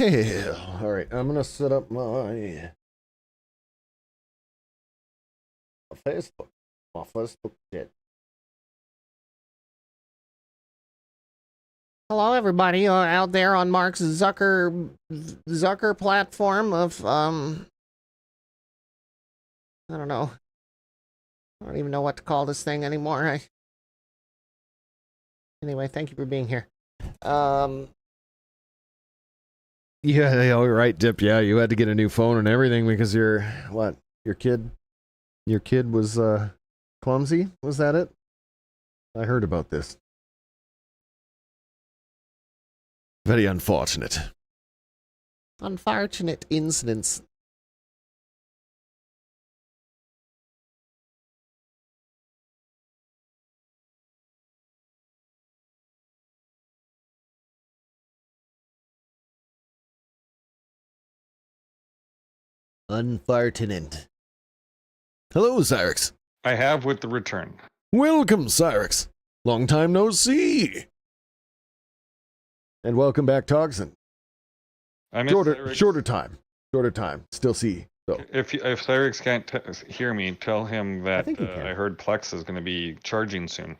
hell? All right, I'm gonna set up my Facebook. My Facebook chat. Hello, everybody out there on Mark's Zucker platform of I don't know. I don't even know what to call this thing anymore. Anyway, thank you for being here. Yeah, right, Dip. Yeah, you had to get a new phone and everything because your kid was clumsy. Was that it? I heard about this. Very unfortunate. Unfortunate incidents. Unfortunate. Hello, Cyrix. I have with the return. Welcome, Cyrix. Long time no see. And welcome back, Togson. Shorter time. Still see. So. If Cyrix can't hear me, tell him that I heard Plex is going to be charging soon.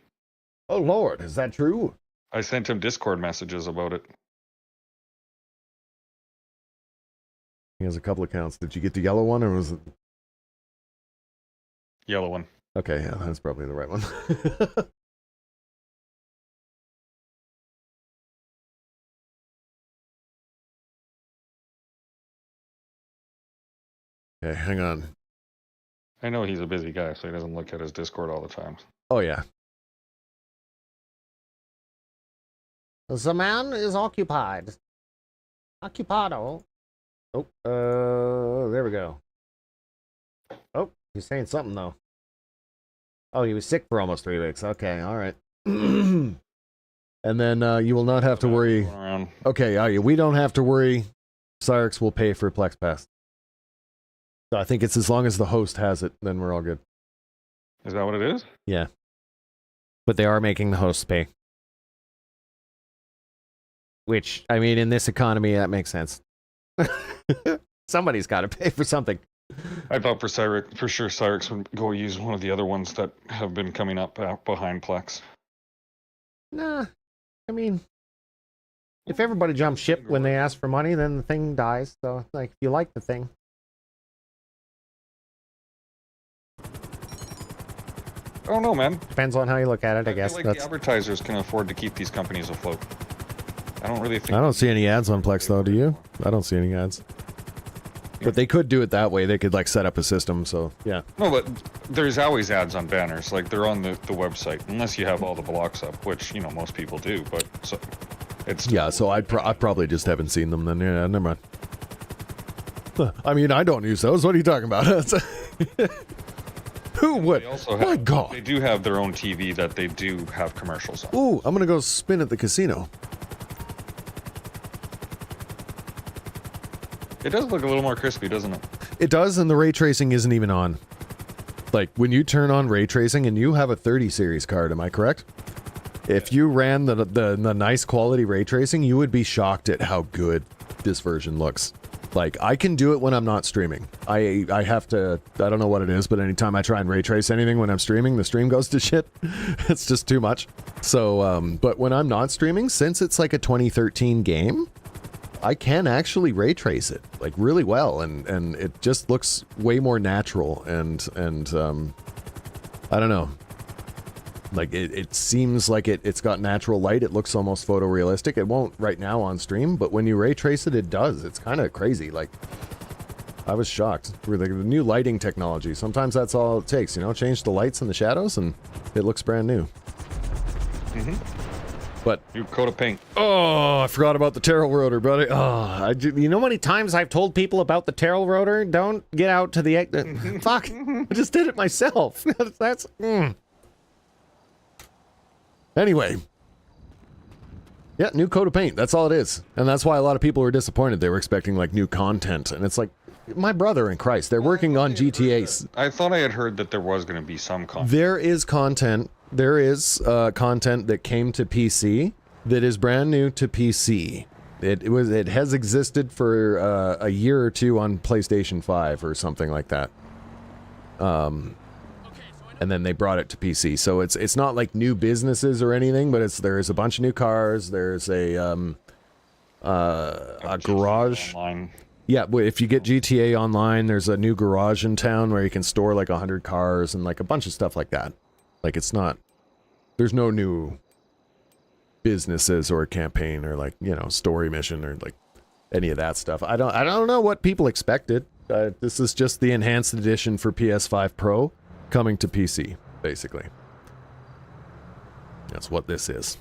Oh, Lord. Is that true? I sent him Discord messages about it. He has a couple accounts. Did you get the yellow one, or was it? Yellow one. Okay, yeah, that's probably the right one. Okay, hang on. I know he's a busy guy, so he doesn't look at his Discord all the time. Oh, yeah. The man is occupied. Occupado. Oh, there we go. Oh, he's saying something, though. Oh, he was sick for almost 3 weeks. Okay, all right. And then you will not have to worry. Okay, we don't have to worry. Cyrix will pay for Plex Pass. So I think it's as long as the host has it, then we're all good. Is that what it is? Yeah. But they are making the hosts pay. Which, I mean, in this economy, that makes sense. Somebody's got to pay for something. I thought for sure Cyrix would go use one of the other ones that have been coming up behind Plex. Nah, I mean, if everybody jumps ship when they ask for money, then the thing dies. So, like, if you like the thing. I don't know, man. Depends on how you look at it, I guess. Feel like the advertisers can afford to keep these companies afloat. I don't really think... I don't see any ads on Plex, though, do you? I don't see any ads. But they could do it that way. They could, like, set up a system, so, yeah. No, but there's always ads on banners. Like, they're on the website. Unless you have all the blocks up, which, you know, most people do, but... so it's... Yeah, so I probably just haven't seen them then. Yeah, never mind. I mean, I don't use those. What are you talking about? Who would? My God. They do have their own TV that they do have commercials on. Ooh, I'm gonna go spin at the casino. It does look a little more crispy, doesn't it? It does, and the ray tracing isn't even on. Like, when you turn on ray tracing, and you have a 30 series card, am I correct? If you ran the nice quality ray tracing, you would be shocked at how good this version looks. Like, I can do it when I'm not streaming. I have to, I don't know what it is, but anytime I try and ray trace anything when I'm streaming, the stream goes to shit. It's just too much. So, but when I'm not streaming, since it's like a 2013 game, I can actually ray trace it, like, really well, and it just looks way more natural, and I don't know. Like, it seems like it's got natural light. It looks almost photorealistic. It won't right now on stream, but when you ray trace it, it does. It's kind of crazy. Like, I was shocked. With the new lighting technology, sometimes that's all it takes, you know? Change the lights and the shadows, and it looks brand new. Mm-hmm. But new coat of paint. Oh, I forgot about the Terrell rotor, buddy. Oh, you know how many times I've told people about the Terrell rotor? Don't get out to the... Fuck. I just did it myself. That's... Anyway. Yeah, new coat of paint. That's all it is. And that's why a lot of people were disappointed. They were expecting, like, new content. And it's like, my brother in Christ, they're working on GTA. I thought I had heard that there was going to be some content. There is content. There is content that came to PC that is brand new to PC. It has existed for a year or two on PlayStation 5 or something like that. And then they brought it to PC. So it's not like new businesses or anything, but there's a bunch of new cars. There's a garage. Online. Yeah, if you get GTA Online, there's a new garage in town where you can store like 100 cars and like a bunch of stuff like that. Like it's not, there's no new businesses or campaign or like, you know, story mission or like any of that stuff. I don't know what people expected. This is just the enhanced edition for PS5 Pro coming to PC, basically. That's what this is.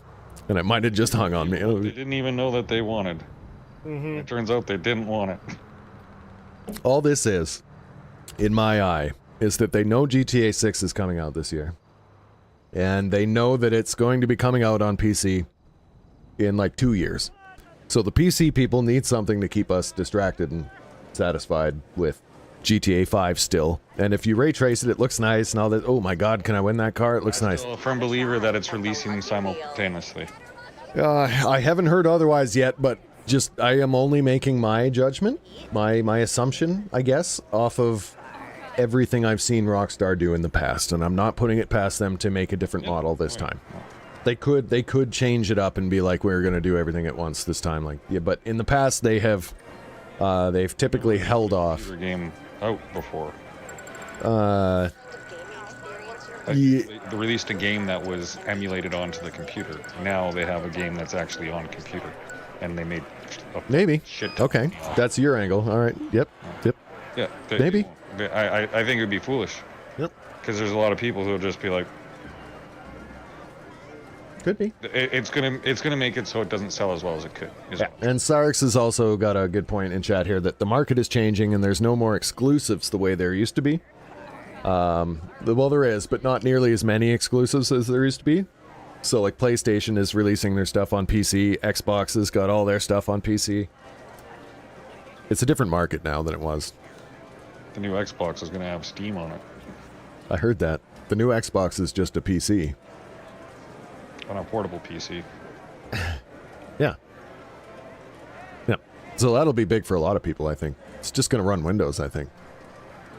And it might have just hung on me. They didn't even know that they wanted. It turns out they didn't want it. All this is, in my eye, is that they know GTA 6 is coming out this year. And they know that it's going to be coming out on PC in like 2 years. So the PC people need something to keep us distracted and satisfied with GTA 5 still. And if you ray trace it, it looks nice and all that. Oh my god, can I win that car? It looks nice. I'm a firm believer that it's releasing simultaneously. I haven't heard otherwise yet, but just I am only making my judgment, my assumption, I guess, off of everything I've seen Rockstar do in the past, and I'm not putting it past them to make a different model this time. They could change it up and be like, we're gonna do everything at once this time, like, yeah. But in the past, they've typically held off. Game out before. Yeah. They released a game that was emulated onto the computer. Now they have a game that's actually on computer, and they made a Maybe. shit ton. Okay, that's your angle. All right. Yep. Yeah. Maybe. I think it would be foolish. Yep. Because there's a lot of people who will just be like, Could be. it's gonna make it so it doesnn't sell as well as it could. Yeah. And Sarx has also got a good point in chat here that the market is changing and there's no more exclusives the way there used to be. Well, there is, but not nearly as many exclusives as there used to be. So, like, PlayStation is releasing their stuff on PC. Xbox has got all their stuff on PC. It's a different market now than it was. The new Xbox is gonna have Steam on it. I heard that. The new Xbox is just a PC. On a portable PC. Yeah. Yeah. So that'll be big for a lot of people, I think. It's just going to run Windows, I think.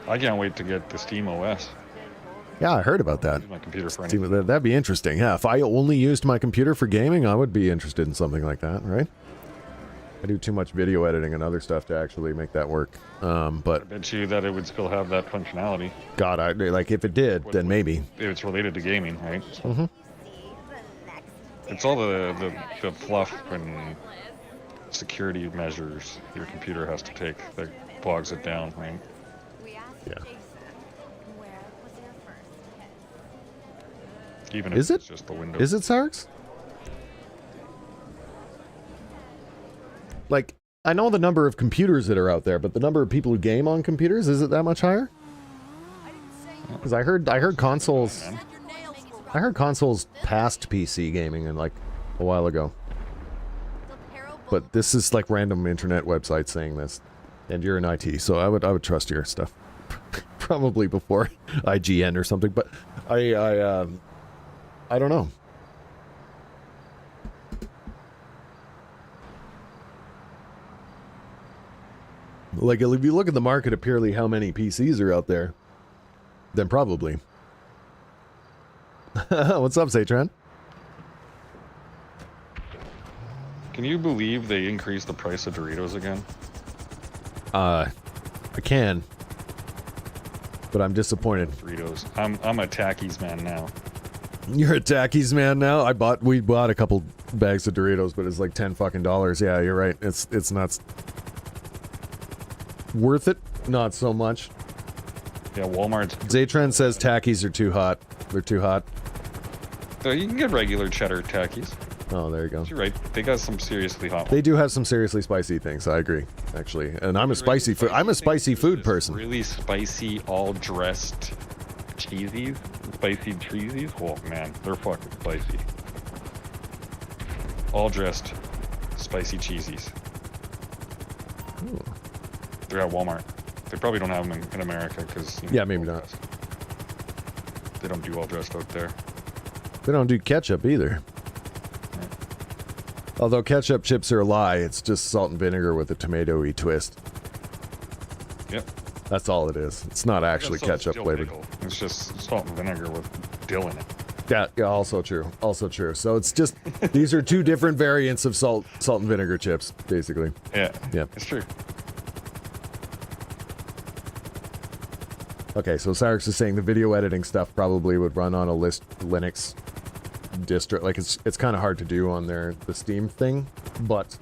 I can't wait to get the Steam OS. Yeah, I heard about that. Use my computer for anything. That'd be interesting. Yeah, if I only used my computer for gaming, I would be interested in something like that, right? I do too much video editing and other stuff to actually make that work. But I bet you that it would still have that functionality. God, like if it did, then maybe. If it's related to gaming, right? So Mm-hmm. it's all the fluff and security measures your computer has to take that bogs it down, right? Yeah. Even if Is it? it's just the window. Is it, Sarx? Like, I know the number of computers that are out there, but the number of people who game on computers, is it that much higher? Because I heard consoles... I heard consoles passed PC gaming in like a while ago. But this is like random internet websites saying this. And you're in IT, so I would trust your stuff. Probably before IGN or something, but I don't know. Like, if you look at the market of purely how many PCs are out there, then probably. What's up, Satran? Can you believe they increased the price of Doritos again? I can. But I'm disappointed. Doritos. I'm a Takis man now. You're a Takis man now? We bought a couple bags of Doritos, but it's like $10 fucking. Yeah, you're right. It's nuts. Worth it? Not so much. Yeah, Walmart's. Zaytran says Takis are too hot. They're too hot. You can get regular cheddar Takis. Oh, there you go. You're right. They got some seriously hot ones. They do have some seriously spicy things. I agree, actually. And I'm a spicy food. I'm a spicy food person. Really spicy, all dressed cheesies, spicy cheesies. Oh man, they're fucking spicy. All dressed spicy cheesies. Ooh. They're at Walmart. They probably don't have them in America because Yeah, maybe not. They don't do all dressed out there. They don't do ketchup either. Although ketchup chips are a lie, it's just salt and vinegar with a tomato-y twist. Yep. That's all it is. It's not actually ketchup flavored. Pickle. It's just salt and vinegar with dill in it. Yeah, also true. Also true. So it's just, these are two different variants of salt and vinegar chips, basically. Yeah. Yeah. It's true. Okay, so Cyrix is saying the video editing stuff probably would run on a Linux distro. Like, it's kind of hard to do on the Steam thing, but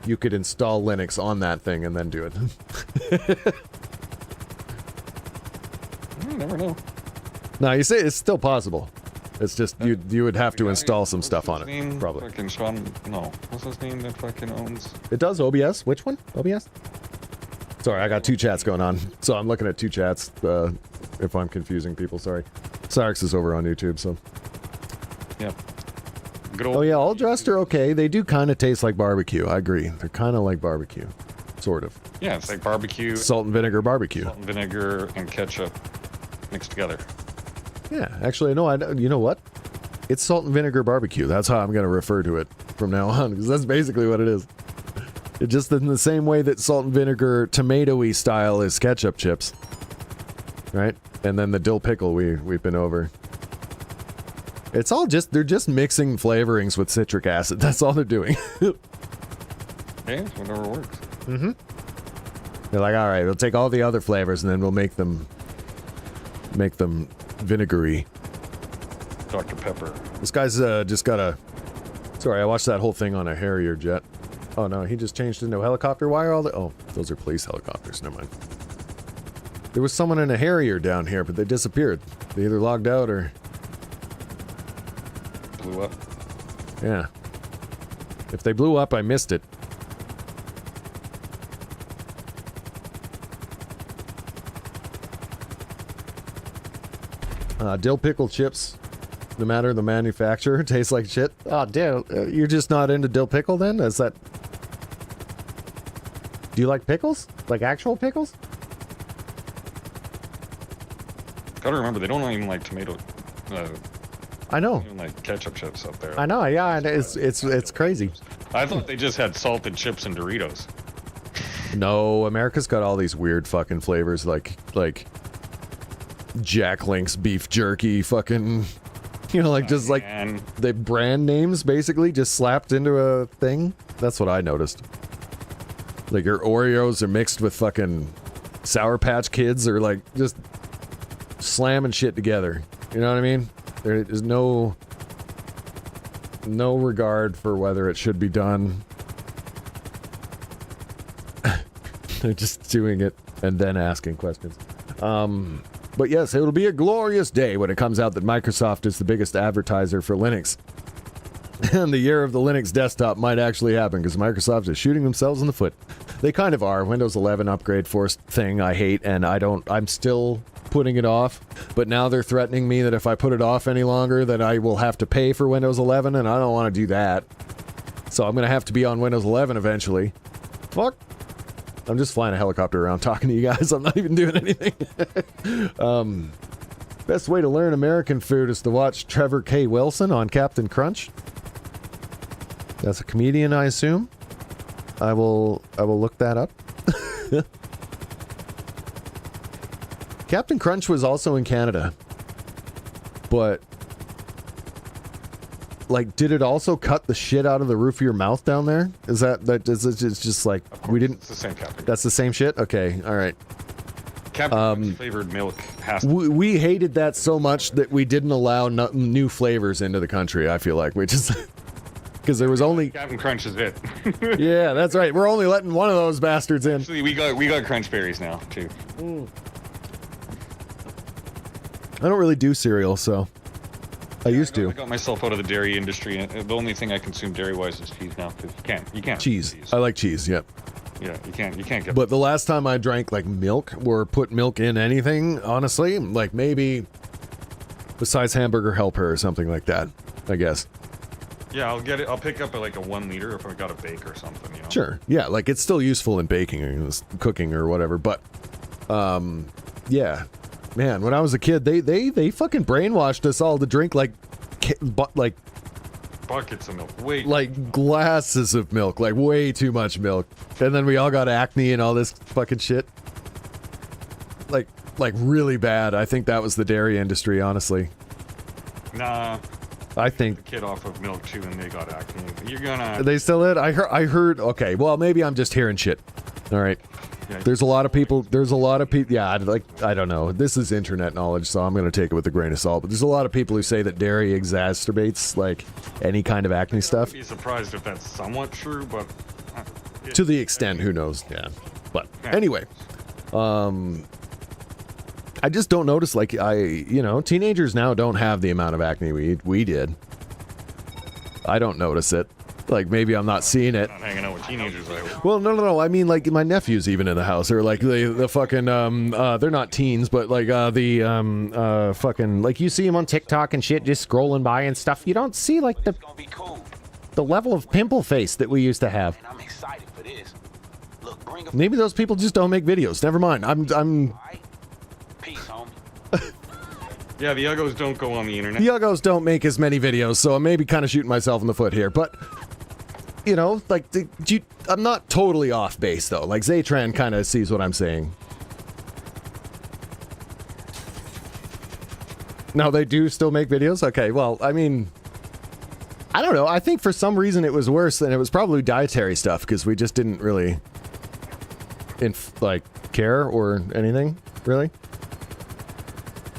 you could install Linux on that thing and then do it. You never know. No, you say it's still possible. It's just you would have to install some stuff on it, probably. Fucking Sean, no. What's his name that fucking owns? It does OBS. Which one? OBS? Sorry, I got two chats going on, so I'm looking at two chats. If I'm confusing people, sorry. Cyrix is over on YouTube, so. Yeah. Good old Oh yeah, all dressed are okay. They do kind of taste like barbecue. I agree. They're kind of like barbecue, sort of. Yeah, it's like barbecue. Salt and vinegar barbecue. Salt and vinegar and ketchup mixed together. Yeah, actually, no. You know what? It's salt and vinegar barbecue. That's how I'm going to refer to it from now on, because that's basically what it is. It's just in the same way that salt and vinegar tomato-y style is ketchup chips, right? And then the dill pickle we've been over. It's all just, they're just mixing flavorings with citric acid. That's all they're doing. Yeah, whatever works. Mm-hmm. They're like, all right, we'll take all the other flavors and then we'll make them vinegary. Dr. Pepper. This guy's just got a... Sorry, I watched that whole thing on a Harrier jet. Oh no, he just changed into a helicopter. Why are all the... Oh, those are police helicopters. Never mind. There was someone in a Harrier down here, but they disappeared. They either logged out or... Blew up. Yeah. If they blew up, I missed it. Dill pickle chips, no matter the manufacturer, taste like shit. Oh, dude, you're just not into dill pickle then? Is that... Do you like pickles? Like actual pickles? Gotta remember, they don't even like tomato... I know. even like ketchup chips up there. I know, yeah, it's crazy. I thought they just had salted chips and Doritos. No, America's got all these weird fucking flavors like Jack Link's beef jerky, fucking, you know, like just like the brand names basically just slapped into a thing. That's what I noticed. Like your Oreos are mixed with fucking Sour Patch Kids, or like just slamming shit together. You know what I mean? There is no regard for whether it should be done. They're just doing it and then asking questions. But yes, it'll be a glorious day when it comes out that Microsoft is the biggest advertiser for Linux. And the year of the Linux desktop might actually happen, because Microsoft is shooting themselves in the foot. They kind of are. Windows 11 upgrade forced thing I hate, and I'm still putting it off. But now they're threatening me that if I put it off any longer, that I will have to pay for Windows 11, and I don't want to do that. So I'm going to have to be on Windows 11 eventually. Fuck. I'm just flying a helicopter around talking to you guys. I'm not even doing anything. Best way to learn American food is to watch Trevor K. Wilson on Captain Crunch. That's a comedian, I assume. I will look that up. Captain Crunch was also in Canada. But like, did it also cut the shit out of the roof of your mouth down there? Is it's just like, we didn't... It's the same Captain. That's the same shit? Okay, alright. Captain flavored milk has to... We hated that so much that we didn't allow new flavors into the country, I feel like. We just... Because there was only... Captain Crunch is it. Yeah, that's right. We're only letting one of those bastards in. Actually, we got Crunch Berries now, too. I don't really do cereal, so... I used to. I got myself out of the dairy industry, and the only thing I consume dairy-wise is cheese now, because you can't. Cheese. I like cheese, yep. Yeah, you can't get... But the last time I drank, like, milk, or put milk in anything, honestly, like, maybe... Besides Hamburger Helper or something like that, I guess. Yeah, I'll pick up like a 1 liter if I got a bake or something, you know? Sure, yeah, like, it's still useful in baking or cooking or whatever, but... yeah. Man, when I was a kid, they fucking brainwashed us all to drink, like buckets of milk. Wait. Like glasses of milk, like way too much milk. And then we all got acne and all this fucking shit. Like really bad. I think that was the dairy industry, honestly. Nah. I think the kid off of milk too, and they got acne. You're gonna. They still did? I heard. Okay, well maybe I'm just hearing shit. All right. Yeah, There's a lot of people. Yeah, like I don't know. This is internet knowledge, so I'm gonna take it with a grain of salt. But there's a lot of people who say that dairy exacerbates like any kind of acne stuff. I'd be surprised if that's somewhat true, but To the extent, who knows? Yeah. But anyway, I just don't notice, like, teenagers now don't have the amount of acne we did. I don't notice it. Like, maybe I'm not seeing it. not hanging out with teenagers. Well, no. I mean, like, my nephews even in the house are like, the fucking, they're not teens, but like, fucking, like, you see them on TikTok and shit just scrolling by and stuff. You don't see, like, the level of pimple face that we used to have. I'm excited for this. Look, Maybe those people just don't make videos. Never mind. I'm Peace, homie. Yeah, the Uggos don't go on the internet. The Uggos don't make as many videos, so I may be kind of shooting myself in the foot here, but, you know, like, I'm not totally off base, though. Like, Zaytran kind of sees what I'm saying. No, they do still make videos? Okay, well, I mean, I don't know. I think for some reason it was worse, and it was probably dietary stuff, because we just didn't really, care or anything, really.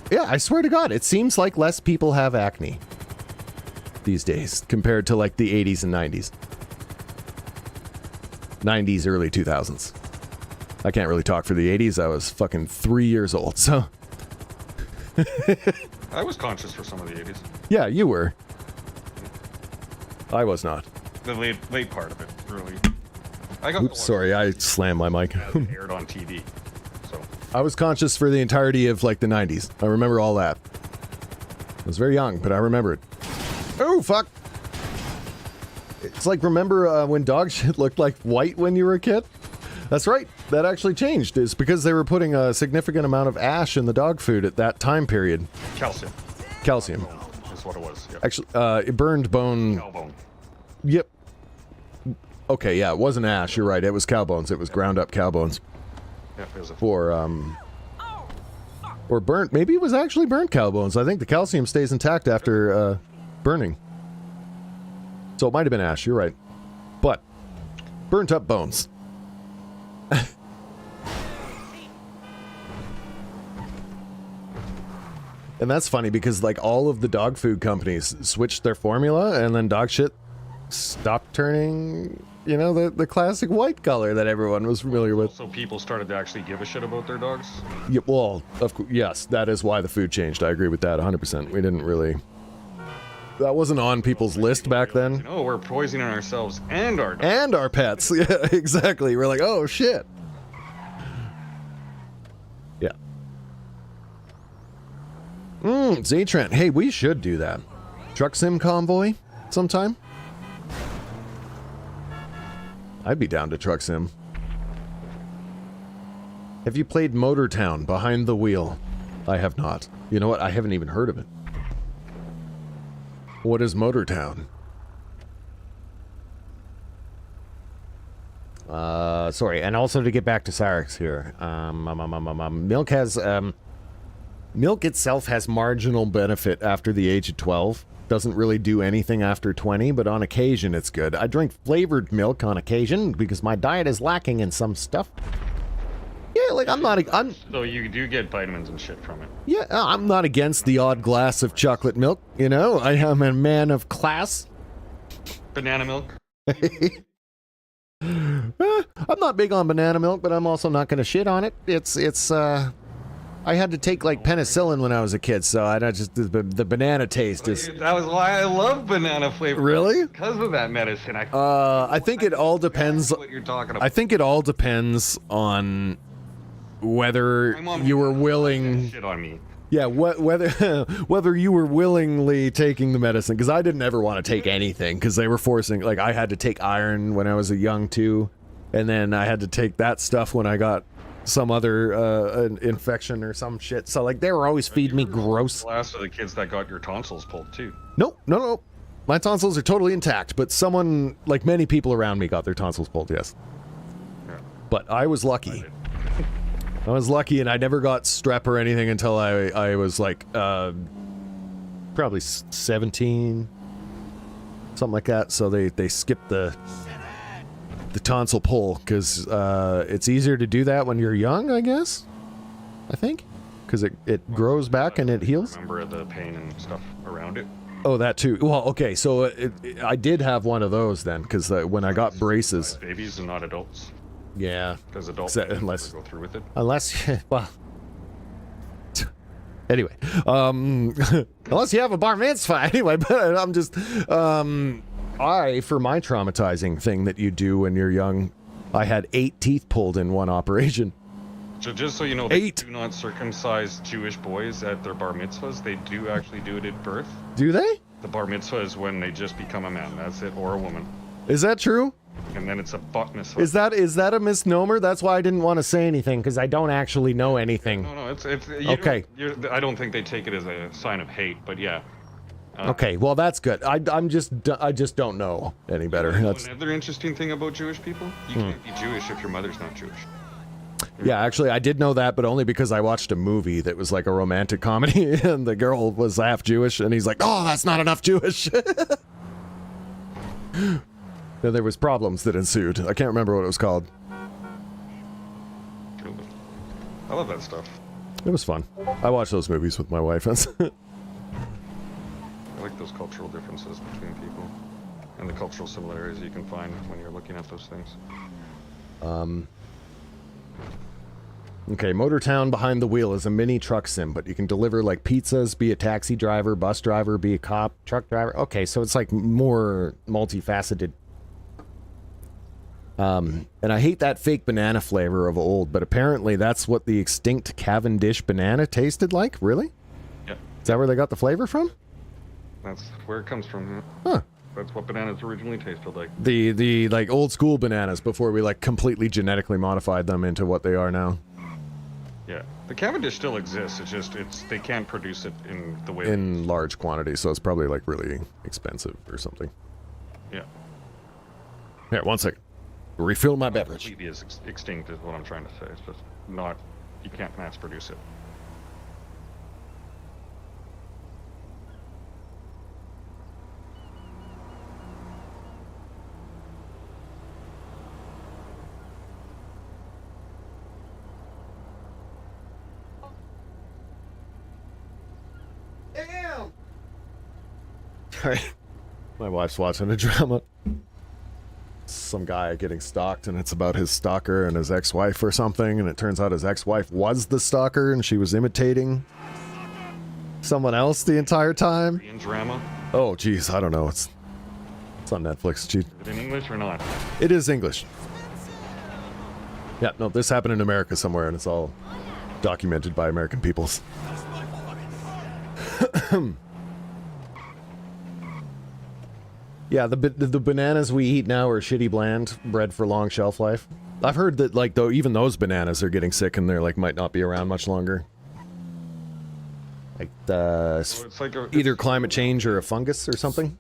Yeah, I swear to God, it seems like less people have acne these days compared to like the 80s and 90s. 90s, early 2000s. I can't really talk for the 80s. I was fucking 3 years old, so. I was conscious for some of the 80s. Yeah, you were. I was not. The late part of it, really. I got. Oops, sorry, I slammed my mic. Aired on TV. So. I was conscious for the entirety of like the 90s. I remember all that. I was very young, but I remember it. Oh, fuck! It's like, remember when dog shit looked like white when you were a kid? That's right. That actually changed. It's because they were putting a significant amount of ash in the dog food at that time period. Calcium. Calcium. Is what it was. Yep. Actually, it burned bone. Cow bone. Yep. Okay, yeah, it wasn't ash. You're right. It was cow bones. It was ground up cow bones. Yep, it was a or burnt. Maybe it was actually burnt cow bones. I think the calcium stays intact after burning. So it might have been ash. You're right. But burnt up bones. And that's funny because like all of the dog food companies switched their formula and then dog shit stopped turning, you know, the classic white color that everyone was familiar with. So people started to actually give a shit about their dogs? Yeah, well, yes, that is why the food changed. I agree with that 100%. We didn't really... That wasn't on people's list back then. No, we're poisoning ourselves and our dogs. And our pets. Yeah, exactly. We're like, oh, shit. Yeah. Zaytrant. Hey, we should do that. Truck sim convoy sometime? I'd be down to truck sim. Have you played Motortown Behind the Wheel? I have not. You know what? I haven't even heard of it. What is Motortown? Sorry, and also to get back to Sarex here, milk has, Milk itself has marginal benefit after the age of 12. Doesn't really do anything after 20, but on occasion it's good. I drink flavored milk on occasion because my diet is lacking in some stuff. Yeah, like I'm So you do get vitamins and shit from it. Yeah, I'm not against the odd glass of chocolate milk, you know? I am a man of class. Banana milk? I'm not big on banana milk, but I'm also not going to shit on it. It's I had to take like penicillin when I was a kid, so I just the banana taste is. That was why I love banana flavor. Really? Because of that medicine. I think it all depends. What you're talking about. I think it all depends on whether you were willing. Shit on me. Yeah, whether you were willingly taking the medicine, because I didn't ever want to take anything, because they were forcing. Like I had to take iron when I was a young too, and then I had to take that stuff when I got some other infection or some shit. So like they were always feeding me gross. The last of the kids that got your tonsils pulled too. No. My tonsils are totally intact, but someone, like many people around me, got their tonsils pulled, yes. Yeah. But I was lucky. I was lucky, and I never got strep or anything until I was like, probably 17, something like that. So they skipped the tonsil pull, because it's easier to do that when you're young, I guess? I think? Because it grows back and it heals? Remember the pain and stuff around it? Oh, that too. Well, okay, so I did have one of those then, because when I got braces... Babies and not adults. Yeah. Because adults unless go through with it. Unless, well... Anyway, unless you have a bar mitzvah, anyway, but I'm just... for my traumatizing thing that you do when you're young, I had 8 teeth pulled in one operation. So just so you know, 8. they do not circumcise Jewish boys at their bar mitzvahs. They do actually do it at birth. Do they? The bar mitzvah is when they just become a man. That's it, or a woman. Is that true? And then it's a bat mitzvah. Is that a misnomer? That's why I didn't want to say anything, because I don't actually know anything. No, it's okay. I don't think they take it as a sign of hate, but yeah. Okay, well that's good. I just don't know any better. That's... Another interesting thing about Jewish people: you can't be Jewish if your mother's not Jewish. Yeah, actually, I did know that, but only because I watched a movie that was like a romantic comedy, and the girl was half Jewish, and he's like, "Oh, that's not enough Jewish." Then there was problems that ensued. I can't remember what it was called. I love that stuff. It was fun. I watched those movies with my wife. I like those cultural differences between people, and the cultural similarities you can find when you're looking at those things. Okay, Motor Town Behind the Wheel is a mini truck sim, but you can deliver like pizzas, be a taxi driver, bus driver, be a cop, truck driver. Okay, so it's like more multifaceted. And I hate that fake banana flavor of old, but apparently that's what the extinct Cavendish banana tasted like? Really? Yeah. Is that where they got the flavor from? That's where it comes from. Yeah. Huh. That's what bananas originally tasted like. The like old school bananas before we like completely genetically modified them into what they are now. Yeah, the Cavendish still exists. It's just they can't produce it in the way in large quantities, so it's probably like really expensive or something. Yeah. Here, one second. Refill my beverage. Completely is extinct is what I'm trying to say. It's just not. You can't mass produce it. My wife's watching a drama. Some guy getting stalked, and it's about his stalker and his ex-wife or something, and it turns out his ex-wife was the stalker, and she was imitating someone else the entire time. Korean drama? Oh, geez, I don't know. It's on Netflix. Gee. Is it in English or not? It is English. Yeah, no, this happened in America somewhere, and it's all documented by American peoples. Yeah, the bananas we eat now are shitty bland, bred for long shelf life. I've heard that, like, though, even those bananas are getting sick and they're, like, might not be around much longer. Like, it's like either climate change or a fungus or something.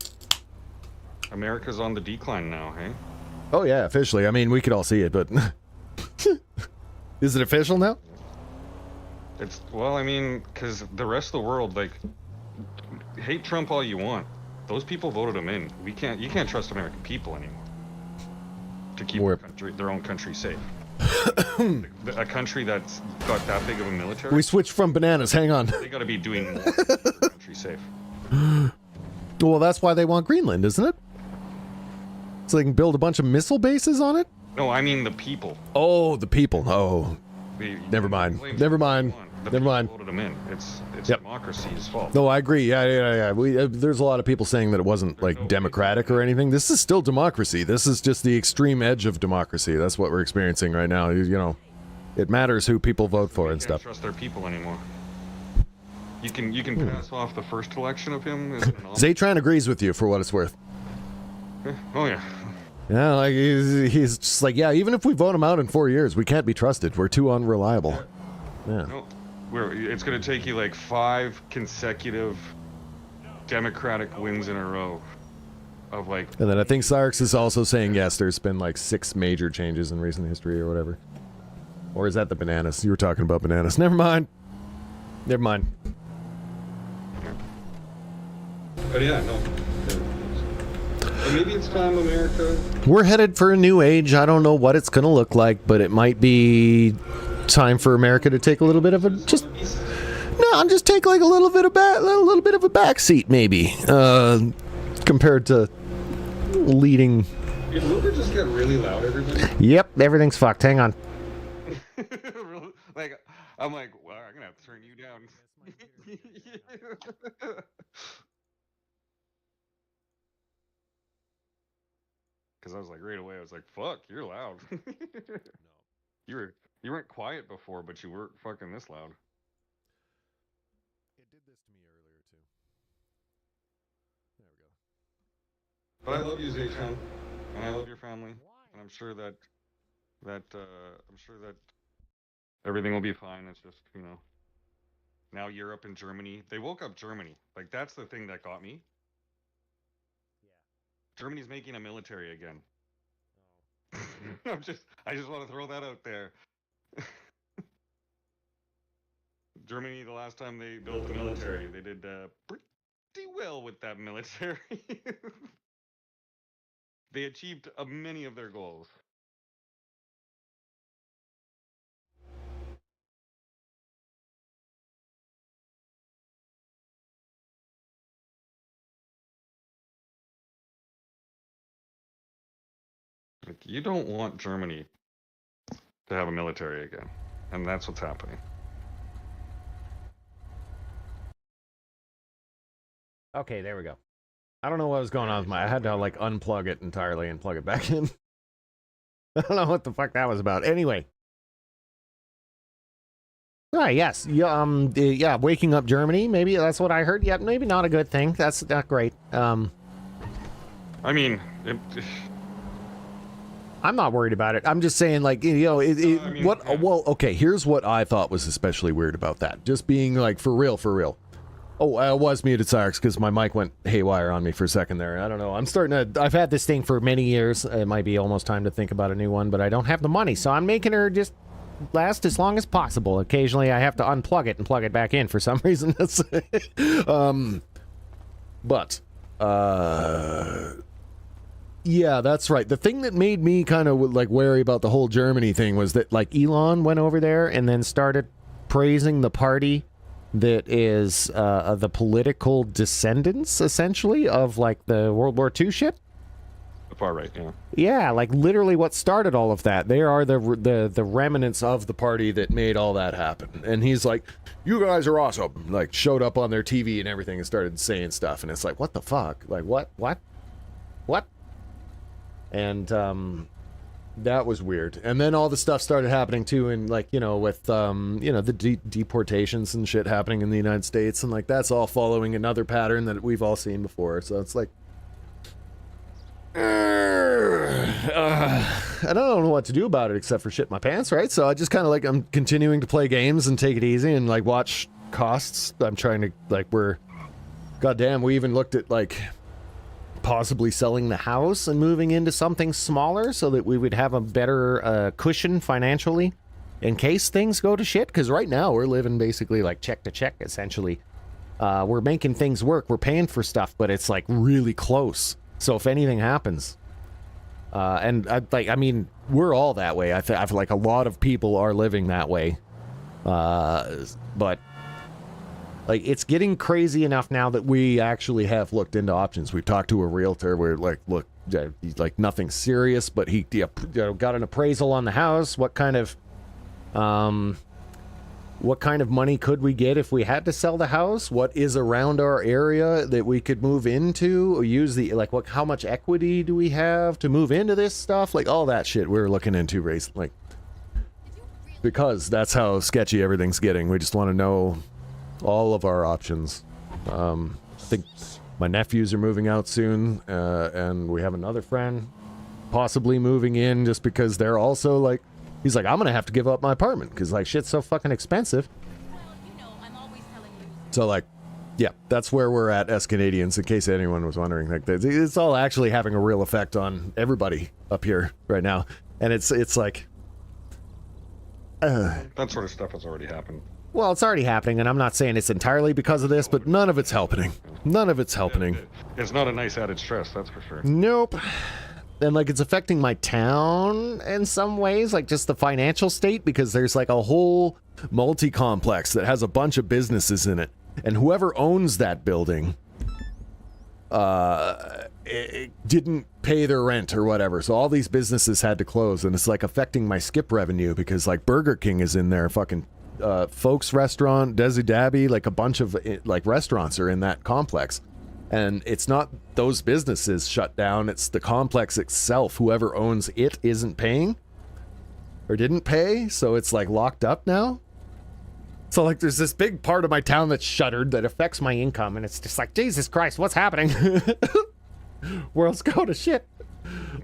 America's on the decline now, hey? Oh, yeah, officially. I mean, we could all see it, but... Is it official now? It's, well, I mean, because the rest of the world, like, hate Trump all you want. Those people voted him in. You can't trust American people anymore to keep their own country safe. A country that's got that big of a military. We switched from bananas. Hang on. They got to be doing more to keep their country safe. Well, that's why they want Greenland, isn't it? So they can build a bunch of missile bases on it? No, I mean the people. Oh, the people. Oh, never mind. Never mind. Never mind. Voted him in. It's democracy's fault. No, I agree. Yeah. There's a lot of people saying that it wasn't like democratic or anything. This is still democracy. This is just the extreme edge of democracy. That's what we're experiencing right now. You know, it matters who people vote for and stuff. Can't trust their people anymore. You can pass off the first election of him. Zaytran agrees with you for what it's worth. Oh yeah. Yeah, like he's just like, yeah, even if we vote him out in 4 years, we can't be trusted. We're too unreliable. Yeah. No, it's going to take you like 5 consecutive Democratic wins in a row of like. And then I think Cyrix is also saying, yes, there's been like 6 major changes in recent history or whatever. Or is that the bananas? You were talking about bananas. Never mind. Never mind. But yeah, no. Or maybe it's time, America. We're headed for a new age. I don't know what it's going to look like, but it might be time for America to take a little bit of a just take like a little bit of a back seat maybe. Compared to leading. Did Wilbur just get really loud, everybody? Yep, everything's fucked. Hang on. Like, I'm like, wow, I'm gonna have to turn you down. Because I was like, right away, I was like, fuck, you're loud. You weren't quiet before, but you weren't fucking this loud. It did this to me earlier too. There we go. But I love you, Zaychan, and I love your family, and I'm sure that everything will be fine. It's just, you know, now Europe and Germany, they woke up Germany. Like, that's the thing that got me. Germany's making a military again. I just want to throw that out there. Germany, the last time they built a military, they did pretty well with that military. They achieved many of their goals. Like, you don't want Germany to have a military again, and that's what's happening. Okay, there we go. I don't know what was going on with my... I had to, like, unplug it entirely and plug it back in. I don't know what the fuck that was about. Anyway. Alright, yes. Yeah, waking up Germany, maybe that's what I heard. Yeah, maybe not a good thing. That's not great. I mean... I'm not worried about it. I'm just saying, like, you know, well, okay, here's what I thought was especially weird about that. Just being, like, for real. Oh, I was muted, Cyrix, because my mic went haywire on me for a second there. I don't know. I've had this thing for many years. It might be almost time to think about a new one, but I don't have the money, so I'm making her just last as long as possible. Occasionally, I have to unplug it and plug it back in for some reason. Yeah, that's right. The thing that made me kind of like wary about the whole Germany thing was that like Elon went over there and then started praising the party that is the political descendants, essentially, of like the World War II shit. The far right, yeah. Yeah, like literally what started all of that. They are the remnants of the party that made all that happen. And he's like, you guys are awesome. Like showed up on their TV and everything and started saying stuff. And it's like, what the fuck? Like, what? And that was weird. And then all the stuff started happening too, and like, you know, with you know, the deportations and shit happening in the United States, and like that's all following another pattern that we've all seen before. So it's like I don't know what to do about it except for shit my pants, right? So I just kind of like, I'm continuing to play games and take it easy and like watch costs. I'm trying to like, goddamn, we even looked at like possibly selling the house and moving into something smaller so that we would have a better cushion financially in case things go to shit. Because right now we're living basically like check to check, essentially. We're making things work. We're paying for stuff, but it's like really close. So if anything happens, and I mean, we're all that way. I feel like a lot of people are living that way. But like, it's getting crazy enough now that we actually have looked into options. We've talked to a realtor. We're like, look, like nothing serious, but he got an appraisal on the house. What kind of money could we get if we had to sell the house? What is around our area that we could move into or use how much equity do we have to move into this stuff? Like all that shit we're looking into recently. Because that's how sketchy everything's getting. We just want to know all of our options. I think my nephews are moving out soon, and we have another friend possibly moving in just because they're also like, he's like, I'm gonna have to give up my apartment because like shit's so fucking expensive. So like, Yeah, that's where we're at as Canadians, in case anyone was wondering. Like, it's all actually having a real effect on everybody up here right now. And it's like... That sort of stuff has already happened. Well, it's already happening, and I'm not saying it's entirely because of this, but none of it's helping. None of it's helping. It's not a nice added stress, that's for sure. Nope. And, like, it's affecting my town in some ways, like just the financial state, because there's, like, a whole multi-complex that has a bunch of businesses in it. And whoever owns that building it didn't pay their rent or whatever. So all these businesses had to close, and it's, like, affecting my skip revenue because, like, Burger King is in there, fucking Folks Restaurant, Desi Dabby, like, a bunch of, like, restaurants are in that complex. And it's not those businesses shut down, it's the complex itself. Whoever owns it isn't paying or didn't pay, so it's, like, locked up now. So, like, there's this big part of my town that's shuttered that affects my income, and it's just like, Jesus Christ, what's happening? World's going to shit.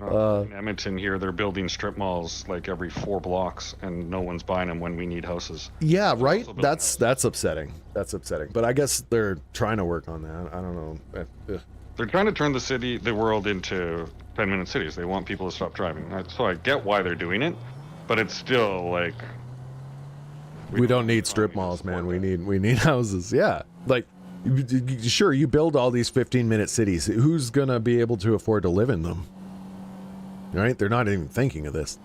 In Edmonton here, they're building strip malls like every 4 blocks, and no one's buying them when we need houses. Yeah, right? That's upsetting. That's upsetting. But I guess they're trying to work on that. I don't know. They're trying to turn the world into 10-minute cities. They want people to stop driving. So I get why they're doing it, but it's still like... We don't need strip malls, man. We need houses. Yeah. Like, sure, you build all these 15-minute cities. Who's going to be able to afford to live in them? Right? They're not even thinking of this.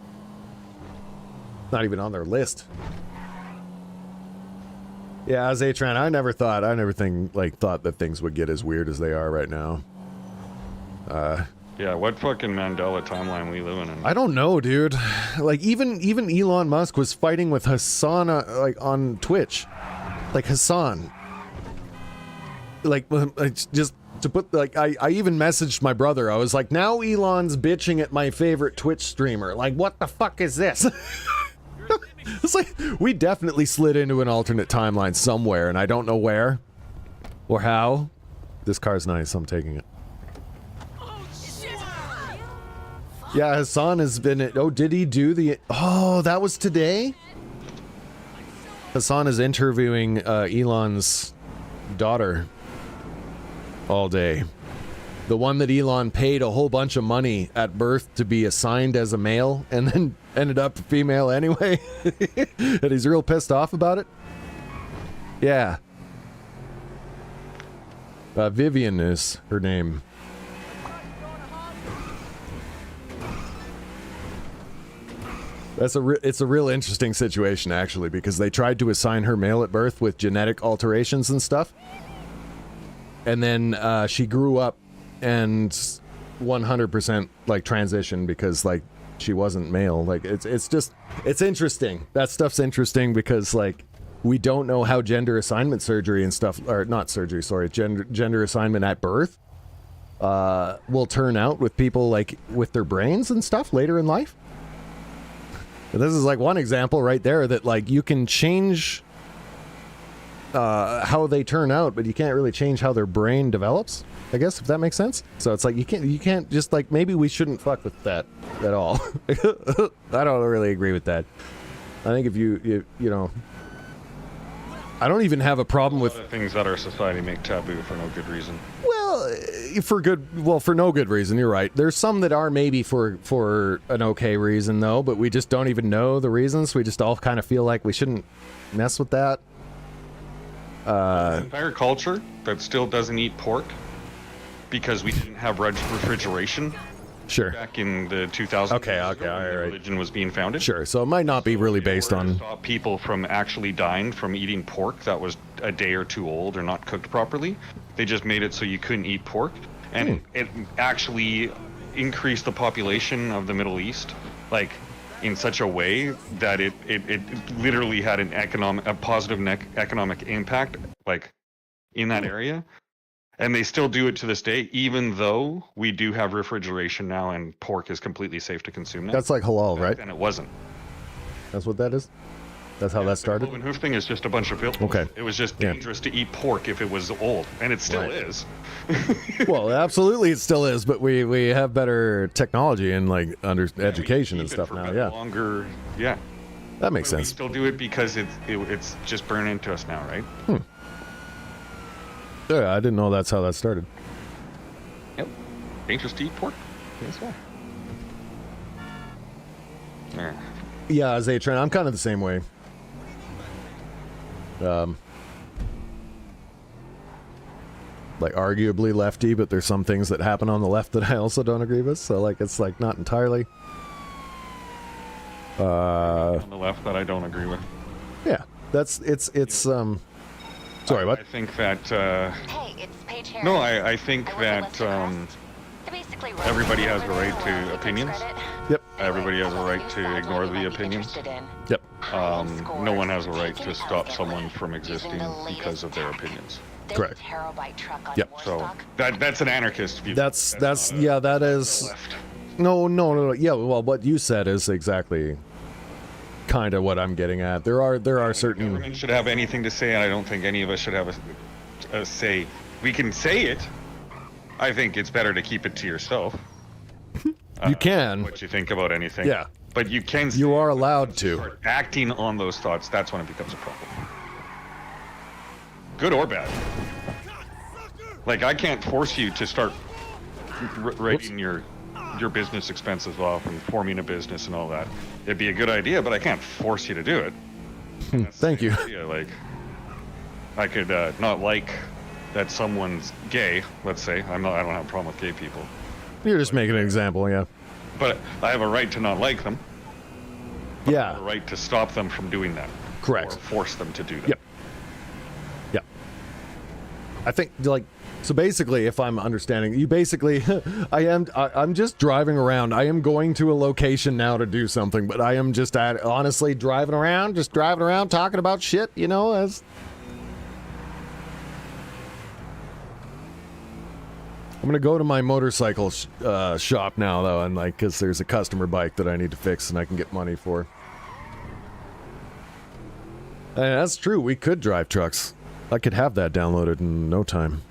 Not even on their list. Yeah, as Atran, I never thought that things would get as weird as they are right now. Yeah, what fucking Mandela timeline we living in? I don't know, dude. Like, even Elon Musk was fighting with Hassan, like, on Twitch. Like, Hassan. Like, just to put, like, I even messaged my brother. I was like, now Elon's bitching at my favorite Twitch streamer. Like, what the fuck is this? It's like, we definitely slid into an alternate timeline somewhere, and I don't know where or how. This car's nice, I'm taking it. Yeah, Hassan has been... Oh, did he do the... Oh, that was today? Hassan is interviewing Elon's daughter all day. The one that Elon paid a whole bunch of money at birth to be assigned as a male and then ended up a female anyway. And he's real pissed off about it. Yeah. Vivian is her name. It's a real interesting situation, actually, because they tried to assign her male at birth with genetic alterations and stuff. And then she grew up and 100% like transitioned because like she wasn't male. Like it's interesting. That stuff's interesting because like we don't know how gender assignment surgery and stuff, or not surgery, sorry, gender assignment at birth will turn out with people like with their brains and stuff later in life. And this is like one example right there that like you can change how they turn out, but you can't really change how their brain develops, I guess, if that makes sense. So it's like you can't just like, maybe we shouldn't fuck with that at all. I don't really agree with that. I think if you know, I don't even have a problem with things that our society make taboo for no good reason. Well, for no good reason. You're right. There's some that are maybe for an okay reason though, but we just don't even know the reasons. We just all kind of feel like we shouldn't mess with that. An entire culture that still doesn't eat pork because we didn't have refrigeration. Sure. Back in the 2000s. Okay, all right. Religion was being founded. Sure. So it might not be really based on stop people from actually dying from eating pork that was a day or two old or not cooked properly. They just made it so you couldn't eat pork, and it actually increased the population of the Middle East, like in such a way that it literally had a positive economic impact, like in that area. And they still do it to this day, even though we do have refrigeration now and pork is completely safe to consume now. That's like halal, right? And it wasn't. That's what that is? That's how that started? The cloven hoof thing is just a bunch of filth. Okay. It was just dangerous to eat pork if it was old, and it still is. Well, absolutely it still is, but we have better technology and like education and stuff now, yeah. Longer, yeah. That makes sense. We still do it because it's just burned into us now, right? Yeah, I didn't know that's how that started. Yep. Dangerous to eat pork? Yes, well. Yeah. Yeah, as a trend, I'm kind of the same way. Like arguably lefty, but there's some things that happen on the left that I also don't agree with. So like, it's like not entirely. On the left that I don't agree with. Yeah, sorry, what? I think that. Hey, it's Paige Harris. No, I think I wasn't that listed last. I basically wrote everybody it has over the right there, to he opinions. takes credit. Yep. Everybody has a Anyway, right so to news ignore outlet the you might be opinions. interested in. Yep. No one has a right Taking to a stop house someone getaway from using existing the latest because of their tech. opinions. There's Correct. a terabyte truck on Yep. So Warstock. that's an anarchist view. That's not a- yeah, that that's is. the left. No. Yeah, well, what you said is exactly kind of what I'm getting at. There are certain. Government should have anything to say, and I don't think any of us should have a say. We can say it. I think it's better to keep it to yourself. You can. What you think about anything. Yeah. But you can. You are say it, but allowed once you to. start acting on those thoughts. That's when it becomes a problem. Good or bad. Like I can't force you to start writing your business expenses off and forming a business and all that. It'd be a good idea, but I can't force you to do it. Thank you. Yeah, like I could not like that someone's gay. Let's say I don't have a problem with gay people, You're just making an example, yeah. but I have a right to not like them. I have a Yeah. right to stop them from doing that. Correct. Or force them to do that. Yep. Yeah. I think like so basically if I'm understanding you basically I'm just driving around. I am going to a location now to do something, but I am just honestly driving around talking about shit, you know, as I'm gonna go to my motorcycle shop now though, and like because there's a customer bike that I need to fix and I can get money for. And that's true, we could drive trucks. I could have that downloaded in no time.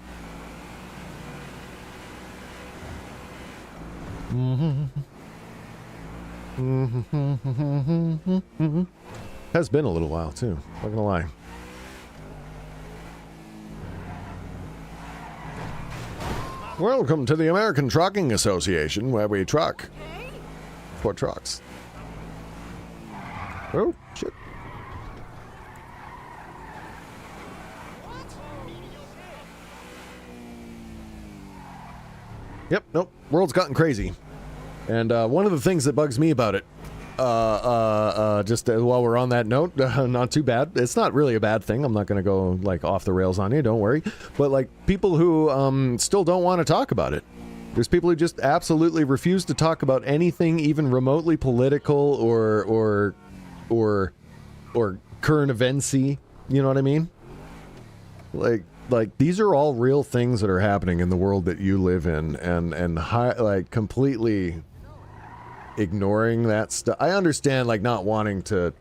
Has been a little while too, not gonna lie. Welcome to the American Trucking Association, where we truck for trucks. Oh, shit. Yep, nope, world's gotten crazy. And one of the things that bugs me about it, just while we're on that note, not too bad. It's not really a bad thing. I'm not going to go like off the rails on you, don't worry. But like people who still don't want to talk about it. There's people who just absolutely refuse to talk about anything even remotely political or current eventsy. You know what I mean? Like these are all real things that are happening in the world that you live in, and like completely ignoring that stuff. I understand like not wanting to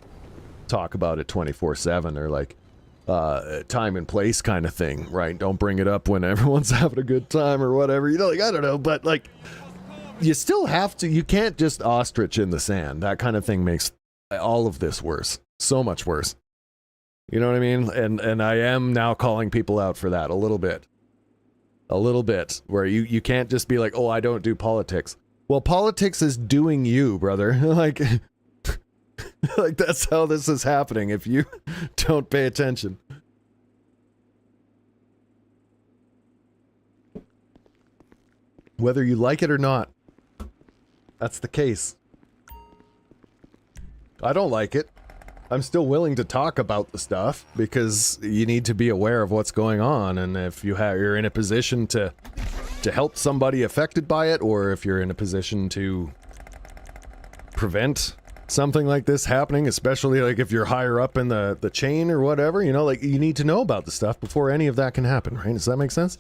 talk about it 24/7 or like time and place kind of thing, right? Don't bring it up when everyone's having a good time or whatever, you know, like I don't know, but like you still have to, you can't just ostrich in the sand. That kind of thing makes all of this worse, so much worse. You know what I mean? And I am now calling people out for that a little bit, where you can't just be like, oh, I don't do politics. Well, politics is doing you, brother. like that's how this is happening if you don't pay attention. Whether you like it or not, that's the case. I don't like it. I'm still willing to talk about the stuff because you need to be aware of what's going on, and if you're in a position to help somebody affected by it, or if you're in a position to prevent something like this happening, especially like if you're higher up in the chain or whatever, you know, like you need to know about the stuff before any of that can happen, right? Does that make sense?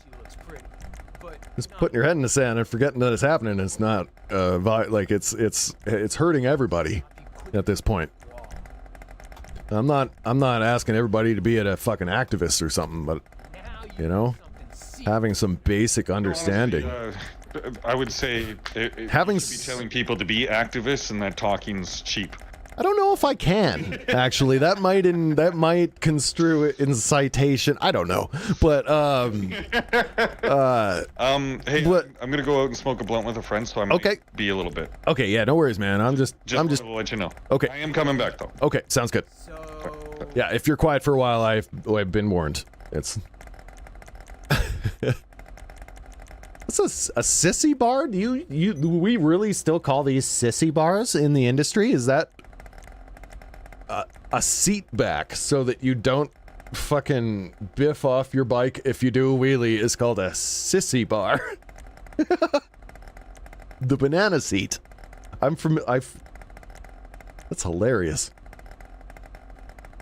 Just putting your head in the sand and forgetting that it's happening, it's not like it's hurting everybody at this point. I'm not asking everybody to be a fucking activist or something, but you know, having some basic understanding. Honestly, I would say Having you should be telling people to be activists and that talking's cheap. I don't know if I can. Actually, that might construe it in citation. I don't know, but Hey, But- I'm gonna go out and smoke a blunt with a friend, so I might Okay. be a little bit. okay, yeah, no worries, man. I'm just wanted to let you know. Okay. I am coming back though. okay. Sounds good. So, Yeah, if you're quiet for a while, I've been warned. It's What's a sissy bar? Do we really still call these sissy bars in the industry? Is that a seat back so that you don't fucking biff off your bike if you do a wheelie is called a sissy bar? The banana seat. That's hilarious.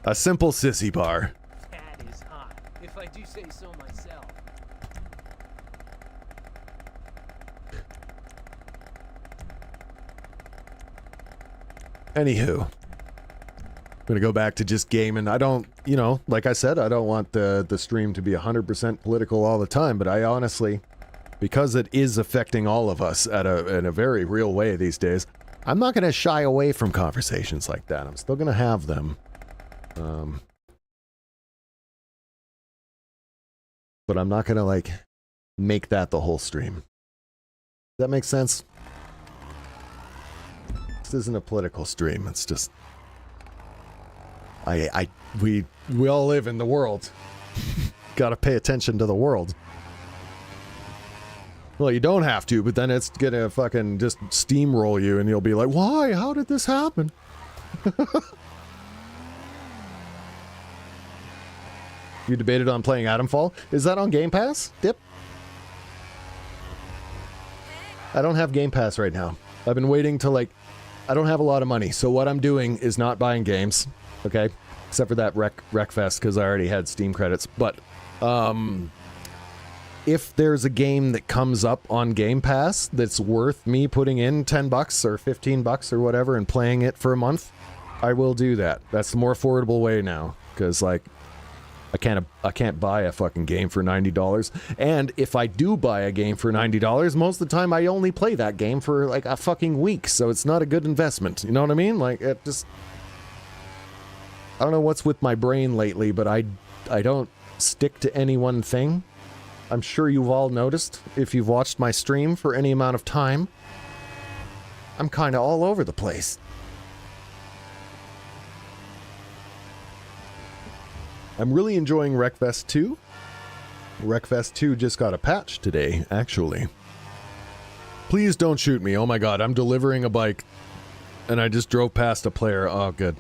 A simple sissy bar. that is hot, if I do say so myself. Anywho, I'm gonna go back to just gaming. I don't, like I said, I don't want the stream to be 100% political all the time, but I honestly, because it is affecting all of us in a very real way these days, I'm not gonna shy away from conversations like that. I'm still gonna have them. But I'm not gonna, like, make that the whole stream. Does that make sense? This isn't a political stream. It's just we all live in the world. Gotta pay attention to the world. Well, you don't have to, but then it's gonna fucking just steamroll you and you'll be like, why? How did this happen? You debated on playing Atomfall? Is that on Game Pass, Dip? I don't have Game Pass right now. I've been waiting to, like, I don't have a lot of money, so what I'm doing is not buying games, okay? Except for that Wreckfest, because I already had Steam credits. But, if there's a game that comes up on Game Pass that's worth me putting in $10 or $15 or whatever and playing it for a month, I will do that. That's the more affordable way now, because, like, I can't buy a fucking game for $90. And if I do buy a game for $90, most of the time I only play that game for like a fucking week, so it's not a good investment. You know what I mean? Like, it just, I don't know what's with my brain lately, but I don't stick to any one thing. I'm sure you've all noticed if you've watched my stream for any amount of time. I'm kind of all over the place. I'm really enjoying Wreckfest 2. Wreckfest 2 just got a patch today, actually. Please don't shoot me. Oh my god, I'm delivering a bike and I just drove past a player. Oh, good.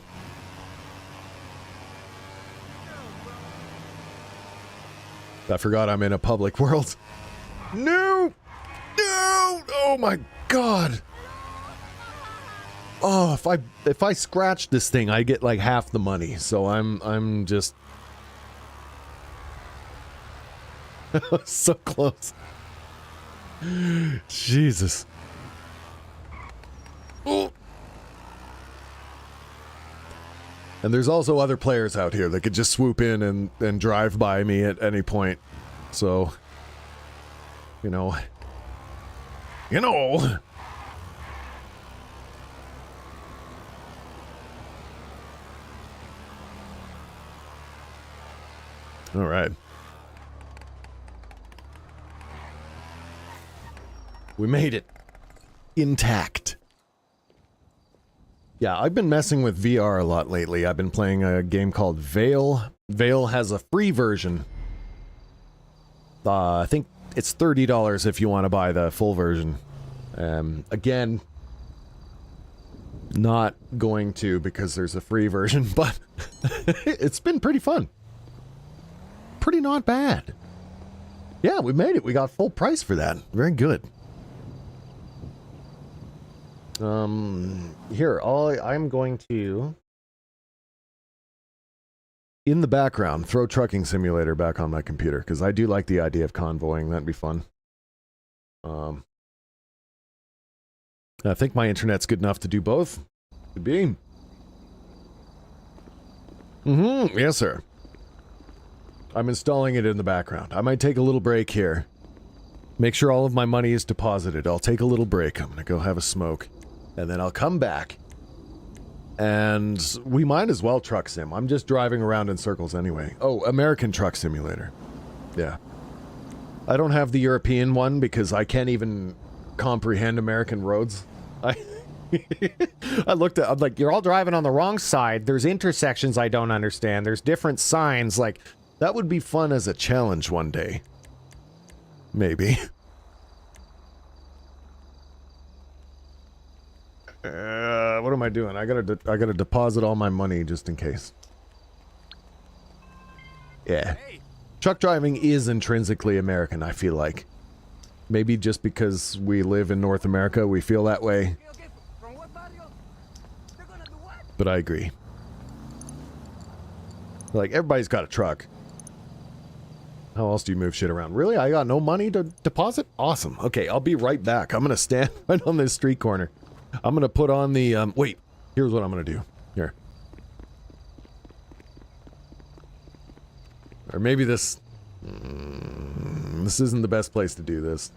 I forgot I'm in a public world. No! No! Oh my god! Oh, if I scratch this thing, I get like half the money. So I'm just so close. Jesus. Oh. And there's also other players out here that could just swoop in and drive by me at any point. So, you know. All right. We made it. Intact. Yeah, I've been messing with VR a lot lately. I've been playing a game called Veil. Veil has a free version. I think it's $30 if you want to buy the full version. Again, not going to because there's a free version, but it's been pretty fun. Pretty not bad. Yeah, we made it. We got full price for that. Very good. Here, I'm going to, in the background, throw Trucking Simulator back on my computer, because I do like the idea of convoying. That'd be fun. I think my internet's good enough to do both. Could be. Yes, sir. I'm installing it in the background. I might take a little break here. Make sure all of my money is deposited. I'll take a little break. I'm gonna go have a smoke. And then I'll come back. And we might as well truck sim. I'm just driving around in circles anyway. Oh, American Truck Simulator. Yeah. I don't have the European one because I can't even comprehend American roads. I looked at, I'm like, you're all driving on the wrong side. There's intersections I don't understand. There's different signs. Like, that would be fun as a challenge one day. Maybe. What am I doing? I gotta deposit all my money just in case. Yeah. Truck driving is intrinsically American, I feel like. Maybe just because we live in North America, we feel that way. But I agree. Like, everybody's got a truck. How else do you move shit around? Really? I got no money to deposit? Awesome. Okay, I'll be right back. I'm gonna stand right on this street corner. I'm gonna put on the, wait. Here's what I'm gonna do. Here. Or maybe this... this isn't the best place to do this.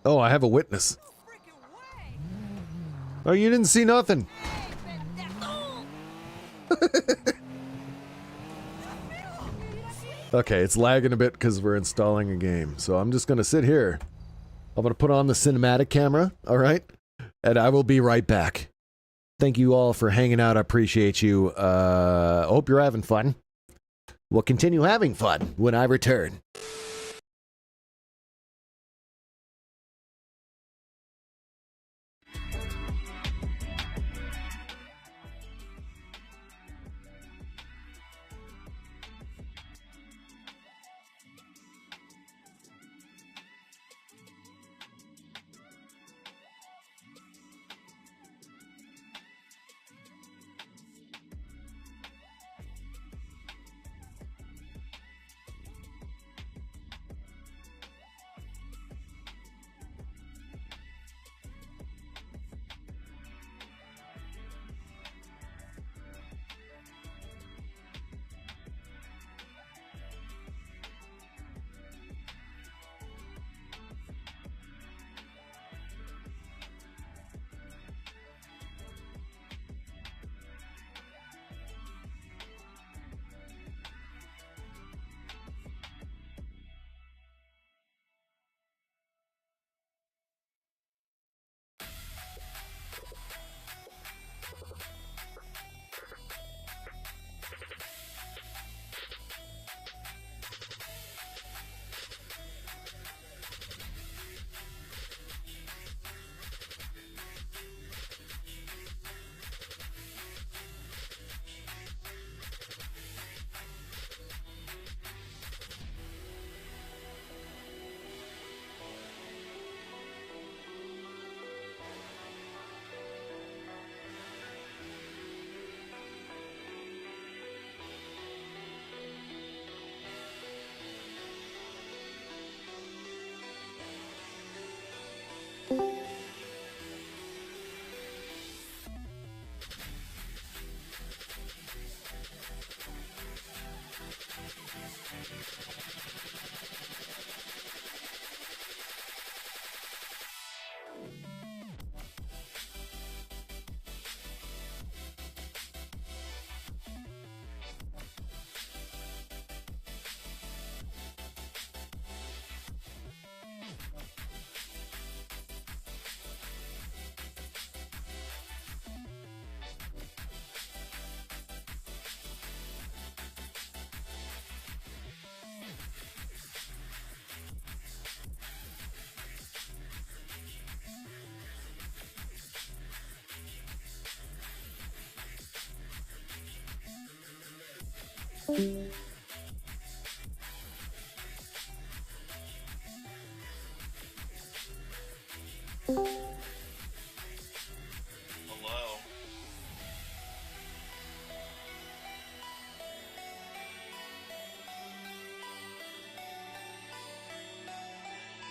Oh, I have a witness. Oh, you didn't see nothing. Okay, it's lagging a bit because we're installing a game. So I'm just going to sit here. I'm going to put on the cinematic camera, all right? And I will be right back. Thank you all for hanging out. I appreciate you. Hope you're having fun. We'll continue having fun when I return.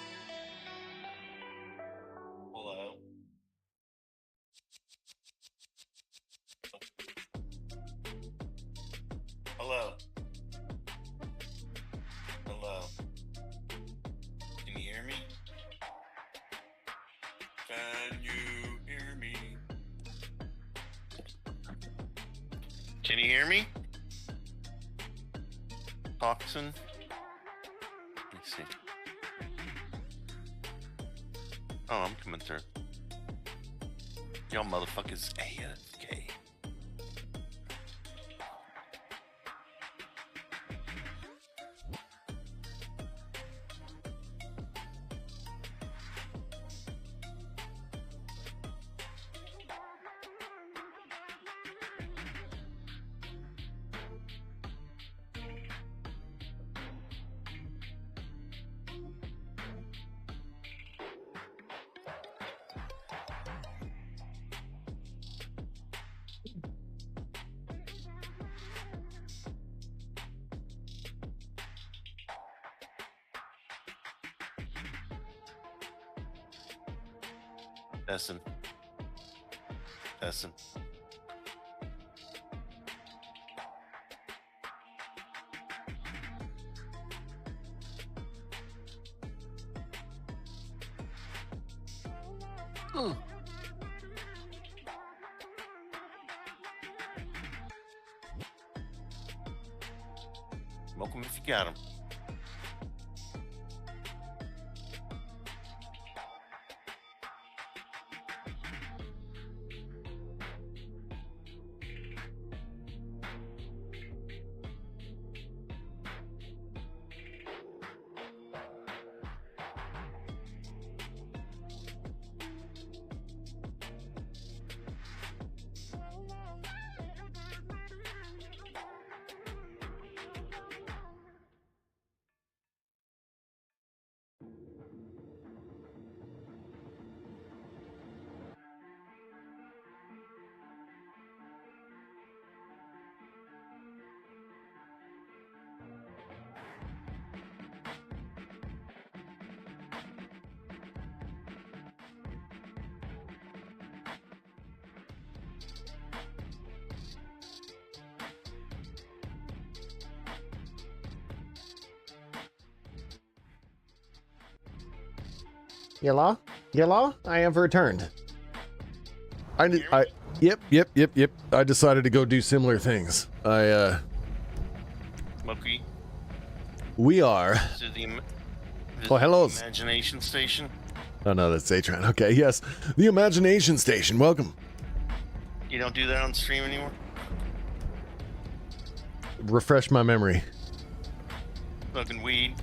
Hello? Hello? Hello? Hello? Can you hear me? Can you hear me? Can you hear me? Toxin? Let me see. Oh, I'm coming through. Y'all motherfuckers AFK. Essen. Essen. Smoke 'em if you got 'em. Hello? Hello? I have returned. Yep. I decided to go do similar things. Smokey. We are. This is the Oh, hello. Imagination Station. Oh, no, that's Atron. Okay, yes. The Imagination Station. Welcome. You don't do that on stream anymore? Refresh my memory. Smoking weed.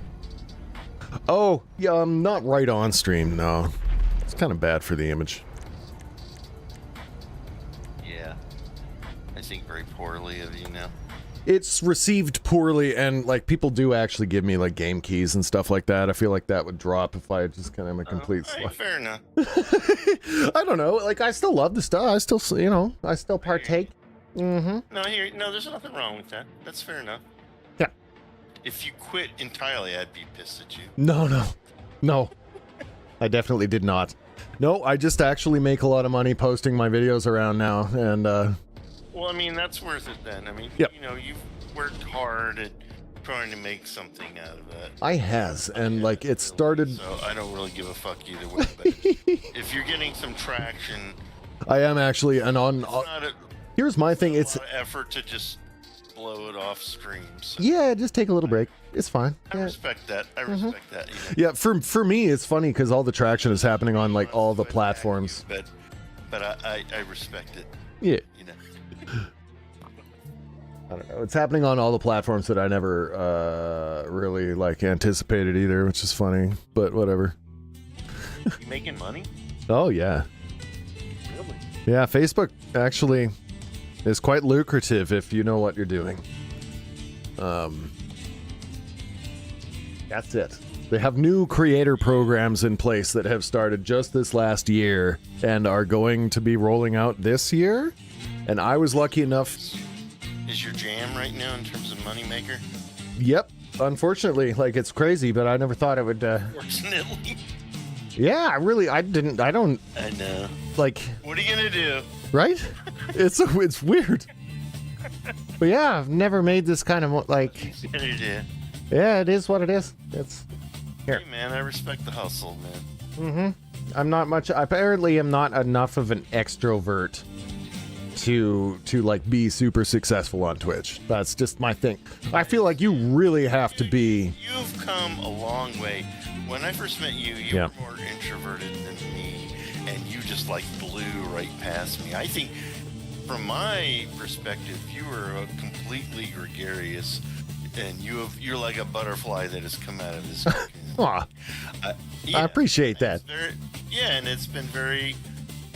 Oh, yeah, I'm not right on stream, no. It's kind of bad for the image. Yeah. I think very poorly of you now. It's received poorly, and, like, people do actually give me, like, game keys and stuff like that. I feel like that would drop if I just kind of am a complete Alright, fair enough. I don't know. Like, I still love the stuff. I still, you know, I still partake. Mm-hmm. No, there's nothing wrong with that. That's fair enough. Yeah. If you quit entirely, I'd be pissed at you. No. I definitely did not. No, I just actually make a lot of money posting my videos around now, and, Well, I mean, that's worth it then. I mean, Yep. you know, you've worked hard at trying to make something out of that. I has, and, like, it started... So I don't really give a fuck either way, but if you're getting some traction, I am actually, and on... it's not a, Here's my thing, it's... a lot of effort to just blow it off stream. So Yeah, just take a little break. It's fine. I Yeah. respect that. I respect that. You know, Yeah, for me, it's funny because all the traction is happening on, like, all the platforms. But I respect it. Yeah. You know. I don't know. It's happening on all the platforms that I never really, like, anticipated either, which is funny, but whatever. You making money? Oh, yeah. Really? Yeah, Facebook actually is quite lucrative if you know what you're doing. That's it. They have new creator programs in place that have started just this last year and are going to be rolling out this year. And I was lucky enough... Is your jam right now in terms of moneymaker? Yep. Unfortunately, like, it's crazy, but I never thought it would... Fortunately. Yeah, I don't... I know. Like... What are you gonna do? Right? It's weird. But yeah, I've never made this kind of, like... What are you gonna do? Yeah, it is what it is. It's... Here. Hey man, I respect the hustle, man. I'm not much. Apparently, I'm not enough of an extrovert to like be super successful on Twitch. That's just my thing. I feel like you really have to be. You've come a long way. When I first met you, you Yeah. were more introverted than me, and you just like blew right past me. I think, from my perspective, you were completely gregarious, and you're like a butterfly that has come out of this. Aw, Yeah, I appreciate that. it's yeah, and it's been very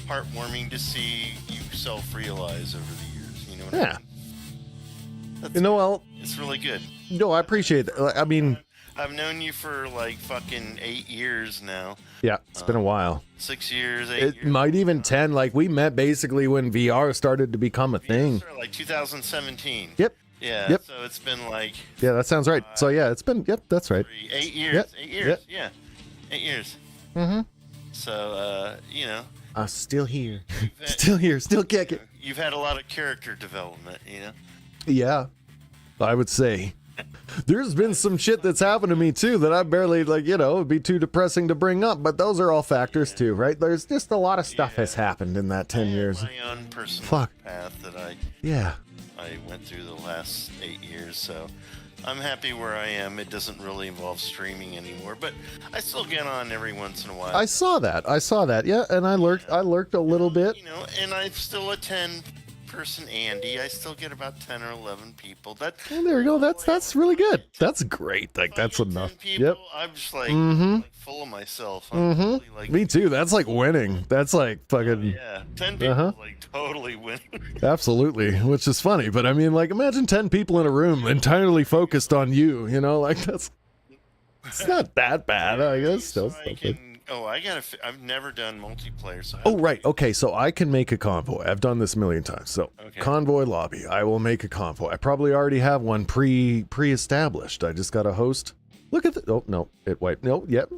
heartwarming to see you self-realize over the years. You know what Yeah. I mean? That's, You know, well, it's really good. no, I appreciate that. Like, I mean, I've known you for like fucking 8 years now. yeah, it's been a while. 6 years, 8 It years. might even 10. Like, we met basically when VR started to become a thing. Like 2017. Yep. Yeah. Yep. So it's been like Yeah, that sounds right. So yeah, it's been. Yep, that's right. 8 years. Yep. 8 years. Yep. Yeah. 8 years. Mm-hmm. So you know, I'm still here. you've had, Still here. Still kicking. you've had a lot of character development. You know. Yeah, I would say. There's been some shit that's happened to me too that I barely like. You know, it'd be too depressing to bring up. But those are all factors too, right? There's just a lot of stuff has happened in that 10 years. My own personal Fuck. path that I Yeah. went through the last 8 years. So I'm happy where I am. It doesn't really involve streaming anymore, but I still get on every once in a while. I saw that. Yeah, and I lurked a little bit. You know, and I still attend person Andy. I still get about 10 or 11 people. That And there you go. That's really good. That's great. Like that's 10 enough. people, Yep. I'm just like, Mhm. like full of myself. I'm really, like, Me too. That's like winning. That's like fucking yeah, 10 people Uh-huh. like totally win. absolutely, which is funny. But I mean, like, imagine 10 people in a room entirely focused on you. You know, like that's it's not that bad. I guess still. I can, I've never done multiplayer. So Oh right. Okay. So I can make a convoy. I've done this a million times. So Okay. convoy lobby. I will make a convoy. I probably already have one pre-established. I just got to host. Look at the. Oh no, it wiped. No. Yep.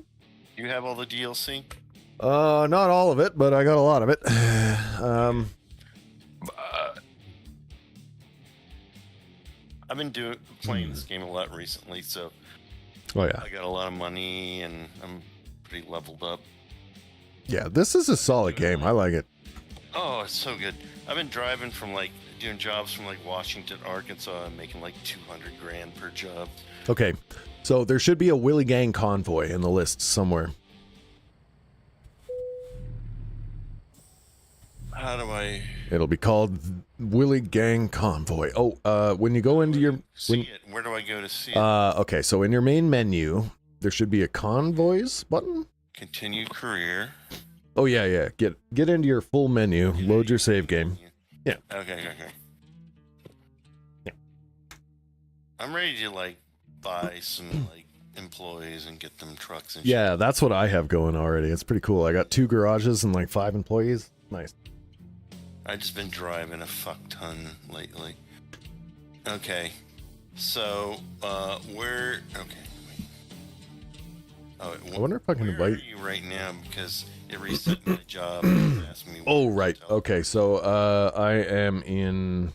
You have all the DLC. Not all of it, but I got a lot of it. I've been playing this game a lot recently, so Oh yeah. I got a lot of money and I'm pretty leveled up. Yeah. This is a solid game. I like it. Oh, it's so good. I've been driving from like doing jobs from like Washington, Arkansas, and making like 200 grand per job. Okay. So there should be a Willy Gang convoy in the list somewhere. How do I It'll be called Willy Gang Convoy. Oh, when you go into your see it? Where do I go to see it? okay, so in your main menu, there should be a convoys button. Continue career. Oh yeah. Get into your full menu, load your save game. Yeah. Okay. Yeah. I'm ready to like buy some like employees and get them trucks and Yeah, that's what I have going already. It's pretty cool. I got 2 garages and like 5 employees. Nice. I've just been driving a fuck ton lately. Okay. So, where... Okay. Wait. Oh, I wonder if I can where invite- are you right now? Because it reset my job. And asked me Oh what right. hotel. Okay, so I am in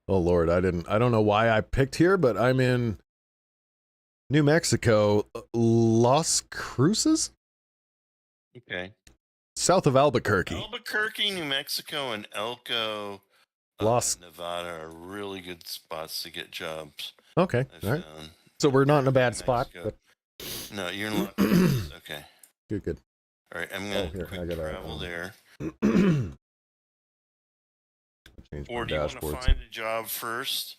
Oh Lord, I don't know why I picked here, but I'm in New Mexico, Las Cruces, Okay. south of Albuquerque. Albuquerque, New Mexico, and Elko, Las- Nevada are really good spots to get jobs. Okay, I all right. found. So we're not in a bad New spot. Mexico. But No, you're in Las Vegas. Okay. good. All right, I'm Oh, gonna here, quick I gotta, travel there. Change my Or do you want to dashboards. find a job first?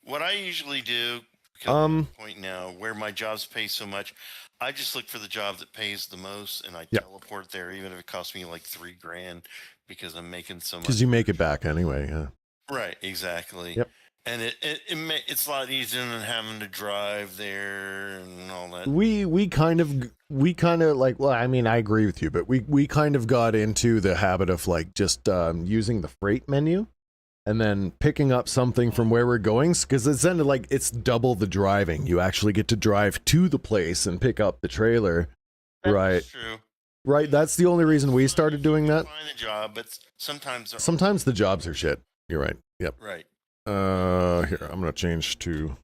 What I usually do, because I'm at the point now where my jobs pay so much, I just look for the job that pays the most, and I Yeah. teleport there, even if it costs me like $3 grand, because I'm making so much. Because you make it back anyway. Yeah. Right, exactly. Yep. And it's a lot easier than having to drive there and all that. We kind of like, well, I mean, I agree with you, but we kind of got into the habit of like just using the freight menu and then picking up something from where we're going, because it's then like it's double the driving. You actually get to drive to the place and pick up the trailer. That's Right. true. Right. That's the only reason we started doing that. Find a job, but sometimes they're Sometimes the jobs are shit. You're right. Yep. right. Here, I'm gonna change to.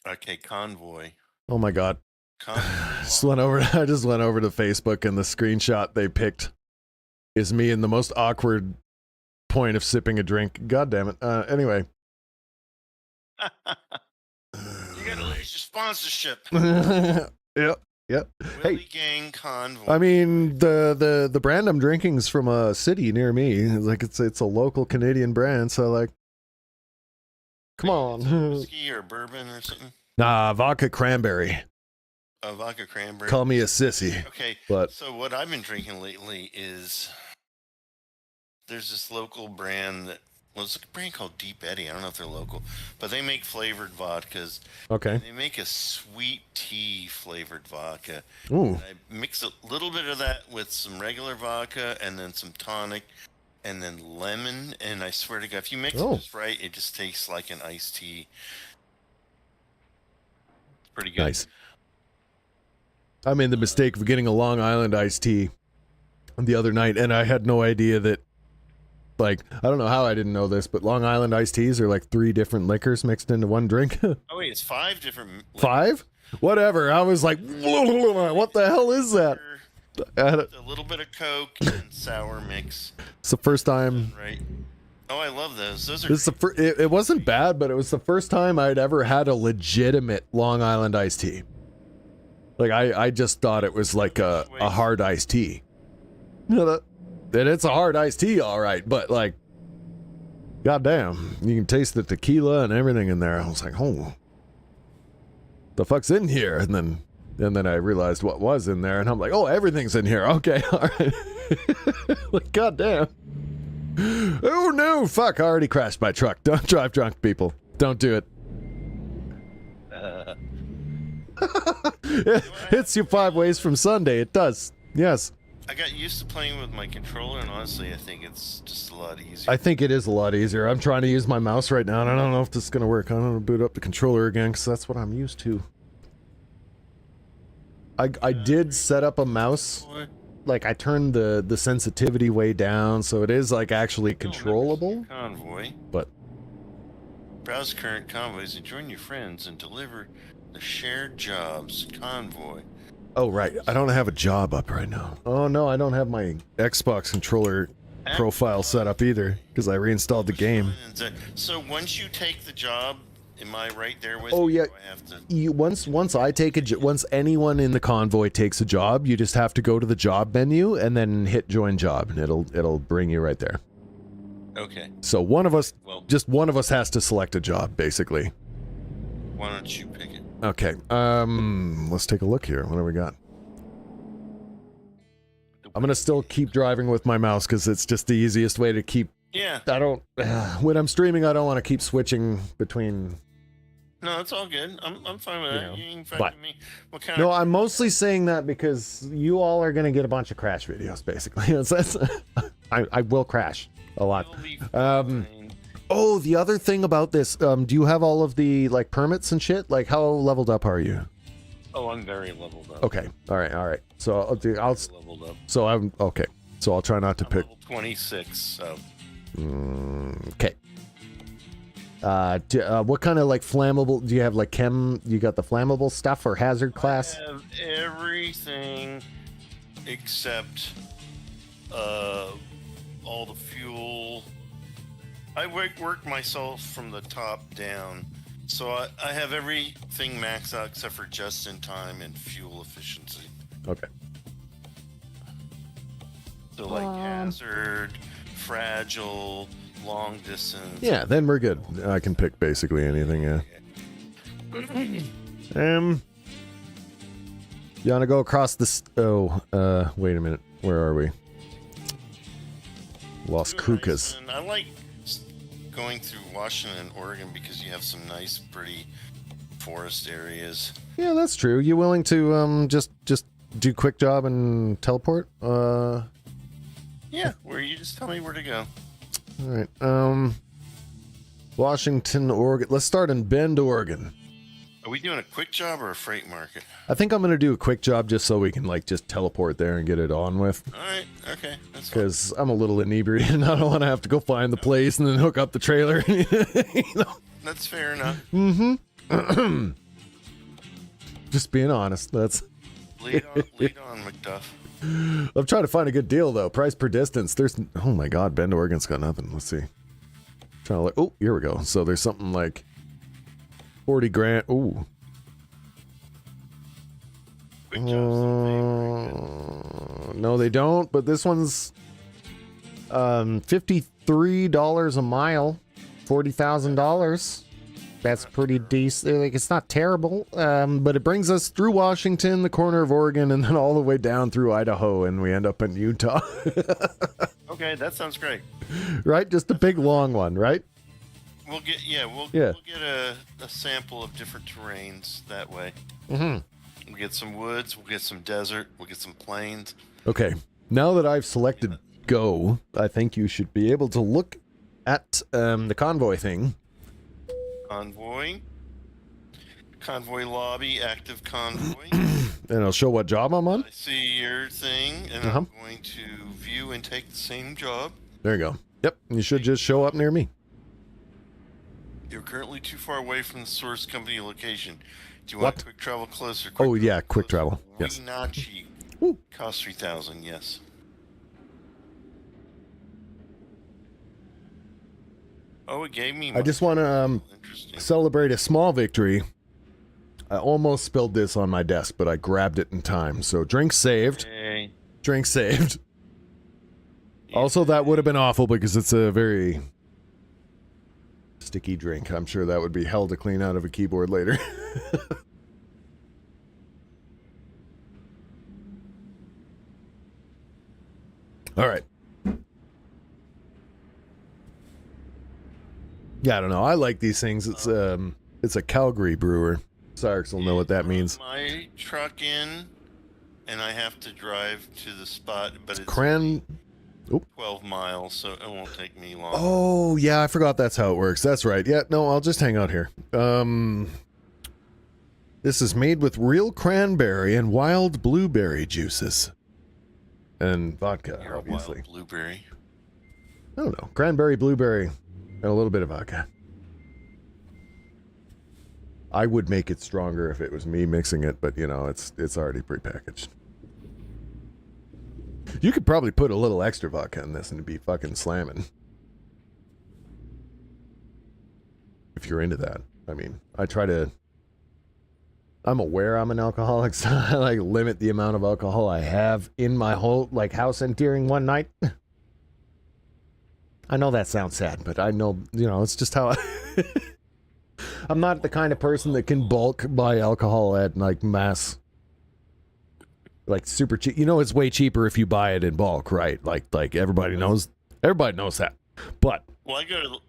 Okay, convoy. Oh my god. Convoy. Just went over. I just went over to Facebook, and the screenshot they picked is me in the most awkward point of sipping a drink. God damn it. Anyway. You gotta lose your sponsorship. Yep. Willie Gang Convoy. I mean, the brand I'm drinking is from a city near me. Like it's a local Canadian brand, so like, come on. Whiskey or bourbon or something. Nah, vodka cranberry. A vodka cranberry. Call me a sissy. Okay, But so what I've been drinking lately is there's this local brand that it's a brand called Deep Eddy. I don't know if they're local, but they make flavored vodkas. okay. They make a sweet tea flavored vodka. Ooh. And I mix a little bit of that with some regular vodka and then some tonic and then lemon. And I swear to God, if you mix it just right, it just tastes like an iced tea. It's pretty good. Nice. I made the mistake of getting a Long Island iced tea the other night, and I had no idea that, like, I don't know how I didn't know this, but Long Island iced teas are like 3 different liquors mixed into one drink. Oh, wait, it's 5 different. 5? Whatever. I was like, what the hell is that? A little bit of Coke and sour mix. It's the first time. Right. Oh, I love those. Those are. This is the it wasn't bad, but it was the first time I'd ever had a legitimate Long Island iced tea. Like, I just thought it was like a hard iced tea. You know, that it's a hard iced tea, all right, but like, goddamn, you can taste the tequila and everything in there. I was like, oh, the fuck's in here? And then I realized what was in there, and I'm like, oh, everything's in here. Okay, all right. Like, goddamn. Oh no, fuck! I already crashed my truck. Don't drive drunk, people. Don't do it. It hits you 5 ways from Sunday. It does. Yes. I got used to playing with my controller, and honestly, I think it's just a lot easier. I think it is a lot easier. I'm trying to use my mouse right now, and I don't know if this is going to work. I'm going to boot up the controller again, because that's what I'm used to. I did set up a mouse. Like, I turned the sensitivity way down, so it is, like, actually controllable. Convoy. But Browse current convoys and join your friends and deliver the shared jobs convoy. oh, right. I don't have a job up right now. Oh, no, I don't have my Xbox controller profile set up either, because I reinstalled the game. So once you take the job, am I right there with Oh, you? yeah. Do I have to... Once anyone in the convoy takes a job, you just have to go to the job menu and then hit join job, and it'll bring you right there. Okay. So one of us, Well, just one of us has to select a job, basically. why don't you pick it? Okay. Let's take a look here. What do we got? I'm gonna still keep driving with my mouse because it's just the easiest way to keep. Yeah. I don't. When I'm streaming, I don't want to keep switching between. No, it's all good. I'm fine with that. know, You can find but- me. What kind No, of... I'm mostly saying that because you all are gonna get a bunch of crash videos, basically. I will crash a lot. You'll be Um, fine. Oh, the other thing about this, do you have all of the like permits and shit? Like, how leveled up are you? Oh, I'm very leveled up. Okay, all right. So I'll Leveled up. so I'm okay. So I'll try not to I'm pick. level 26, so... Okay. What kind of like flammable? Do you have like chem? You got the flammable stuff or hazard class? I have everything except all the fuel. I work myself from the top down, so I have everything maxed out except for just in time and fuel efficiency. Okay. So like hazard, fragile, long distance. Yeah, then we're good. I can pick basically anything. Yeah. You wanna go across this? Oh, wait a minute. Where are we? Las Crucas. And I like going through Washington and Oregon because you have some nice, pretty forest areas. Yeah, that's true. You willing to just do quick job and teleport? Yeah, where you just tell me where to go. All right. Washington, Oregon. Let's start in Bend, Oregon. Are we doing a quick job or a freight market? I think I'm gonna do a quick job just so we can like just teleport there and get it on with. All right, okay, that's fine. Because I'm a little inebriated and I don't want to have to go find the place and then hook up the trailer. You know? That's fair enough. Mm-hmm. Just being honest. That's. Lead on, McDuff. I'm trying to find a good deal though. Price per distance. There's. Oh my God, Bend, Oregon's got nothing. Let's see. Trying to look. Oh, here we go. So there's something like 40 grand. Ooh. Quick Jobs don't pay very good. No, they don't. But this one's $53 a mile, $40,000. That's pretty decent. Like, it's not terrible, but it brings us through Washington, the corner of Oregon, and then all the way down through Idaho, and we end up in Utah. Okay, that sounds great. Right? Just a big long one, right? We'll get We'll get a sample of different terrains that way. Mm-hmm. We'll get some woods. We'll get some desert. We'll get some plains. Okay. Now that I've selected go, I think you should be able to look at the convoy thing. Convoy lobby, active convoy. And it'll show what job I'm on. I see your thing, and I'm going to view and take the same job. There you go. Yep. You should just show up near me. You're currently too far away from the source company location. Do you What? want quick travel closer? Oh, yeah, quick travel. Yes. Weenachi. Woo. Cost 3,000. Yes. Oh, it gave me. I just want to Interesting. celebrate a small victory. I almost spilled this on my desk, but I grabbed it in time. So drink saved. Hey. Drink saved. Also, that would have been awful because it's a very sticky drink. I'm sure that would be hell to clean out of a keyboard later. All right. Yeah, I don't know. I like these things. It's a Calgary brewer. Sarks will know what that means. My truck in, and I have to drive to the spot, but it's Cran. 12 miles, so it won't take me long. Oh, yeah, I forgot that's how it works. That's right. Yeah, no, I'll just hang out here. This is made with real cranberry and wild blueberry juices. And vodka, You're obviously. a wild blueberry. I don't know. Cranberry, blueberry, and a little bit of vodka. I would make it stronger if it was me mixing it, but, you know, it's already prepackaged. You could probably put a little extra vodka in this and it'd be fucking slamming. If you're into that. I mean, I'm aware I'm an alcoholic, so I like limit the amount of alcohol I have in my whole like house and during one night. I know that sounds sad, but I know, you know, it's just how I'm not the kind of person that can bulk buy alcohol at like mass. Like super cheap. You know, it's way cheaper if you buy it in bulk, right? Like everybody knows that. But Well, I go to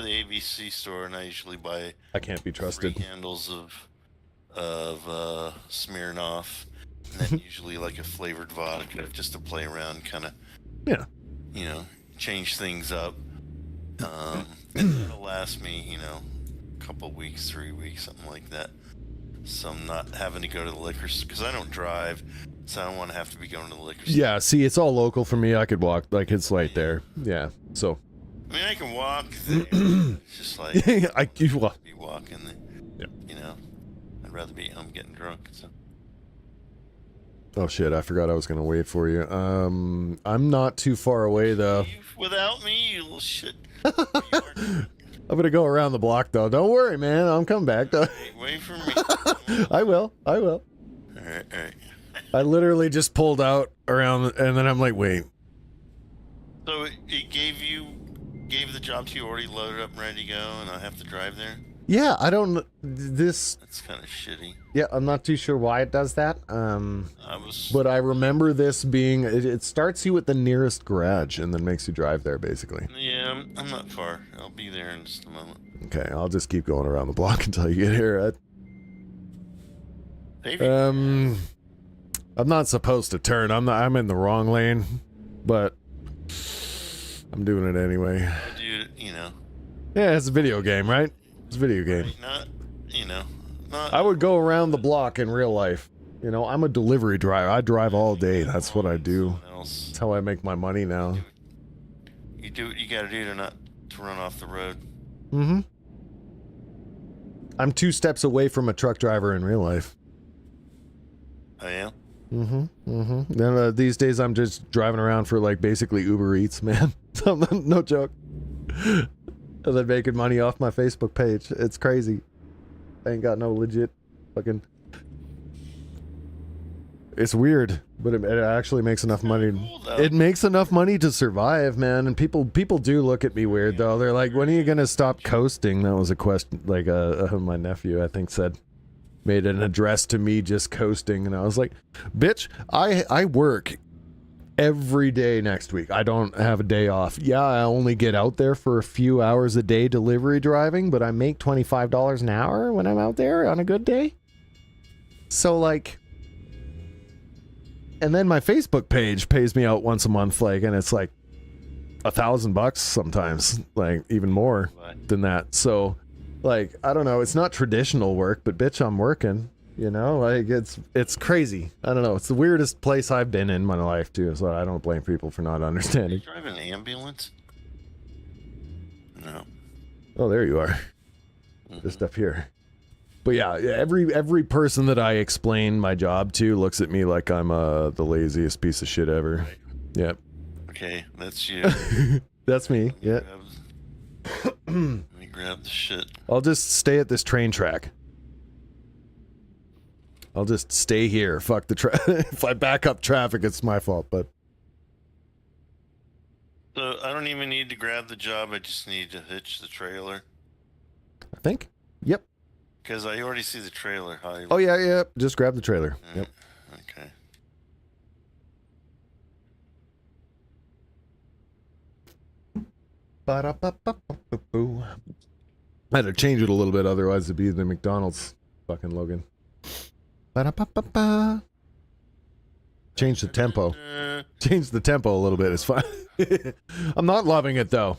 the ABC store, and I usually buy I can't be trusted. 3 handles of Smirnoff, and then usually like a flavored vodka just to play around, kind of, Yeah. you know, change things up. And it'll last me, you know, a couple weeks, 3 weeks, something like that. So I'm not having to go to the liquor store because I don't drive, so I don't want to have to be going to the liquor store. Yeah, see, it's all local for me. I could walk, like it's right there. Yeah. So I mean, I can walk there. It's just like well, be walking there. Yep. You know, I'd rather be home getting drunk. So. oh shit, I forgot I was gonna wait for you. I'm not too far away though. Leave without me, you little shit. I'm gonna go around the block though. Don't worry, man. I'm coming back though. Wait for me. I will. All right. I literally just pulled out around, and then I'm like, wait. So it gave the job to you already loaded up and ready to go, and I have to drive there? Yeah, I don't. This. That's kind of shitty. Yeah, I'm not too sure why it does that. But I remember this being. It starts you at the nearest garage and then makes you drive there, basically. Yeah, I'm not far. I'll be there in just a moment. Okay, I'll just keep going around the block until you get here. Maybe. I'm not supposed to turn. I'm in the wrong lane, but I'm doing it anyway. Dude, you know. Yeah, it's a video game, right? It's a video game. Not, you know. Not. I would go around the block in real life. You know, I'm a delivery driver. I drive all day. That's what I do. Else. That's how I make my money now. You do what you gotta do to run off the road. Mm-hmm. I'm 2 steps away from a truck driver in real life. Oh yeah. Then these days I'm just driving around for like basically Uber Eats, man. No joke. And then making money off my Facebook page. It's crazy. I ain't got no legit fucking. It's weird, but it actually makes enough money. Cool, though. It makes enough money to survive, man. And people do look at me weird though. They're like, "When are you gonna stop coasting?" That was a question. Like my nephew, I think, made an address to me just coasting, and I was like, "Bitch, I work every day next week. I don't have a day off. Yeah, I only get out there for a few hours a day delivery driving, but I make $25 an hour when I'm out there on a good day." So like. And then my Facebook page pays me out once a month, like, and it's like $1,000 sometimes, like even more than that. So, like, I don't know. It's not traditional work, but bitch, I'm working. You know, like it's crazy. I don't know. It's the weirdest place I've been in my life too. So I don't blame people for not understanding. You drive an ambulance? No. Oh, there you are. Just up here. But yeah, every person that I explain my job to looks at me like I'm the laziest piece of shit ever. Right. Yep. Okay, that's you. That's me. Yeah. Let me grab the shit. I'll just stay at this train track. I'll just stay here. Fuck the if I back up traffic, it's my fault, but So I don't even need to grab the job, I just need to hitch the trailer. I think. Yep. Because I already see the trailer. Oh yeah. Just grab the trailer. Yep. Okay. Ba-da-ba-ba-ba-boo. I had to change it a little bit, otherwise it'd be the McDonald's fucking Logan. Ba-da-ba-ba-ba. Change the tempo. Change the tempo a little bit. It's fine. I'm not loving it though.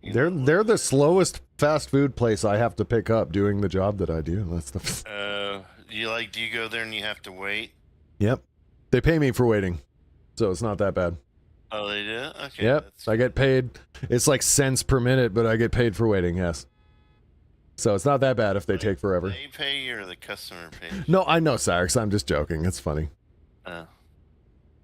They're the slowest fast food place I have to pick up doing the job that I do. That's the. Do you go there and you have to wait? Yep. They pay me for waiting, so it's not that bad. Oh, they do? Okay. Yep. I get paid. It's like cents per minute, but I get paid for waiting. Yes. So it's not that bad if they take forever. They pay you or the customer pays? No, I know, Cyrix. I'm just joking. It's funny. Oh.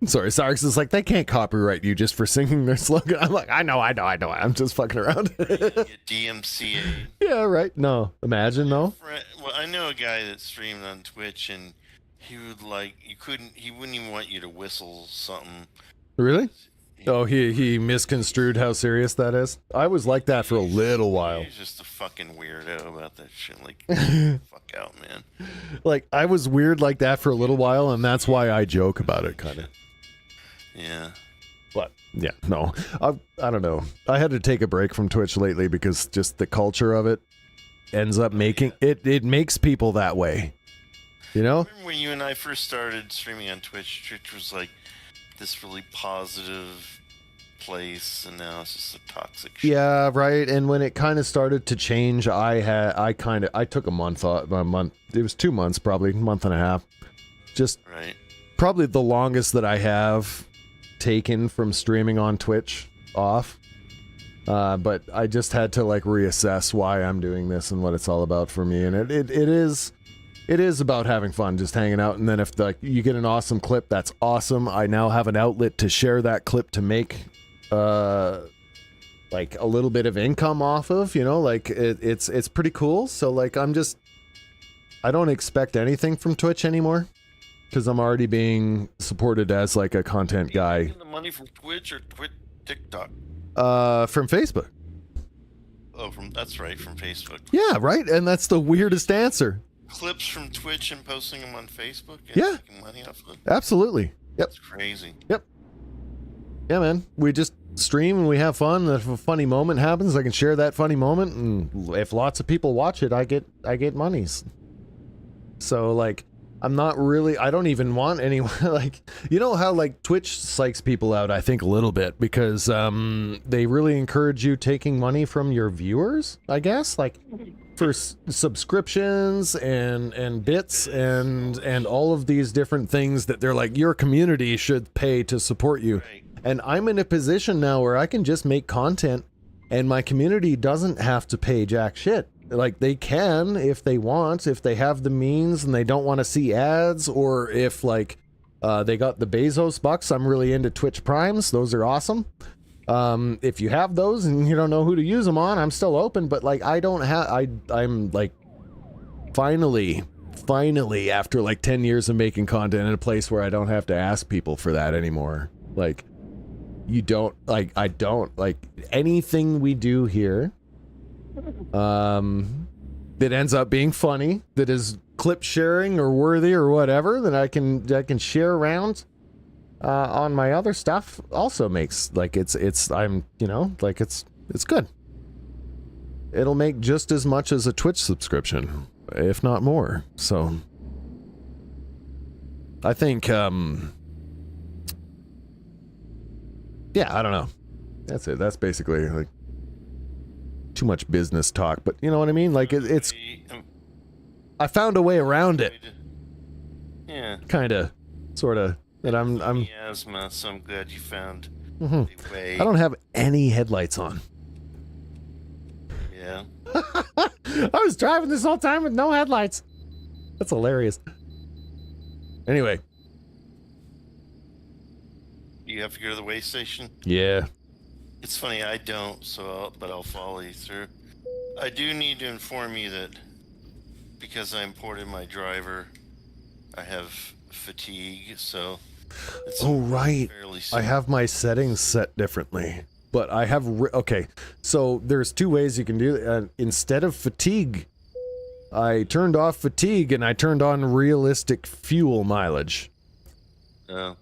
Sorry, Cyrix is like, they can't copyright you just for singing their slogan. I'm like, I know. I'm just fucking around. DMCA. Yeah, right. No, imagine though. Well, I know a guy that streamed on Twitch, and he would he wouldn't even want you to whistle something. Really? Oh, he misconstrued how serious that is. I was like that for a little while. He's just a fucking weirdo about that shit. Like, fuck out, man. Like, I was weird like that for a little while, and that's why I joke about it, kind of. Yeah. But yeah, no, I don't know. I had to take a break from Twitch lately because just the culture of it ends up making it makes people that way. You know? Remember when you and I first started streaming on Twitch? Twitch was like this really positive place, and now it's just a toxic shit. Yeah, right. And when it kind of started to change, I took a month off. It was 2 months, probably month and a half. Just right. Probably the longest that I have taken from streaming on Twitch off. But I just had to like reassess why I'm doing this and what it's all about for me. And it is about having fun, just hanging out. And then if like you get an awesome clip, that's awesome. I now have an outlet to share that clip to make like a little bit of income off of, you know, like it's pretty cool. So like I don't expect anything from Twitch anymore. Because I'm already being supported as like a content guy. Are you getting the money from Twitch or TikTok? From Facebook. Oh, that's right, from Facebook. Yeah, right. And that's the weirdest answer. Clips from Twitch and posting them on Facebook? And yeah. Making money off of it? Absolutely. Yep. That's crazy. Yep. Yeah, man. We just stream and we have fun. If a funny moment happens, I can share that funny moment, and if lots of people watch it, I get monies. So like, I don't even want anyone, like, you know how like Twitch psychs people out, I think a little bit, because they really encourage you taking money from your viewers, I guess, like for subscriptions and bits and all of these different things that they're like, your community should pay to support you. Right. And I'm in a position now where I can just make content and my community doesn't have to pay jack shit. like they can if they want, if they have the means and they don't want to see ads, or if like they got the Bezos bucks. I'm really into Twitch Primes. Those are awesome. If you have those and you don't know who to use them on, I'm still open, but like I don't have, I'm like finally after like 10 years of making content in a place where I don't have to ask people for that anymore. Like you don't, like I don't, like anything we do here that ends up being funny, that is clip sharing or worthy or whatever, that I can share around on my other stuff also makes like I'm, you know, like it's good. It'll make just as much as a Twitch subscription, if not more. So I think yeah, I don't know. That's it. That's basically like too much business talk, but you know what I mean? Like it's I found a way around it. Yeah. Kind of, sort of. That I'm asthma, so I'm glad you found mhm. a way. I don't have any headlights on. Yeah. I was driving this whole time with no headlights. That's hilarious. Anyway. You have to go to the way station? Yeah. It's funny, I don't, but I'll follow you through. I do need to inform you that because I imported my driver, I have fatigue, so it's Oh, right. fairly I simple. have my settings set differently. But I have... okay, so there's two ways you can do it. Instead of fatigue, I turned off fatigue and I turned on realistic fuel mileage.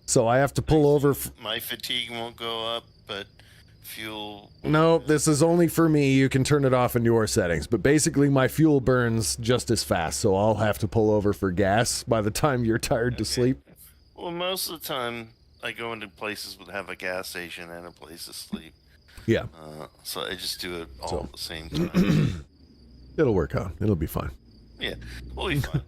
So I have to pull over... My fatigue won't go up, but fuel... No, this is only for me. You can turn it off in your settings. But basically, my fuel burns just as fast, so I'll have to pull over for gas by the time you're tired to sleep. Well, most of the time, I go into places that have a gas station and a place to sleep. Yeah. So I just do it all at the same time. It'll work out. It'll be fine. Yeah, we'll be fine.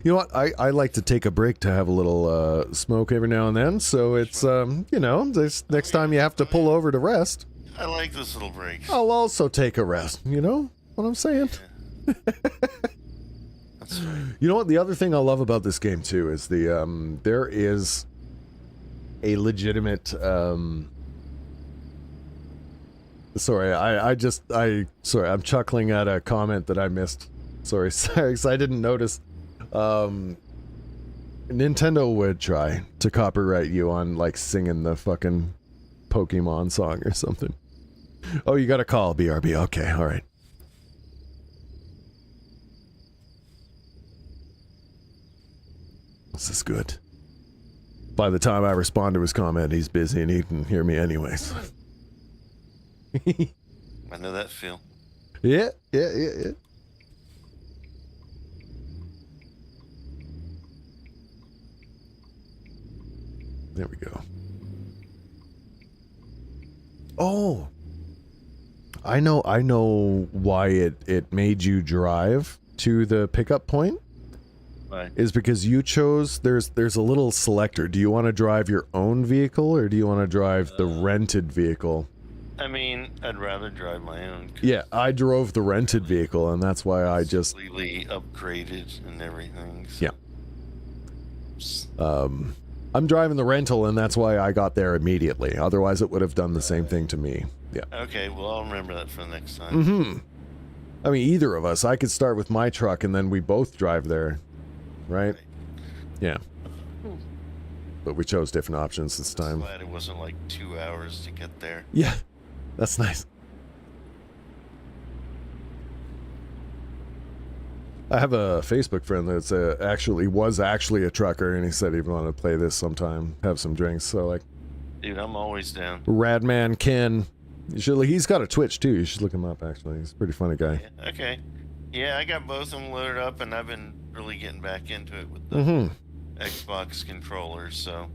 You know what? I like to take a break to have a little smoke every now and then, so it's, you know, this next time you have to pull over to rest, I like this little break. I'll also take a rest. You know what I'm saying? Yeah. That's right. You know what? The other thing I love about this game, too, is the, there is a legitimate, sorry, sorry, I'm chuckling at a comment that I missed. Sorry, 'cause I didn't notice. Nintendo would try to copyright you on, like, singing the fucking Pokemon song or something. Oh, you got a call, BRB. Okay, alright. This is good. By the time I respond to his comment, he's busy and he can hear me anyways. I know that feel. Yeah. There we go. Oh, I know why it made you drive to the pickup point. Why? Is because you chose, there's a little selector. Do you want to drive your own vehicle or do you want to drive the rented vehicle? I mean, I'd rather drive my own. Yeah, I drove the rented vehicle and that's why I just... completely upgraded and everything. So. Yeah. I'm driving the rental and that's why I got there immediately. Otherwise it would have done the same thing to me. Yeah. Okay, well, I'll remember that for the next time. Mm-hmm. I mean, either of us. I could start with my truck and then we both drive there. Right? Yeah. But we chose different options this time. Glad it wasn't like 2 hours to get there. Yeah. That's nice. I have a Facebook friend that's was actually a trucker, and he said he'd want to play this sometime, have some drinks. So like, Dude, I'm always down. Radman Ken, he's got a Twitch too. You should look him up. Actually, he's a pretty funny guy. Yeah, okay. Yeah, I got both of them loaded up, and I've been really getting back into it with the Xbox controller. So.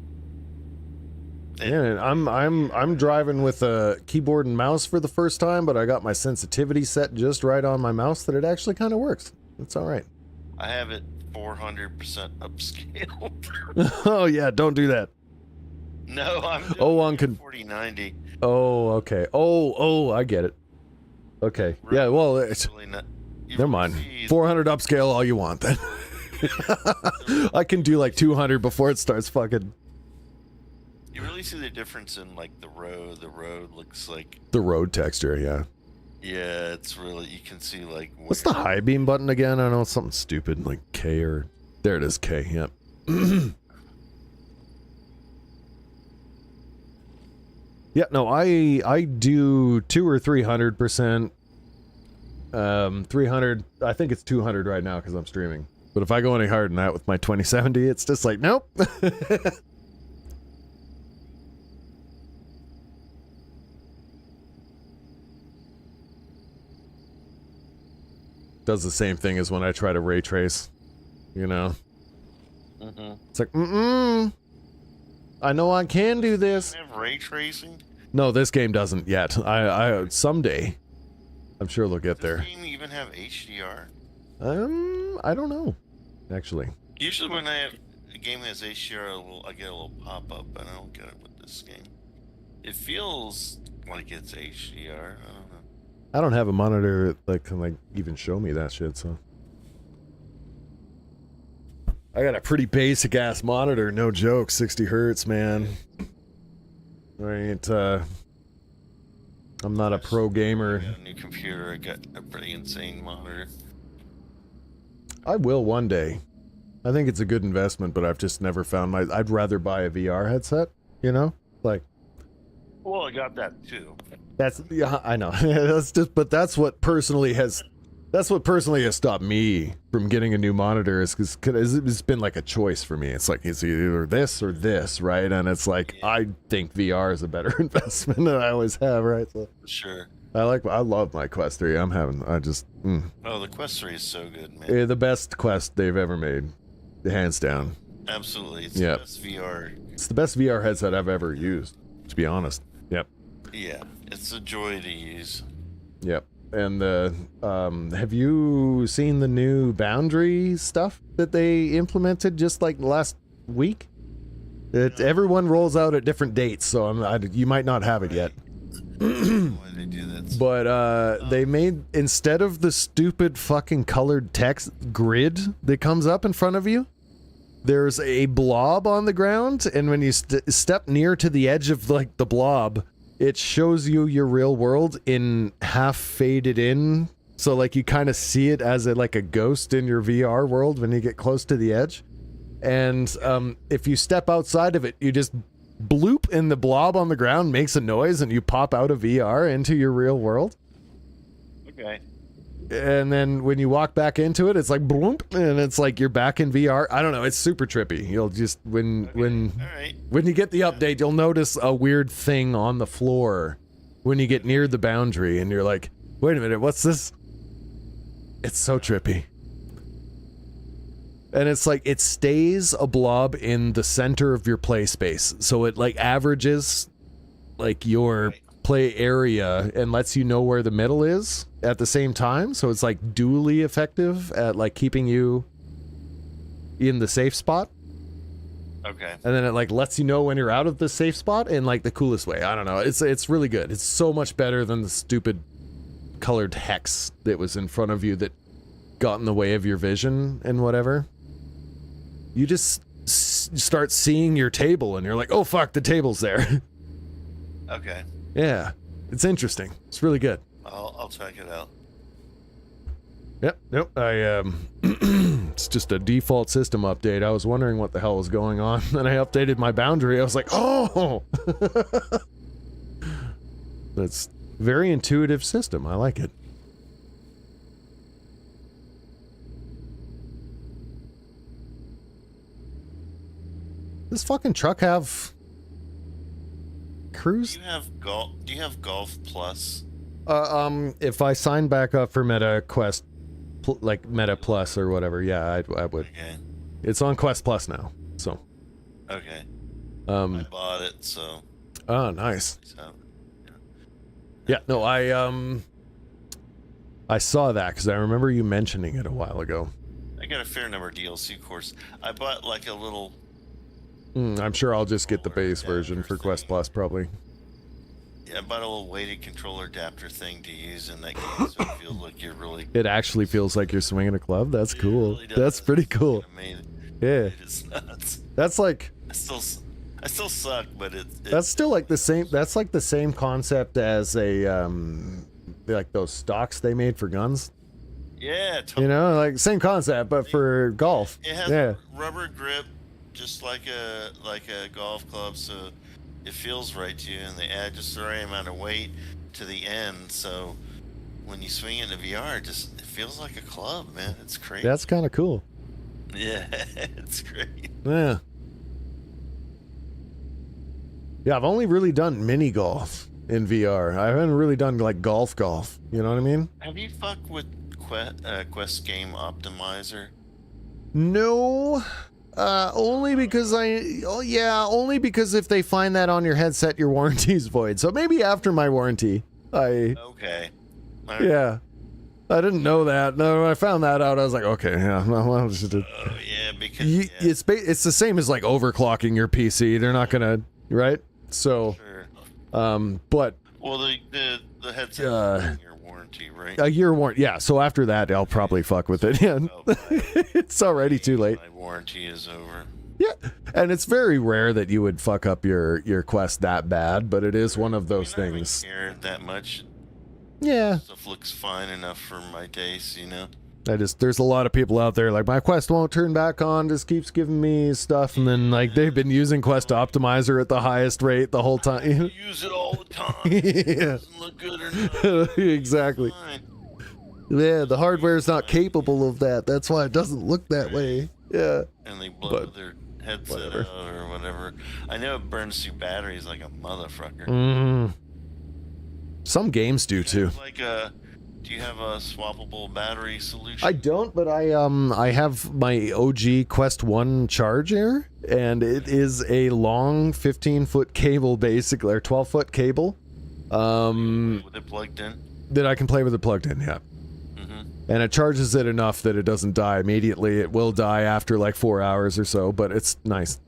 Yeah, and I'm driving with a keyboard and mouse for the first time, but I got my sensitivity set just right on my mouse that it actually kind of works. It's all right. I have it 400% upscaled. Oh yeah, don't do that. No, I'm doing 4090. Oh, okay. Oh, I get it. Okay. Really, Yeah, well, it's... really not. Never mind. see- 400 upscale all you want then. I can do like 200 before it starts fucking. You really see the difference in like the road. The road looks like, The road texture, yeah. yeah, it's really, you can see like. What's the high beam button again? I know it's something stupid like K or. There it is, K, yep. Yeah, no, I do 200 or 300%. 300, I think it's 200 right now because I'm streaming. But if I go any higher than that with my 2070, it's just like, nope. Does the same thing as when I try to ray trace, you know? It's like, I know I can do this. Have ray tracing? No, this game doesn't yet. I someday, I'm sure they'll get Does there. this game even have HDR? I don't know, actually. Usually when a game has HDR, I get a little pop-up, but I don't get it with this game. It feels like it's HDR. I don't know. I don't have a monitor that can like even show me that shit, so. I got a pretty basic ass monitor, no joke, 60 hertz, man. Right, I'm not a pro gamer. I got a new computer. I got a pretty insane monitor. I will one day. I think it's a good investment, but I've just never found my. I'd rather buy a VR headset, you know? Like, Well, I got that too. that's, yeah, I know. That's just, but that's what personally has stopped me from getting a new monitor is because it's been like a choice for me. It's like, it's either this or this, right? And it's like, I think VR is a better investment than I always have, right? So Sure. I love my Quest 3. Oh, the Quest 3 is so good, man. the best Quest they've ever made, hands down. Absolutely. It's Yep. the best VR. It's the best VR headset I've ever used, to be honest. Yep. Yeah, it's a joy to use. Yep. And have you seen the new boundary stuff that they implemented just like last week? Everyone rolls out at different dates, so you might not have it yet. Why they do that? But they made, instead of the stupid fucking colored text grid that comes up in front of you, there's a blob on the ground, and when you step near to the edge of like the blob, it shows you your real world in half faded in, so like you kind of see it as like a ghost in your VR world when you get close to the edge. And if you step outside of it, you just bloop, and the blob on the ground makes a noise, and you pop out of VR into your real world. Okay. And then when you walk back into it, it's like bloop, and it's like you're back in VR. I don't know, it's super trippy. You'll just when Alright. you get the update, you'll notice a weird thing on the floor when you get near the boundary, and you're like, wait a minute, what's this? It's so trippy. And it's like, it stays a blob in the center of your play space. So it like averages like your play area and lets you know where the middle is at the same time. So it's like dually effective at like keeping you in the safe spot. Okay. And then it like lets you know when you're out of the safe spot in like the coolest way. I don't know. It's really good. It's so much better than the stupid colored hex that was in front of you that got in the way of your vision and whatever. You just start seeing your table and you're like, oh fuck, the table's there. Okay. Yeah, it's interesting. It's really good. I'll check it out. Yep, nope. It's just a default system update. I was wondering what the hell was going on. Then I updated my boundary. I was like, oh! That's very intuitive system. I like it. Does fucking truck have cruise? Do you have Golf Plus? If I sign back up for Meta Quest, like Meta Plus or whatever, yeah, I would. Okay. It's on Quest Plus now, so. Okay. I bought it, so. Oh, nice. So, Yeah, no, I saw that because I remember you mentioning it a while ago. I got a fair number of DLC course. I bought like a little. I'm sure I'll just get the base version for Quest Plus, probably. I bought a little weighted controller adapter thing to use in that game, so it feels like you're really. It actually feels like you're swinging a club. That's cool. Really does. That's pretty It's cool. fucking amazing. Yeah. It is nuts. That's like I still suck, but that's still like the same. That's like the same concept as a like those stocks they made for guns. Yeah, totally. You know, like same concept, but for golf. It has Yeah. rubber grip, just like a golf club, so it feels right to you, and they add just the right amount of weight to the end, so when you swing it in the VR, it feels like a club, man. It's crazy. That's kind of cool. Yeah, it's great. Yeah. Yeah, I've only really done mini golf in VR. I haven't really done like golf. You know what I mean? Have you fucked with Quest Game Optimizer? No. Only because only because if they find that on your headset, your warranty's void. So maybe after my warranty, Okay. All right. yeah. I didn't know that. No, when I found that out, I was like, okay, yeah, well, just, Oh yeah, because it's the same as like overclocking your PC. They're not gonna, right? So, sure. but Well, the headset's your warranty, right? a year warranty. Yeah. So after that, I'll probably fuck with it. Yeah. It's already too late. My warranty is over. Yeah, and it's very rare that you would fuck up your Quest that bad, but it is one of those I don't things. care that much. Yeah, Stuff looks fine enough for my taste, you know. there's a lot of people out there like my Quest won't turn back on, just keeps giving me stuff, and then like they've been using Quest Optimizer at the highest rate the whole time. You use it all the time. Yeah, Doesn't look good or not. exactly. Fine. Yeah, the hardware is not capable of that. That's why it doesn't look that way. Yeah. And they blow But their headset whatever. out or whatever. I know it burns through batteries like a motherfucker. Mm. Some games do too. Like do you have a swappable battery solution? I don't, but I have my OG Quest 1 charger, and it is a long 15-foot cable, basically, or 12-foot cable. With it plugged in? That I can play with it plugged in, yeah. Mm-hmm. And it charges it enough that it doesn't die immediately. It will die after like 4 hours or so, but it's nice.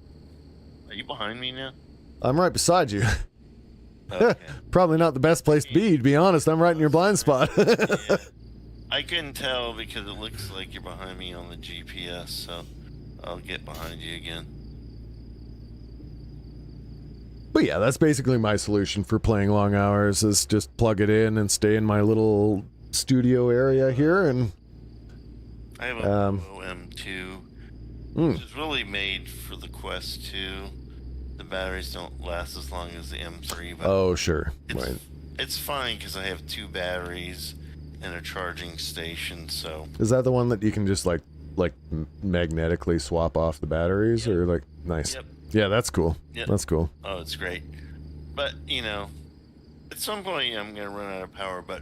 Are you behind me now? I'm right beside you. Okay. Probably not the best place to be honest. I'm right in your blind spot. Yeah. I couldn't tell because it looks like you're behind me on the GPS, so I'll get behind you again. But yeah, that's basically my solution for playing long hours is just plug it in and stay in my little studio area here and I have a M2, mm. which is really made for the Quest 2. The batteries don't last as long as the M3, but Oh, sure. it's, Right. it's fine because I have 2 batteries and a charging station, so Is that the one that you can just like magnetically swap off the batteries or like nice? Yep. Yeah, that's cool. Yep. That's cool. oh, it's great. But, you know, at some point I'm going to run out of power, but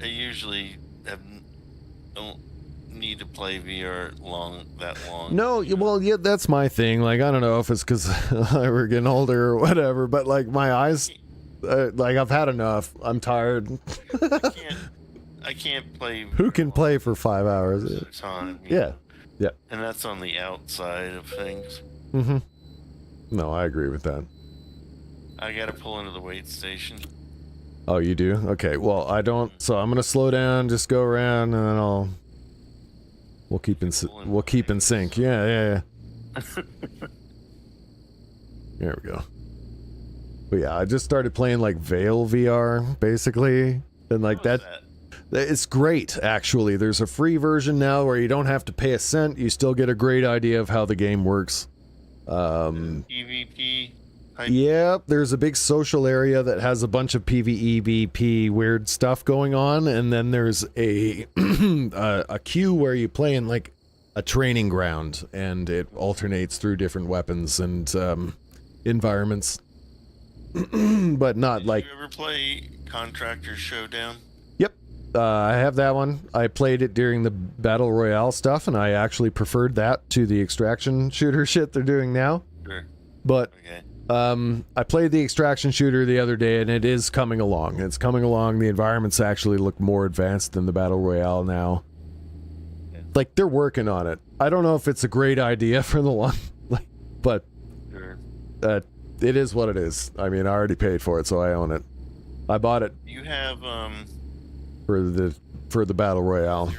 I usually don't need to play VR that long. No, well, yeah, that's my thing. Like, I don't know if it's because we're getting older or whatever, but like my eyes, like I've had enough. I'm tired. I can't play. Who can play for 5 hours? at a time? you Yeah. know? Yeah. And that's on the outside of things. Mm-hmm. No, I agree with that. I gotta pull into the weight station. Oh, you do? Okay. Well, I don't. So I'm gonna slow down, just go around, and then we'll keep in sync. Yeah. There we go. But yeah, I just started playing like Veil VR basically, and like How's that. It's great, actually. There's a free version now where you don't have to pay a cent. You still get a great idea of how the game works. PvP. Yep, there's a big social area that has a bunch of PvEVP weird stuff going on, and then there's a a queue where you play in like a training ground, and it alternates through different weapons and environments, but not Did like. you ever play Contractor Showdown? Yep, I have that one. I played it during the Battle Royale stuff, and I actually preferred that to the extraction shooter shit they're doing now. Sure. But Okay. I played the extraction shooter the other day, and it is coming along. It's coming along. The environments actually look more advanced than the Battle Royale now. Like, they're working on it. I don't know if it's a great idea for the long, but Sure. it is what it is. I mean, I already paid for it, so I own it. I bought it You have for the battle royale.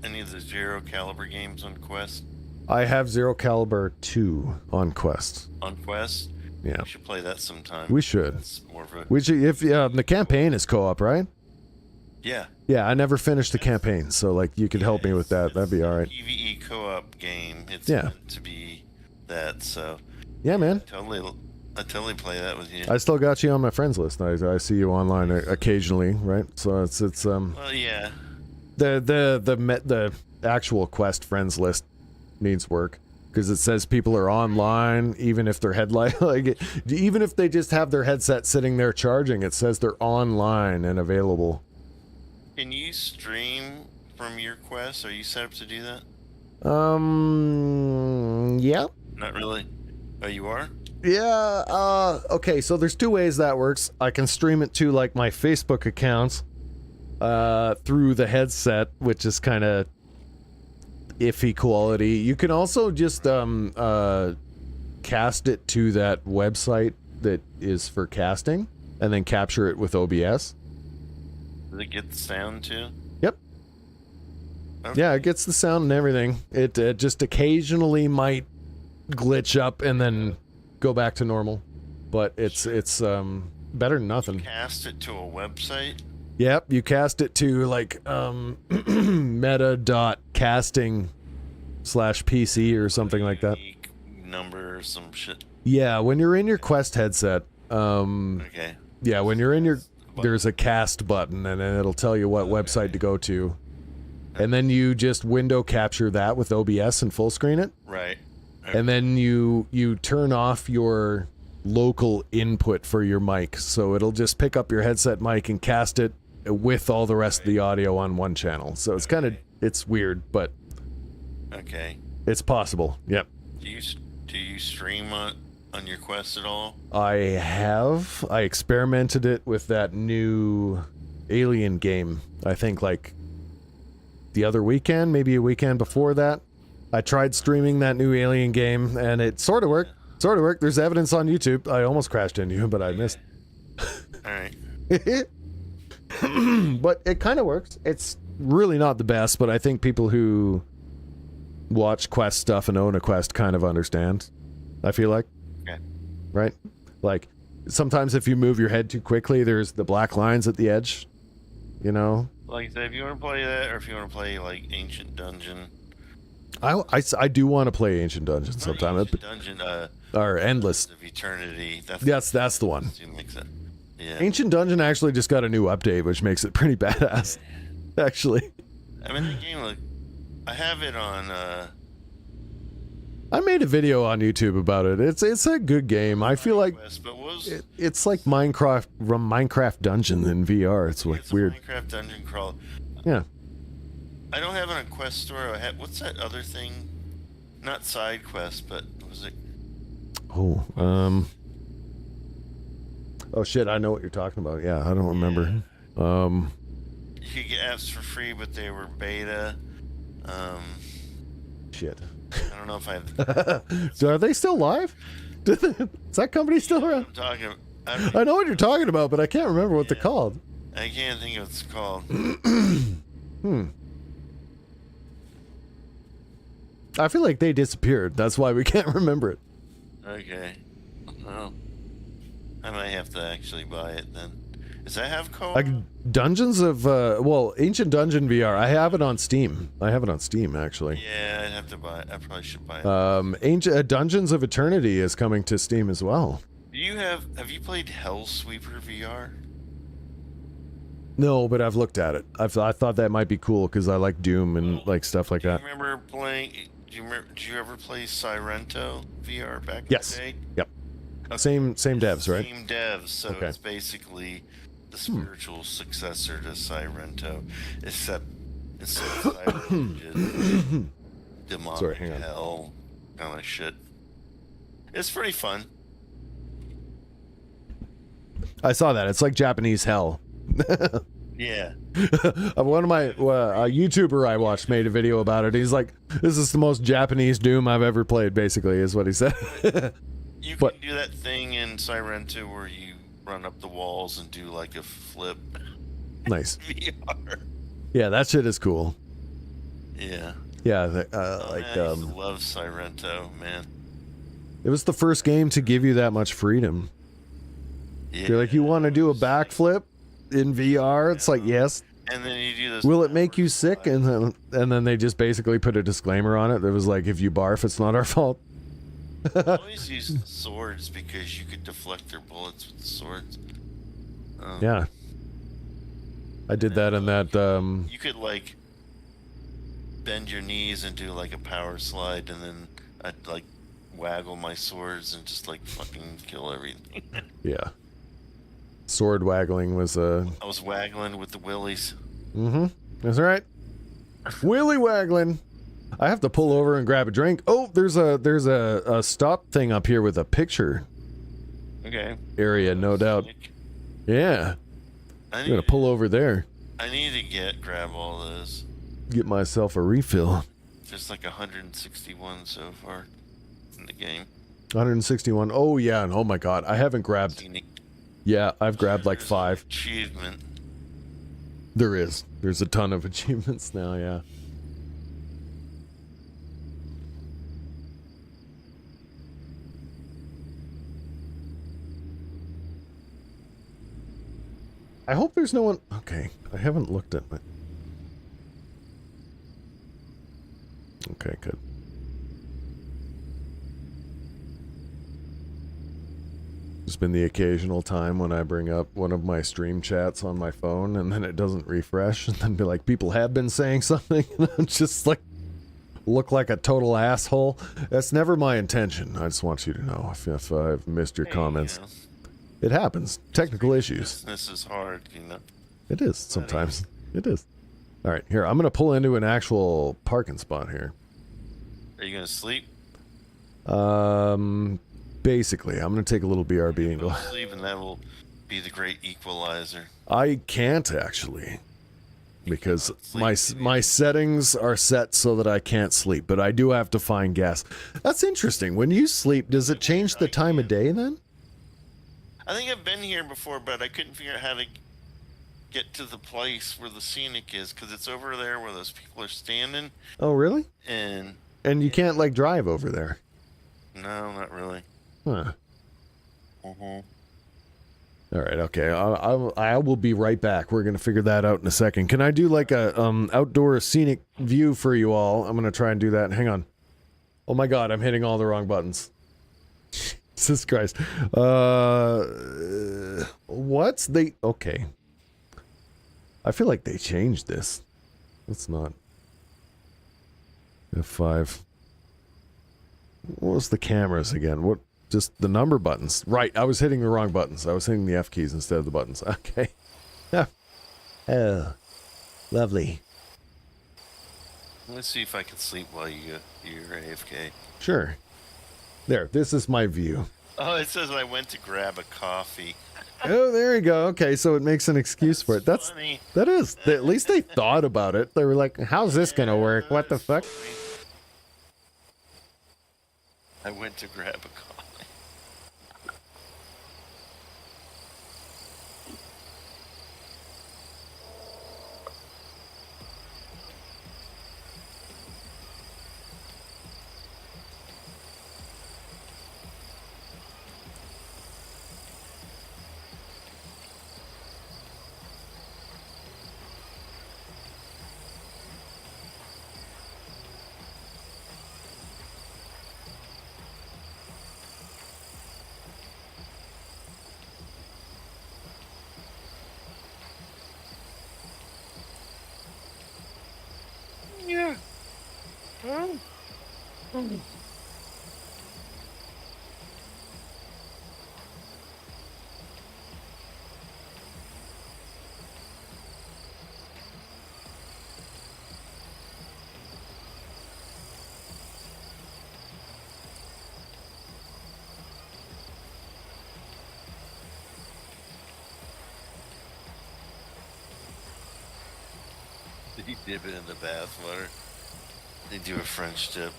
any of the Zero Caliber games on Quest? I have Zero Caliber 2 on Quest. On Quest? Yeah, We should play that sometime. we should. It's more of a We should if the campaign is co-op, right? yeah. Yeah, I never finished the campaign, so like you could help me with that. That'd be all right. PvE co-op game. It's Yeah. meant to be that. So Yeah, man. I totally play that with you. I still got you on my friends list. I see you online occasionally, right? So it's Well, yeah. the actual Quest friends list needs work because it says people are online even if their headlight even if they just have their headset sitting there charging, it says they're online and available. Can you stream from your Quest? Are you set up to do that? Yeah. Not really. Oh, you are? Yeah, okay, so there's two ways that works. I can stream it to like my Facebook accounts through the headset, which is kind of iffy quality. You can also just cast it to that website that is for casting and then capture it with OBS. Does it get the sound too? Yep. Okay. Yeah, it gets the sound and everything. It just occasionally might glitch up and then go back to normal, but it's better than nothing. Cast it to a website? Yep, you cast it to like meta.casting/PC or something like that. Unique number or some shit. Yeah, when you're in your Quest headset, Okay. yeah, when you're in your, there's a cast button and then it'll tell you what website to go to. And then you just window capture that with OBS and full screen it. Right. And then you turn off your local input for your mic. So it'll just pick up your headset mic and cast it with all the rest of the audio on one channel. So it's kind of, it's weird, but Okay. it's possible. Yep. Do you stream on your Quest at all? I have. I experimented it with that new Alien game. I think like the other weekend, maybe a weekend before that. I tried streaming that new Alien game and it sort of worked. Sort of worked. There's evidence on YouTube. I almost crashed into you, but I missed. All right. But it kind of works. It's really not the best, but I think people who watch Quest stuff and own a Quest kind of understand. I feel like. Okay. Right? Like, sometimes if you move your head too quickly, there's the black lines at the edge. You know? Like I said, if you want to play that, or if you want to play like Ancient Dungeon. I do want to play Ancient Dungeon sometime. Ancient Dungeon, Or Endless. of Eternity. That's the one. Makes it. Yeah. Ancient Dungeon actually just got a new update, which makes it pretty badass. Actually. I mean, the game, look, I have it on, I made a video on YouTube about it. It's a good game. I feel like Quest, but what was, it's like Minecraft Dungeon in VR. It's like it's a weird. Minecraft dungeon crawl. Yeah. I don't have it on Quest Store. I have, what's that other thing? Not Side Quest, but was it? Oh, oh shit! I know what you're talking about. Yeah, I don't remember. You could get apps for free, but they were beta. Shit. I don't know if I have. So are they still live? Is that company still around? I'm talking. I know what you're talking about, but I can't remember what they're called. I can't think of what it's called. I feel like they disappeared. That's why we can't remember it. Okay. Well, I might have to actually buy it then. Does that have co-op? Like Dungeons of well, Ancient Dungeon VR. I have it on Steam. I have it on Steam actually. Yeah, I'd have to buy it. I probably should buy it. Ancient Dungeons of Eternity is coming to Steam as well. Do you have you played Hellsweeper VR? No, but I've looked at it. I thought that might be cool because I like Doom and like stuff like Do you that. remember playing? Did you ever play Sirento VR back Yes. in the day? Yep. Same devs, right? Same devs, so Okay. it's basically the spiritual successor to Sirento, except instead of Sirento, just demonic Sorry, hang on. hell kind of shit. It's pretty fun. I saw that. It's like Japanese hell. Yeah. One of my a YouTuber I watched made a video about it. He's like, "This is the most Japanese Doom I've ever played." Basically, is what he said. You But- can do that thing in Sirenta where you run up the walls and do like a flip Nice. VR. Yeah, that shit is cool. Yeah. Yeah, Oh, like man, I used to love Sirento, man. it was the first game to give you that much freedom. Yeah. You're like, you want to do a backflip in VR? It's like, yes. And then you do this. Will it make you sick? And then they just basically put a disclaimer on it that was like, if you barf, it's not our fault. I always use swords because you could deflect their bullets with the swords. Yeah. I did that in that, You could like bend your knees and do like a power slide, and then I'd like waggle my swords and just like fucking kill everything. yeah. Sword waggling was I was waggling with the willies. That's right. Willy waggling. I have to pull over and grab a drink. Oh, there's a stop thing up here with a picture Okay. area, no doubt. Yeah. I'm gonna pull over there. I need to grab all those. Get myself a refill. There's like 161 so far in the game. 161. Oh yeah, and oh my god, I haven't grabbed. Scenic. Yeah, I've grabbed like There's 5. an achievement. There is. There's a ton of achievements now. Yeah. I hope there's no one. Okay, I haven't looked at my. Okay, good. There's been the occasional time when I bring up one of my stream chats on my phone and then it doesn't refresh and then be like, people have been saying something and I'm just like, look like a total asshole. That's never my intention. I just want you to know if I've missed your comments. You know, It happens. Technical issues. this is hard, you know. It is sometimes. It is. All right, here. I'm going to pull into an actual parking spot here. Are you gonna sleep? Basically, I'm going to take a little BRB and go. Sleep, and that will be the great equalizer. I can't actually. Because my settings are set so that I can't sleep, but I do have to find gas. That's interesting. When you sleep, does it change the time of day then? I think I've been here before, but I couldn't figure out how to get to the place where the scenic is, because it's over there where those people are standing. Oh, really? And you can't like drive over there? no, not really. Huh. Mm-hmm. All right, okay. I will be right back. We're gonna figure that out in a second. Can I do like a outdoor scenic view for you all? I'm gonna try and do that. Hang on. Oh my god, I'm hitting all the wrong buttons. Jesus Christ. What's they? Okay. I feel like they changed this. Let's not. F5. What was the cameras again? What? Just the number buttons. Right, I was hitting the wrong buttons. I was hitting the F keys instead of the buttons. Okay. Oh, lovely. Let's see if I can sleep while you're AFK. Sure. There, this is my view. Oh, it says I went to grab a coffee. Oh, there you go. Okay, so it makes an excuse for it. Funny. That is. At least they thought about it. They were like, how's this gonna work? What the fuck? I went to grab a coffee. Yeah. Did he dip it in the bath water? They do a French dip.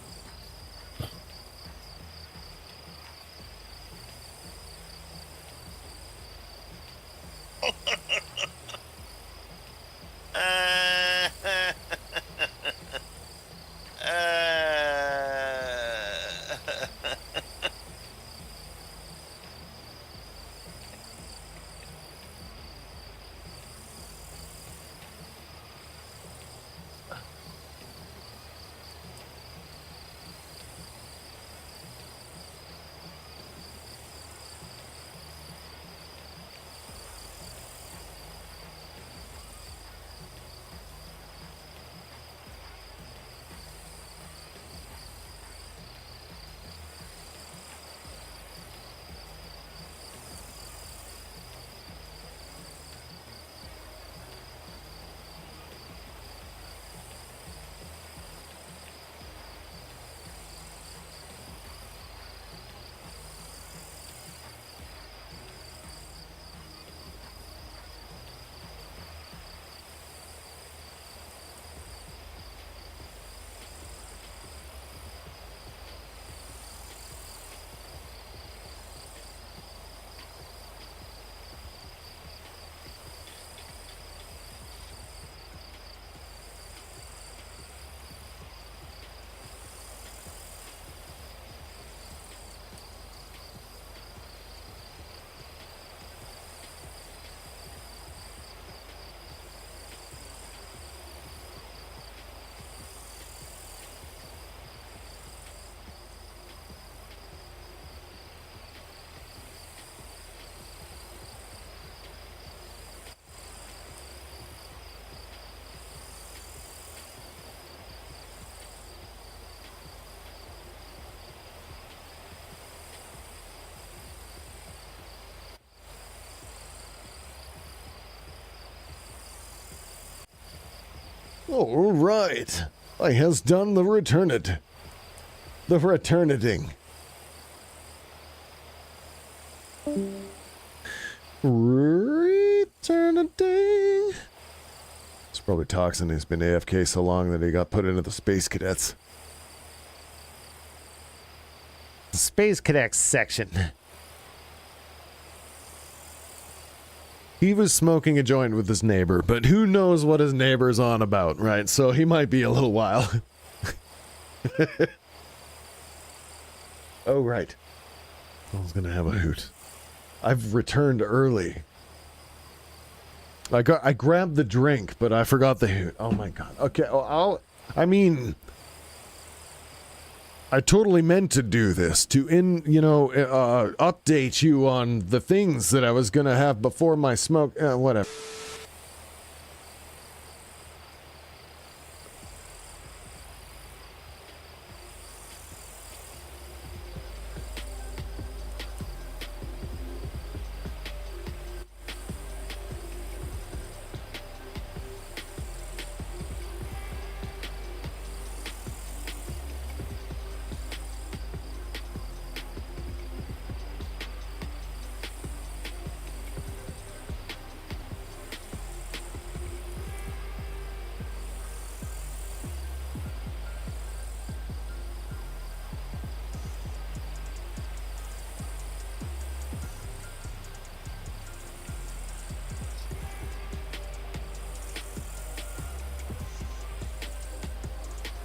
All right. I has done the returned. The returniting. Returniting. It's probably Toxin. He's been AFK so long that he got put into the Space Cadets. The Space Cadets section. He was smoking a joint with his neighbor, but who knows what his neighbor's on about, right? So he might be a little while. Oh, right. I was gonna have a hoot. I've returned early. I grabbed the drink, but I forgot the hoot. Oh my god. Okay, I totally meant to do this, to update you on the things that I was gonna have before my smoke, whatever.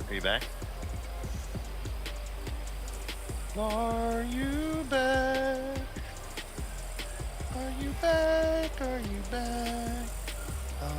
Are you back? Are you back? Are you back? Are you back? Are you?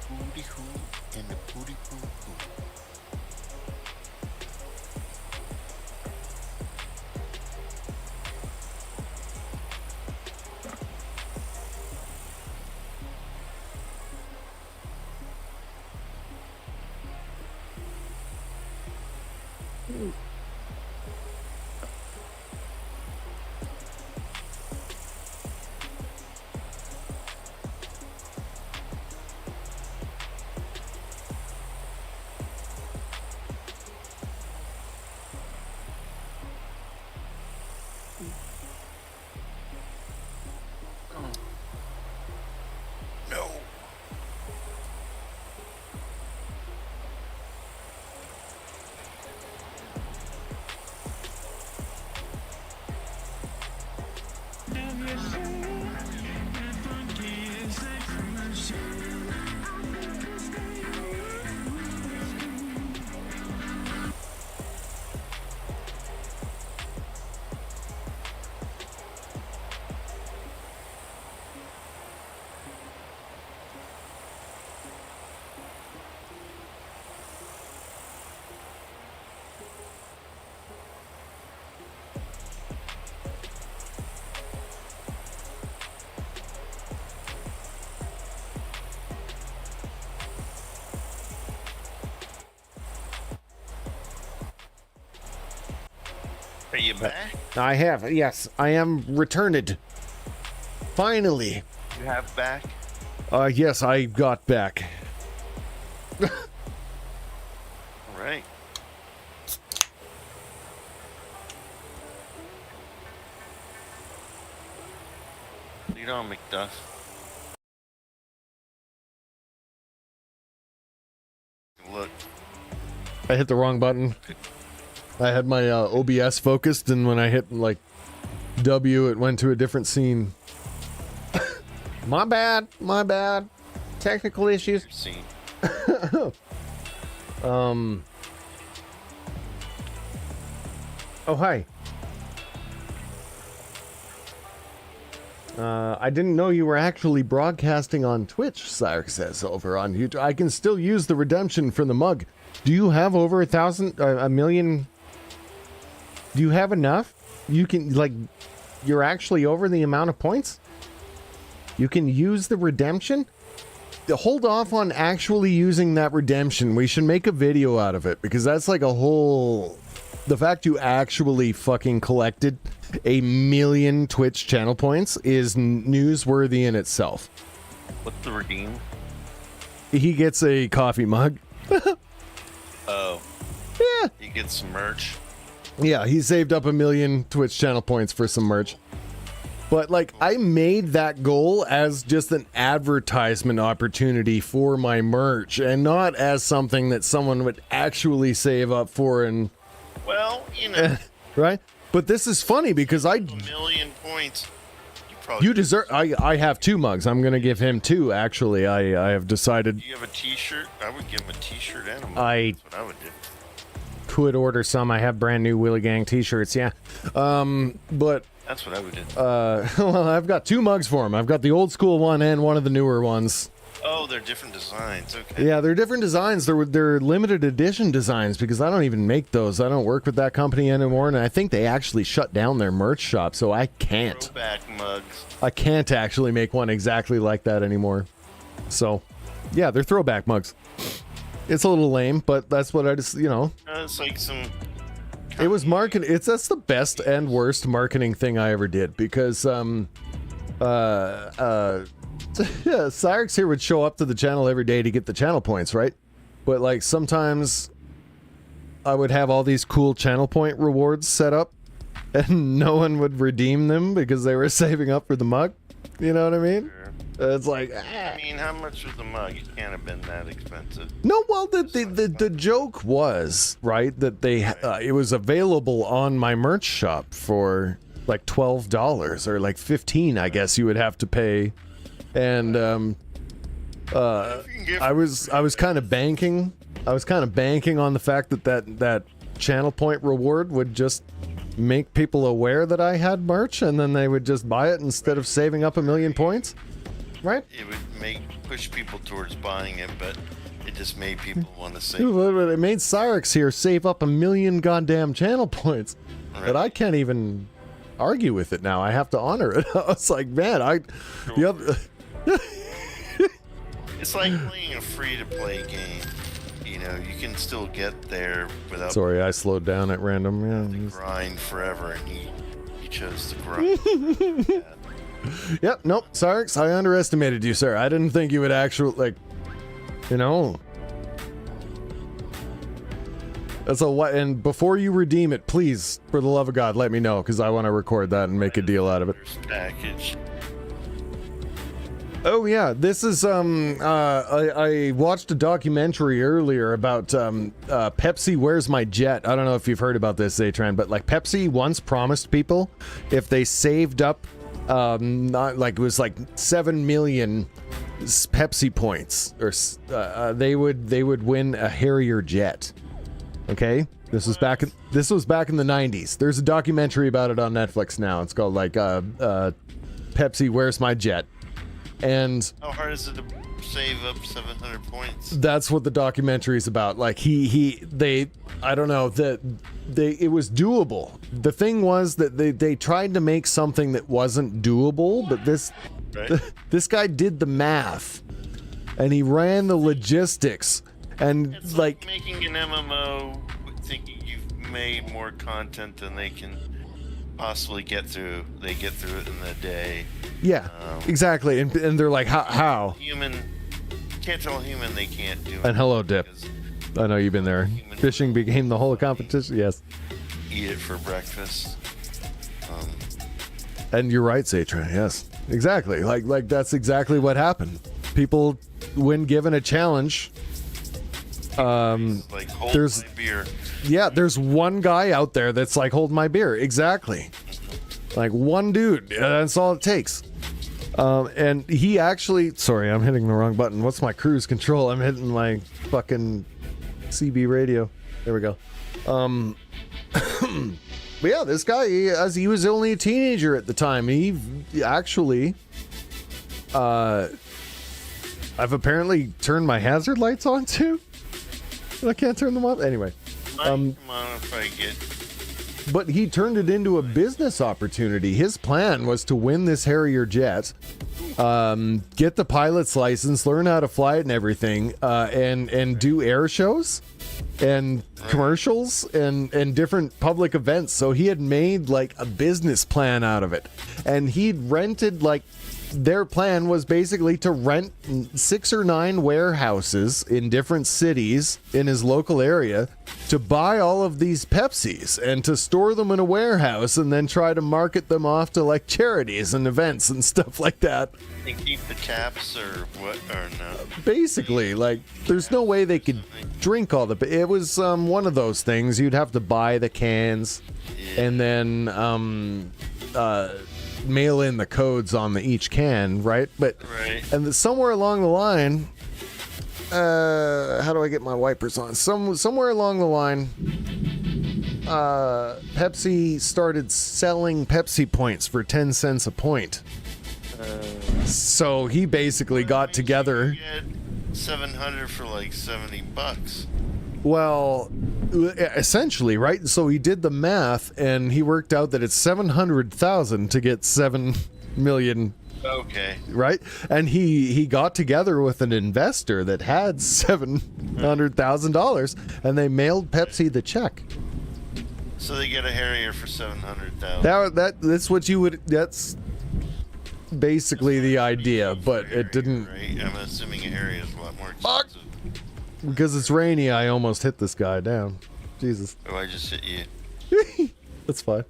Booty hoo and the booty hoo hoo. No. Are you back? I have, yes. I am returned. Finally. You have back? Yes, I got back. Alright. Lead on, McDuff. Look. I hit the wrong button. I had my OBS focused, and when I hit, like, W, it went to a different scene. My bad. My bad. Technical issues. Scene. Oh, hi. I didn't know you were actually broadcasting on Twitch, Cyrus says over on YouTube. I can still use the redemption for the mug. Do you have over a million? Do you have enough? You can, like, you're actually over the amount of points? You can use the redemption? Hold off on actually using that redemption. We should make a video out of it, because that's like a whole... The fact you actually fucking collected 1 million Twitch channel points is newsworthy in itself. What's the redeem? He gets a coffee mug. Oh. Yeah. You get some merch. Yeah, he saved up 1 million Twitch channel points for some merch. But, like, I made that goal as just an advertisement opportunity for my merch, and not as something that someone would actually save up for and... Well, you know. Right? But this is funny because I... 1 million points. You deserve... I have 2 mugs. I'm going to give him 2, actually. I have decided... Do you have a t-shirt? I would give him a t-shirt and a mug. That's what I would do. Could order some. I have brand new Willy Gang t-shirts, yeah. But... That's what I would do. Well, I've got 2 mugs for him. I've got the old school one and one of the newer ones. Oh, they're different designs. Okay. Yeah, they're different designs. They're limited edition designs because I don't even make those. I don't work with that company anymore, and I think they actually shut down their merch shop, so I can't. Throwback mugs. I can't actually make one exactly like that anymore. So, yeah, they're throwback mugs. It's a little lame, but that's what I just, you know. It's like some... It was marketing. That's the best and worst marketing thing I ever did because Cyrix here would show up to the channel every day to get the channel points, right? But like sometimes I would have all these cool channel point rewards set up and no one would redeem them because they were saving up for the mug. You know what I mean? It's like, I mean, how much was the mug? It can't have been that expensive. No, well, the joke was, right, that they it was available on my merch shop for like $12 or like $15, I guess you would have to pay. And I was kind of banking. I was kind of banking on the fact that channel point reward would just make people aware that I had merch, and then they would just buy it instead of saving up 1 million points. Right? It would push people towards buying it, but it just made people want to save. It made Cyrix here save up 1 million goddamn channel points. Right. But I can't even argue with it now. I have to honor it. I was like, man, It's like playing a free-to-play game. You know, you can still get there without... Sorry, I slowed down at random. Yeah. Grind forever, and he chose to grind. Yeah. Yep, nope, Cyrix, I underestimated you, sir. I didn't think you would actually, like, you know. So what? And before you redeem it, please, for the love of God, let me know, because I want to record that and make a deal out of it. Package. Oh yeah, this is I watched a documentary earlier about Pepsi Where's My Jet. I don't know if you've heard about this, Zatran, but like Pepsi once promised people if they saved up not like it was like 7 million Pepsi points or they would win a Harrier jet. Okay? This was back in the 90s. There's a documentary about it on Netflix now. It's called like Pepsi Where's My Jet. And how hard is it to save up 700 points? That's what the documentary is about. Like I don't know, it was doable. The thing was that they tried to make something that wasn't doable, but this guy did the math and he ran the logistics, and it's like making an MMO thinking you've made more content than they can possibly get through. They get through it in a day. Yeah, exactly. And they're like, how? Human can't tell a human they can't do it. And hello, Dip. I know you've been there. Fishing became the whole competition. Yes. Eat it for breakfast. And you're right, Zatran. Yes, exactly. Like that's exactly what happened. People, when given a challenge, like hold my beer. Yeah, there's one guy out there that's like, hold my beer. Exactly. Like one dude, that's all it takes. And he actually, sorry, I'm hitting the wrong button. What's my cruise control? I'm hitting my fucking CB radio. There we go. But yeah, this guy, he was only a teenager at the time. He actually, I've apparently turned my hazard lights on too. I can't turn them off anyway. Come on, if I get. But he turned it into a business opportunity. His plan was to win this Harrier jet, get the pilot's license, learn how to fly it and everything, and do air shows and commercials and different public events. So he had made like a business plan out of it. And he'd rented like, their plan was basically to rent 6 or 9 warehouses in different cities in his local area to buy all of these Pepsis and to store them in a warehouse and then try to market them off to like charities and events and stuff like that. They keep the caps or what? Or no? Basically, like, there's no way they could drink all the. It was one of those things. You'd have to buy the cans and then mail in the codes on each can, right? But and somewhere along the line, how do I get my wipers on? Somewhere along the line, Pepsi started selling Pepsi points for 10 cents a point. So he basically got together. You get 700 for like $70. Well, essentially, right? So he did the math, and he worked out that it's 700,000 to get 7 million. Okay. Right? And he got together with an investor that had $700,000, and they mailed Pepsi the check. So they get a Harrier for 700,000. That's what you would. That's basically the idea, but it didn't. Right? I'm assuming a Harrier is a lot more expensive. Because it's rainy, I almost hit this guy down. Jesus. Oh, I just hit you. That's fine.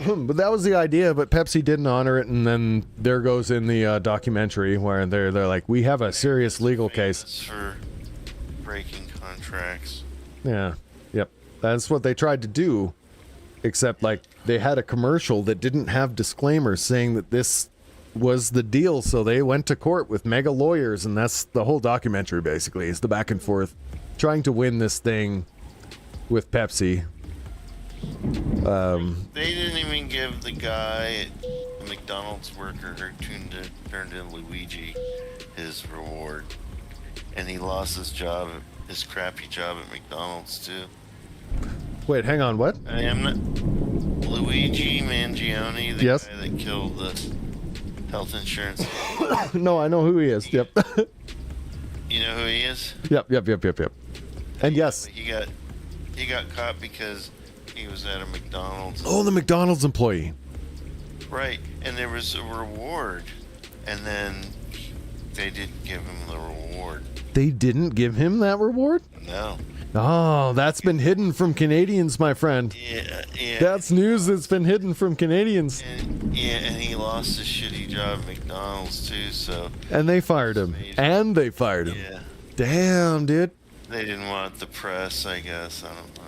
But that was the idea, but Pepsi didn't honor it, and then there goes in the documentary where they're like, we have a serious legal case. For breaking contracts. Yeah. Yep. That's what they tried to do, except like they had a commercial that didn't have disclaimers saying that this was the deal, so they went to court with mega lawyers, and that's the whole documentary basically, is the back and forth trying to win this thing with Pepsi. They didn't even give the guy, the McDonald's worker who turned in Luigi, his reward, and he lost his job, his crappy job at McDonald's too. Wait, hang on, what? I am not Luigi Mangione, the Yes. guy that killed the health insurance. No, I know who he is. Yep. You know who he is? Yep. And yes. He got caught because he was at a McDonald's. Oh, the McDonald's employee. Right, and there was a reward, and then they didn't give him the reward. They didn't give him that reward? No. Oh, that's been hidden from Canadians, my friend. Yeah. That's news that's been hidden from Canadians. And he lost his shitty job at McDonald's too, so. And they fired him. Yeah. Damn, dude. They didn't want the press, I guess. I don't know.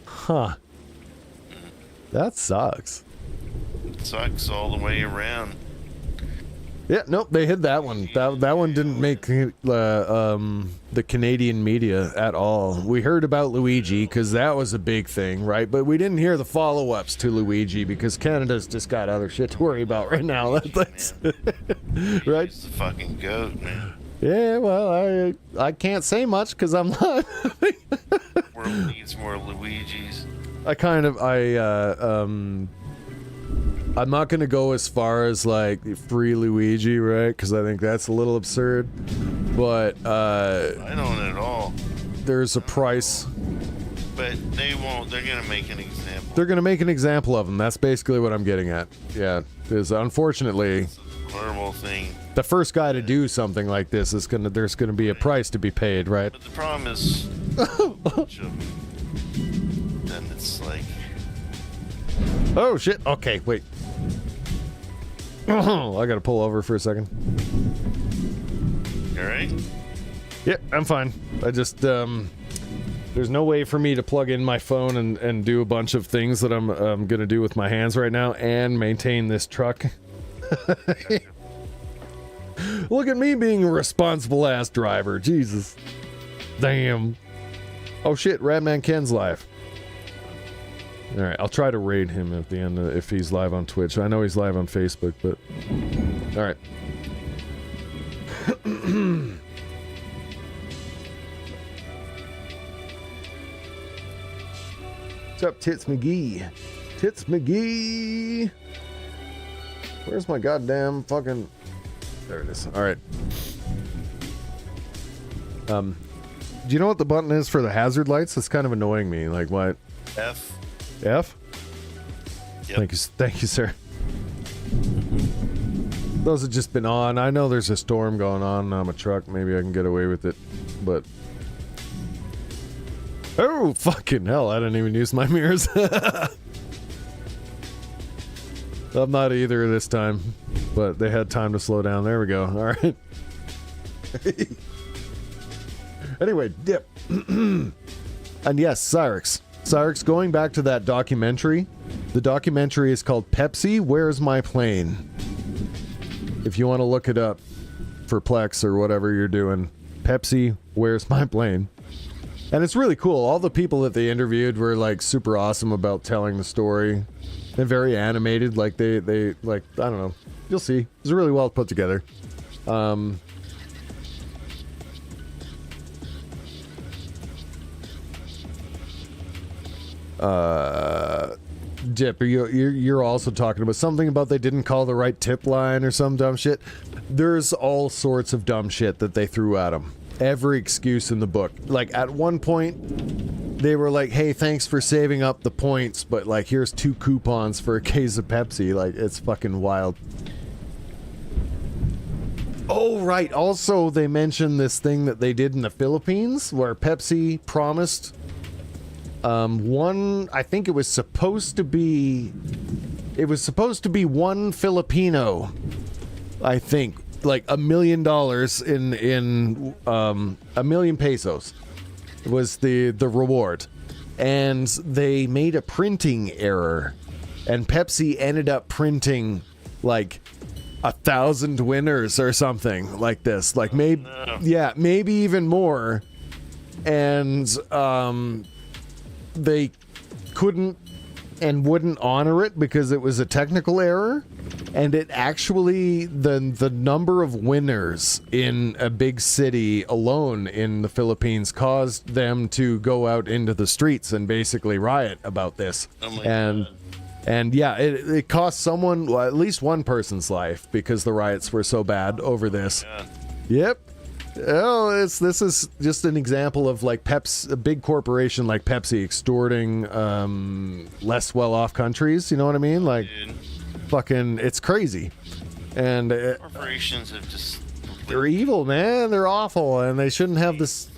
Huh. That sucks. It sucks all the way around. Yeah, nope, they hid that one. That one didn't make the Canadian media at all. We heard about Luigi because that was a big thing, right? But we didn't hear the follow-ups to Luigi because Canada's just got other shit to worry about right now. That's right? He's the fucking goat, man. Yeah, well, I can't say much because I'm not. World needs more Luigis. I'm not going to go as far as like free Luigi, right? Because I think that's a little absurd. But I don't at all. There's a price. But they won't. They're gonna make an example. They're going to make an example of him. That's basically what I'm getting at. Yeah, because unfortunately, It's a horrible thing. the first guy to do something like this is there's gonna be a price to be paid, right? But the problem is, then it's like, Oh shit! Okay, wait. I gotta pull over for a second. all right. Yeah, I'm fine. I just There's no way for me to plug in my phone and do a bunch of things that I'm gonna do with my hands right now and maintain this truck. Look at me being a responsible ass driver. Jesus. Damn. Oh shit, Radman Ken's live. Alright, I'll try to raid him at the end if he's live on Twitch. I know he's live on Facebook, but... Alright. What's up, Tits McGee? Tits McGee! Where's my goddamn fucking... There it is. Alright. Do you know what the button is for the hazard lights? It's kind of annoying me. Like, what? F. F? Yep. Thank you, sir. Those have just been on. I know there's a storm going on. I'm a truck. Maybe I can get away with it, but... Oh, fucking hell. I didn't even use my mirrors. I'm not either this time, but they had time to slow down. There we go. All right. Anyway, dip. And yes, Cyrix. Cyrix, going back to that documentary, the documentary is called Pepsi, Where's My Plane? If you want to look it up for Plex or whatever you're doing, Pepsi, Where's My Plane? And it's really cool. All the people that they interviewed were like super awesome about telling the story and very animated. Like they like, I don't know. You'll see. It's really well put together. Dip, you're also talking about something about they didn't call the right tip line or some dumb shit. There's all sorts of dumb shit that they threw at them. Every excuse in the book. Like at one point, they were like, "Hey, thanks for saving up the points, but like here's 2 coupons for a case of Pepsi." Like it's fucking wild. Oh right. Also, they mentioned this thing that they did in the Philippines where Pepsi promised. I think it was supposed to be one Filipino, I think, like $1 million in $1 million pesos was the reward. And they made a printing error, and Pepsi ended up printing like 1,000 winners or something like this. Like maybe, yeah, maybe even more. And, they couldn't and wouldn't honor it because it was a technical error, and it actually the number of winners in a big city alone in the Philippines caused them to go out into the streets and basically riot about this. Oh my God. And yeah, it cost someone, well, at least one person's life because the riots were so bad over this. God. Yep. Oh, this is just an example of like a big corporation like Pepsi extorting less well-off countries. You know what I mean? Like, Dude. fucking, it's crazy. And Corporations have just they're evil, man. They're awful, and they shouldn't have this.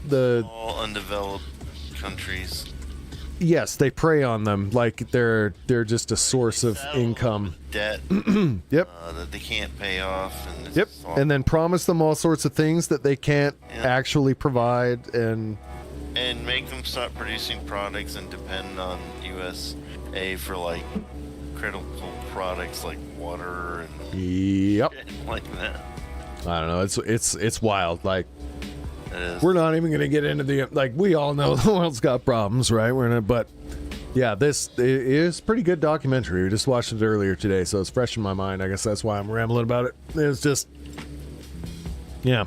all undeveloped countries. Yes, they prey on them like they're just a source of Settle income. Debt. Yep. That they can't pay off. And it's Yep. all- And then promise them all sorts of things that they can't Yeah. actually provide, and make them stop producing products and depend on USA for like critical products like water and yep. shit like that. I don't know. It's wild. Like, It is. we're not even gonna get into the, like, we all know the world's got problems, right? But yeah, this is pretty good documentary. We just watched it earlier today, so it's fresh in my mind. I guess that's why I'm rambling about it. It's just, yeah.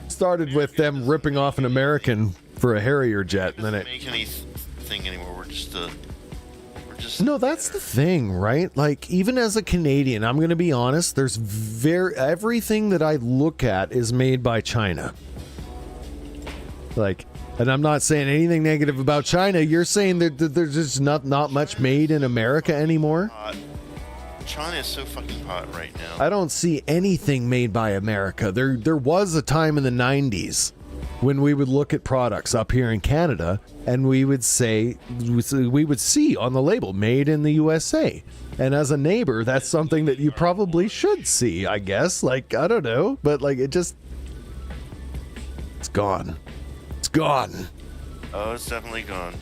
Started with them ripping off an American for a Harrier jet, and then doesn't it. make anything anymore. We're just No, that's the thing, right? Like, even as a Canadian, I'm gonna be honest. There's everything that I look at is made by China. Like, and I'm not saying anything negative about China. You're saying that there's just not much made in America anymore? hot. China is so fucking hot right now. I don't see anything made by America. There was a time in the 90s when we would look at products up here in Canada and we would see on the label made in the USA. And as a neighbor, that's something that you probably should see, I guess. Like, I don't know, but like it's gone. It's gone. Oh, it's definitely gone.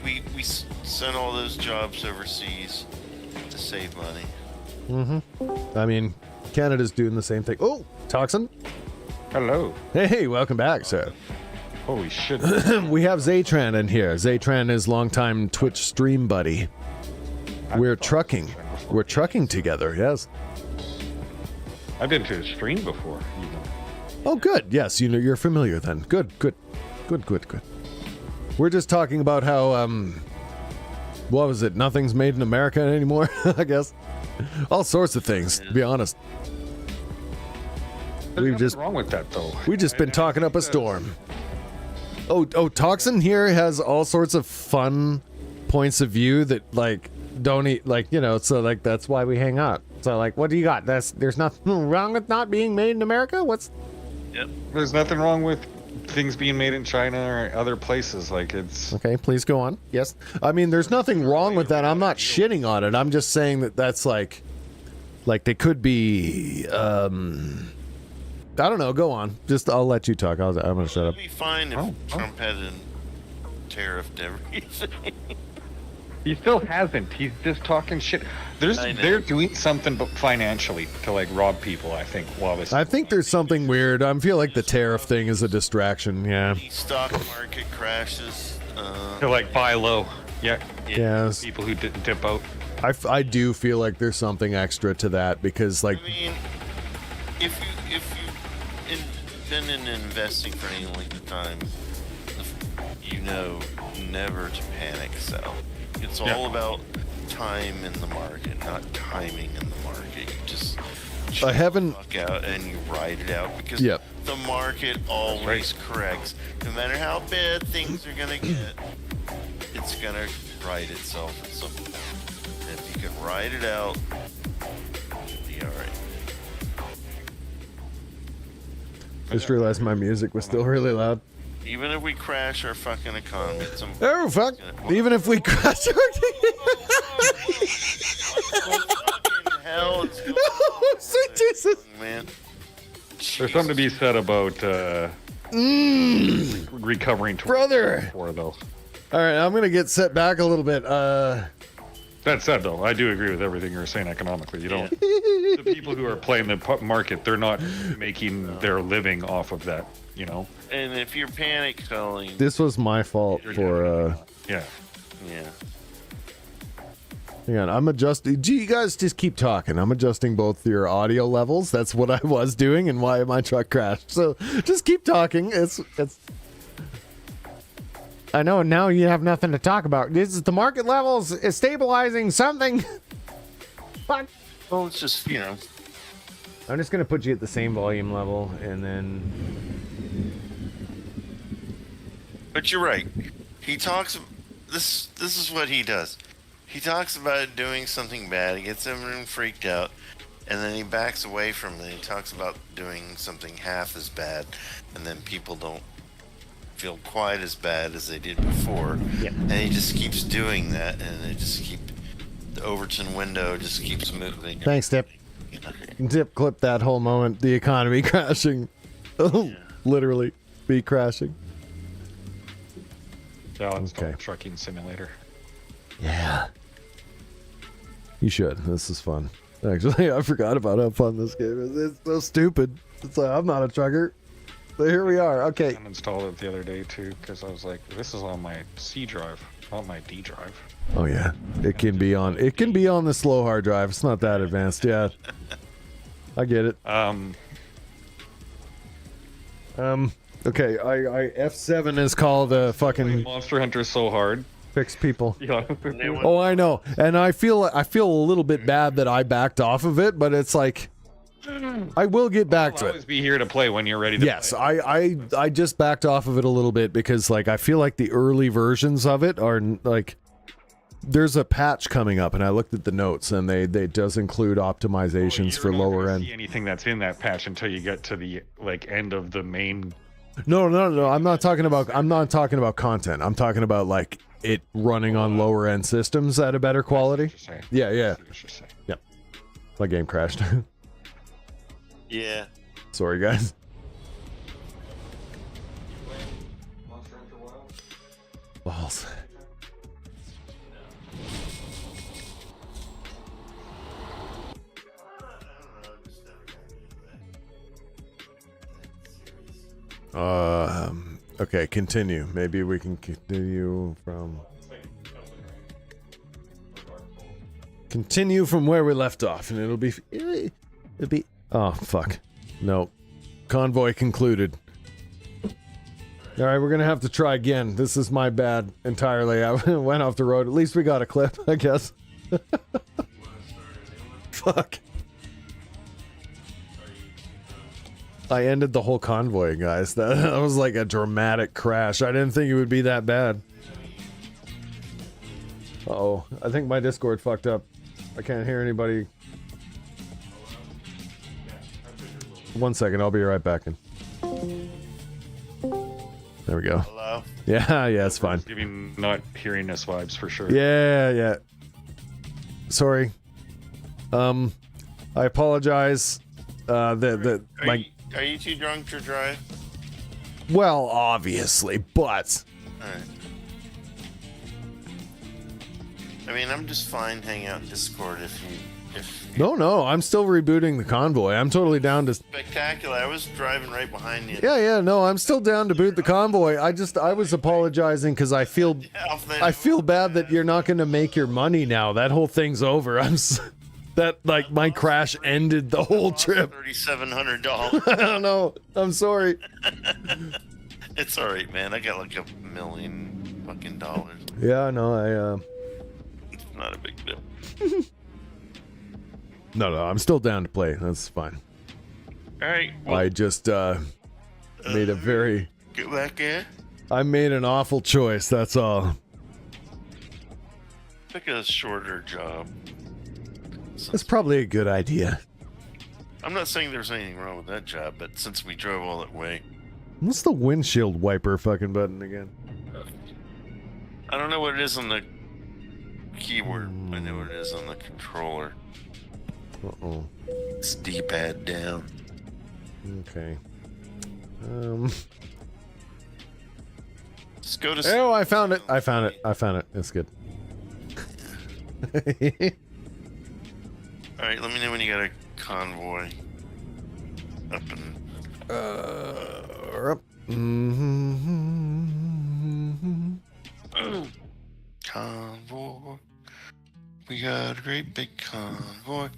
We sent all those jobs overseas to save money. I mean, Canada's doing the same thing. Oh, Toxin. Hello. Hey, welcome back, sir. Holy shit. We have Zaytran in here. Zaytran is longtime Twitch stream buddy. We're trucking. We're trucking together, yes. I've been to a stream before, even. Oh, good. Yes, you know, you're familiar then. Good. We're just talking about how, what was it? Nothing's made in America anymore, I guess. All sorts of things, to be honest. There's nothing wrong with that, though. We've just been talking up a storm. Oh, Toxin here has all sorts of fun points of view that, like, don't eat, like, you know, so, like, that's why we hang out. So, like, what do you got? There's nothing wrong with not being made in America? Yep. There's nothing wrong with things being made in China or other places. Like, it's... Okay, please go on. Yes. I mean, there's nothing wrong with that. I'm not shitting on it. I'm just saying that that's, like, they could be, I don't know. Go on. Just, I'll let you talk. I'm gonna shut up. It'd be fine if Trump hadn't tariffed everything. He still hasn't. He's just talking shit. They're doing something but financially to, like, rob people, I think, while this... I think there's something weird. I feel like the tariff thing is a distraction, yeah. The stock market crashes. To, like, buy low. Yeah. Yes. People who didn't dip out. I do feel like there's something extra to that because, like... I mean, if you've been in investing for any length of time, you know never to panic sell. It's all about time in the market, not timing in the market. You just I haven't fuck out and you ride it out because the market always corrects. No matter how bad things are gonna get, it's gonna right itself at some point. And if you can ride it out, you'll be alright. Just realized my music was still really loud. Even if we crash our fucking economy, Oh fuck! Even if we crash our fucking hell, it's going Oh, sweet Jesus! on, man. There's something to be said about recovering Brother! before, though. Alright, I'm gonna get set back a little bit. That said, though, I do agree with everything you're saying economically. You don't. The people who are playing the market, they're not making their living off of that. You know. And if you're panic selling, This was my fault for, Yeah. hang on, I'm adjusting. Gee, you guys just keep talking. I'm adjusting both your audio levels. That's what I was doing and why my truck crashed. So just keep talking. It's. I know now you have nothing to talk about. This is the market levels is stabilizing something. Fuck. well, it's just I'm just gonna put you at the same volume level and then. But you're right. He talks. This is what he does. He talks about doing something bad. He gets everyone freaked out, and then he backs away from it. He talks about doing something half as bad, and then people don't feel quite as bad as they did before. Yeah. And he just keeps doing that, and the Overton window just keeps moving. Thanks, Dip. Dip clip that whole moment. The economy crashing. Oh, literally be crashing. Yeah, it's Okay. trucking simulator. Yeah. You should. This is fun. Actually, I forgot about how fun this game is. It's so stupid. It's like, I'm not a trucker. But here we are. Okay. I installed it the other day, too, because I was like, this is on my C drive, not my D drive. Oh, yeah. It can be on the slow hard drive. It's not that advanced. Yeah. I get it. Okay, I F7 is called fucking Monster Hunter is so hard. fix people. Yeah. Oh, I know. And I feel a little bit bad that I backed off of it, but it's like I will get back to I'll it. always be here to play when you're ready to Yes, play. I just backed off of it a little bit because like I feel like the early versions of it are like there's a patch coming up and I looked at the notes and they does include optimizations for lower end. See anything that's in that patch until you get to the like end of the main. No. I'm not talking about content. I'm talking about like it running on lower end systems at a better quality. Yeah. Yep. My game crashed. Yeah. Sorry, guys. else. Okay, continue. Maybe we can continue from where we left off, and it'll be oh fuck. No. Convoy concluded. Alright, we're gonna have to try again. This is my bad entirely. I went off the road. At least we got a clip, I guess. Fuck. I ended the whole convoy, guys. That was like a dramatic crash. I didn't think it would be that bad. Uh-oh. I think my Discord fucked up. I can't hear anybody. 1 second, I'll be right back in. There we go. Hello? Yeah, it's fine. Giving not hearing us vibes for sure. Yeah. Sorry. I apologize. Are you too drunk to drive? Well, obviously, but Alright. I mean, I'm just fine hanging out in Discord if no, I'm still rebooting the convoy. I'm totally down to. Spectacular. I was driving right behind you. Yeah, no, I'm still down to boot the convoy. I was apologizing because I feel bad that you're not going to make your money now. That whole thing's over. My crash ended the whole trip. $3,700. I don't know. I'm sorry. It's alright, man. I got like $1 million fucking dollars. Yeah, no, It's not a big deal. No, I'm still down to play. That's fine. Alright. I just made a very. Get back in. I made an awful choice. That's all. Pick a shorter job. That's probably a good idea. I'm not saying there's anything wrong with that job, but since we drove all that way, What's the windshield wiper fucking button again? I don't know what it is on the keyboard. I know what it is on the controller. Uh-oh. It's D-pad down. Okay. Just go to. Oh, I found it. It's good. Alright, let me know when you got a convoy up and. Convoy. We got a great big convoy.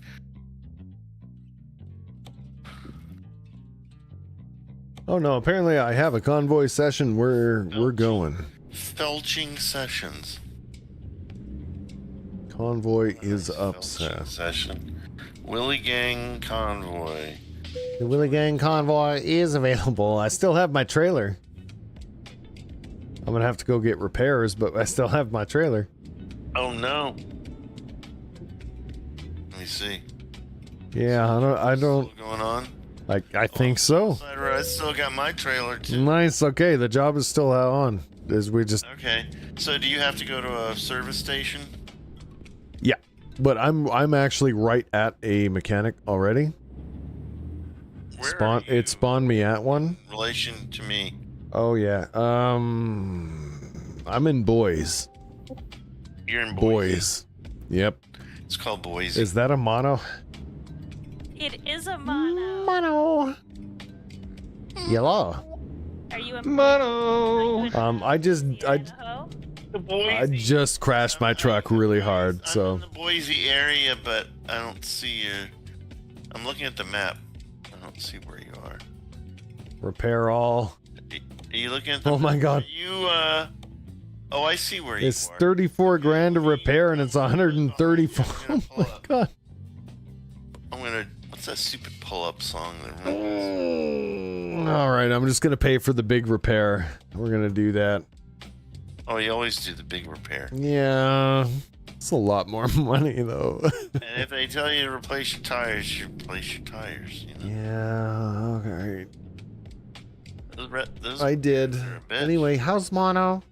Oh no, apparently I have a convoy session where we're going. Felching sessions. Convoy is up, Felching Seth. session. Willie Gang convoy. The Willie Gang convoy is available. I still have my trailer. I'm gonna have to go get repairs, but I still have my trailer. Oh no. Let me see. Yeah, I don't. Still going on? I think so. I still got my trailer too. Nice. Okay, the job is still on. Is we just. Okay. So do you have to go to a service station? Yeah, but I'm actually right at a mechanic already. Where are you It spawned me at one. in relation to me? Oh yeah. I'm in Boise. You're in Boise. Boise. Yep. It's called Boise. Is that a mono? It is a mono. Mono. Yellow. Are you a Mono. I just The Boise. I just crashed my truck really hard, I'm so in the Boise area, but I don't see you. I'm looking at the map. I don't see where you are. repair all. Are you looking at the Oh my God. Are you oh, I see where It's you are. 34 grand to repair and it's 134. Oh my God. I'm gonna. What's that stupid pull-up song that Oh. runs? All right, I'm just gonna pay for the big repair. We're gonna do that. Oh, you always do the big repair. Yeah, it's a lot more money though. And if they tell you to replace your tires, you replace your tires. You know. Yeah. Okay. Those I did. are a bitch. Anyway, how's Mono?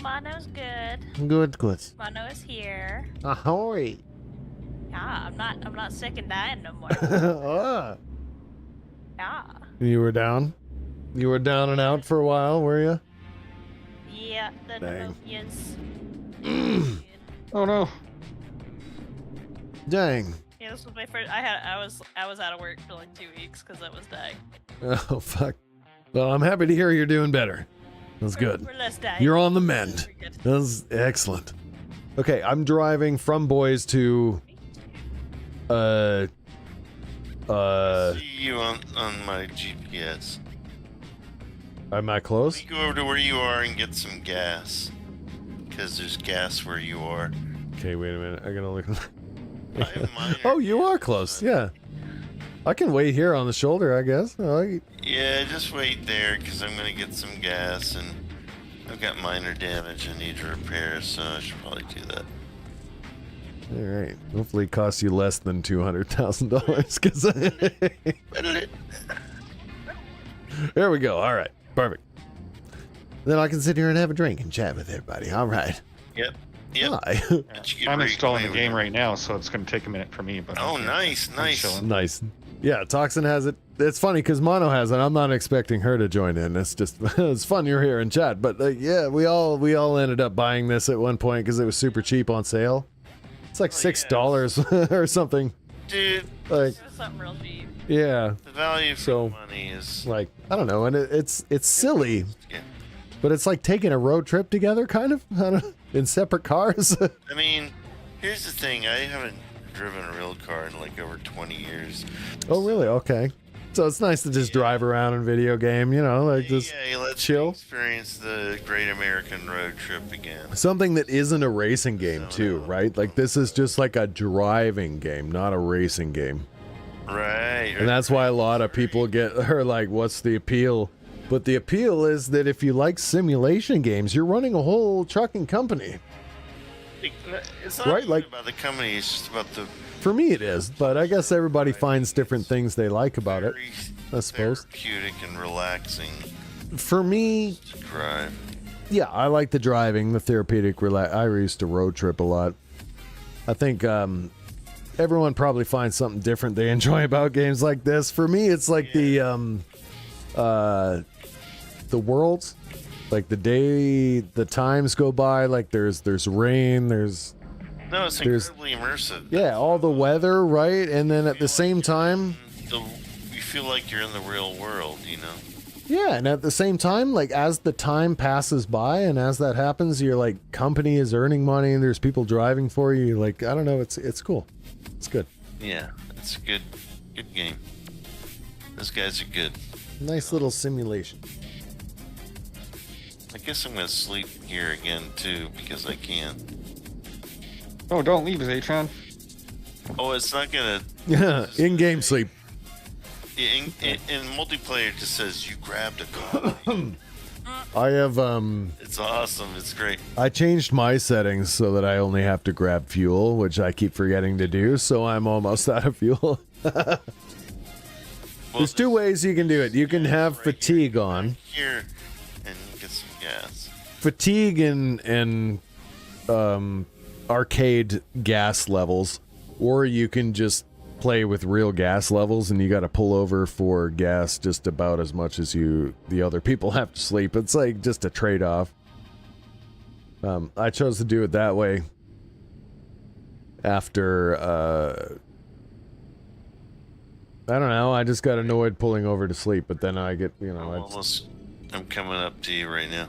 Mono's good. Good. Good. Mono is here. Ahoy. Yeah, I'm not sick and dying no more. Ah. Yeah. You were down? You were down and out for a while, were you? Yeah, the Dang. pneumonias. Oh no. Dang. Yeah, this was my first. I was out of work for like 2 weeks because I was dying. Oh, fuck. Well, I'm happy to hear you're doing better. That's good. We're less dying. You're on the mend. We're good. That's excellent. Okay, I'm driving from Boys to See you on my GPS. am I close? You go over to where you are and get some gas. Because there's gas where you are. Okay, wait a minute. I gotta look. I have minor Oh, you are gas, close. but- Yeah. I can wait here on the shoulder, I guess. Yeah, just wait there because I'm going to get some gas and I've got minor damage I need to repair, so I should probably do that. All right. Hopefully it costs you less than $200,000 because there we go. All right. Perfect. Then I can sit here and have a drink and chat with everybody. All right. Yep. Yep. Hi. But you can I'm installing the reclaim game it. right now, so it's going to take a minute for me. But Oh, I'm nice, nice. chilling. Nice. Yeah, Toxin has it. It's funny because Mono has it. I'm not expecting her to join in. It's just it's fun you're here in chat. But yeah, we all ended up buying this at one point because it was super cheap on sale. It's like $6 or something. Dude, Like It was something real cheap. yeah, the value for So- the money is... like I don't know, and it's silly, Yeah. but it's like taking a road trip together, kind of. I don't, in separate cars. I mean, here's the thing. I haven't driven a real car in like over 20 years. Oh really? Okay. So it's nice to just drive around and video game, you know, like just Yeah, let's chill. experience the great American road trip again. something that isn't a racing game too, right? Like this is just like a driving game, not a racing game. Right. And that's why a lot of people are like, what's the appeal? But the appeal is that if you like simulation games, you're running a whole trucking company. It's not Right, even like- about the company, it's just about the For me it is, but I guess everybody finds different things they like about it, very I suppose. therapeutic and relaxing For me, to drive. yeah, I like the driving, the therapeutic I used to road trip a lot. I think everyone probably finds something different they enjoy about games like this. For me, it's like the worlds, like the times go by, like there's rain, there's No, it's There's- incredibly immersive. yeah, all the weather, right? And then at the same time, You feel like you're in the real world, you know? yeah, and at the same time, like as the time passes by and as that happens, your like company is earning money and there's people driving for you. Like I don't know, it's cool. It's good. Yeah, it's a good game. Those guys are good. Nice little simulation. I guess I'm gonna sleep here again too because I can. Oh, don't leave, Zatron. Oh, it's not gonna. Yeah, in-game sleep. In multiplayer, it just says you grabbed a car. I have It's awesome. It's great. I changed my settings so that I only have to grab fuel, which I keep forgetting to do, so I'm almost out of fuel. Well, There's two ways you can do it. You can have fatigue on. Here, and get some gas. Fatigue and arcade gas levels, or you can just play with real gas levels and you got to pull over for gas just about as much as the other people have to sleep. It's like just a trade-off. I chose to do it that way after I don't know, I just got annoyed pulling over to sleep, but then I get, I'm coming up to you right now.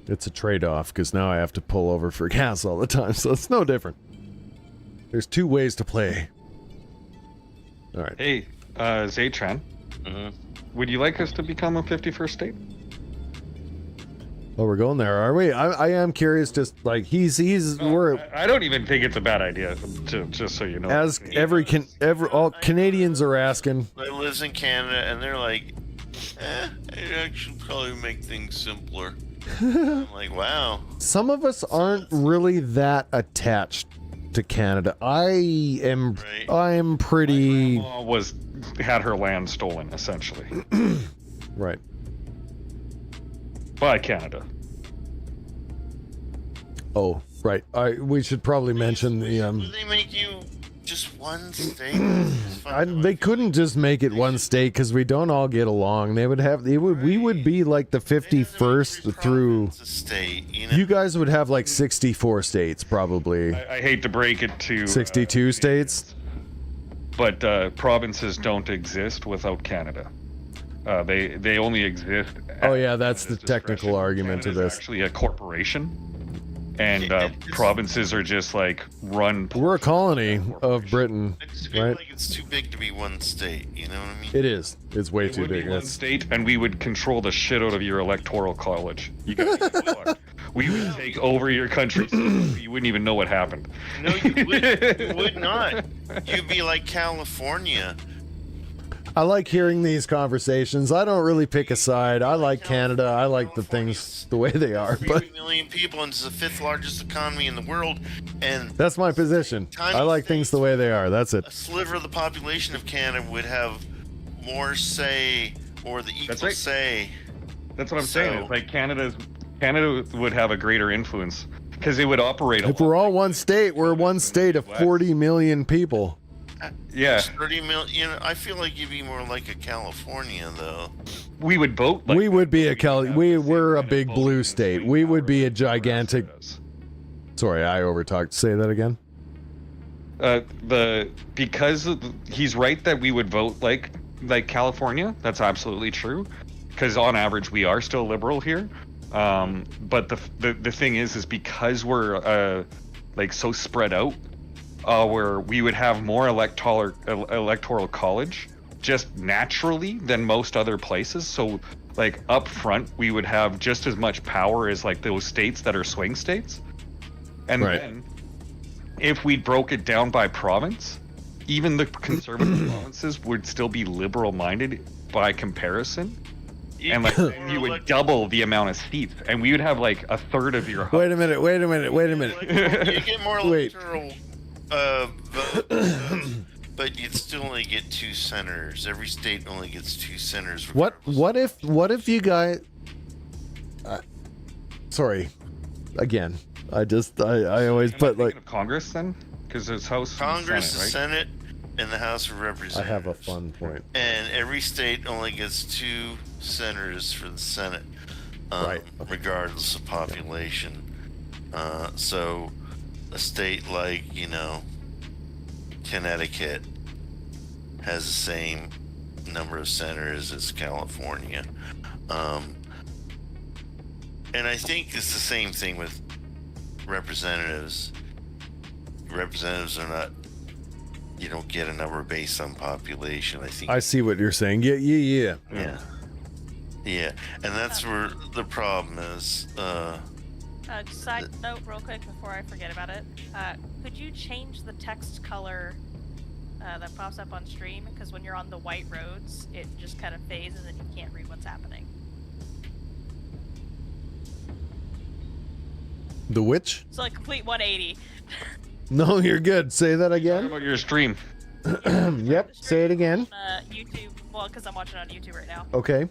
it's a trade-off because now I have to pull over for gas all the time, so it's no different. There's two ways to play. All right. Hey, Zatron, Mm-hmm. would you like us to become a 51st state? Oh, we're going there, are we? I am curious. Just like we're I don't even think it's a bad idea. Just so you know. as all Canadians are asking. I lives in Canada, and they're like, it actually probably make things simpler. I'm like, wow. Some of us aren't really that attached to Canada. I am pretty Grandma had her land stolen essentially right. by Canada. Oh, right. We should probably mention the Would they make you just one state. They couldn't just make it one state because we don't all get along. They would have. We would be like the 51st through. State, you know? You guys would have like 64 states probably. I hate to break it to 62 states. but provinces don't exist without Canada. They only exist. Oh yeah, that's the Canada's technical discretion. argument to Canada's this. actually a corporation, and provinces are just like run. We're a colony of Britain, I just feel right? like it's too big to be one state. You know what I mean? It is. It's way It too would be big. one That's, state, and we would control the shit out of your electoral college. You guys, we would take over your country. So you wouldn't even know what happened. No, you would not. You'd be like California. I like hearing these conversations. I don't really pick a side. I like Canada. I like the things the way they are, but 3 million people, and it's the 5th largest economy in the world, and that's my position. I like things the way they are. That's it. a sliver of the population of Canada would have more say, or the equal right. say. That's what I'm So- saying. It's like Canada would have a greater influence because it would operate. If we're all one state, we're one state of 40 million people. Yeah, 30 million. You know, I feel like you'd be more like a California, though. we would vote. Like We would be a Cali. have We the same we're a kind of big voting blue and state. swing We would be power a as the rest gigantic. does. Sorry, I overtalked. Say that again. Because he's right that we would vote like California. That's absolutely true. Because on average, we are still liberal here. But the thing is because we're like so spread out, where we would have more electoral college just naturally than most other places. So like up front, we would have just as much power as like those states that are swing states. And Right. then if we broke it down by province, even the conservative provinces would still be liberal minded by comparison. And like then you would double the amount of seats, and we would have like a third of your. Wait a minute. Wait a minute. Wait a minute. You get more Wait. electoral votes, but you'd still only get 2 senators. Every state only gets 2 senators. What if you guys? Sorry, again. I always put like Of Congress then, because it's House, Congress, and the Senate, Senate, and the House of I Representatives. have a fun point. And every state only gets 2 senators for the Senate, Right. regardless of population. So a state like, Connecticut has the same number of senators as California. And I think it's the same thing with representatives. Representatives are not, you don't get a number based on population. I think. I see what you're saying. Yeah. Yeah. Yeah. And that's where the problem is. Side note, real quick, before I forget about it. Could you change the text color that pops up on stream? Because when you're on the white roads, it just kind of fades and then you can't read what's happening. The witch? So like complete 180. No, you're good. Say that What again. about your stream? Yep. Say it again. YouTube, well, because I'm watching it on YouTube right now. Okay.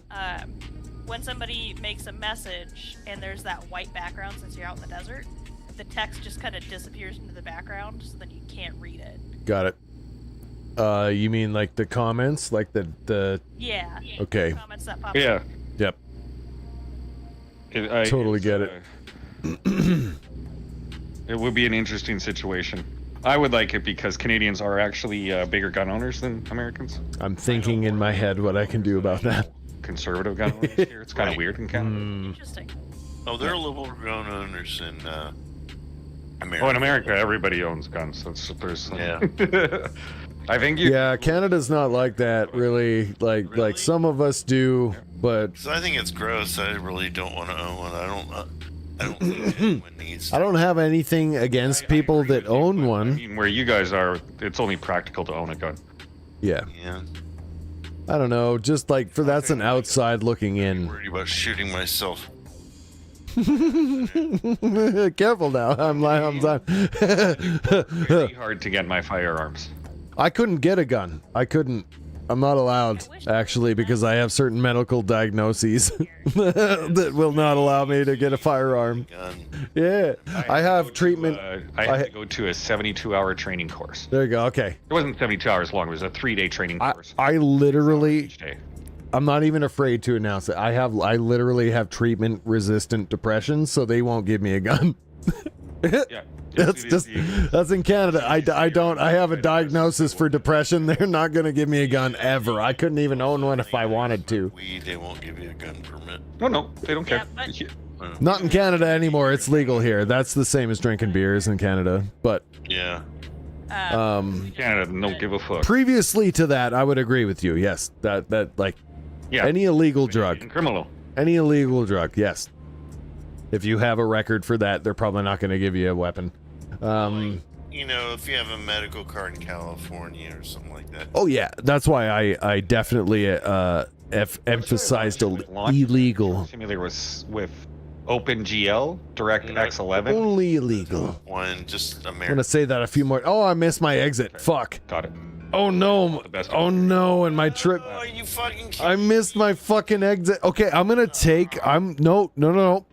When somebody makes a message and there's that white background since you're out in the desert, the text just kind of disappears into the background, so then you can't read it. Got it. You mean like the comments, like the Yeah. Okay. Comments that pop Yeah. up. Yep. Totally it's, get it. It would be an interesting situation. I would like it because Canadians are actually bigger gun owners than Americans. I'm thinking in my head what I can do about that. Conservative gun owners here. It's kind of Right. weird in Canada. Interesting. Oh, there are liberal gun owners in America. Oh, in America, everybody owns guns. There's Yeah. I think you. Yeah, Canada's not like that really. Like Really? some of us do, but 'Cause I think it's gross. I really don't want to own one. I don't think anyone needs to. I don't have anything against people that own I one. mean, where you guys are, it's only practical to own a gun. Yeah. Yeah. I don't know, just like for that's an outside looking in. Worried about shooting myself. Careful now. I'm Very hard to get my firearms. I couldn't get a gun. I couldn't. I'm not allowed, actually, because I have certain medical diagnoses that will not allow me to get a firearm. Gun. Yeah, I have treatment. I had to go to a 72-hour training course. There you go. Okay. It wasn't 72 hours long. It was a 3-day training course. I literally, Each day. I'm not even afraid to announce it. I literally have treatment-resistant depression, so they won't give me a gun. Yeah. That's in Canada. I have a diagnosis for depression. They're not gonna give me a gun ever. I couldn't even own one if I wanted to. They won't give you a gun permit. No, they don't care. Not in Canada anymore. It's legal here. That's the same as drinking beers in Canada. But Yeah. Canada don't give a fuck. previously to that, I would agree with you. Yes, that like Yeah. any illegal drug. Criminal. Any illegal drug, yes. If you have a record for that, they're probably not going to give you a weapon. You know, if you have a medical card in California or something like that. Oh yeah, that's why I definitely emphasized illegal. Simulator was with OpenGL, DirectX 11. Only illegal. One, just I'm American. gonna say that a few more. Oh, I missed my exit. Fuck. Got it. Oh no. Oh no, and my trip. Oh, you fucking I missed my fucking exit. Okay, I'm gonna take. No. You know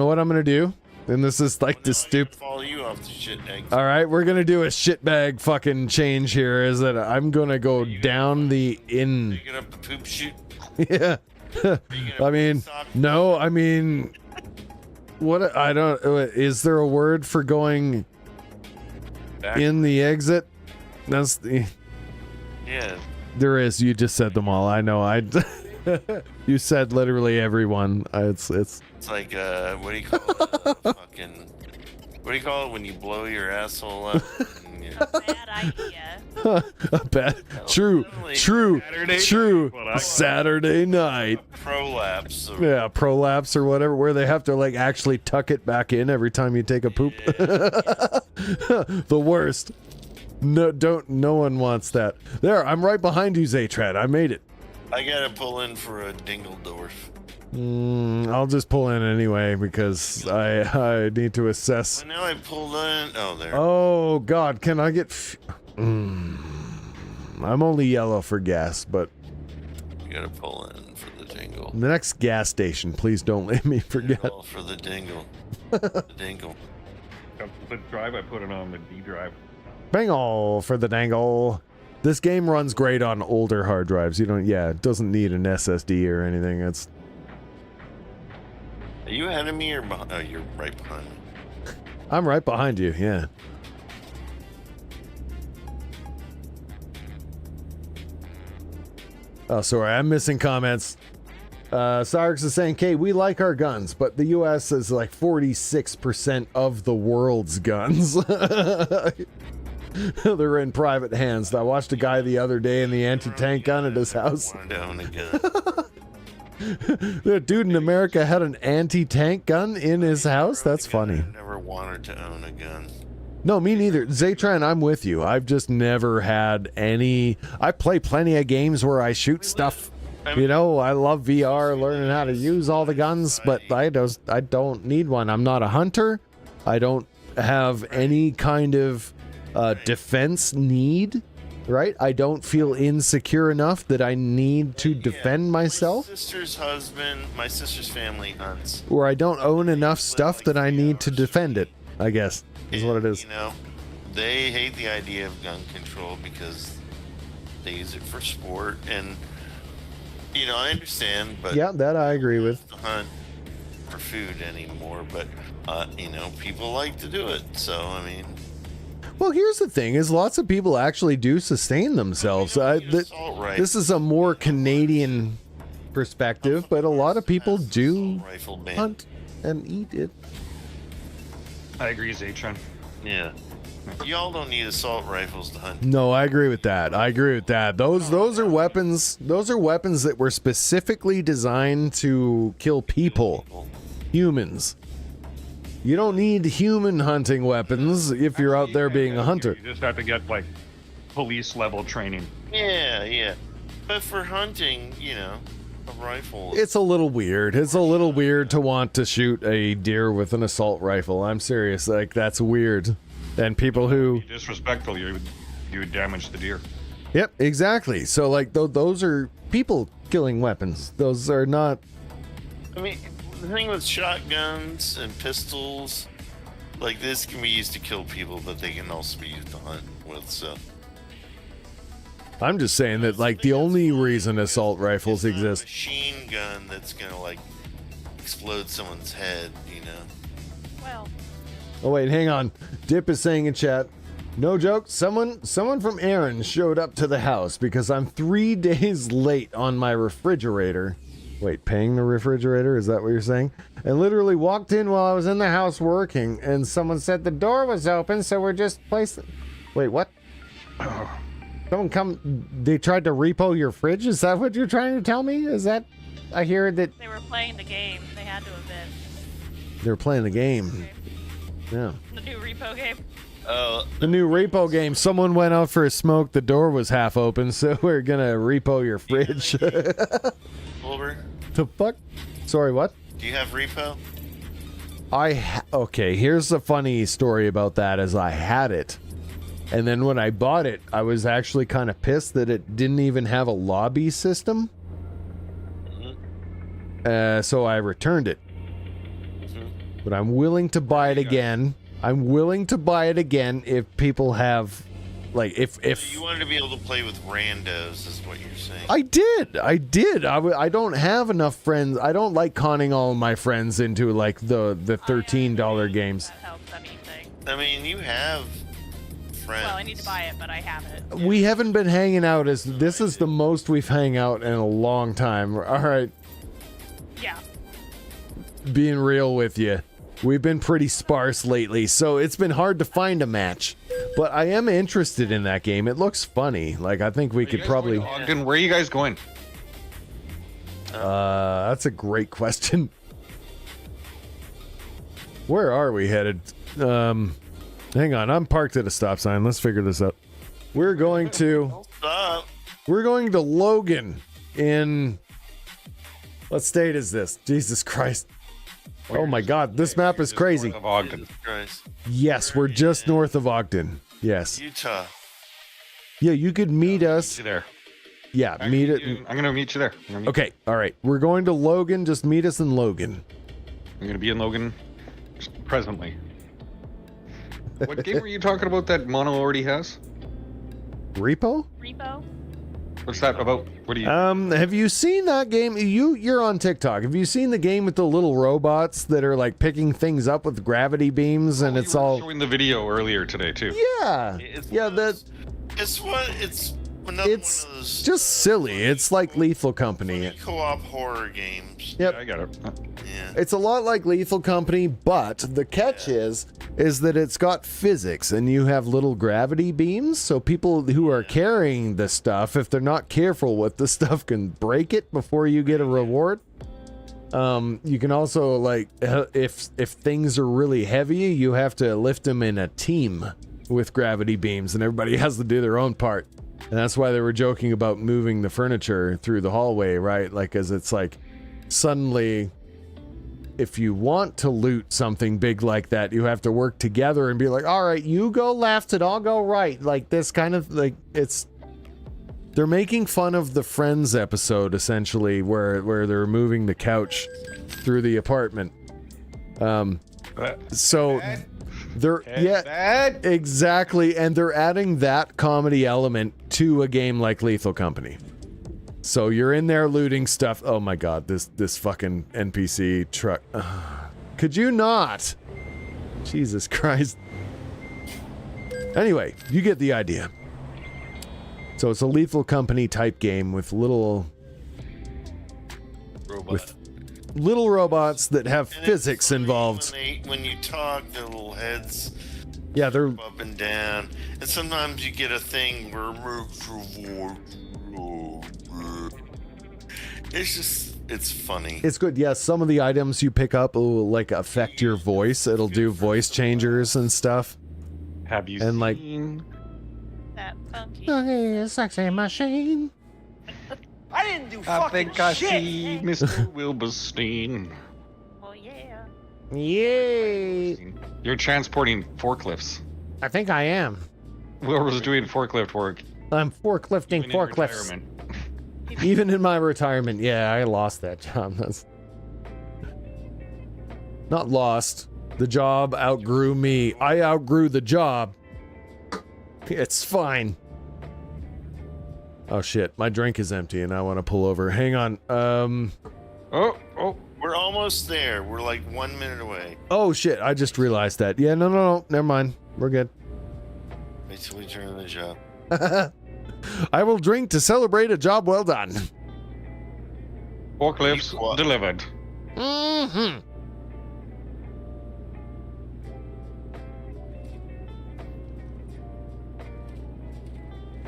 what I'm gonna do? And this is like the stupid. Follow you off the shit exit. All right, we're gonna do a shitbag fucking change here. Is that I'm gonna go down the in. Picking up the poop chute. Yeah. I mean, no. I mean, what? I don't. Is there a word for going Back. in the exit? That's the. Yeah. There is. You just said them all. I know. You said literally everyone. It's like what do you call it? Fucking. What do you call it when you blow your asshole up? And, you know, A bad idea. a bad. True. Saturday night. prolapse. Or, Yeah, prolapse or whatever, where they have to like actually tuck it back in every time you take a poop. The worst. No one wants that. There, I'm right behind you, Zaytrad. I made it. I gotta pull in for a Dingledorf. I'll just pull in anyway because I need to assess. Well, now I pulled in. Oh, there. Oh God, can I get? I'm only yellow for gas, but You gotta pull in for the dingle. the next gas station, please don't let me forget. All for the dingle. The dingle. The drive, I put it on the D drive. Bangle for the dangle. This game runs great on older hard drives. You don't, yeah, it doesn't need an SSD or anything. It's. Are you ahead of me or behind? Oh, you're right behind me. I'm right behind you. Yeah. Oh, sorry, I'm missing comments. Cyrix is saying, "Kay, we like our guns, but the U.S. is like 46% of the world's guns." They're in private hands. I watched a guy the other day in the anti-tank gun at his house. Wanted to own a gun. The dude in America had an anti-tank gun in his house? That's funny. I never wanted to own a gun. No, me neither. Zaytran, I'm with you. I've just never had any... I play plenty of games where I shoot stuff. You know, I love VR, learning how to use all the guns, but I don't need one. I'm not a hunter. I don't have any kind of defense need, right? I don't feel insecure enough that I need to defend myself. My sister's husband, my sister's family hunts. Or I don't own enough stuff that I need to defend it, I guess, is what it is. You know, they hate the idea of gun control because they use it for sport, and you know, I understand, but Yeah, that I agree with. to hunt for food anymore, but you know, people like to do it, so I mean, Well, here's the thing: is lots of people actually do sustain themselves. assault rifle. This is a more Canadian perspective, but a lot of people do rifle ban. hunt and eat it. I agree, Zatron. Yeah, y'all don't need assault rifles to hunt. No, I agree with that. Those are weapons. Those are weapons that were specifically designed to kill people, humans. You don't need human hunting weapons if you're out there being a hunter. You just have to get like police level training. Yeah, but for hunting, you know, a rifle. It's a little weird. It's a little weird to want to shoot a deer with an assault rifle. I'm serious. Like, that's weird. And people who... Disrespectful, you would damage the deer. Yep, exactly. So like those are people killing weapons. Those are not. I mean, the thing with shotguns and pistols, like this can be used to kill people, but they can also be used to hunt with, so. I'm just saying that like the only reason assault rifles It's not a exist. machine gun that's gonna like explode someone's head, you know. Well, Oh wait, hang on. Dip is saying in chat, no joke, someone from Aaron showed up to the house because I'm 3 days late on my refrigerator. Wait, paying the refrigerator? Is that what you're saying? And literally walked in while I was in the house working, and someone said the door was open, so we're just placing. Wait, what? Someone come. They tried to repo your fridge? Is that what you're trying to tell me? Is that. I hear that. they were playing the game. They had to have been. They're playing the game. Yeah. The new repo game. The new repo game. Someone went out for a smoke. The door was half open, so we're gonna repo your fridge. Wilbur, The fuck? Sorry, what? do you have repo? Okay, here's the funny story about that is I had it. And then when I bought it, I was actually kind of pissed that it didn't even have a lobby system. So I returned it. But I'm willing to buy it again. I'm willing to buy it again if people have, like, if You wanted to be able to play with randos, is what you're saying. I did. I don't have enough friends. I don't like conning all of my friends into like the $13 games. That helps anything. I mean, you have friends. Well, I need to buy it, but I have it. We haven't been hanging out as this is the most we've hung out in a long time. All right, Yeah. being real with you. We've been pretty sparse lately, so it's been hard to find a match. But I am interested in that game. It looks funny. Like I think we could probably Ogden, where are you guys going? that's a great question. Where are we headed? Hang on, I'm parked at a stop sign. Let's figure this out. We're going to Logan in what state is this? Jesus Christ. Oh my god, this map is crazy. Of Ogden. Christ. Yes, we're just north of Ogden. Yes. Utah. Yeah, you could meet us. You there? Yeah, meet it. I'm gonna meet you there. Okay, all right. We're going to Logan. Just meet us in Logan. I'm gonna be in Logan presently. What game were you talking about that Mono already has? Repo? Repo? What's that about? What do you? Have you seen that game? You're on TikTok. Have you seen the game with the little robots that are like picking things up with gravity beams and it's You were all showing the video earlier today too. yeah, It's yeah. That It's what it's another it's one of those just silly. It's like Lethal Company. co-op horror games. Yep. I got it. Yeah. It's a lot like Lethal Company, but the catch is that it's got physics and you have little gravity beams, so people who are carrying the stuff, if they're not careful with the stuff, can break it before you get a reward. You can also, like, if things are really heavy, you have to lift them in a team with gravity beams, and everybody has to do their own part. And that's why they were joking about moving the furniture through the hallway, right? Like, as it's like, suddenly, if you want to loot something big like that, you have to work together and be like, all right, you go left and I'll go right. Like, this kind of, like, it's... They're making fun of the Friends episode, essentially, where they're moving the couch through the apartment. So they're exactly, and they're adding that comedy element to a game like Lethal Company. So you're in there looting stuff. Oh my god, this fucking NPC truck. Could you not? Jesus Christ. Anyway, you get the idea. So it's a Lethal Company type game with little robots that have And physics it's funny involved. When you talk, their little heads Yeah, they're up and down, and sometimes you get a thing where it's funny. it's good. Yeah, some of the items you pick up will like affect your voice. It'll do voice changers and stuff. Have you And, like- seen? That funky. Okay, sexy machine. I didn't do I fucking think I shit. see Mr. Wilberstein. Oh yeah. Yay! You're transporting forklifts. I think I am. Wilbur's doing forklift work. I'm forklifting Even in forklifts. retirement. Even in my retirement. Yeah, I lost that job. That's not lost. The job outgrew me. I outgrew the job. It's fine. Oh shit, my drink is empty and I want to pull over. Hang on. Oh, We're almost there. We're like 1 minute away. Oh shit, I just realized that. Yeah, no. Never mind. We're good. Wait till we turn the job. I will drink to celebrate a job well done. forklifts Equal. delivered. Mm-hmm.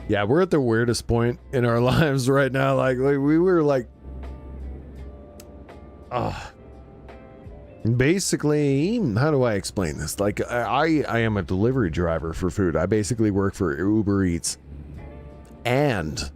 Yeah, we're at the weirdest point in our lives right now. Like we were like, basically, how do I explain this? Like, I am a delivery driver for food. I basically work for Uber Eats, and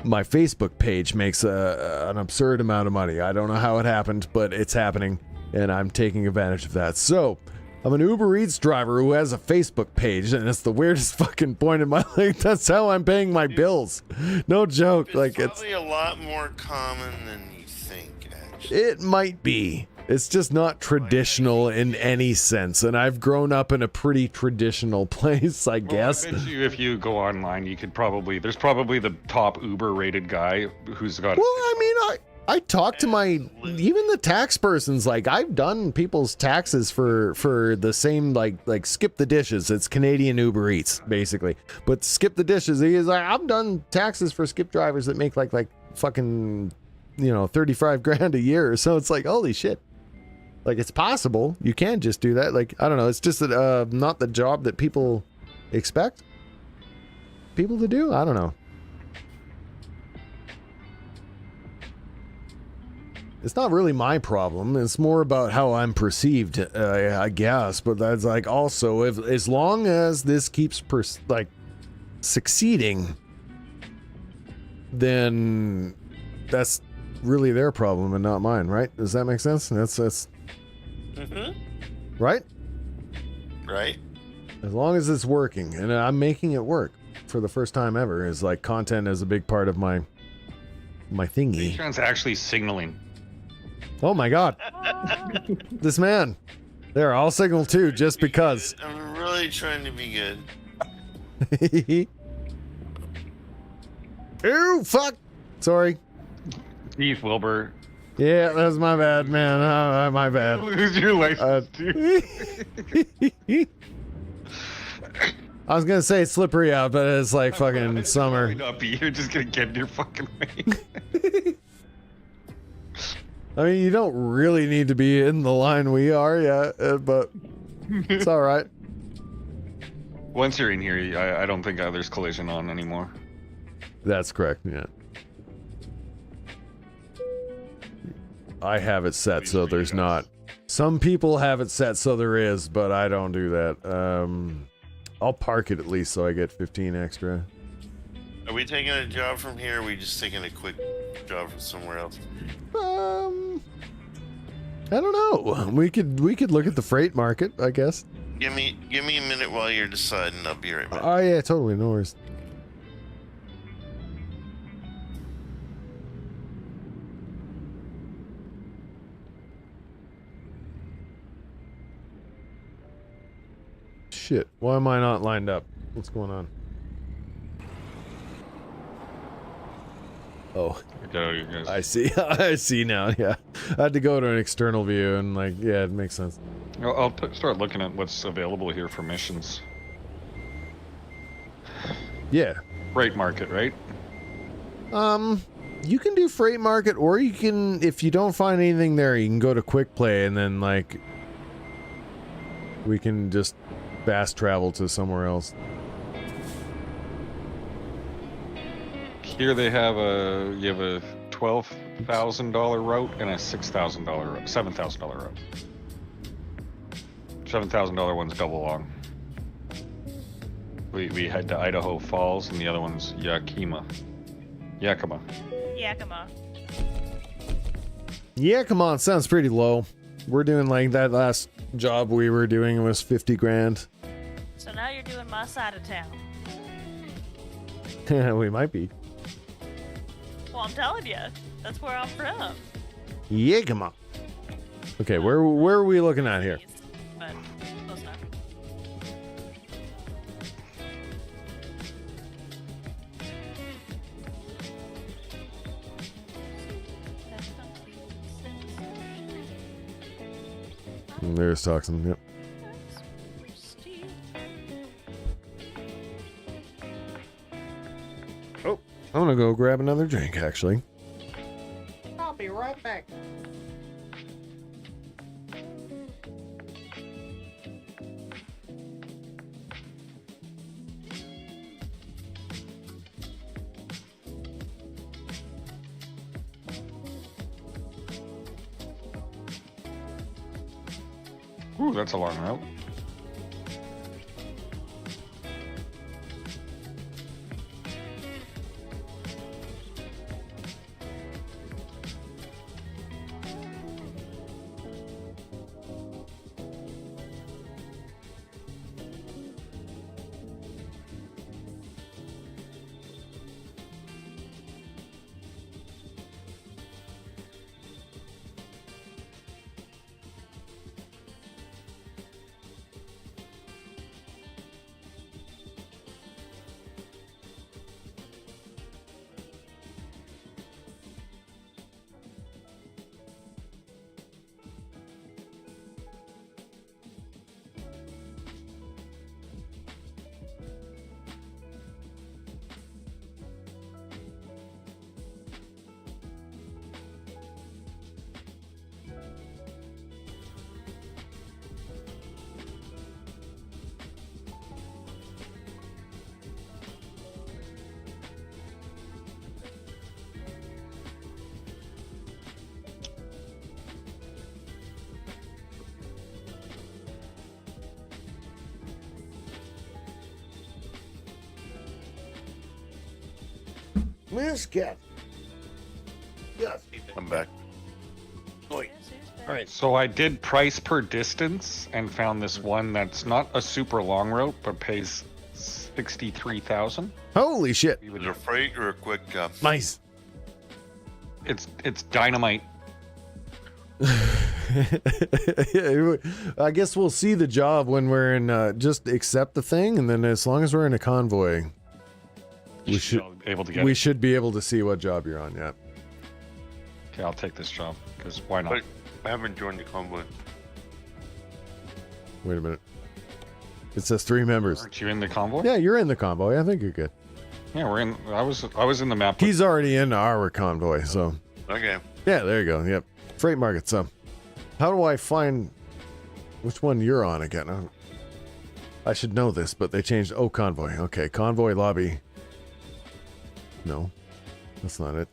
my Facebook page makes an absurd amount of money. I don't know how it happened, but it's happening, and I'm taking advantage of that. So, I'm an Uber Eats driver who has a Facebook page, and it's the weirdest fucking point in my life. That's how I'm paying my bills. No joke. Like, it's probably a lot more common than you think, actually. it might be. It's just not traditional in any sense, and I've grown up in a pretty traditional place, I guess. Well, I bet you if you go online, you could probably there's probably the top Uber rated guy who's got. Well, I mean, I talk to even the tax persons. Like, I've done people's taxes for the same like Skip the Dishes. It's Canadian Uber Eats basically, but Skip the Dishes. He's like, I've done taxes for Skip drivers that make like fucking 35 grand a year. So it's like, holy shit. Like, it's possible. You can just do that. Like, I don't know. It's just that, not the job that people expect people to do. I don't know. It's not really my problem. It's more about how I'm perceived, I guess. But that's like also, as long as this keeps succeeding, then that's really their problem and not mine, right? Does that make sense? That's right? Right? As long as it's working, and I'm making it work for the first time ever, is like content is a big part of my thingy. Patreon's actually signaling. Oh my god. This man. There, I'll signal too, just because. I'm really trying to be good. Ew, fuck. Sorry. Keith Wilbur. Yeah, that was my bad, man. My bad. Lose your license, dude. I was gonna say it's slippery out, but it's like fucking summer. Not be. You're just gonna get in your fucking way. I mean, you don't really need to be in the line we are, yeah, but it's all right. Once you're in here, I don't think there's collision on anymore. That's correct, yeah. I have it set so there's not. Some people have it set so there is, but I don't do that. I'll park it at least so I get 15 extra. Are we taking a job from here, or are we just taking a quick job from somewhere else? I don't know. We could look at the freight market, I guess. Give me a minute while you're deciding. I'll be right back. Oh yeah, totally, no worries. Shit, why am I not lined up? What's going on? Oh, I see. I see now. Yeah, I had to go to an external view, and like, yeah, it makes sense. I'll start looking at what's available here for missions. Yeah. Freight market, right? You can do freight market, or you can, if you don't find anything there, you can go to quick play, and then like, we can just fast travel to somewhere else. Here they have you have a $12,000 route and a $6,000 route, $7,000 route. $7,000 one's double long. We head to Idaho Falls, and the other one's Yakima. Yakima. Yeah, come on, sounds pretty low. We're doing like that last job we were doing was 50 grand. So now you're doing my side of town. We might be. Well, I'm telling you, that's where I'm from. Yeah, come on. Okay, where are we looking at here? But close enough. There's Toxin. Yep. Oh, I'm gonna go grab another drink. Actually. I'll be right back. Ooh, that's a long route. Miscat. Yes. I'm back. All right, so I did price per distance and found this one that's not a super long route, but pays 63,000. Holy shit. Is it a freight or a quick job? Nice. It's dynamite. I guess we'll see the job when we're in. Just accept the thing, and then as long as we're in a convoy, we should able to get. we it. should be able to see what job you're on. Yeah. Okay, I'll take this job because why not? But I haven't joined the convoy. Wait a minute. It says 3 members. Aren't you in the convoy? Yeah, you're in the convoy. I think you're good. Yeah, we're in. I was in the map. He's already in our convoy, so Okay. yeah, there you go. Yep. Freight market. So, how do I find which one you're on again? I should know this, but they changed. Oh, convoy. Okay, convoy lobby. No, that's not it.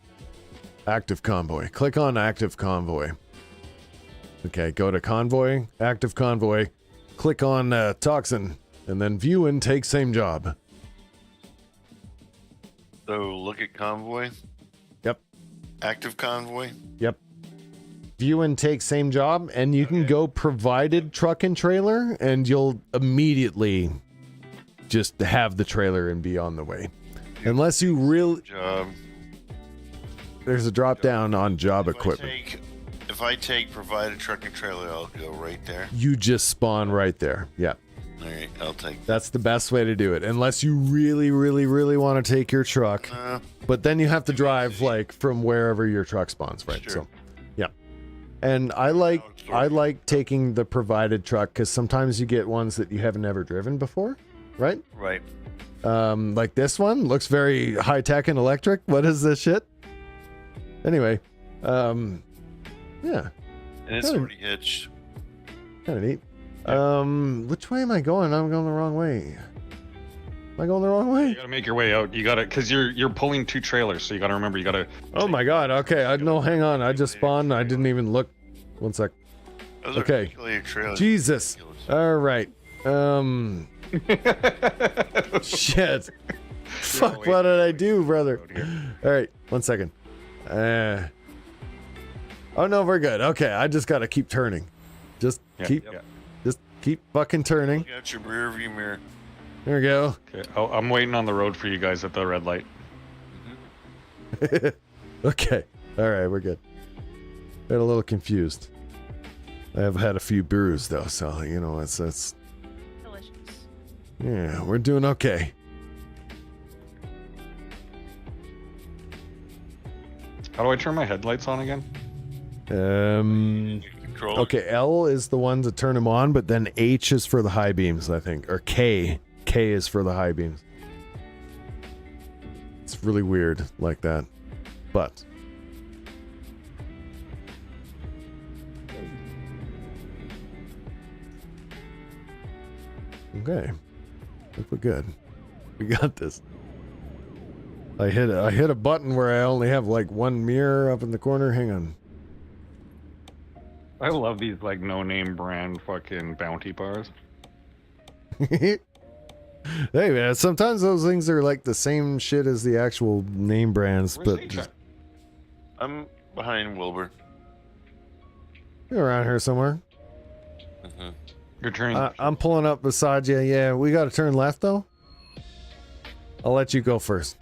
Active convoy. Click on active convoy. Okay, go to convoy, active convoy. Click on toxin, and then view and take same job. So look at convoy. Yep. Active convoy. Yep. View and take same job, and you can go provided truck and trailer, and you'll immediately just have the trailer and be on the way. Unless you really... Job. There's a drop down on job equipment. If I take provided truck and trailer, I'll go right there. You just spawn right there. Yeah. All right, I'll take that. That's the best way to do it. Unless you really, really, really want to take your truck. But then you have to drive like from wherever your truck spawns, right? Sure. So, yeah. And I like taking the provided truck because sometimes you get ones that you haven't ever driven before, right? Right. Like this one looks very high tech and electric. What is this shit? Anyway, yeah. And it's Kinda- already hitched. Kind of neat. Which way am I going? I'm going the wrong way. Am I going the wrong You way? gotta make your way out. You gotta, cause you're pulling 2 trailers, so you gotta remember you gotta. Oh my god. Okay. No, hang on. I just spawned. I didn't even look. One sec. Those are Okay. articulated trailers. Jesus. All right. Shit. Fuck. What did I do, brother? All right. 1 second. Oh no, we're good. Okay. I just gotta keep turning. Just Yeah, keep. yeah. Just keep fucking turning. Look out your rear view mirror. There we go. Okay, I'm waiting on the road for you guys at the red light. Okay. All right, we're good. Got a little confused. I have had a few brews though, so you know it's Delicious. yeah, we're doing okay. How do I turn my headlights on again? Control. Okay, L is the one to turn them on, but then H is for the high beams, I think, or K is for the high beams. It's really weird like that, but. Okay, I think we're good. We got this. I hit a button where I only have like one mirror up in the corner. Hang on. I love these like no-name brand fucking bounty bars. Hey man, sometimes those things are like the same shit as the actual name brands, Where's but H-Check? I'm behind Wilbur. you're around here somewhere. Mm-hmm. You're turning. I'm pulling up beside you. Yeah, we got to turn left though. I'll let you go first.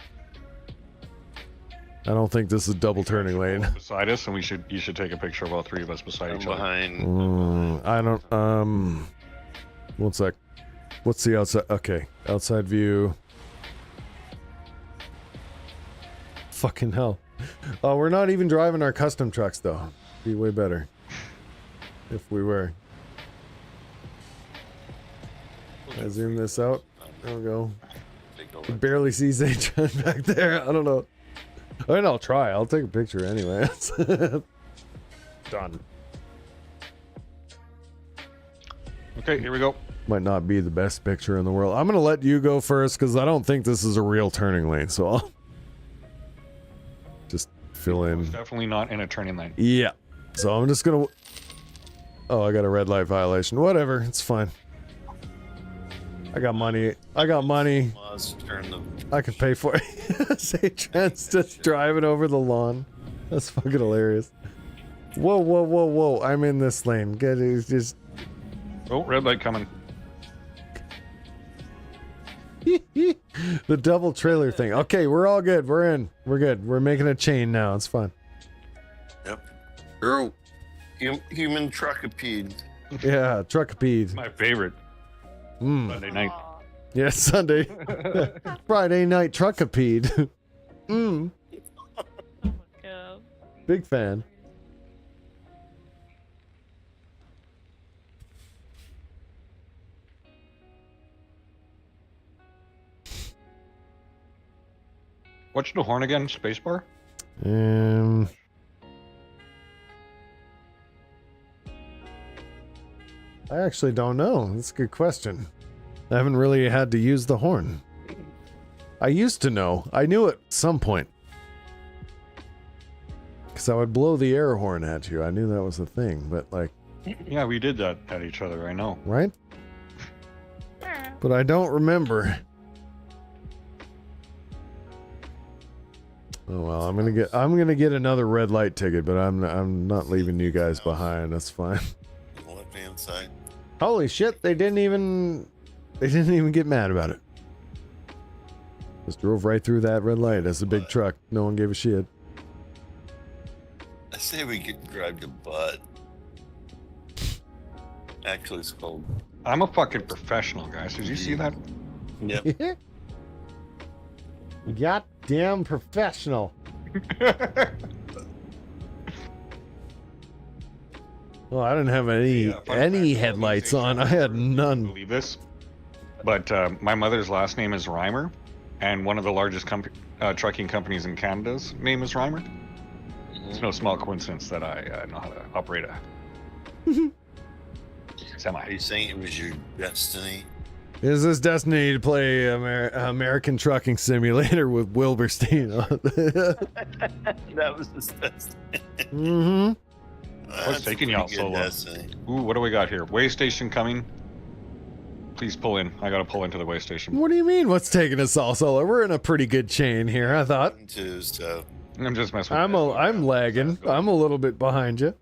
I don't think this is double turning lane. beside us, and you should take a picture of all three of us beside I'm each other. behind. I don't. One sec. What's the outside? Okay, outside view. Fucking hell. Oh, we're not even driving our custom trucks though. Be way better if we were. I zoom this out. There we go. Can barely see Zaytron back there. I don't know. I mean, I'll try. I'll take a picture anyway. Done. Okay, here we go. Might not be the best picture in the world. I'm gonna let you go first because I don't think this is a real turning lane. So I'll just fill in. It's definitely not in a turning lane. Yeah. So I'm just gonna. Oh, I got a red light violation. Whatever. It's fine. I got money. I got money. I can pay for it. Zaytron's just driving over the lawn. That's fucking hilarious. Whoa, whoa, whoa, whoa. I'm in this lane. Get it. It's just. Oh, red light coming. The double trailer thing. Okay, we're all good. We're in. We're good. We're making a chain now. It's fine. Yep. Ooh. Human truckapede. Yeah, truckapede. My favorite. Sunday night. Aw. Yeah, Sunday. Friday night truckapede. Oh my god. Big fan. What's the horn again? Spacebar? I actually don't know. That's a good question. I haven't really had to use the horn. I used to know. I knew at some point. Because I would blow the air horn at you. I knew that was a thing, but like... Yeah, we did that at each other, I know. Right? But I don't remember. Oh well, I'm gonna get another red light ticket, but I'm not leaving you guys behind. That's fine. Left hand side. Holy shit, they didn't even get mad about it. Just drove right through that red light. That's a big truck. No one gave a shit. I say we could drive to Butt. Actually, it's called. I'm a fucking professional, guys. Did you see that? Yep. Goddamn professional. Well, I didn't have any headlights on. I had none. Believe this, but my mother's last name is Reimer, and one of the largest trucking companies in Canada's name is Reimer. It's no small coincidence that I know how to operate a semi. Are you saying it was your destiny? Is this destiny to play American Trucking Simulator with Wilberstein on? That was his destiny. Mm-hmm. What's taking y'all so long? Ooh, what do we got here? Way station coming. Please pull in. I gotta pull into the way station. What do you mean? What's taking us all solo? We're in a pretty good chain here, I thought. So, I'm just messing with I'm lagging. I'm a little bit behind you.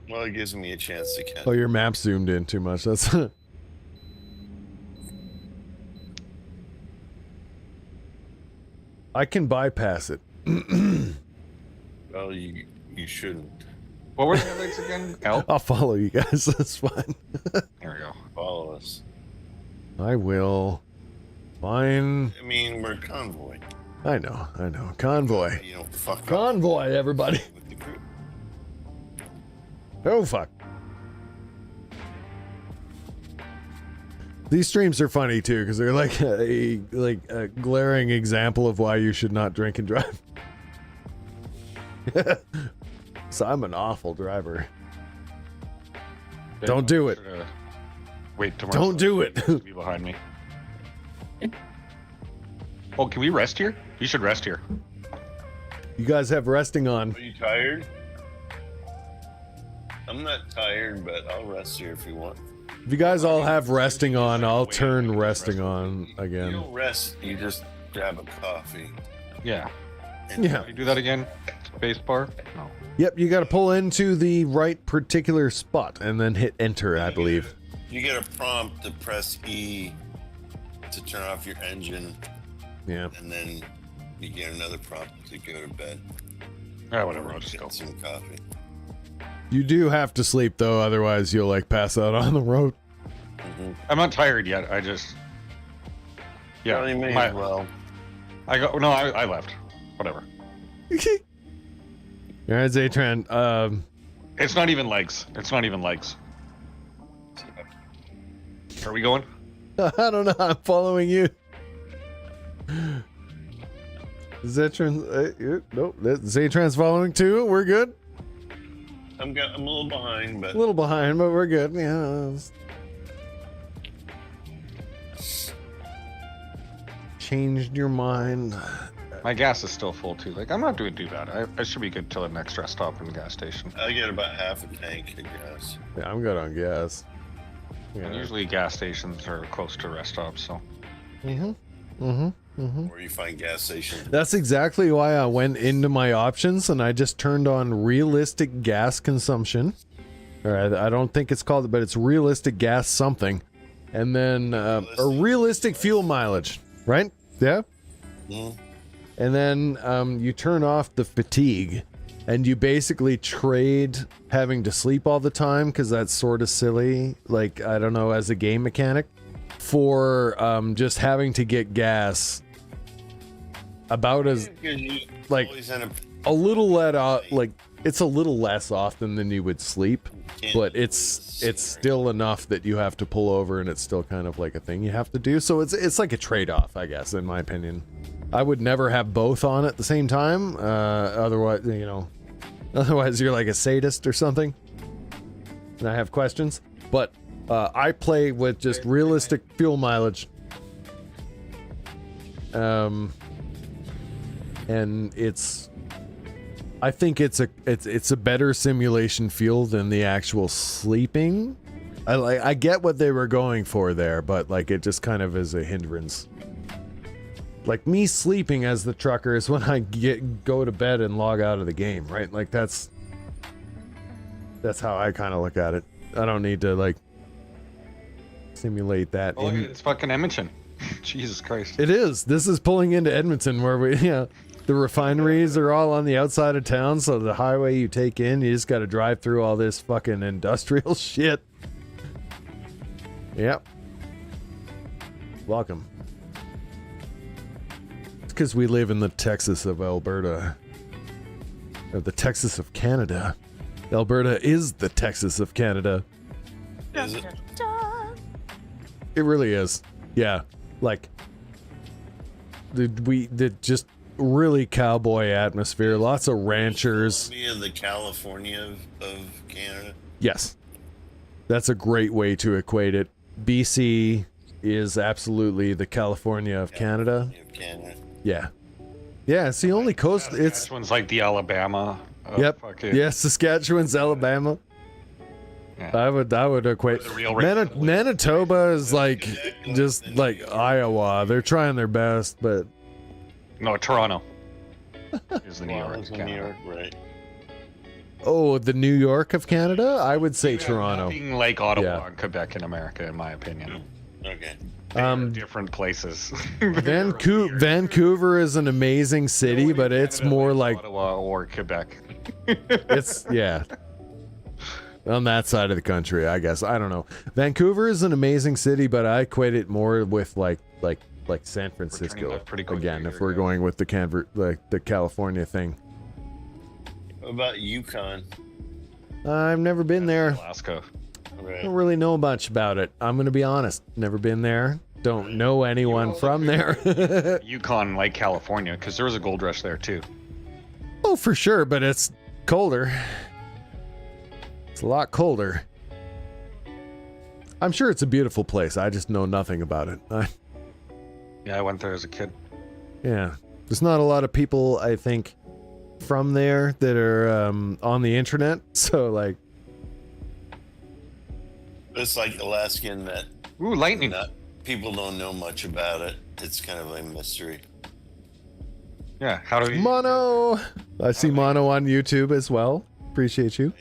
well, it gives me a chance to catch. Oh, your map zoomed in too much. That's I can bypass it. Well, you shouldn't. What were the headlights again? L? I'll follow you guys. That's fine. There we go. Follow us. I will. Fine. I mean, we're convoy. I know. Convoy. You don't fuck up Convoy, everybody. with the group. Oh, fuck. These streams are funny, too, because they're like a glaring example of why you should not drink and drive. So I'm an awful driver. Don't do it. Wait tomorrow. Don't do it. Be behind me. Oh, can we rest here? You should rest here. You guys have resting on. Are you tired? I'm not tired, but I'll rest here if you want. If you guys all have resting on, I'll turn resting on You again. don't rest, you just grab a coffee. Yeah. And Yeah. Can you do that again? Space bar? No. Yep, you got to pull into the right particular spot and then hit enter, I believe. You get a prompt to press E to turn off your engine, Yeah. and then you get another prompt to go to bed. Ah, whatever. I'll just Get go. some coffee. You do have to sleep though, otherwise you'll like pass out on the road. I'm not tired yet. I just. Yeah. Well, you may my- as well. I go. No, I left. Whatever. All right, Zatran. It's not even legs. It's not even legs. Are we going? I don't know. I'm following you. Zatran. Nope. Zatran's following too. We're good. I'm a little behind, but A little behind, but we're good. Yeah. Changed your mind. My gas is still full too. Like I'm not doing too bad. I should be good till the next rest stop in the gas station. I get about half a tank, I guess. Yeah, I'm good on gas. And Yeah. usually gas stations are close to rest stops, so. Where you find gas stations. That's exactly why I went into my options and I just turned on realistic gas consumption. Or I don't think it's called it, but it's realistic gas something. And then a realistic fuel mileage, right? Yeah. Mhm. And then you turn off the fatigue and you basically trade having to sleep all the time because that's sort of silly, like, I don't know, as a game mechanic, for just having to get gas about as, Because you like, always end up a little like, it's a little less often than you would sleep, but it's still enough that you have to pull over and it's still kind of like a thing you have to do. So it's like a trade-off, I guess, in my opinion. I would never have both on at the same time. Otherwise, you know, otherwise you're like a sadist or something. And I have questions. But I play with just realistic fuel mileage. And I think it's a better simulation feel than the actual sleeping. I get what they were going for there, but like it just kind of is a hindrance. Like me sleeping as the trucker is when I go to bed and log out of the game, right? Like that's how I kind of look at it. I don't need to like simulate that. Oh, look, it's fucking Edmonton. Jesus Christ. It is. This is pulling into Edmonton where we, the refineries are all on the outside of town, so the highway you take in, you just got to drive through all this fucking industrial shit. Yep. Welcome. It's because we live in the Texas of Alberta. Or the Texas of Canada. Alberta is the Texas of Canada. Is it? It really is. Yeah. Like, the just really cowboy atmosphere. Lots of ranchers. The California of Canada. Yes. That's a great way to equate it. BC is absolutely the California of Canada. Canada. Yeah. Yeah, it's the only coast. It's This one's like the Alabama. yep. Fucking, Yes, Saskatchewan's Alabama. Yeah. I would equate. The real Manitoba is like just like Iowa. They're trying their best, but No, Toronto. Is the New Well, York. it's in Canada. New York, right? oh, the New York of Canada? I would say Toronto. Nothing like Ottawa Yeah. and Quebec in America, in my opinion. Okay. Different places. Vancouver is an amazing city, but it's more like Ottawa or Quebec. it's yeah. On that side of the country, I guess. I don't know. Vancouver is an amazing city, but I equate it more with like San Francisco pretty quick again. here, If we're guys. going with the California thing, What about Yukon? I've never been there. Alaska. I Right. don't really know much about it. I'm gonna be honest. Never been there. Don't know anyone from there. Yukon, like California, because there was a gold rush there too. Oh, for sure, but it's colder. It's a lot colder. I'm sure it's a beautiful place. I just know nothing about it. Yeah, I went there as a kid. Yeah. There's not a lot of people, I think, from there that are on the internet. So, like, It's like Alaskan that Ooh, lightning. people don't know much about it. It's kind of a mystery. Yeah, how do we? Mono! I see Mono on YouTube as well. Appreciate you.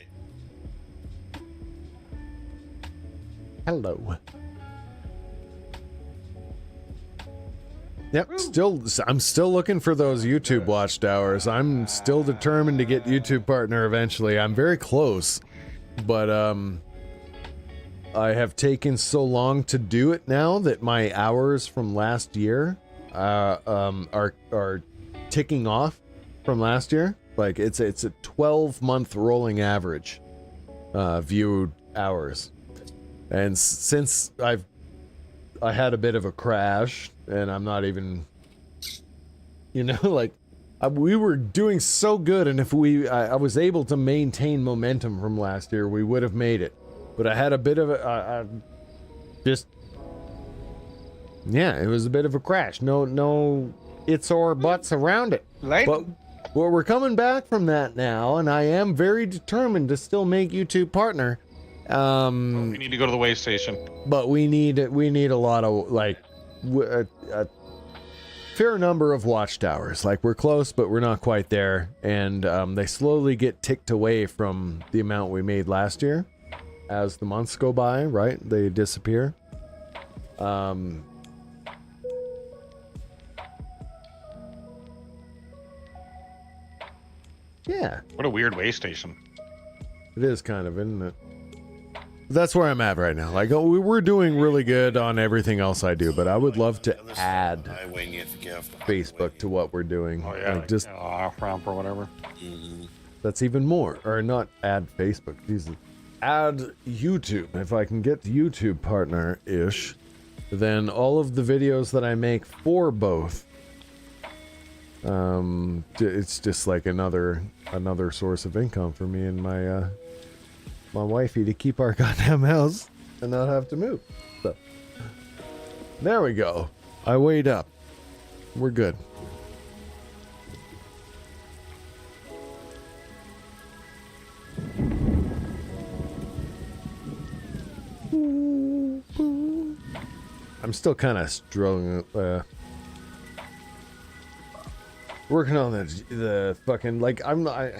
Hello. Yep, I'm still looking for those YouTube watchtowers. I'm still determined to get YouTube partner eventually. I'm very close, but I have taken so long to do it now that my hours from last year are ticking off from last year. Like it's a 12-month rolling average viewed hours. And since I had a bit of a crash, and I'm not even, like, we were doing so good, and if I was able to maintain momentum from last year, we would have made it. But I had a bit of it was a bit of a crash. No its or buts around it. But we're coming back from that now, and I am very determined to still make YouTube partner. We need to go to the way station. But we need a lot of a fair number of watchtowers. Like we're close, but we're not quite there, and they slowly get ticked away from the amount we made last year as the months go by. Right, they disappear. Yeah, What a weird way station. it is kind of, isn't it? That's where I'm at right now. Like, we're doing really good on everything else I do, but I would love to add Facebook to what we're doing. Oh yeah, Like, just off ramp or whatever. that's even more, or not add Facebook. Jesus, add YouTube. If I can get YouTube partner-ish, then all of the videos that I make for both, it's just like another source of income for me and my wifey to keep our goddamn house and not have to move. So there we go. I weighed up. We're good. I'm still kind of struggling. Working on the fucking, like, I don't know.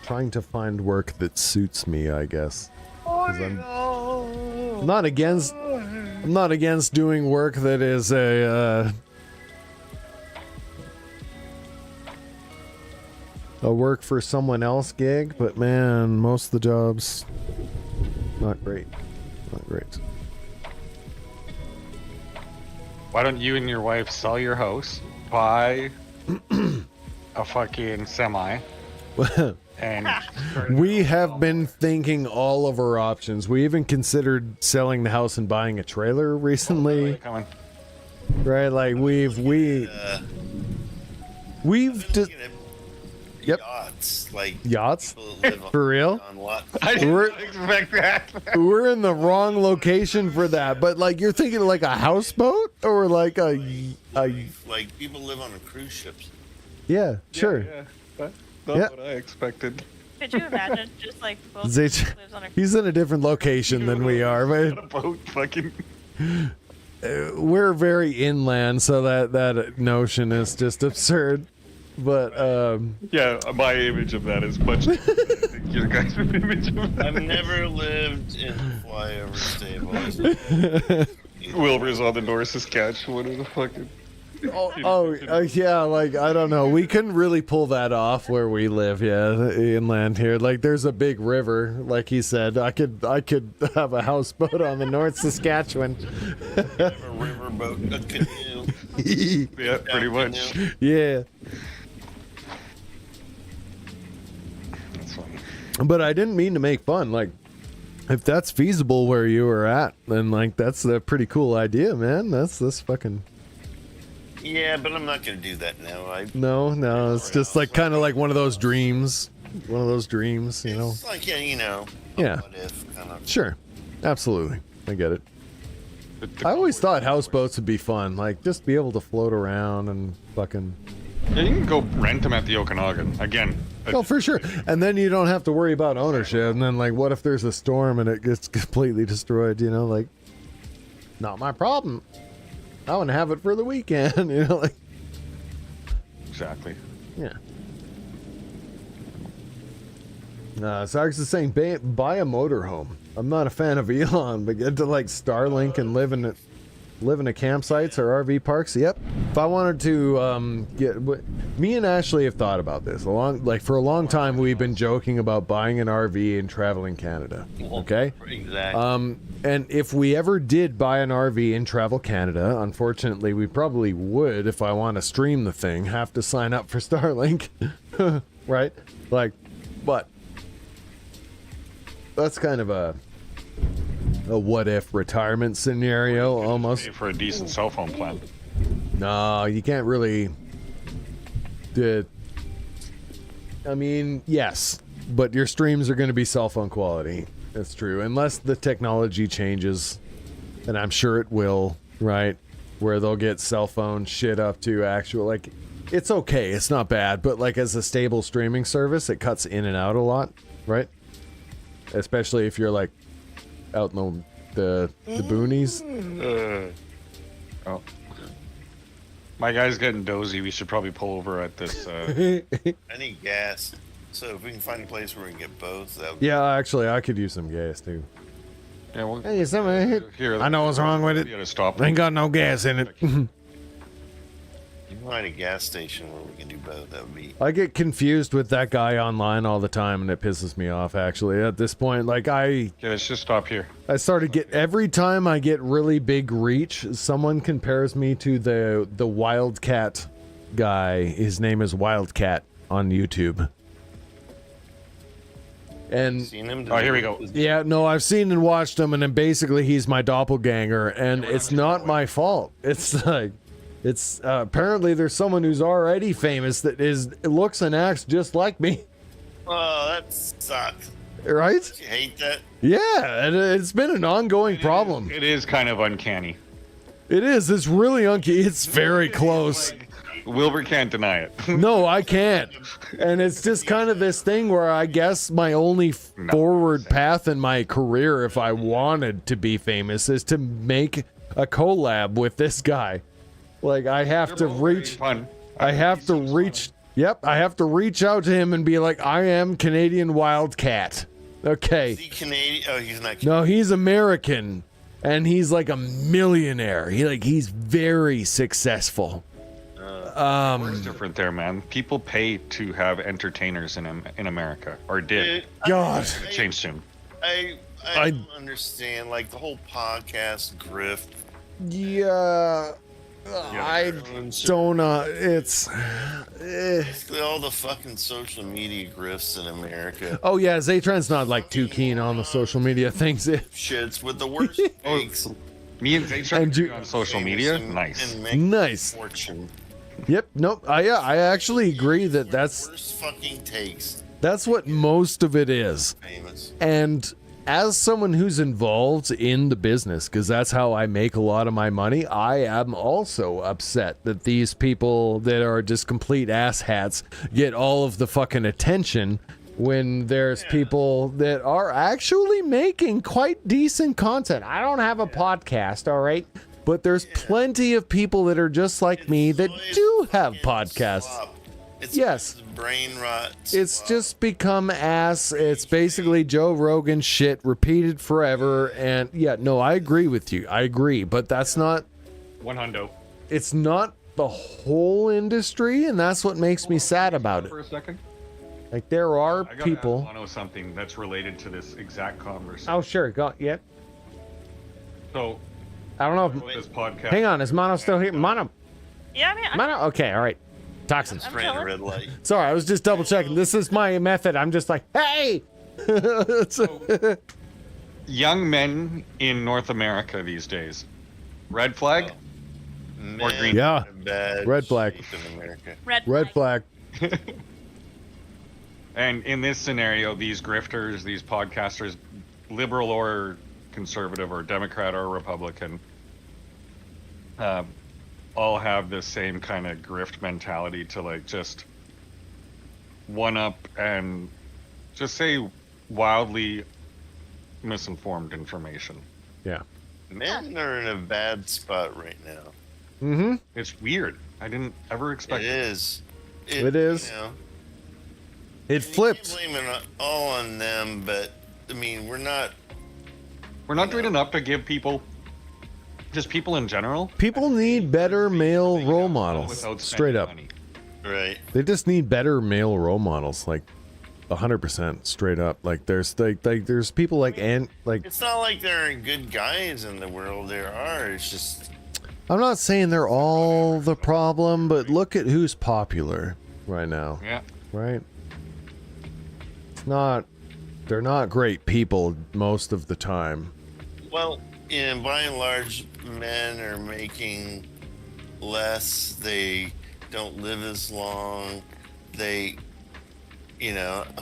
Trying to find work that suits me, I guess. 'Cause I'm not against doing work that is a work for someone else gig, but man, most of the jobs not great. Not great. Why don't you and your wife sell your house, buy a fucking semi, and We have been thinking all of our options. We even considered selling the house and buying a trailer recently. coming. Right? Like we've just Yep. Yachts, like yachts people that live for real. on lots. I didn't We're- expect that. We're in the wrong location for that. But like you're thinking like a houseboat or like a Like people live on cruise ships. yeah, sure. Yeah, that's Yeah. what I expected. Could you imagine just like both Zay- lives on a He's in a different location than we are, On but a boat, fucking. we're very inland, so that notion is just absurd. But Yeah, my image of that is much different than I think your guys' image of that. I've never lived in a flyover stable. Wilbur's on the North Saskatchewan in a fucking. yeah, like I don't know, we couldn't really pull that off where we live, inland here. Like there's a big river, like he said. I could have a houseboat on the North Saskatchewan. A riverboat, a canoe. Yeah, pretty much. Yeah. That's funny. But I didn't mean to make fun. Like, if that's feasible where you were at, then like that's a pretty cool idea, man. That's fucking. Yeah, but I'm not gonna do that now. No, it's just like kind of like one of those dreams. One of those dreams, you know. It's like a Yeah. what if kind of. Sure. Absolutely. I get it. I always thought houseboats would be fun. Like, just be able to float around and fucking. Yeah, you can go rent them at the Okanagan. Again. Oh, for sure. And then you don't have to worry about ownership. And then, like, what if there's a storm and it gets completely destroyed, you know? Like, not my problem. I want to have it for the weekend, you know? Like, Exactly. yeah. Sark's is saying, buy a motorhome. I'm not a fan of Elon, but get to, like, Starlink and live in campsites or RV parks. Yep. If I wanted to me and Ashley have thought about this for a long time. We've been joking about buying an RV and traveling Canada. Okay. Exactly. And if we ever did buy an RV and travel Canada, unfortunately, we probably would, if I want to stream the thing, have to sign up for Starlink. Right? Like, but that's kind of a what if retirement scenario almost. Pay for a decent cell phone plan. No, you can't really. I mean, yes, but your streams are going to be cell phone quality. That's true, unless the technology changes, and I'm sure it will. Right, where they'll get cell phone shit up to actual like. It's okay, it's not bad, but like as a stable streaming service, it cuts in and out a lot, right? Especially if you're like out in the boonies. Oh. My guy's getting dozy. We should probably pull over at this. I need gas. So if we can find a place where we can get both, that would Yeah, actually, I could use some gas too. Yeah, well, Hey, here. I know what's wrong with it. You gotta stop. Ain't got no gas in it. you find a gas station where we can do both. That would be. I get confused with that guy online all the time, and it pisses me off. Actually, at this point, like Yeah, let's just stop here. I started every time I get really big reach, someone compares me to the Wildcat guy. His name is Wildcat on YouTube. And Seen him? Oh, here we go. yeah, no, I've seen and watched him, and then basically he's my doppelganger, and it's not my fault. It's like, it's apparently there's someone who's already famous that looks and acts just like me, Oh, that sucks. right? You hate that? Yeah, and it's been an ongoing problem. It is kind of uncanny. It is. It's really It's very close. Wilbur can't deny it. No, I can't. And it's just kind of this thing where I guess my only forward path in my career, if I wanted to be famous, is to make a collab with this guy. Like, I have to reach. Fun. I have to reach. Yep, I have to reach out to him and be like, I am Canadian Wildcat. Okay. Is he Canadian? Oh, he's not. No, he's American. And he's like a millionaire. He's very successful. It's different there, man. People pay to have entertainers in America, or did. God. It changed soon. I don't understand, like the whole podcast grift. Yeah. I don't it's Basically all the fucking social media grifts in America. Oh yeah, Zatran's not like too keen on the social media things. Shits with the worst takes. Me and Zay trying And to you- be on social media. Nice. And make Nice. fortune. Yep, nope. I actually agree that that's Worst fucking takes. what most of it is. Famous. And as someone who's involved in the business, because that's how I make a lot of my money, I am also upset that these people that are just complete asshats get all of the fucking attention when there's people that are actually making quite decent content. I don't have a podcast, all right? But there's plenty of people that are just like me that do have podcasts. It's Yes. brain rot. It's just become ass. It's basically Joe Rogan shit repeated forever. And yeah, no, I agree with you. I agree. But that's not, One hundo. it's not the whole industry. And that's what makes me sad about it. For a second. Like, there are I gotta people. ask Mono something that's related to this exact conversation. Oh, sure. Go. Yep. So, I don't know this if. podcast. Hang on. Is Mono still here? Mono. Yeah, I mean, Mono. Okay. All right. Toxins. I'm ran a chilling. red light. Sorry. I was just double checking. This is my method. I'm just like, hey. Young men in North America these days. Red flag? Or green. Yeah. Bad Red flag. shape in America. Red flag. And in this scenario, these grifters, these podcasters, liberal or conservative or Democrat or Republican, all have the same kind of grift mentality to like just one up and just say wildly misinformed information. Yeah. Men are in a bad spot right now. Mm-hmm. It's weird. I didn't ever expect It is. It is. You know, It you flips. can't blame it all on them, but I mean, we're not. We're not doing enough to give people, just people in general, People need better male role models. without Straight spending up. money. Right. They just need better male role models. Like 100% straight up. Like there's there's people like It's not like there aren't good guys in the world. There are. It's just. I'm not saying they're all the problem, but look at who's popular right now. Yeah. Right? It's not. They're not great people most of the time. Well, by and large, men are making less. They don't live as long. They,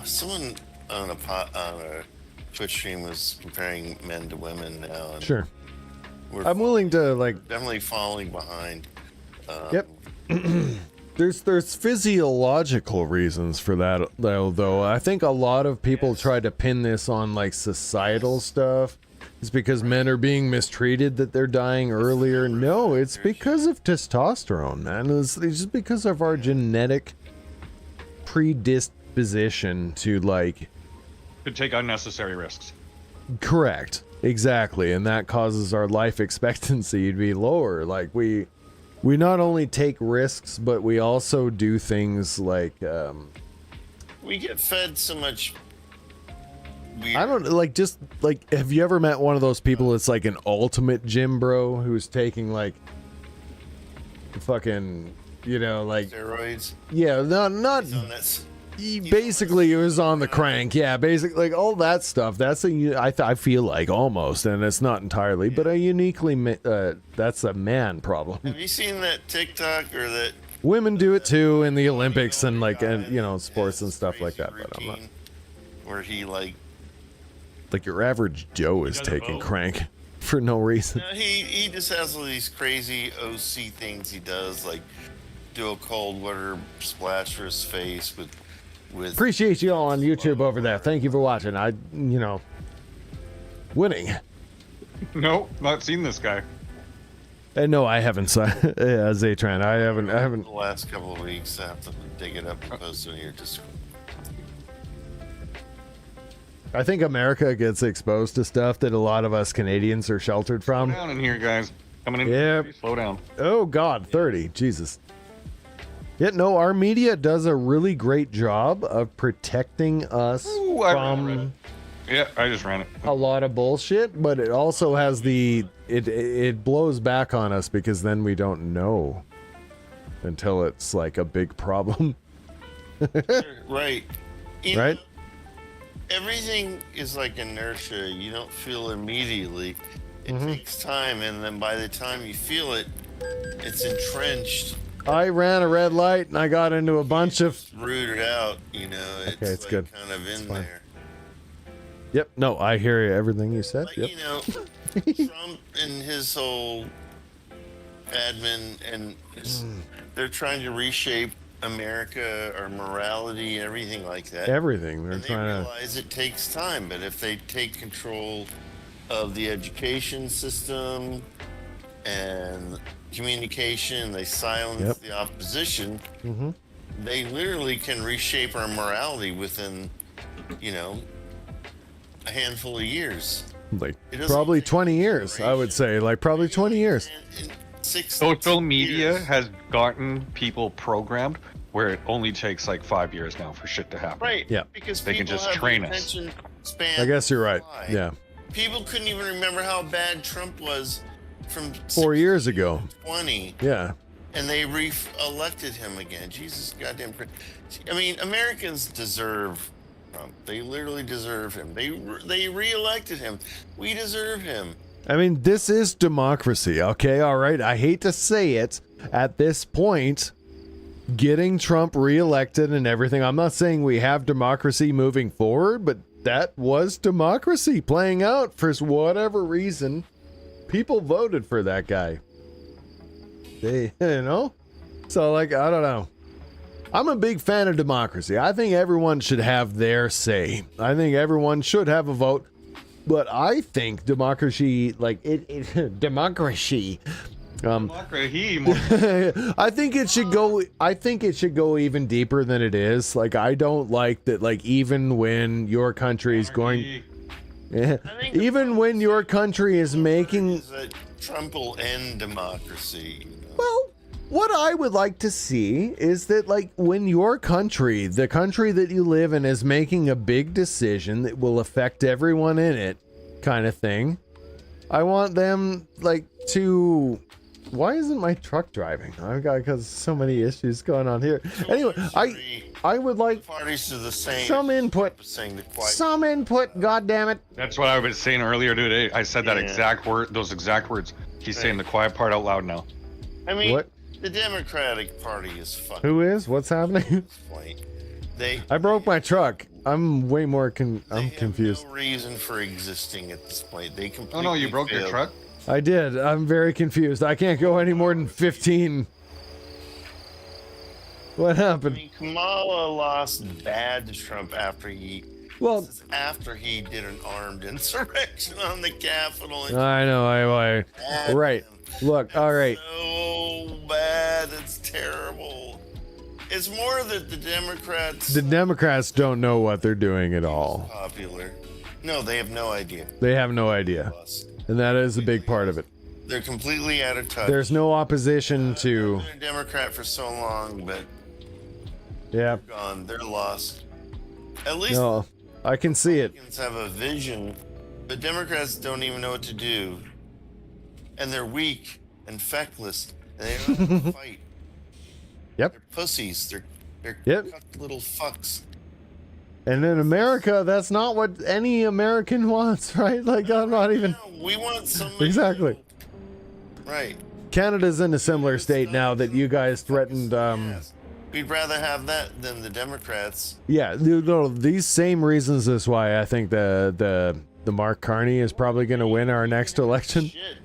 someone on a Twitch stream was comparing men to women now. And Sure. we're I'm willing to like. definitely falling behind. Yep. There's physiological reasons for that though. I think a lot of people try to pin this on like societal stuff. It's because men are being mistreated that they're dying earlier. No, it's because of testosterone, man. It's just because of our genetic predisposition to like. To take unnecessary risks. Correct. Exactly. And that causes our life expectancy to be lower. Like we not only take risks, but we also do things like We get fed so much. Weird. I don't like just like have you ever met one of those people that's like an ultimate gym bro who's taking like fucking like steroids. yeah not So that's basically it was on the crank, yeah, basically like all that stuff. That's I feel like almost, and it's not entirely, but a uniquely that's a man problem. Have you seen that TikTok or that? Women do it too in the Olympics and like and sports and stuff like that, but I'm not routine Where he like your average Joe is does it taking both. crank for no reason. he just has all these crazy OC things he does, like do a cold water splash for his face with Appreciate you all on YouTube over there. Thank you for watching. Winning. Nope, not seen this guy. And no, I haven't. Yeah, Zatran, I haven't. the last couple of weeks. I have to dig it up and post it in your Discord. I think America gets exposed to stuff that a lot of us Canadians are sheltered from. Down in here, guys. Coming in. Yep. Slow down. Oh God, 30. Jesus. Yeah, no, our media does a really great job of protecting us Ooh, I ran from red. Yeah, I just ran it. a lot of bullshit, but it also has it blows back on us because then we don't know until it's like a big problem. Right. Right? Everything is like inertia. You don't feel immediately. It takes time, and then by the time you feel it, it's entrenched, I ran a red light and I got into a bunch of. rooted out. It's, it's like good. kind of in fine. there. Yep. No, I hear you. Everything you said. Like, Yep. Trump and his whole admin, and they're trying to reshape America or morality and everything like that. Everything. They're And they trying to. realize it takes time, but if they take control of the education system and communication, they silence Yep. the opposition, they literally can reshape our morality within, you know, a handful of years. Like It doesn't probably take 20 years, I would say. Like probably 20 years. In 6 Social media years. has gotten people programmed where it only takes like 5 years now for shit to happen. Right. Yeah. Because They can people just have train the us. attention span I guess you're right. fly. Yeah. People couldn't even remember how bad Trump was from 4 years ago. 20, Yeah. and they re-elected him again. Jesus goddamn Christ. I mean, Americans deserve Trump. They literally deserve him. They re-elected him. We deserve him. I mean, this is democracy, okay? All right. I hate to say it at this point, getting Trump reelected and everything. I'm not saying we have democracy moving forward, but that was democracy playing out for whatever reason. People voted for that guy. They, you know? So, like, I don't know. I'm a big fan of democracy. I think everyone should have their say. I think everyone should have a vote. But I think democracy, like, democracy. I think it should go. I think it should go even deeper than it is. Like, I don't like that. Like, even when your country is going, even when your country is making. Is that Trump will end democracy. You know? Well, what I would like to see is that, like, when your country, the country that you live in, is making a big decision that will affect everyone in it, kind of thing. I want them, like, to. Why isn't my truck driving? I've got because so many issues going on here. Anyway, I would like Parties to the same. some input. Saying the quiet. Some input. God damn it! That's what I was saying earlier today. I said that Yeah. exact word, those exact words. He's saying the quiet part out loud now. I mean, What? the Democratic Party is fucking. Who is? What's happening? Point. They. I broke my truck. I'm way more. they I'm have confused. No reason for existing at this point. They completely. Oh no, you broke your failed. truck? I did. I'm very confused. I can't go any more than 15. What I happened? mean, Kamala lost bad to Trump after he. Well, This is after he did an armed insurrection on the Capitol. And I know. I bad right. him. Look. All right. So bad. It's terrible. It's more that the Democrats The Democrats don't know what they're doing at all. popular. No, they have no idea. They have no idea. And that is a big part of it. They're completely out of touch. There's no opposition to. They've been a Democrat for so long, but Yeah. gone. They're lost. At least No. I can see it. Republicans have a vision, but Democrats don't even know what to do, and they're weak and feckless, and they don't know how to fight. Yep. They're pussies. They're Yep. cucked little fucks. And in America, that's not what any American wants, right? Like, I'm not even. No, we want somebody. Exactly. Right. Canada's in a similar state now that you guys threatened. Yes. We'd rather have that than the Democrats. Yeah, no, these same reasons is why I think the Mark Carney is probably going to win our next election Shit.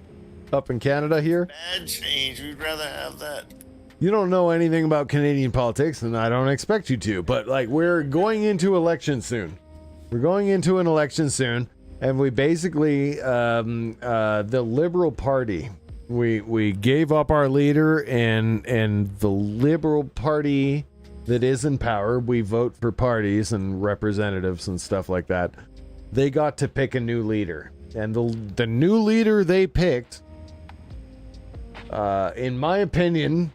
up in Canada here. Bad change. We'd rather have that. You don't know anything about Canadian politics, and I don't expect you to, but, like, we're going into election soon. We're going into an election soon, and we basically, the Liberal Party, we gave up our leader, and the Liberal Party that is in power, we vote for parties and representatives and stuff like that. They got to pick a new leader, and the new leader they picked, in my opinion,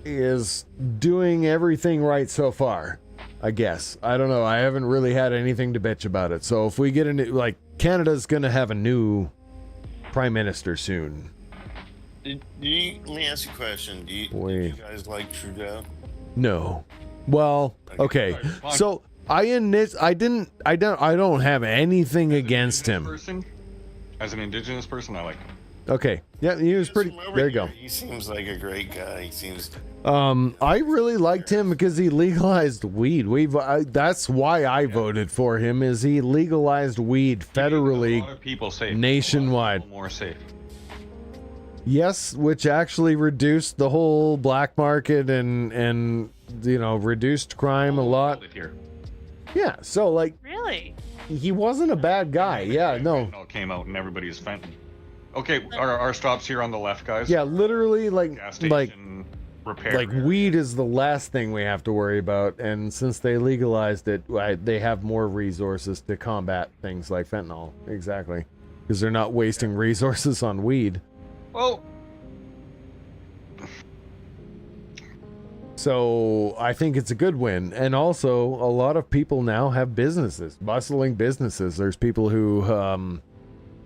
is doing everything right so far. I guess. I don't know. I haven't really had anything to bitch about it. So if we get a new, like, Canada's gonna have a new prime minister soon. Let me ask you a question. Do you guys like Trudeau? No. Well, okay. So I don't have anything against him. As an indigenous person, I like him. Okay. Yeah, he was pretty. From over There you here, go. He seems like a great guy. He seems. I really liked him because he legalized weed. That's why I voted for him. Is he legalized weed A federally, lot of people safe. nationwide? A lot of people more safe. Yes, which actually reduced the whole black market and you know, reduced crime a lot. Here. Yeah. So, like, Really? he wasn't a bad guy. Yeah. No. Fentanyl came out and everybody's fentanyl. Okay, our stops here on the left, guys. Yeah. Literally, Gas like. station. repair. like area. weed is the last thing we have to worry about, and since they legalized it, they have more resources to combat things like fentanyl. Exactly, because they're not wasting resources on weed. Well, So I think it's a good win, and also a lot of people now have businesses, bustling businesses. There's people who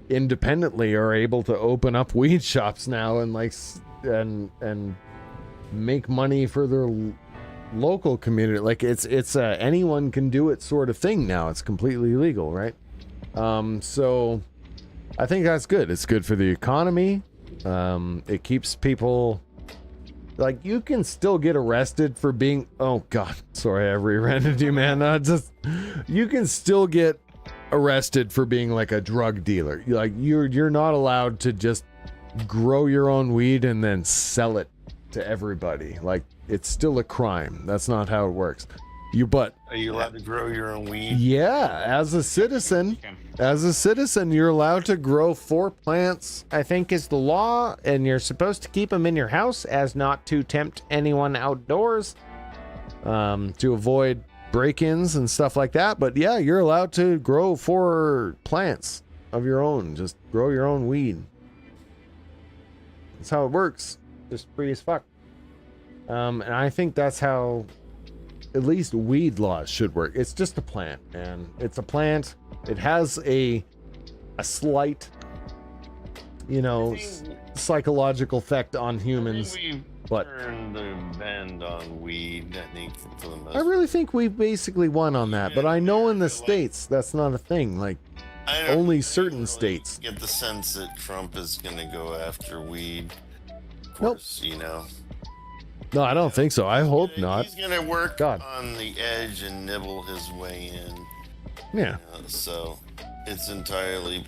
independently are able to open up weed shops now and and make money for their local community. Like it's anyone can do it sort of thing now. It's completely legal, right? So I think that's good. It's good for the economy. It keeps people, like, you can still get arrested for being, oh god, sorry I rear-ended you, man. You can still get arrested for being like a drug dealer. Like you're not allowed to just grow your own weed and then sell it to everybody. Like, it's still a crime. That's not how it works. Are you allowed to grow your own weed? Yeah, as a citizen, you're allowed to grow 4 plants, I think is the law, and you're supposed to keep them in your house as not to tempt anyone outdoors, to avoid break-ins and stuff like that. But yeah, you're allowed to grow 4 plants of your own. Just grow your own weed. That's how it works. Just free as fuck. And I think that's how at least weed laws should work. It's just a plant, and it's a plant. It has a slight, psychological effect on humans. But Turned the bend on weed, I think, for the most I really think we basically won on that. But I know in the States that's not a thing. Like, I don't only really certain states. get the sense that Trump is going to go after weed. Of Nope. course, No, I don't think so. I hope not. He's going to work God. on the edge and nibble his way in. Yeah. So it's entirely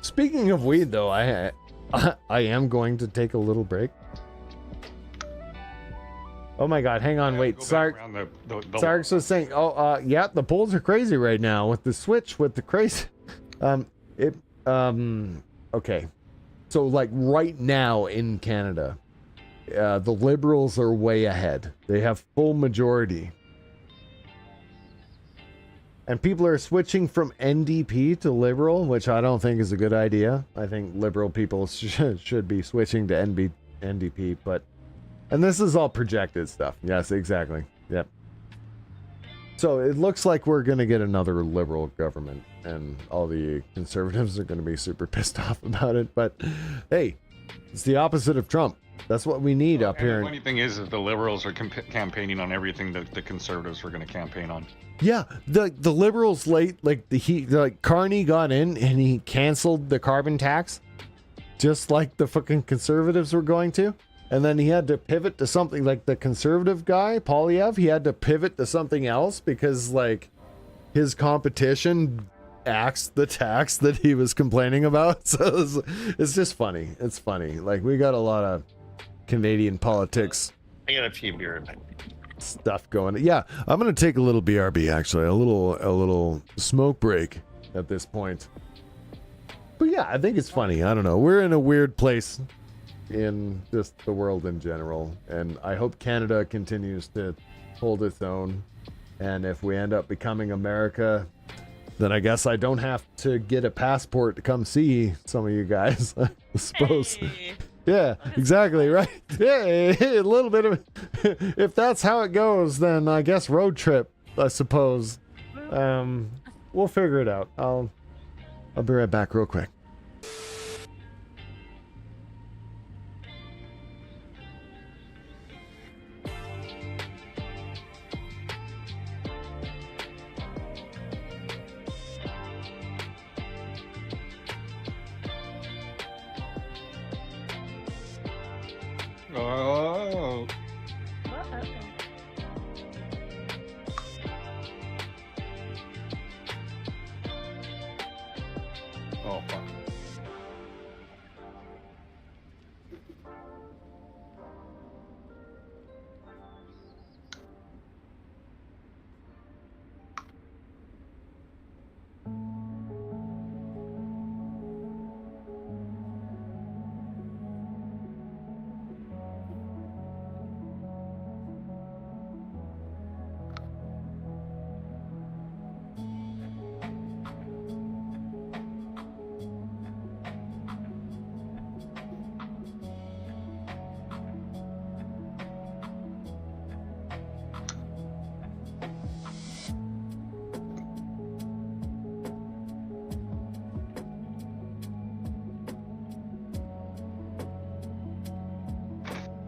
Speaking of weed, though, I am going to take a little break. Oh my God! Hang on, wait. Sark was saying, yeah, the polls are crazy right now with the switch, with the crazy. Okay. So, like, right now in Canada, the Liberals are way ahead. They have full majority. And people are switching from NDP to Liberal, which I don't think is a good idea. I think Liberal people should be switching to NDP, but... And this is all projected stuff. Yes, exactly. Yep. So it looks like we're going to get another Liberal government, and all the Conservatives are going to be super pissed off about it. But hey, it's the opposite of Trump. That's what we need up here. The funny thing is the Liberals are campaigning on everything that the Conservatives were going to campaign on. Yeah, the Liberals Carney got in and he canceled the carbon tax, just like the fucking Conservatives were going to. And then he had to pivot to something, like the conservative guy, Polyev, he had to pivot to something else because, like, his competition axed the tax that he was complaining about. So it's just funny. It's funny. Like, we got a lot of Canadian politics. I got a few beer. Stuff going. Yeah, I'm gonna take a little BRB, actually, a little smoke break at this point. But yeah, I think it's funny. I don't know. We're in a weird place in just the world in general, and I hope Canada continues to hold its own. And if we end up becoming America, then I guess I don't have to get a passport to come see some of you guys. I suppose. Hey. Yeah, exactly, right? Hey, a little bit of... If that's how it goes, then I guess road trip, I suppose. We'll figure it out. I'll be right back real quick. Oh. Oh, fuck.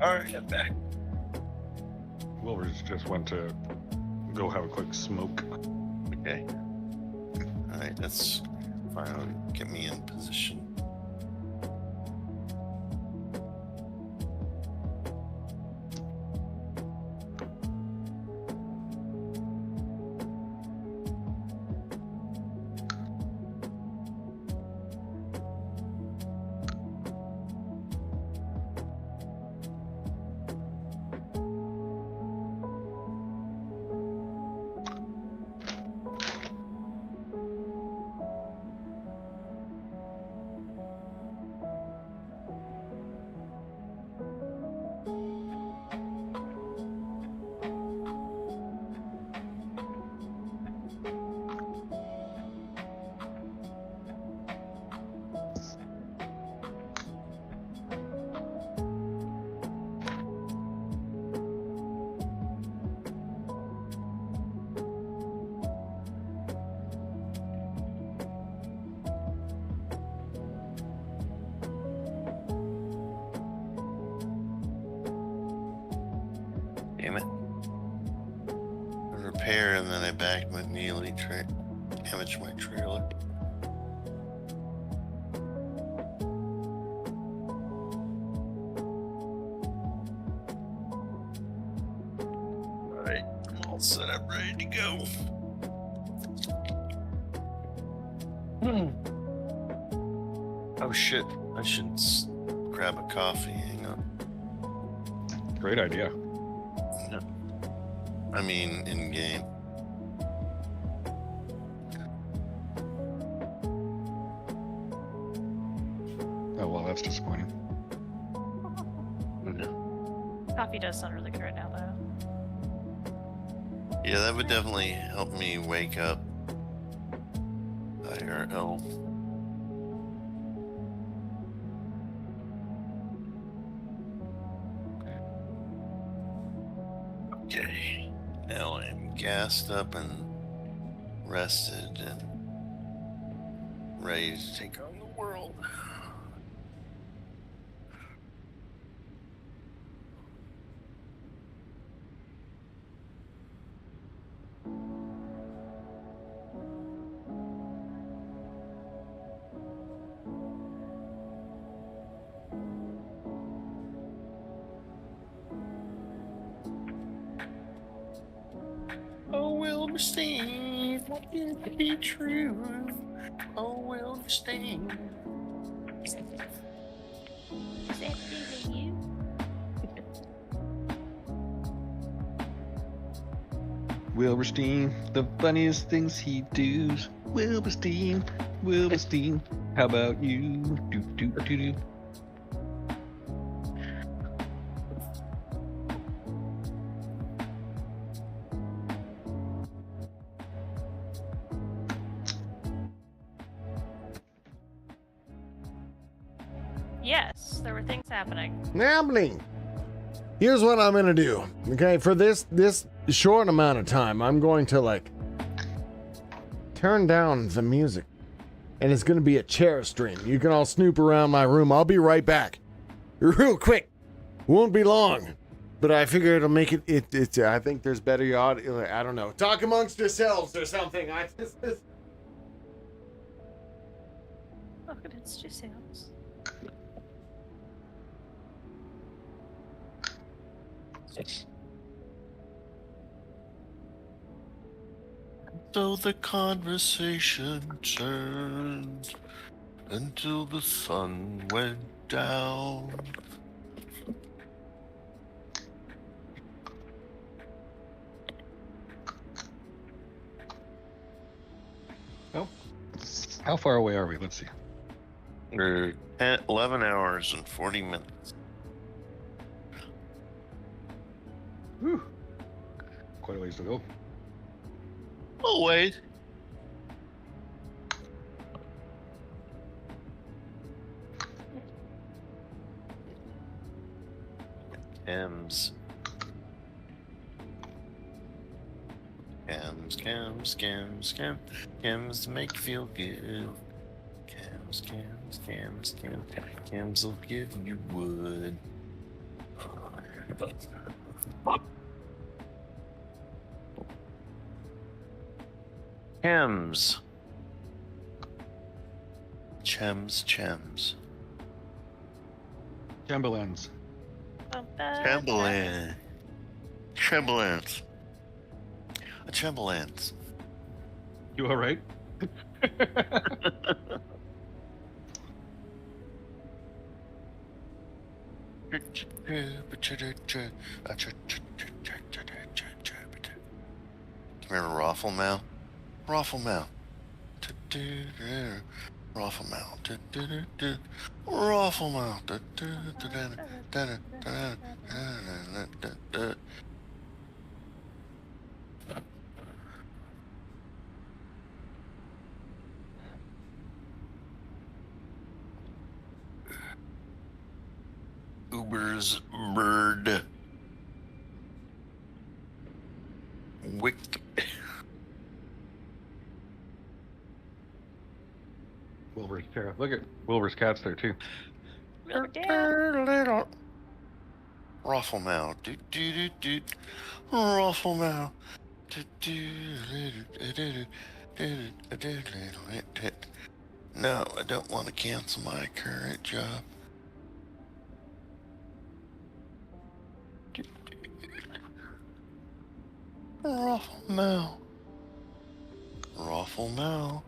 Alright, I'm back. Wilbur's just went to go have a quick smoke. Okay. Alright, that's fine. Get me in position. Damn it. Repair and then I backed my immediately damaged my trailer. Alright, I'm all set up, ready to go. Oh shit, I should grab a coffee, hang on. Great idea. I mean, in game. Oh well, that's disappointing. No. Coffee does sound really good right now, though. Yeah, that would definitely help me wake up. IRL. Okay. Now I'm gassed up and rested and ready to take on the world. Oh, Wilberstein, what can be true? Oh, Wilberstein. Is that really you? Wilburstein, the funniest things he does. Wilburstein, Wilburstein, how about you? Do do do do. Yes, there were things happening. Happening. Here's what I'm gonna do. Okay, for this short amount of time, I'm going to like turn down the music, and it's gonna be a chair stream. You can all snoop around my room. I'll be right back, real quick. Won't be long, but I figure it'll make it. I think there's better audio. I don't know. Talk amongst yourselves or something. Look at it's just sounds. So the conversation turned until the sun went down. Oh, how far away are we? Let's see. We're at 11 hours and 40 minutes. Whew. Quite a ways to go. Oh, wait. Cams. Cams to make you feel good. Cams will give you wood. Chems. Chems. Chamberlains. Chamberlain. Chamberlains. A Chamberlains. You all right? Remember Rafflemout? Rafflemout. Rafflemout. Rafflemout. Uber's bird. Wick. Wilbur's cat. Look at Wilbur's cat's there too. Rafflemout. Rafflemout. No, I don't want to cancel my current job. Rafflemout. Rafflemout.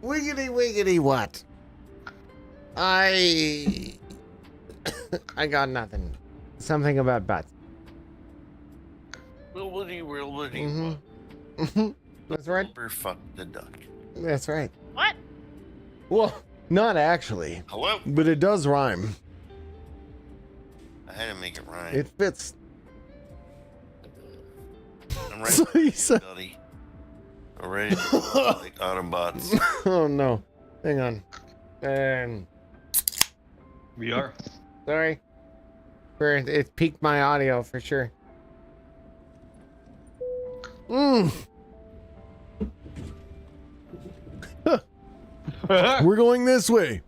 Wiggity wiggity what? I got nothing. Something about butts. Willity. That's right. Wilbur fucked the duck. That's right. What? Well, not actually, Hello? but it does rhyme. I had to make it rhyme. It fits. I'm ready. So he said- buddy. I'm ready to go like Autobots. Oh no. Hang on. We are. Sorry. It peaked my audio for sure. We're going this way.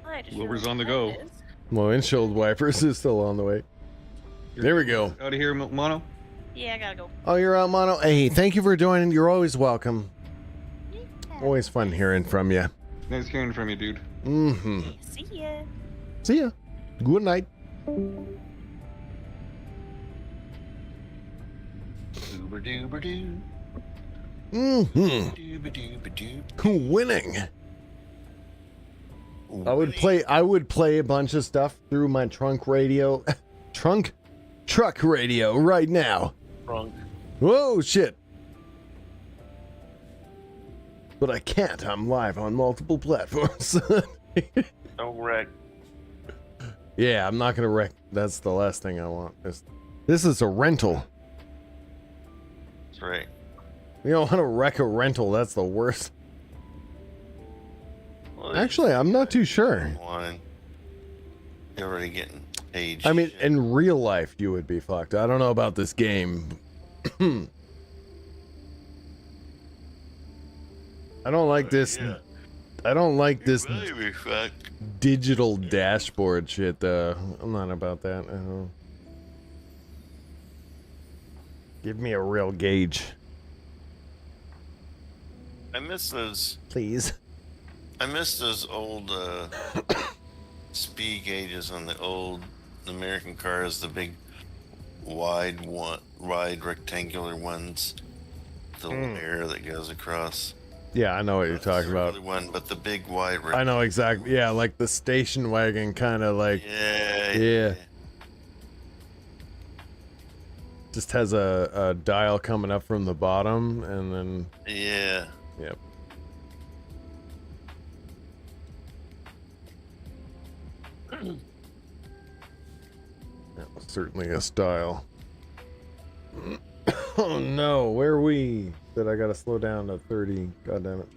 I just Wilbur's realized on the what go. it is. Well, windshield wipers is still on the way. There we go. Out of here, Mono. Yeah, I gotta go. Oh, you're out, Mono. Hey, thank you for joining. You're always welcome. Yeah. Always fun hearing from you. Nice hearing from you, dude. Mm-hmm. See ya. See ya. Good night. Dooba-dooba-doo. Mm-hmm. Dooba-dooba-doo. Winning. I would play a bunch of stuff through my truck radio right now. Wrong. Whoa, shit. But I can't. I'm live on multiple platforms. Don't wreck. Yeah, I'm not gonna wreck. That's the last thing I want. This is a rental. That's right. You don't want to wreck a rental. That's the worst. Well, Actually, I'm not too sure. one. You're already getting paid. I mean, shit. in real life, you would be fucked. I don't know about this game. I don't like this. Yeah. I don't like this Really be fucked. digital dashboard shit. I'm not about that. I don't. Give me a real gauge, I miss those. please. I miss those old speed gauges on the old American cars. The big, wide rectangular ones. The little air that goes across. Yeah, I know what you're Not the talking about. circular one, but the big wide. I know exactly. Yeah, like the station wagon, kind of like. Yeah. Just has a dial coming up from the bottom, and then Yeah. yep. That was certainly a style. Oh no, where are we? That I gotta slow down to 30. God damn it.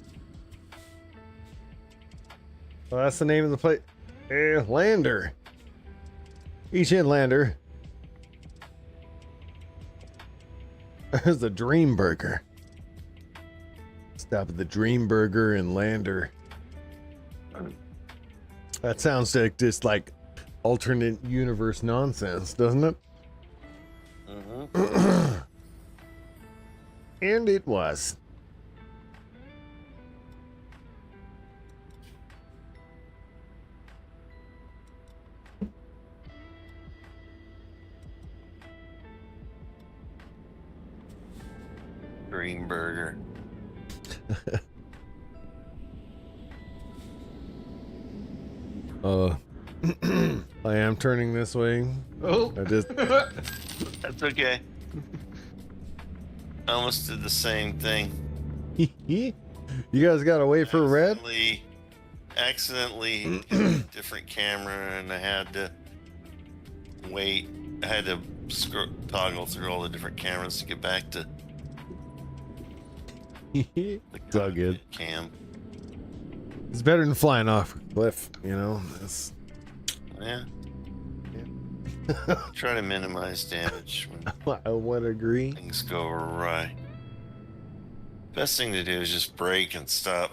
Well, that's the name of the place. Lander. Each in Lander. There's the Dream Burger. Stop at the Dream Burger in Lander. That sounds like just like alternate universe nonsense, doesn't it? And it was. Dream burger. I am turning this way. Oh. I just That's okay. I almost did the same thing. you guys gotta wait for red? Accidentally hit a different camera, and I had to wait. I had to toggle through all the different cameras to get back to the It's all good. cam. It's better than flying off a cliff, you know. It's, Yeah. Try to minimize damage when I would agree. things go awry. Best thing to do is just brake and stop.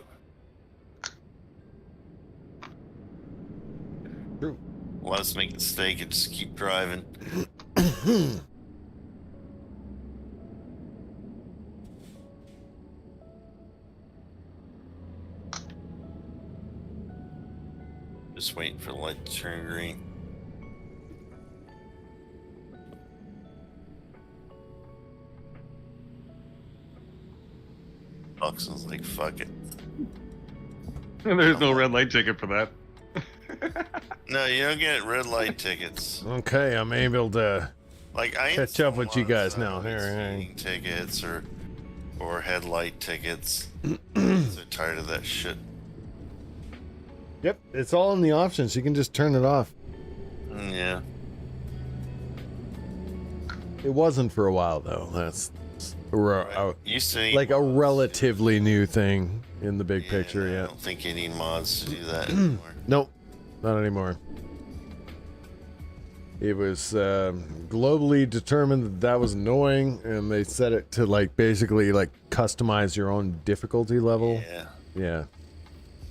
True. Let us make a mistake and just keep driving. Just waiting for the light to turn green. Oxen's like, fuck it. There's no red light ticket for that. No, you don't get red light tickets. Okay, I'm able to Like I catch up with you guys now. Here, Here, tickets or headlight tickets. They're tired of that shit. Yep, it's all in the options. You can just turn it off. Yeah. It wasn't for a while though. That's Used to need like a mods. relatively new thing in the big picture. I Yeah. don't think you need mods to do that anymore. Nope, not anymore. It was globally determined that that was annoying, and they set it to like basically like customize your own difficulty level. Yeah. Yeah.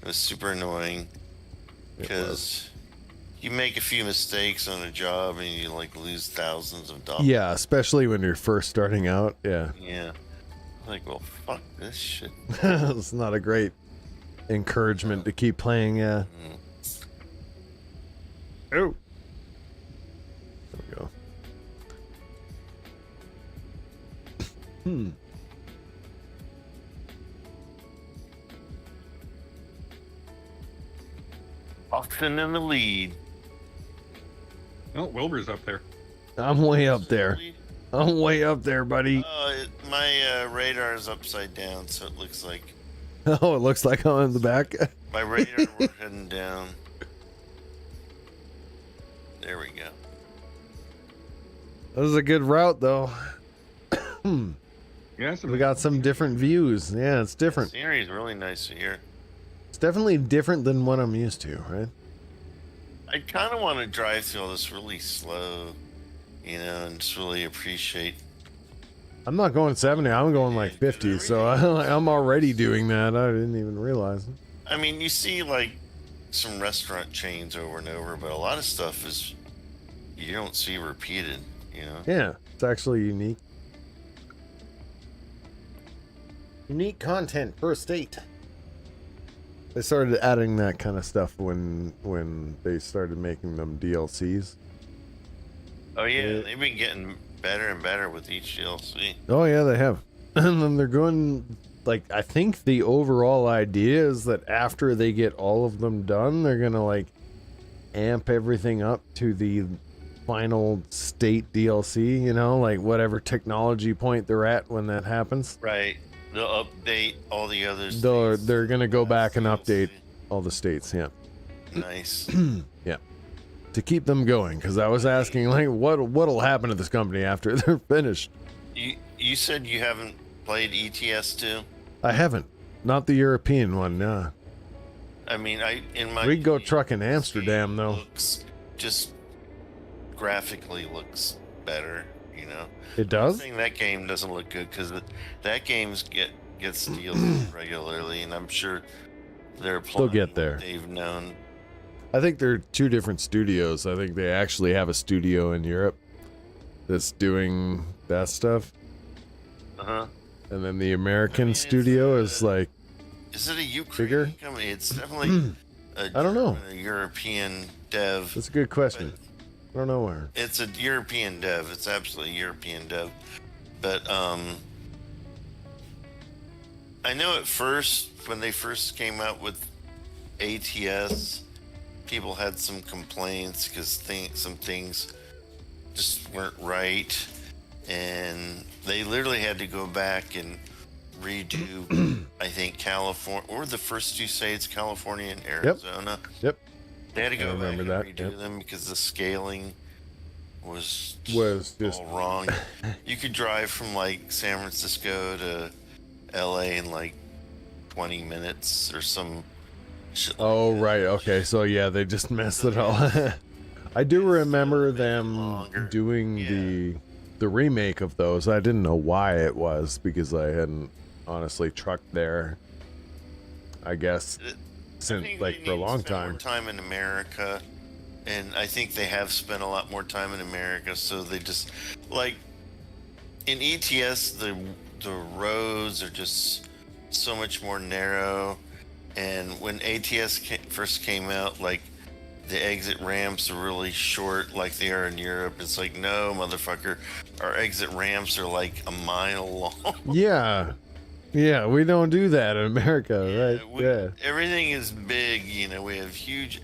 It was super annoying because you make a few mistakes on a job and you like lose thousands of dollars. Yeah, especially when you're first starting out. Yeah. Yeah. Like, well, fuck this shit. It's not a great encouragement to keep playing. Yeah. Oh. There we go. Oxen in the lead. Oh, Wilbur's up there. I'm way up there. I'm way up there, buddy. My radar is upside down, so it looks like Oh, it looks like I'm in the back. my radar we're heading down. There we go. That was a good route, though. Yeah, so We got some different views. Yeah, it's different. Scenery is really nice here. It's definitely different than what I'm used to, right? I kind of want to drive through all this really slow, you know, and just really appreciate. I'm not going 70. I'm going like 50. So I'm already doing that. I didn't even realize it. I mean, you see like some restaurant chains over and over, but a lot of stuff is you don't see repeated, you know. Yeah, it's actually unique. Unique content per state. They started adding that kind of stuff when they started making them DLCs. Oh yeah, they've been getting better and better with each DLC. Oh yeah, they have. And then they're going like I think the overall idea is that after they get all of them done, they're gonna like amp everything up to the final state DLC, you know, like whatever technology point they're at when that happens. Right. They'll update all the others. They're gonna go back and update all the states, yeah. Nice. Yeah. To keep them going, because I was asking like what'll happen to this company after they're finished. You said you haven't played ETS2? I haven't. Not the European one, no. I mean, in my We can go opinion, truck in this Amsterdam, game though. Looks just graphically looks better, you know. It I'm does? saying that game doesn't look good because that game's gets DLC regularly, and I'm sure they're They'll applying get what there. they've known. I think they're two different studios. I think they actually have a studio in Europe that's doing that stuff. Uh-huh. And then the American studio is like, Is it a Ukraine bigger? company? It's definitely I don't know. A European dev. That's a good question. I don't know where. It's a European dev. It's absolutely European dev. But I know at first, when they first came out with ATS, people had some complaints because some things just weren't right, and they literally had to go back and redo I think California, or the first two states, California and Arizona. Yep. They had to go back remember and that, redo yep. them because the scaling was just all wrong. You could drive from like San Francisco to LA in like 20 minutes or some shit like Oh, that. right. Okay. So, yeah, they just messed it all. I do remember them longer. doing Yeah. the remake of those. I didn't know why it was because I hadn't honestly trucked there, I guess, I since think like they for a need to long spend more time. time in America, and I think they have spent a lot more time in America. So they just like in ETS, the roads are just so much more narrow, and when ATS first came out, like the exit ramps are really short, like they are in Europe. It's like, no, motherfucker, our exit ramps are like a mile long. Yeah. Yeah, we don't do that in America, right? Yeah. Everything is big, you know. We have huge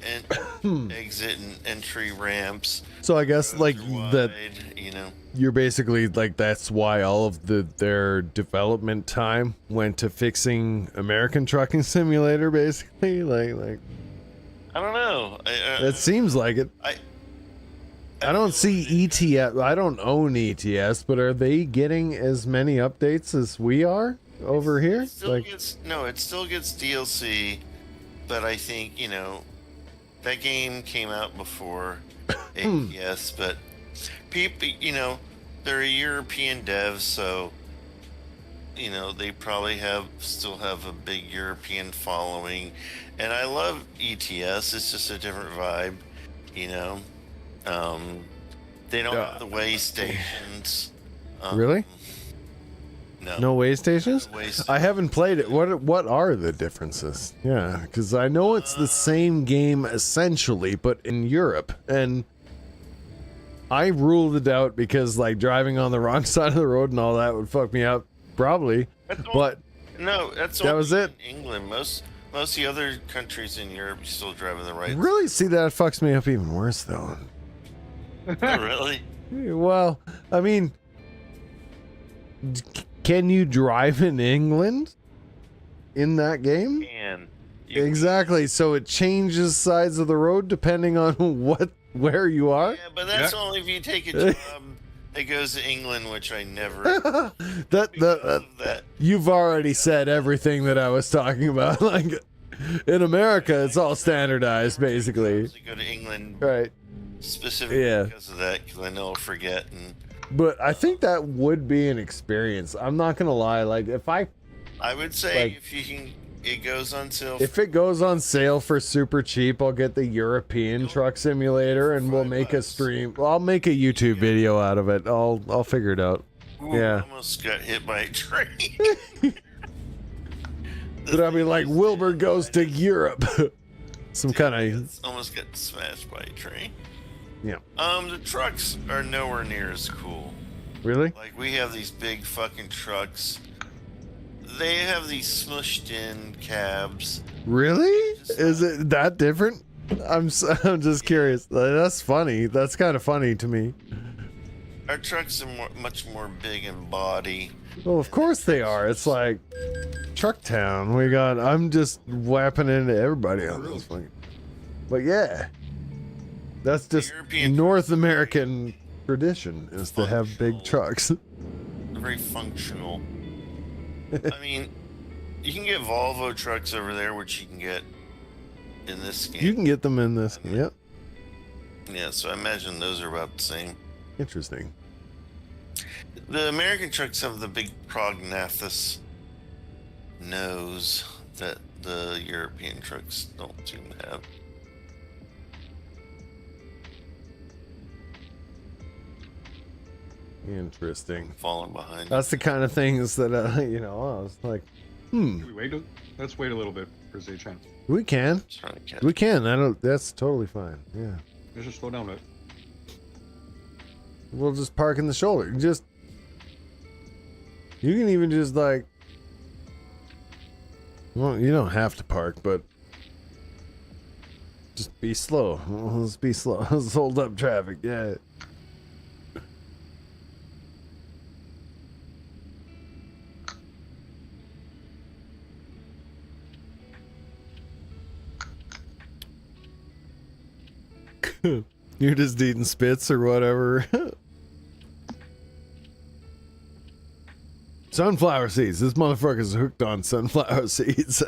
exit and entry ramps. So I guess like Roads are that wide, you know. you're basically like that's why all of their development time went to fixing American Trucking Simulator, basically. Like I don't know. it seems like it. I don't see ETS. I don't own ETS, but are they getting as many updates as we are over here? It still gets DLC, but I think, you know, that game came out before ATS, but people, you know, they're a European dev, so you know they probably still have a big European following, and I love ETS. It's just a different vibe, you know. They don't have the way stations. Really? No way stations? Way stations. I haven't played it. What are the differences? Yeah, because I know it's the same game essentially, but in Europe, and I ruled it out because like driving on the wrong side of the road and all that would fuck me up, probably. But No, that's that was only it. in England. Most of the other countries in Europe, you still drive on the right. Really, see that fucks me up even worse though. Oh, really? Well, I mean, can you drive in England in that game? And Exactly. So it changes sides of the road depending on where you are. Yeah, but that's only if you take a job that goes to England, which I never. That You've already said everything that I was talking about. Like in America, it's all standardized, basically. I go to England Right. specifically because of that, because I know I'll forget. And But I think that would be an experience. I'm not gonna lie. Like if I I would say Like- if you can, it goes on sale. If it goes on sale for super cheap, I'll get the European Truck Simulator and we'll make a stream. I'll make a YouTube video out of it. I'll figure it out. Ooh, yeah. I almost got hit by a train. But I'll be like, Wilbur goes to Europe. Some kind of Almost got smashed by a train. yeah. The trucks are nowhere near as cool. Really? Like we have these big fucking trucks. They have these smushed in cabs. Really? Is it that different? I'm just curious. That's funny. That's kind of funny to me. Our trucks are much more big in body. Well, of course they are. It's like Truck Town. I'm just whapping into everybody on this fucking. But yeah, that's just European North American tradition is to have big trucks. very functional. I mean, you can get Volvo trucks over there, which you can get in this game. You can get them in this. Yep. Yeah, so I imagine those are about the same. Interesting. The American trucks have the big prognathous nose that the European trucks don't seem to have. Interesting. Falling behind. That's the kind of things that you know. I was like, Can we wait? Let's wait a little bit for Zaychan. we can, Trying to catch. we can. I don't. That's totally fine. Yeah. Let's just slow down a bit. We'll just park in the shoulder. You can even just like. Well, you don't have to park, but just be slow. Let's be slow. Let's hold up traffic. Yeah. You're just eating spits or whatever. Sunflower seeds. This motherfucker's hooked on sunflower seeds.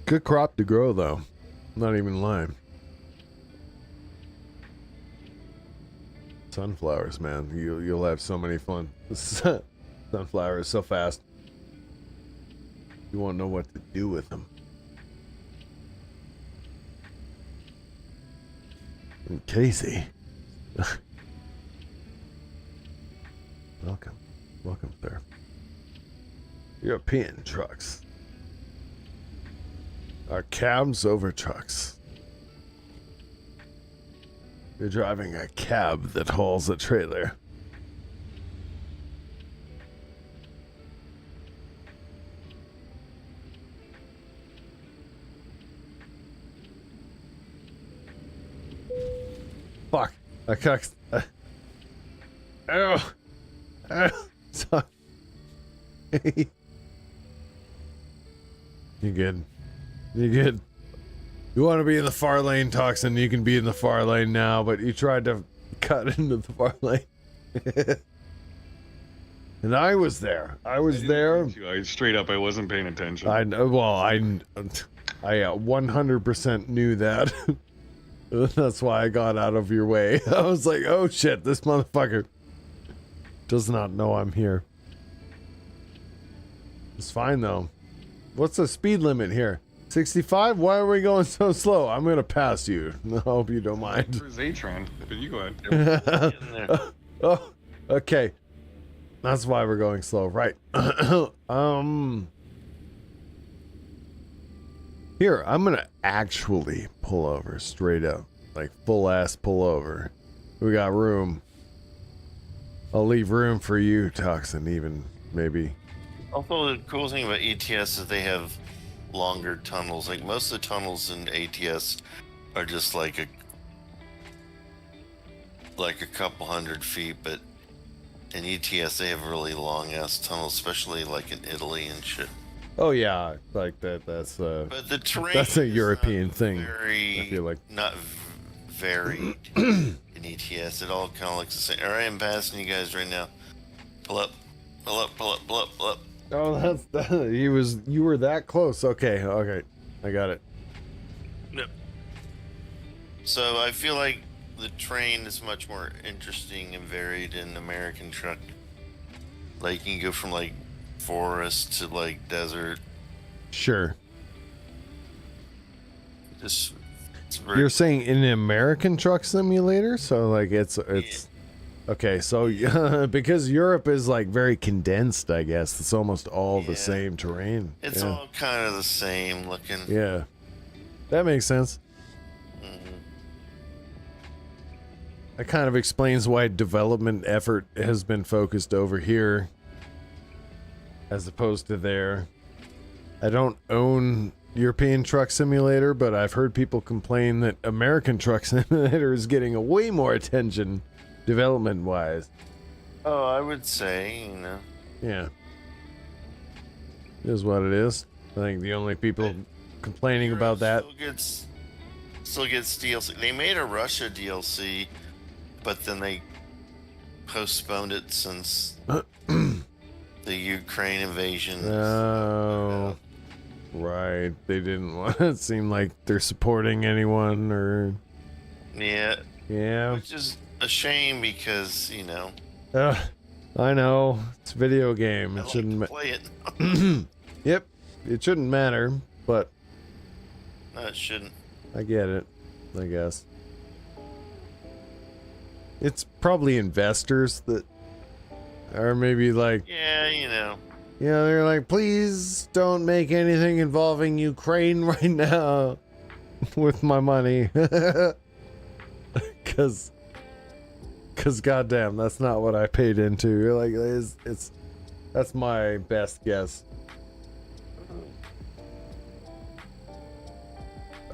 Good crop to grow, though. Not even lying. Sunflowers, man. You'll have so many fun. Sunflowers so fast. You won't know what to do with them. And Casey. Welcome. Welcome, sir. European trucks. Are cabs over trucks. You're driving a cab that hauls a trailer. Fuck. I cucked. Oh. Sorry. You good? You good? You want to be in the far lane, Toxin? You can be in the far lane now, but you tried to cut into the far lane. And I was there. I was there. I straight up, I wasn't paying attention. I know. Well, I 100% knew that. That's why I got out of your way. I was like, oh shit, this motherfucker does not know I'm here. It's fine though. What's the speed limit here? 65? Why are we going so slow? I'm gonna pass you. I hope you don't mind. For Zatran, but you go ahead. Oh, okay. That's why we're going slow, right? Here, I'm gonna actually pull over straight up, like full ass pull over. We got room. I'll leave room for you, Toxin, even maybe. Also, the cool thing about ATS is they have longer tunnels. Like most of the tunnels in ATS are just like a couple hundred feet, but in ETS they have really long ass tunnels, especially like in Italy and shit. Oh yeah, like that. But the terrain that's a is European not thing. Very, I feel like not varied in ETS. It all kind of looks the same. All right, I'm passing you guys right now. Pull up, pull up, pull up, pull up, pull up. Oh, that's that. You were that close. Okay, I got it. Yep. So I feel like the terrain is much more interesting and varied in American truck. Like you can go from like forest to like desert. Sure. Just it's very, You're saying in an American Truck Simulator, so like it's okay. So because Europe is like very condensed, I guess it's almost all the same terrain. it's all kind of the same looking. Yeah, that makes sense. That kind of explains why development effort has been focused over here as opposed to there. I don't own European Truck Simulator, but I've heard people complain that American Truck Simulator is getting a way more attention development-wise. Oh, I would say, Yeah. It is what it is. I think the only people complaining about that. Still gets DLC. They made a Russia DLC, but then they postponed it since the Ukraine invasion. Oh, right. They didn't want it to seem like they're supporting anyone or. Yeah. Yeah. Which is a shame because, you know. I know. It's a video game. It shouldn't play it. Yep. It shouldn't matter, but. No, it shouldn't. I get it, I guess. It's probably investors that are maybe like. Yeah, you know. Yeah, they're like, please don't make anything involving Ukraine right now with my money. Cause goddamn, that's not what I paid into. You're like, that's my best guess.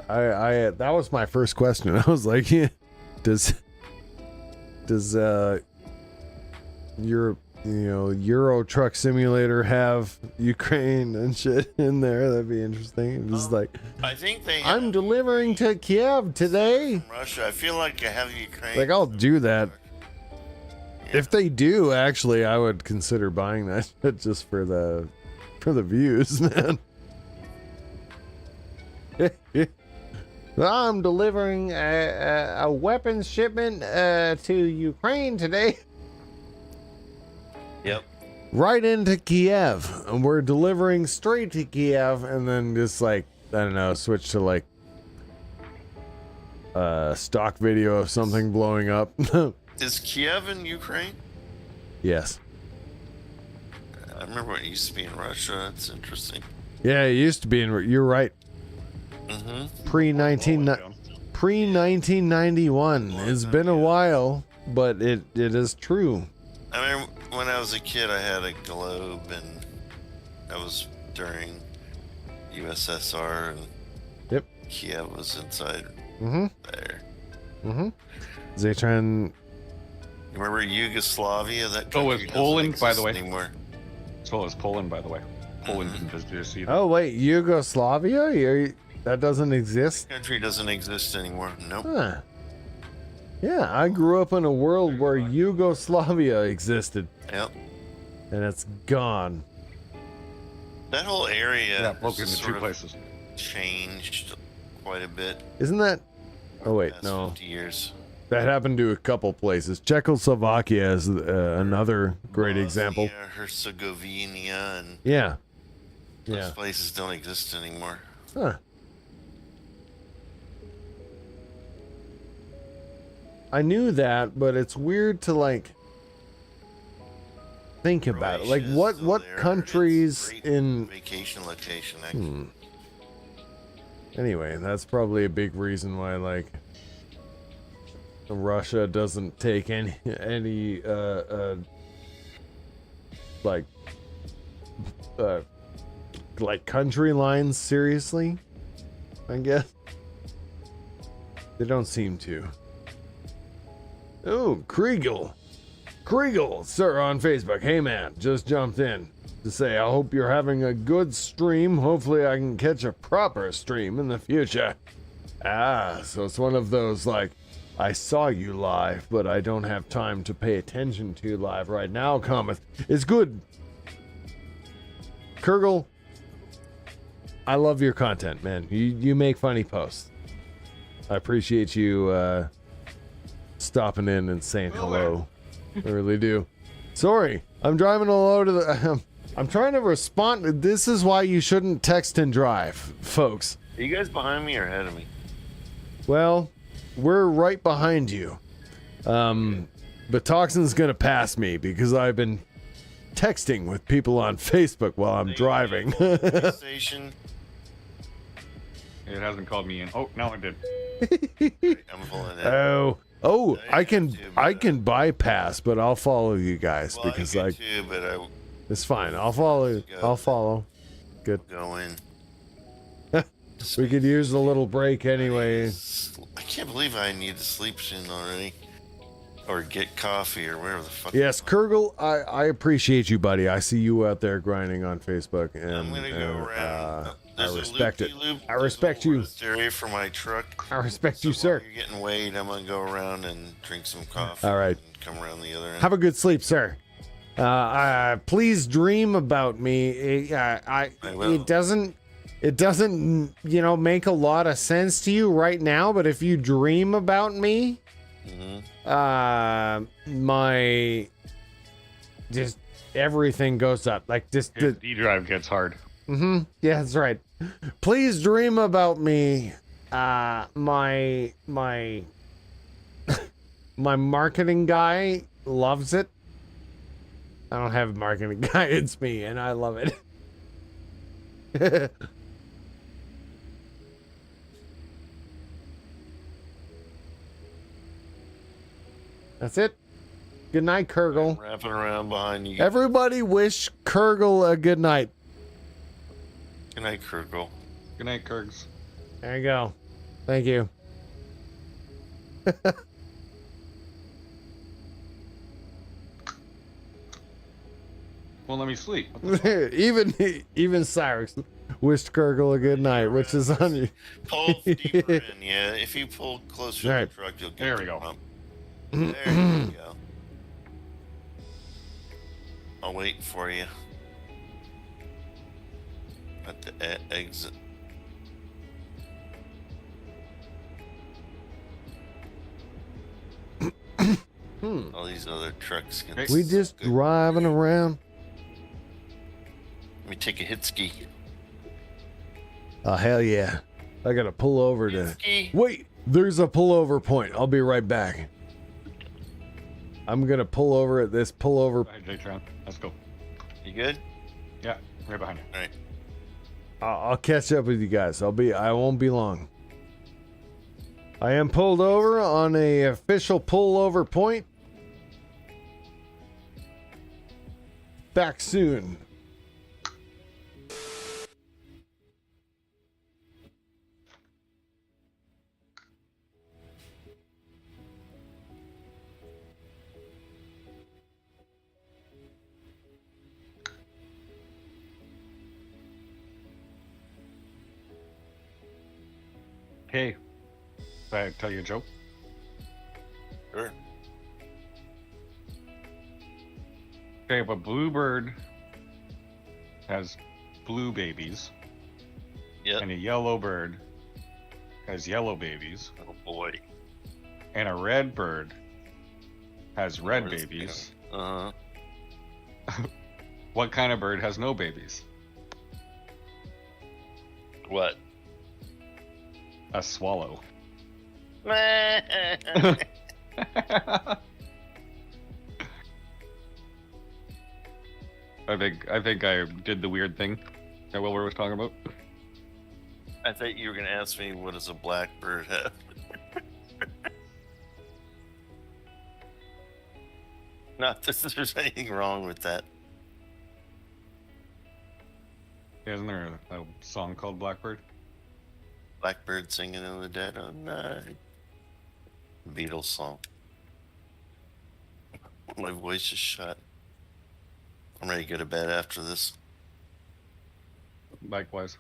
I that was my first question. I was like, yeah, does Euro Truck Simulator have Ukraine and shit in there? That'd be interesting. Just like, I think they. I'm delivering to Kiev today. From Russia. I feel like I have Ukraine. Like, I'll do that. Yeah. If they do, actually, I would consider buying that shit just for the views, man. I'm delivering a weapons shipment to Ukraine today. Yep. Right into Kiev. And we're delivering straight to Kiev and then just like, I don't know, switch to like stock video of something blowing up. Is Kiev in Ukraine? Yes. I remember it used to be in Russia. It's interesting. Yeah, it used to be in. You're right. Mm-hmm. Pre-1991. It's been a while, but it is true. I mean, when I was a kid, I had a Globe, and that was during USSR, and Yep. Kiev was inside there. Mm-hmm. Zaytran. You remember Yugoslavia? That Oh, it's country doesn't Poland, by the exist way. anymore. So is Poland, by the way. Poland didn't just either. Oh wait, Yugoslavia? That doesn't exist? Country doesn't exist anymore. Nope. Huh. Yeah, I grew up in a world where Yugoslavia existed, Yep. and it's gone. That whole area Yeah, broke into sort two of places. changed quite a bit. Isn't that? Oh wait, Past no. 50 years. That happened to a couple places. Czechoslovakia is another great example. Bosnia, Herzegovina, and Yeah. those Yeah. places don't exist anymore. Huh. I knew that, but it's weird to like think about it. Like Croatia's what still what there. countries It's a great in vacation location, actually. Anyway, that's probably a big reason why like Russia doesn't take any like country lines seriously, I guess. They don't seem to. Oh, Kriegel, sir, on Facebook. Hey man, just jumped in to say I hope you're having a good stream. Hopefully I can catch a proper stream in the future. Ah, so it's one of those like, I saw you live, but I don't have time to pay attention to you live right now comments. It's good. Kurgel, I love your content, man. You make funny posts. I appreciate you stopping in and saying hello. I really do. Sorry, I'm driving all over to the... I'm trying to respond. This is why you shouldn't text and drive, folks. Are you guys behind me or ahead of me? Well, we're right behind you. But Toxin's gonna pass me because I've been texting with people on Facebook while I'm driving. Station. It hasn't called me in. Oh, now it did. I'm pulling it. Oh, I can bypass, but I'll follow you guys Well, because I could too, but I it's fine. I'll follow. I'll follow. Good. go in. We could use a little break anyway. I can't believe I need to sleep soon already. or get coffee or whatever the fuck. Yes, Kurgle, I appreciate you, buddy. I see you out there grinding on Facebook, and I'm gonna go around. I There's a respect it. loop-de-loop. I respect you. There's a little rest area for my truck. I respect So you, sir. while you're getting weighed, I'm gonna go around and drink some coffee. All right. And come around the other end. Have a good sleep, sir. Please dream about me. It doesn't, you know, make a lot of sense to you right now. But if you dream about me, just everything goes up. Like just His D drive gets hard. yeah, that's right. Please dream about me. My marketing guy loves it. I don't have a marketing guy, it's me, and I love it. That's it. Good night, Kurgle. Wrapping around behind you. Everybody wish Kurgle a good night. Good night, Kurgle. Good night, Kurgs. There you go. Thank you. Well, let me sleep. even Cyrus wished Kurgle a good night, which is on you. Pull deeper in, yeah. If you pull closer Right. to the truck, you'll get There the we go. bump. There you go. I'll wait for you at the exit. All these other trucks can. We just driving around. Let me take a hit ski. Oh, hell yeah. I gotta pull over to... Ski. Wait, there's a pullover point. I'll be right back. I'm gonna pull over at this pullover... Hi, J-Tron. Let's go. You good? Yeah, right behind you. All right. I'll catch up with you guys. I won't be long. I am pulled over on a official pullover point. Back soon. Hey, can I tell you a joke? Sure. Okay, if a bluebird has blue babies, Yep. and a yellow bird has yellow babies, Oh boy. and a red bird has red babies, Uh huh. what kind of bird has no babies? What? A swallow. I think I did the weird thing that Wilbur was talking about. I thought you were gonna ask me what does a blackbird have. Not that there's anything wrong with that. Isn't there a song called Blackbird? Blackbird singing in the dead of night. Beatles song. My voice is shut. I'm ready to go to bed after this. Likewise.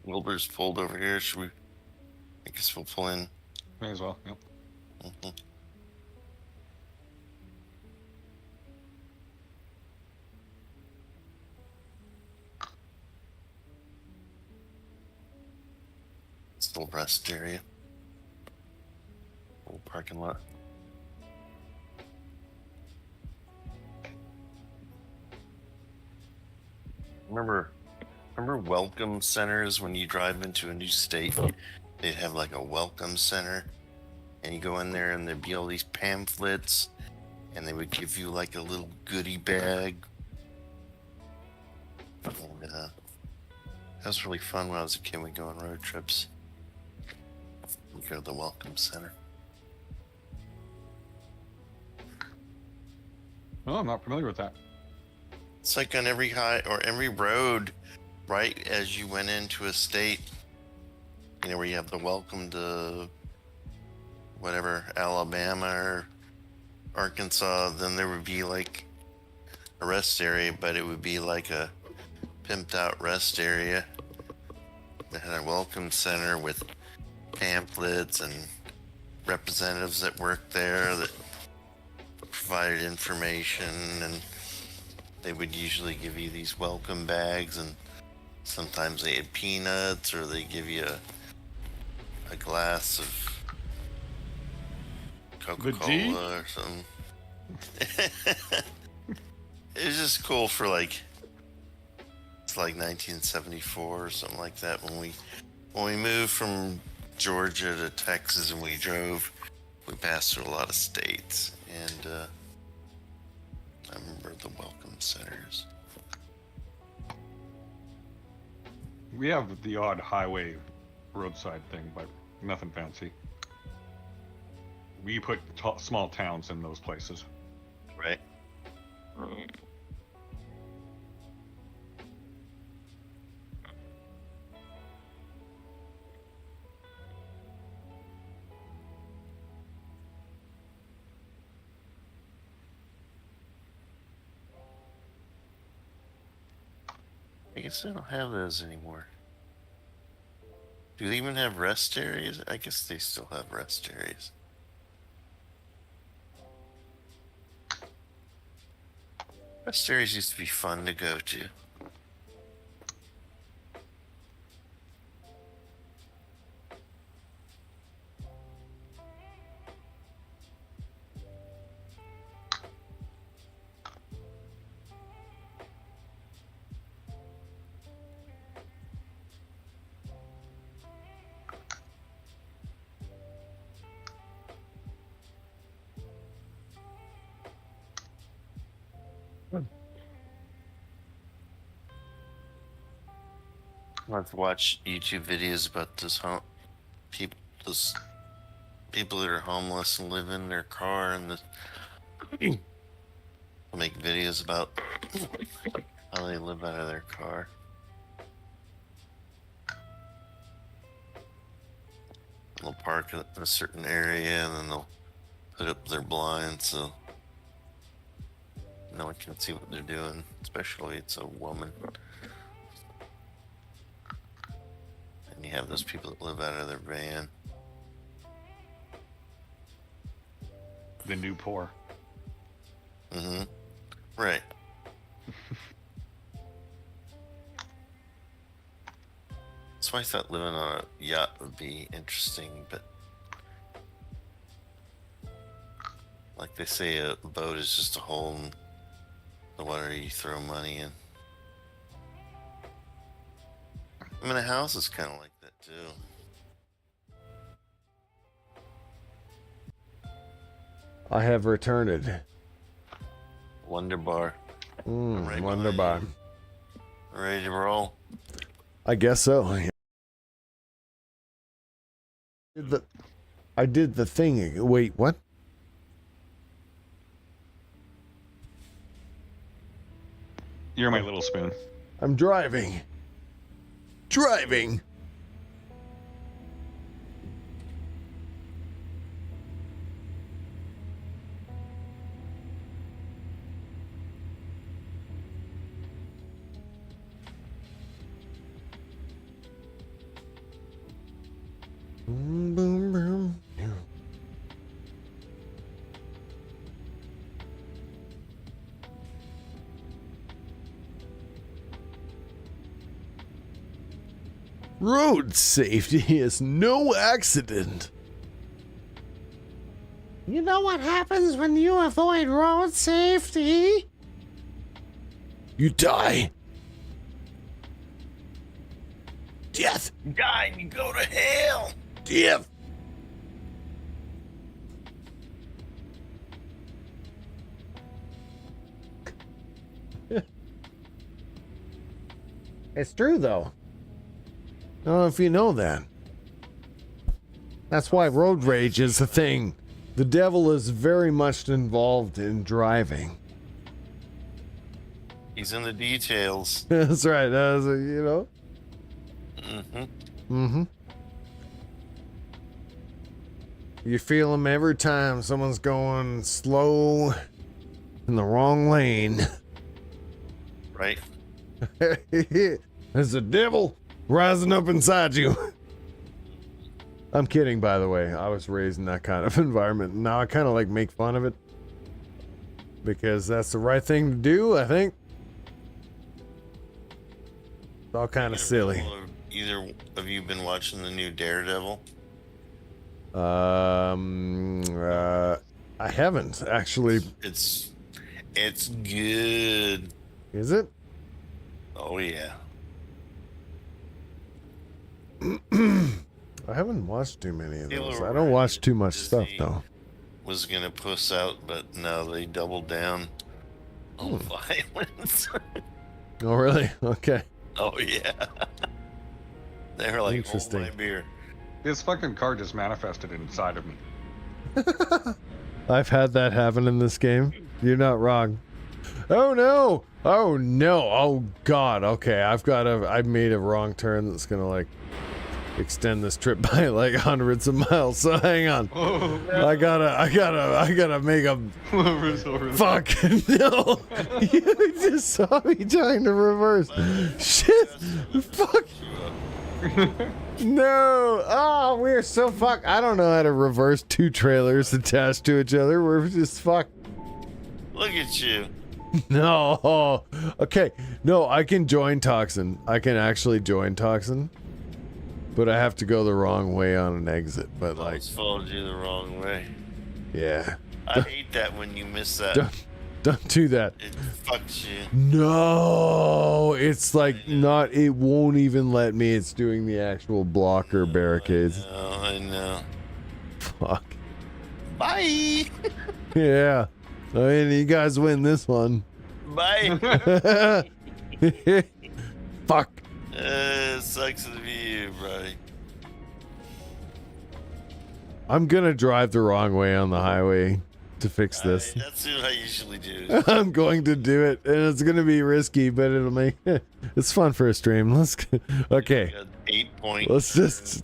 Wilbur's pulled over here. Should we? I guess we'll pull in. May as well. Yep. Mhm. Still rest area. Little parking lot. Remember welcome centers when you drive into a new state? They'd have like a welcome center, and you go in there and there'd be all these pamphlets, and they would give you like a little goodie bag. And that was really fun when I was a kid. We'd go on road trips. We'd go to the welcome center. Oh, I'm not familiar with that. It's like on every high or every road, right as you went into a state, you know, where you have the welcome to whatever, Alabama or Arkansas, then there would be like a rest area, but it would be like a pimped out rest area that had a welcome center with pamphlets and representatives that worked there that provided information, and they would usually give you these welcome bags, and sometimes they had peanuts, or they give you a glass of Coca-Cola or something. It was just cool for like, it's like 1974 or something like that when we moved from Georgia to Texas, and we passed through a lot of states, and I remember the welcome centers. We have the odd highway roadside thing, but nothing fancy. We put small towns in those places. Right. I guess they don't have those anymore. Do they even have rest areas? I guess they still have rest areas. Rest areas used to be fun to go to. I've watched YouTube videos about those people that are homeless and live in their car, and make videos about how they live out of their car. They'll park in a certain area, and then they'll put up their blinds so no one can see what they're doing, especially if it's a woman. And you have those people that live out of their van. The new poor. Mm-hmm. Right. That's why I thought living on a yacht would be interesting, but like they say, a boat is just a hole in the water you throw money in. I mean, a house is kind of like that too. I have returned. Wonder bar. Right Wonder behind bar. you. Ready to roll? I guess so. I did the thing. Wait, what? You're my little spoon. I'm driving. Driving. Boom, boom, boom. Road safety is no accident. You know what happens when you avoid road safety? You die. Death. Die and you go to hell. Death. It's true, though. I don't know if you know that. That's why road rage is a thing. The devil is very much involved in driving. He's in the details. That's right. That was, you know. Mm-hmm. You feel them every time someone's going slow in the wrong lane. Right. There's a devil rising up inside you. I'm kidding, by the way. I was raised in that kind of environment. Now I kind of like make fun of it because that's the right thing to do, I think. It's all kind of silly. Either of you been watching the new Daredevil? I haven't actually. It's good. Is it? Oh yeah. I haven't watched too many of those. Taylor I don't watch Ryan too much Disney stuff though. Was gonna puss out, but no, they doubled down on violence. Oh really? Okay. Oh yeah. They were like, Interesting. "Hold my beer." This fucking car just manifested inside of me. I've had that happen in this game. You're not wrong. Oh no! Oh no! Oh god! Okay, I made a wrong turn that's gonna like extend this trip by like hundreds of miles. So hang on. I gotta make a fuck. No! You just saw me trying to reverse. Shit! Fuck! No! Oh, we're so fucked. I don't know how to reverse two trailers attached to each other. We're just fucked. Look at you. No. Okay. No, I can join Toxin. I can actually join Toxin. But I have to go the wrong way on an exit. But like, Almost followed you the wrong way. yeah. I hate that when you miss that. Don't do that. It fucks you. No, it's like not. It won't even let me. It's doing the actual blocker barricades. Oh, I know. Fuck. Bye. Yeah. I mean, you guys win this one. Bye. Fuck. Sucks to be you, buddy. I'm gonna drive the wrong way on the highway to fix this. That's what I usually do. I'm going to do it, and it's gonna be risky, but it'll make it's fun for a stream. Okay. Got 8 points. Let's just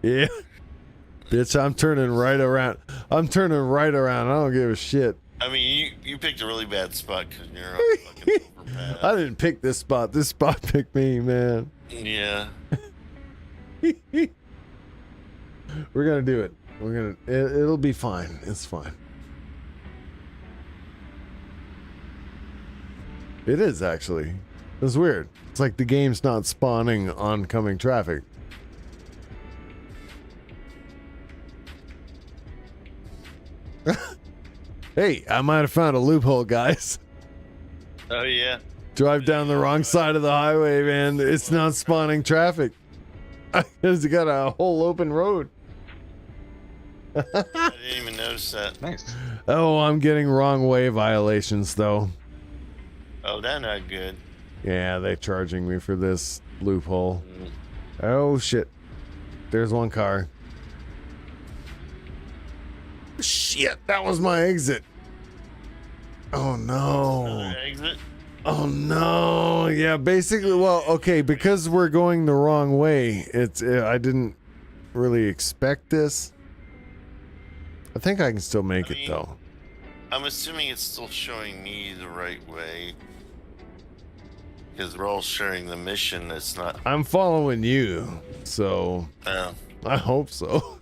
yeah. Bitch, I'm turning right around. I don't give a shit. I mean, you picked a really bad spot because you're on fucking overpass. I didn't pick this spot. This spot picked me, man. Yeah. We're gonna do it. It'll be fine. It's fine. It is actually. It's weird. It's like the game's not spawning oncoming traffic. Hey, I might have found a loophole, guys. Oh yeah. Drive down the wrong side of the highway, man. It's not spawning traffic. It's got a whole open road. I didn't even notice that. Nice. Oh, I'm getting wrong way violations, though. Oh, that's not good. Yeah, they're charging me for this loophole. Mm. Oh, shit. There's one car. Shit, that was my exit. Oh, no. Another exit. Oh, no. Yeah, basically, well, okay, because we're going the wrong way, I didn't really expect this. I think I can still make it, though. I'm assuming it's still showing me the right way. Because we're all sharing the mission. It's not. I'm following you, so Oh. I hope so.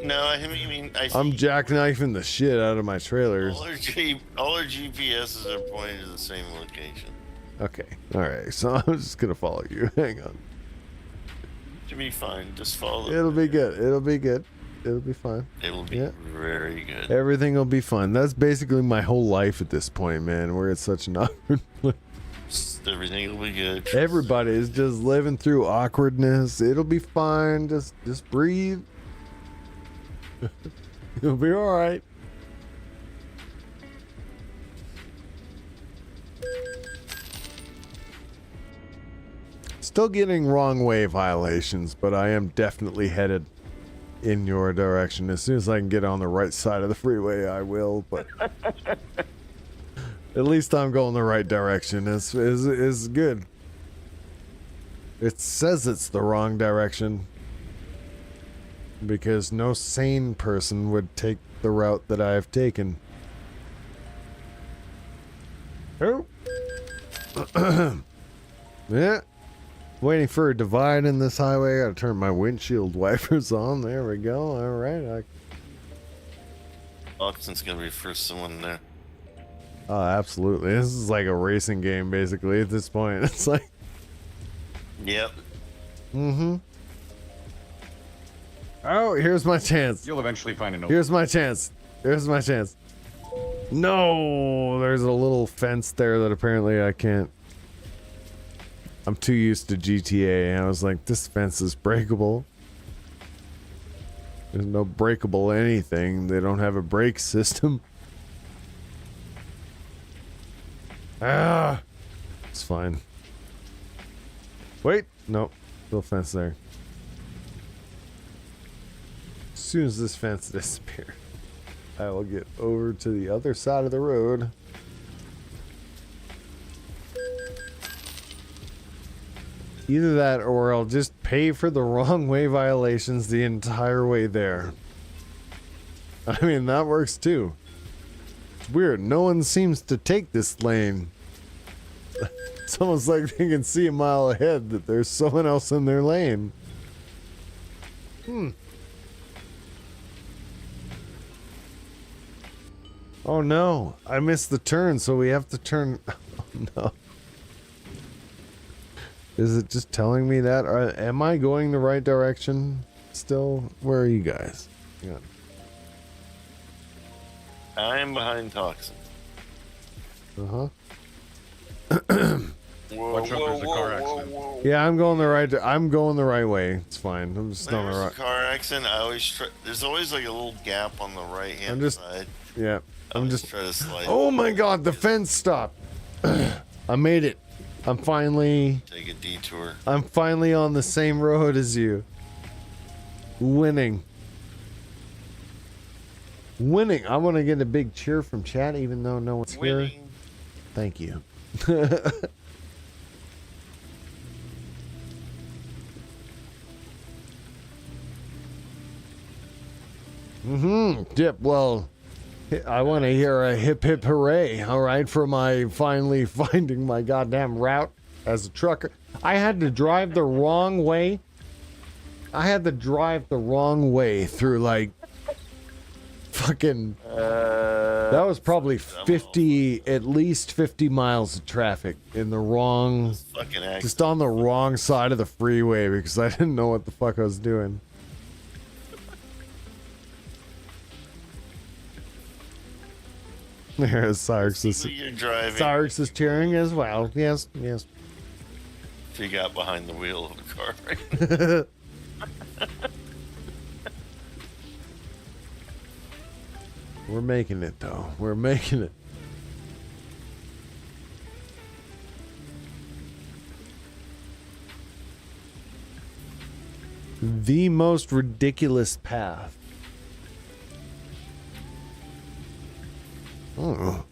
No, I mean, I I'm see jackknifing the shit out of my trailers. all our GPSs are pointing to the same location. Okay, all right. So I'm just gonna follow you. Hang on. Should be fine. Just follow. It'll be good. It'll be good. It'll be fine. It will be Yeah. very good. Everything will be fun. That's basically my whole life at this point, man. We're at such an awkward place. Everything will be good. Everybody is just living through awkwardness. It'll be fine. Just breathe. You'll be all right. Still getting wrong way violations, but I am definitely headed in your direction. As soon as I can get on the right side of the freeway, I will. But At least I'm going the right direction. Is good. It says it's the wrong direction because no sane person would take the route that I have taken. Oh. Yeah. Waiting for a divide in this highway. Gotta turn my windshield wipers on. There we go. All right. Austin's gonna be the first someone there. Oh, absolutely. This is like a racing game, basically, at this point. It's like... Yep. Mm-hmm. Oh, here's my chance. You'll eventually find an. Here's my chance. Here's my chance. No! There's a little fence there that apparently I can't... I'm too used to GTA. I was like, this fence is breakable. There's no breakable anything. They don't have a brake system. Ah! It's fine. Wait! Nope. Still fence there. As soon as this fence disappears, I will get over to the other side of the road. Either that or I'll just pay for the wrong way violations the entire way there. I mean, that works too. It's weird. No one seems to take this lane. It's almost like they can see a mile ahead that there's someone else in their lane. Oh no, I missed the turn, so we have to turn. Oh no. Is it just telling me that? Or am I going the right direction still? Where are you guys? Yeah. I'm behind Toxin. Uh-huh. Whoa, Watch out, whoa, there's a car whoa, accident. whoa, whoa. Yeah, I'm going the right way. It's fine. I'm just on the There's right. a car accident. I always try. There's always like a little gap on the right hand I'm just- side. Yeah. I'm just try to slide. Oh my god, the fence stopped. I made it. I'm finally Take a detour. on the same road as you. Winning. Winning. I want to get a big cheer from chat even though no one's here. Winning. Thank you. Yep, well, I want to hear a hip hip hooray, all right, for my finally finding my goddamn route as a trucker. I had to drive the wrong way. Through like fucking that was probably 50, at least 50 miles of traffic in the wrong, Fucking accident. just on the wrong side of the freeway because I didn't know what the fuck I was doing. There's Cyrus You're driving. Cyrus is cheering as well. Yes, yes. If you got behind the wheel of a car. We're making it though. We're making it. The most ridiculous path. Oh.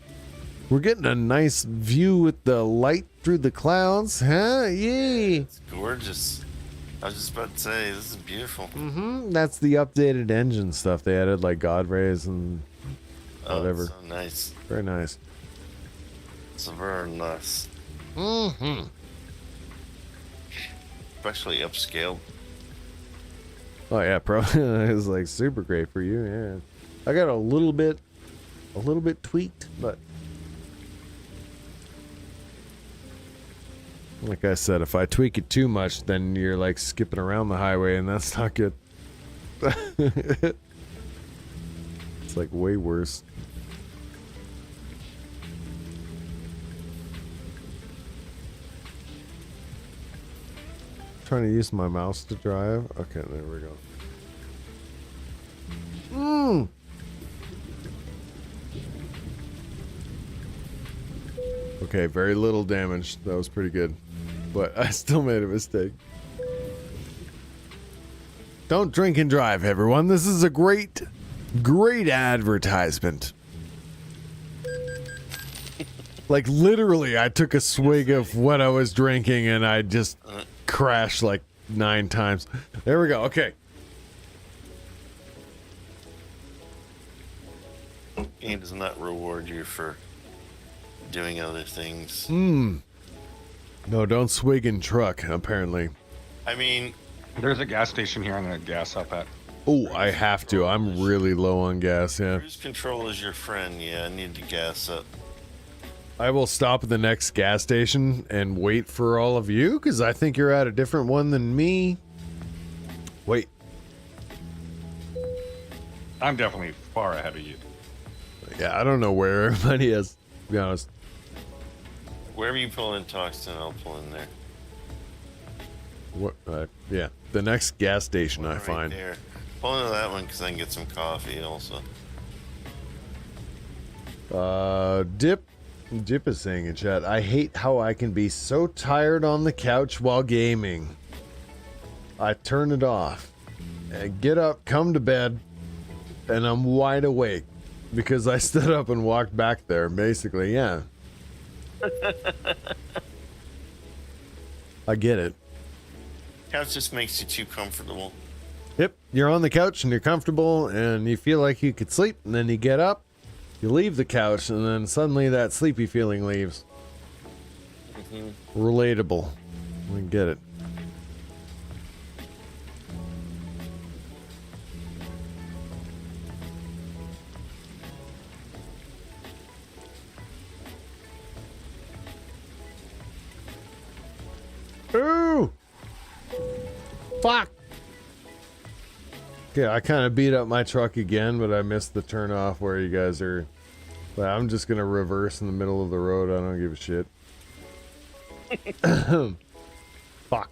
We're getting a nice view with the light through the clouds, huh? Yay! It's gorgeous. I was just about to say, this is beautiful. That's the updated engine stuff. They added like God rays and whatever. So nice. Very nice. It's very nice. Especially upscale. Oh yeah, probably it's like super great for you. Yeah, I got a little bit tweaked, but like I said, if I tweak it too much, then you're like skipping around the highway, and that's not good. It's like way worse. Trying to use my mouse to drive. Okay, there we go. Okay, very little damage. That was pretty good. But I still made a mistake. Don't drink and drive, everyone. This is a great advertisement. Like literally, I took a swig of what I was drinking and I just crashed like 9 times. There we go. Okay. Game does not reward you for doing other things. No, don't swig in truck, apparently. I mean, There's a gas station here I'm gonna gas up at. Oh, I have to. I'm really low on gas, yeah. cruise control is your friend. Yeah, I need to gas up. I will stop at the next gas station and wait for all of you, because I think you're at a different one than me. Wait. I'm definitely far ahead of you. Yeah, I don't know where everybody is, to be honest. Wherever you pull in Toxton, I'll pull in there. What? Yeah, the next gas station I Right find. there. Pull into that one because I can get some coffee also. Dip is saying in chat, I hate how I can be so tired on the couch while gaming. I turn it off and get up, come to bed, and I'm wide awake because I stood up and walked back there, basically, yeah. I get it. Couch just makes you too comfortable. Yep, you're on the couch and you're comfortable and you feel like you could sleep, and then you get up, you leave the couch, and then suddenly that sleepy feeling leaves. Relatable. I get it. Ooh! Fuck! Okay, I kind of beat up my truck again, but I missed the turn off where you guys are. But I'm just gonna reverse in the middle of the road. I don't give a shit. Fuck.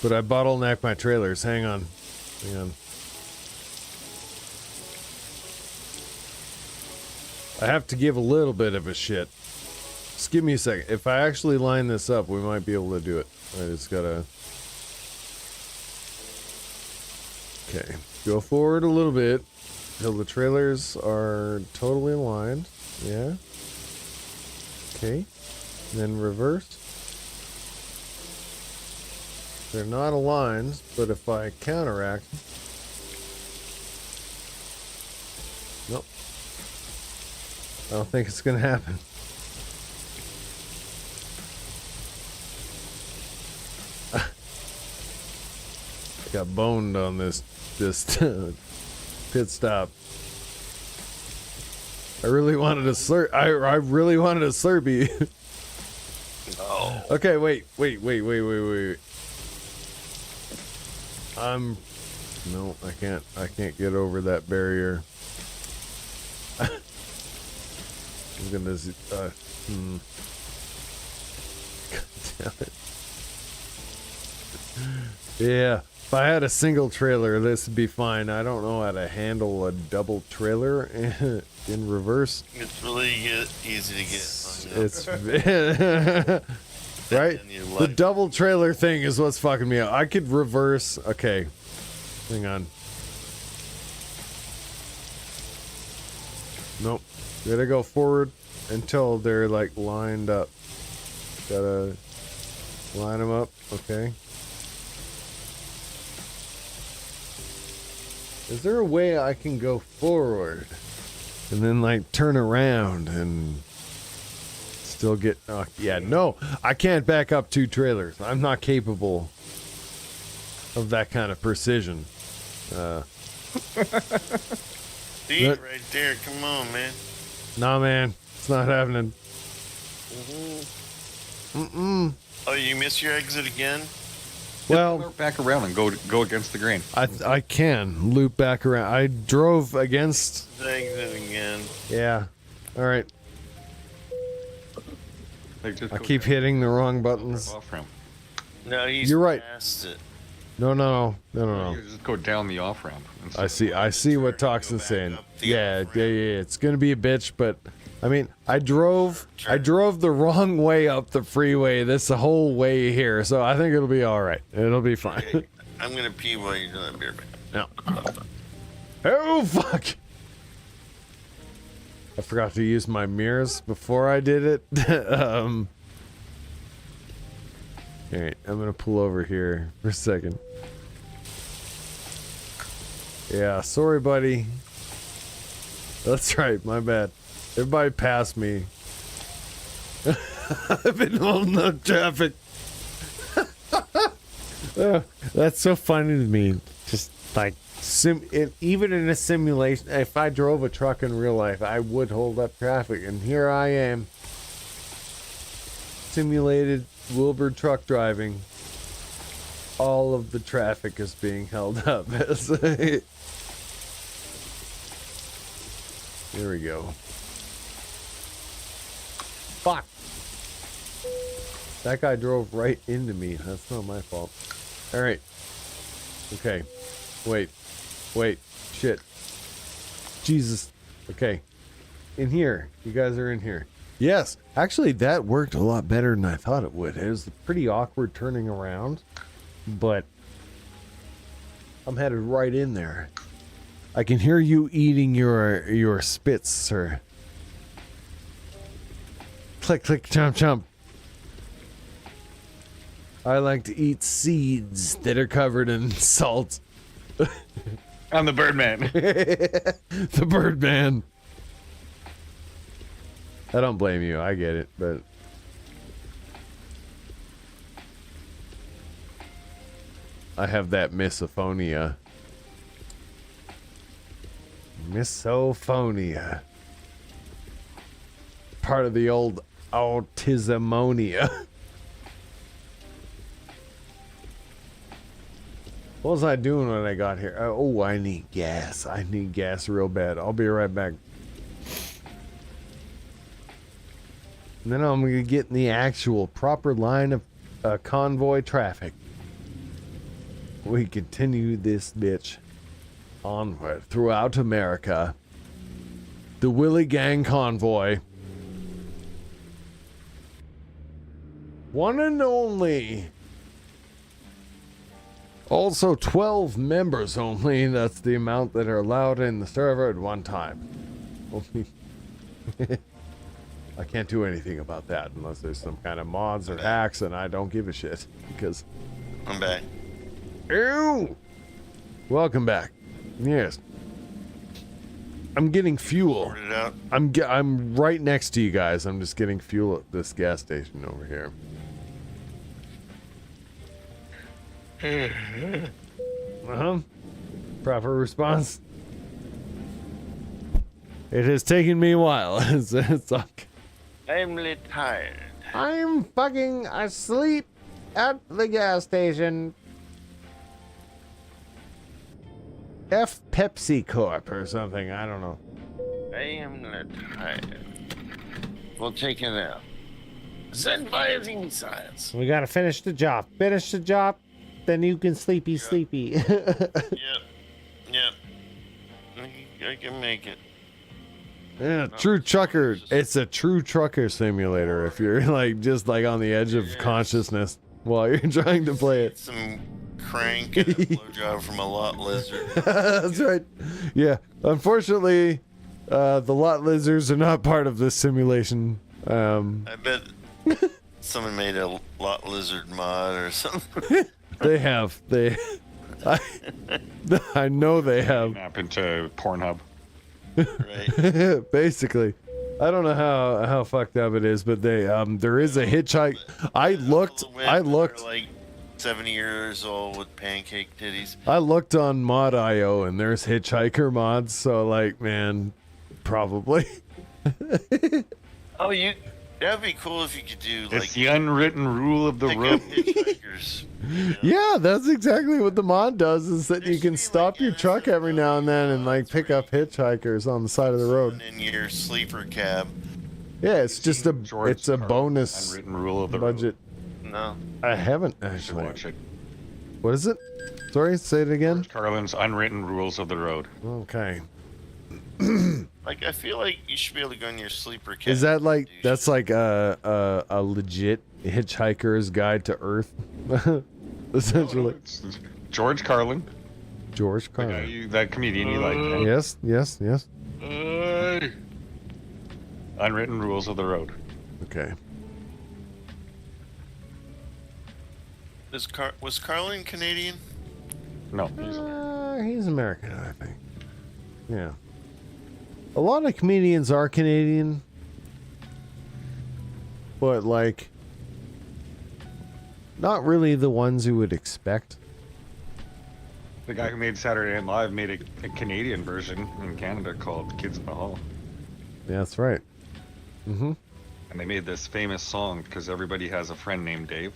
But I bottleneck my trailers. Hang on. Hang on. I have to give a little bit of a shit. Just give me a second. If I actually line this up, we might be able to do it. I just gotta... Okay. Go forward a little bit till the trailers are totally aligned. Yeah. Okay. Then reverse. They're not aligned, but if I counteract... Nope. I don't think it's gonna happen. I got boned on this pit stop. I really wanted a slurp. I really wanted a Slurpee. Oh. Okay, wait. No, I can't get over that barrier. I'm gonna God damn it. Yeah, if I had a single trailer, this would be fine. I don't know how to handle a double trailer in reverse. It's really easy to get. It's right. The double trailer thing is what's fucking me up. I could reverse. Okay, hang on. Nope. Gotta go forward until they're like lined up. Gotta line them up. Okay. Is there a way I can go forward and then like turn around and still get... yeah, no, I can't back up 2 trailers. I'm not capable of that kind of precision. See it right there. Come on, man. Nah, man, it's not happening. Oh, you missed your exit again? Well, Loop back around and go against the grain. I can loop back around. I drove against... Exit again. Yeah. All right. Like, just I go keep down hitting the wrong buttons. off ramp. No, he's You're right. past it. No. You just go down the off ramp. I see what Toxin's saying. up the Yeah, off-ramp. yeah. It's gonna be a bitch, but I mean, I drove the wrong way up the freeway this whole way here, so I think it'll be all right. It'll be fine. Okay, I'm gonna pee while you're doing that beer. No. Oh fuck! I forgot to use my mirrors before I did it. Alright, I'm gonna pull over here for a second. Yeah, sorry, buddy. That's right, my bad. Everybody passed me. I've been holding up traffic. That's so funny to me. Just like even in a simulation, if I drove a truck in real life, I would hold up traffic, and here I am, simulated Wilbur truck driving. All of the traffic is being held up. Here we go. Fuck. That guy drove right into me. That's not my fault. Alright. Okay. Wait. Shit. Jesus. Okay. In here. You guys are in here. Yes. Actually, that worked a lot better than I thought it would. It was pretty awkward turning around. But I'm headed right in there. I can hear you eating your spits, sir. Click, click, chomp, chomp. I like to eat seeds that are covered in salt. I'm the Birdman. The Birdman. I don't blame you. I get it, but I have that misophonia. Misophonia. Part of the old autismonia. What was I doing when I got here? Oh, I need gas. I need gas real bad. I'll be right back. And then I'm going to get in the actual proper line of convoy traffic. We continue this bitch onward throughout America. The Willie Gang convoy. One and only. Also 12 members only. That's the amount that are allowed in the server at one time. I can't do anything about that unless there's some kind of mods or hacks, and I don't give a shit because I'm back. Ew! Welcome back. Yes. I'm getting fuel. Sorted out. I'm right next to you guys. I'm just getting fuel at this gas station over here. Proper response. It has taken me a while. It's like, I'm a little tired. I'm fucking asleep at the gas station. F Pepsi Corp or something. I don't know. I am a little tired. We'll take it out. Send fighting science. We gotta finish the job. Finish the job, then you can sleepy. Yep. I can make it. Yeah, true trucker. It's a true trucker simulator if you're like just like on the edge of consciousness while you're trying to play it. Some crank and a blowjob from a lot lizard. That's right. Yeah. Unfortunately, the lot lizards are not part of this simulation. I bet someone made a lot lizard mod or something. They have. I know they have. Map into Pornhub. Right. Basically. I don't know how fucked up it is, but they there is a hitchhike. I looked like 70 years old with pancake titties. I looked on mod.io and there's hitchhiker mods, so like, man, probably. Oh, that'd be cool if you could do like It's the unwritten rule of the pick road. up hitchhikers. Yeah, that's exactly what the mod does, is that you can be stop like your truck every now and then and like pick up hitchhikers on the side of the road. In your sleeper cab. Yeah, it's just it's a bonus Unwritten rule of the budget. No. I haven't road. You should actually. watch it. What is it? Sorry, say it again. Carlin's unwritten rules of the road. Okay. Like, I feel like you should be able to go in your sleeper cab. Is that like and do that's like a legit hitchhiker's guide to Earth? Essentially. It's George Carlin, George the guy Carlin. that comedian you like. Yes. Hey, Unwritten rules of the road. Okay. Was Carlin Canadian? No, He's American, I think. Yeah. A lot of comedians are Canadian, but like, not really the ones you would expect. the guy who made Saturday Night Live made a Canadian version in Canada called Kids in the Hall. Yeah, that's right. Mm-hmm. And they made this famous song because everybody has a friend named Dave.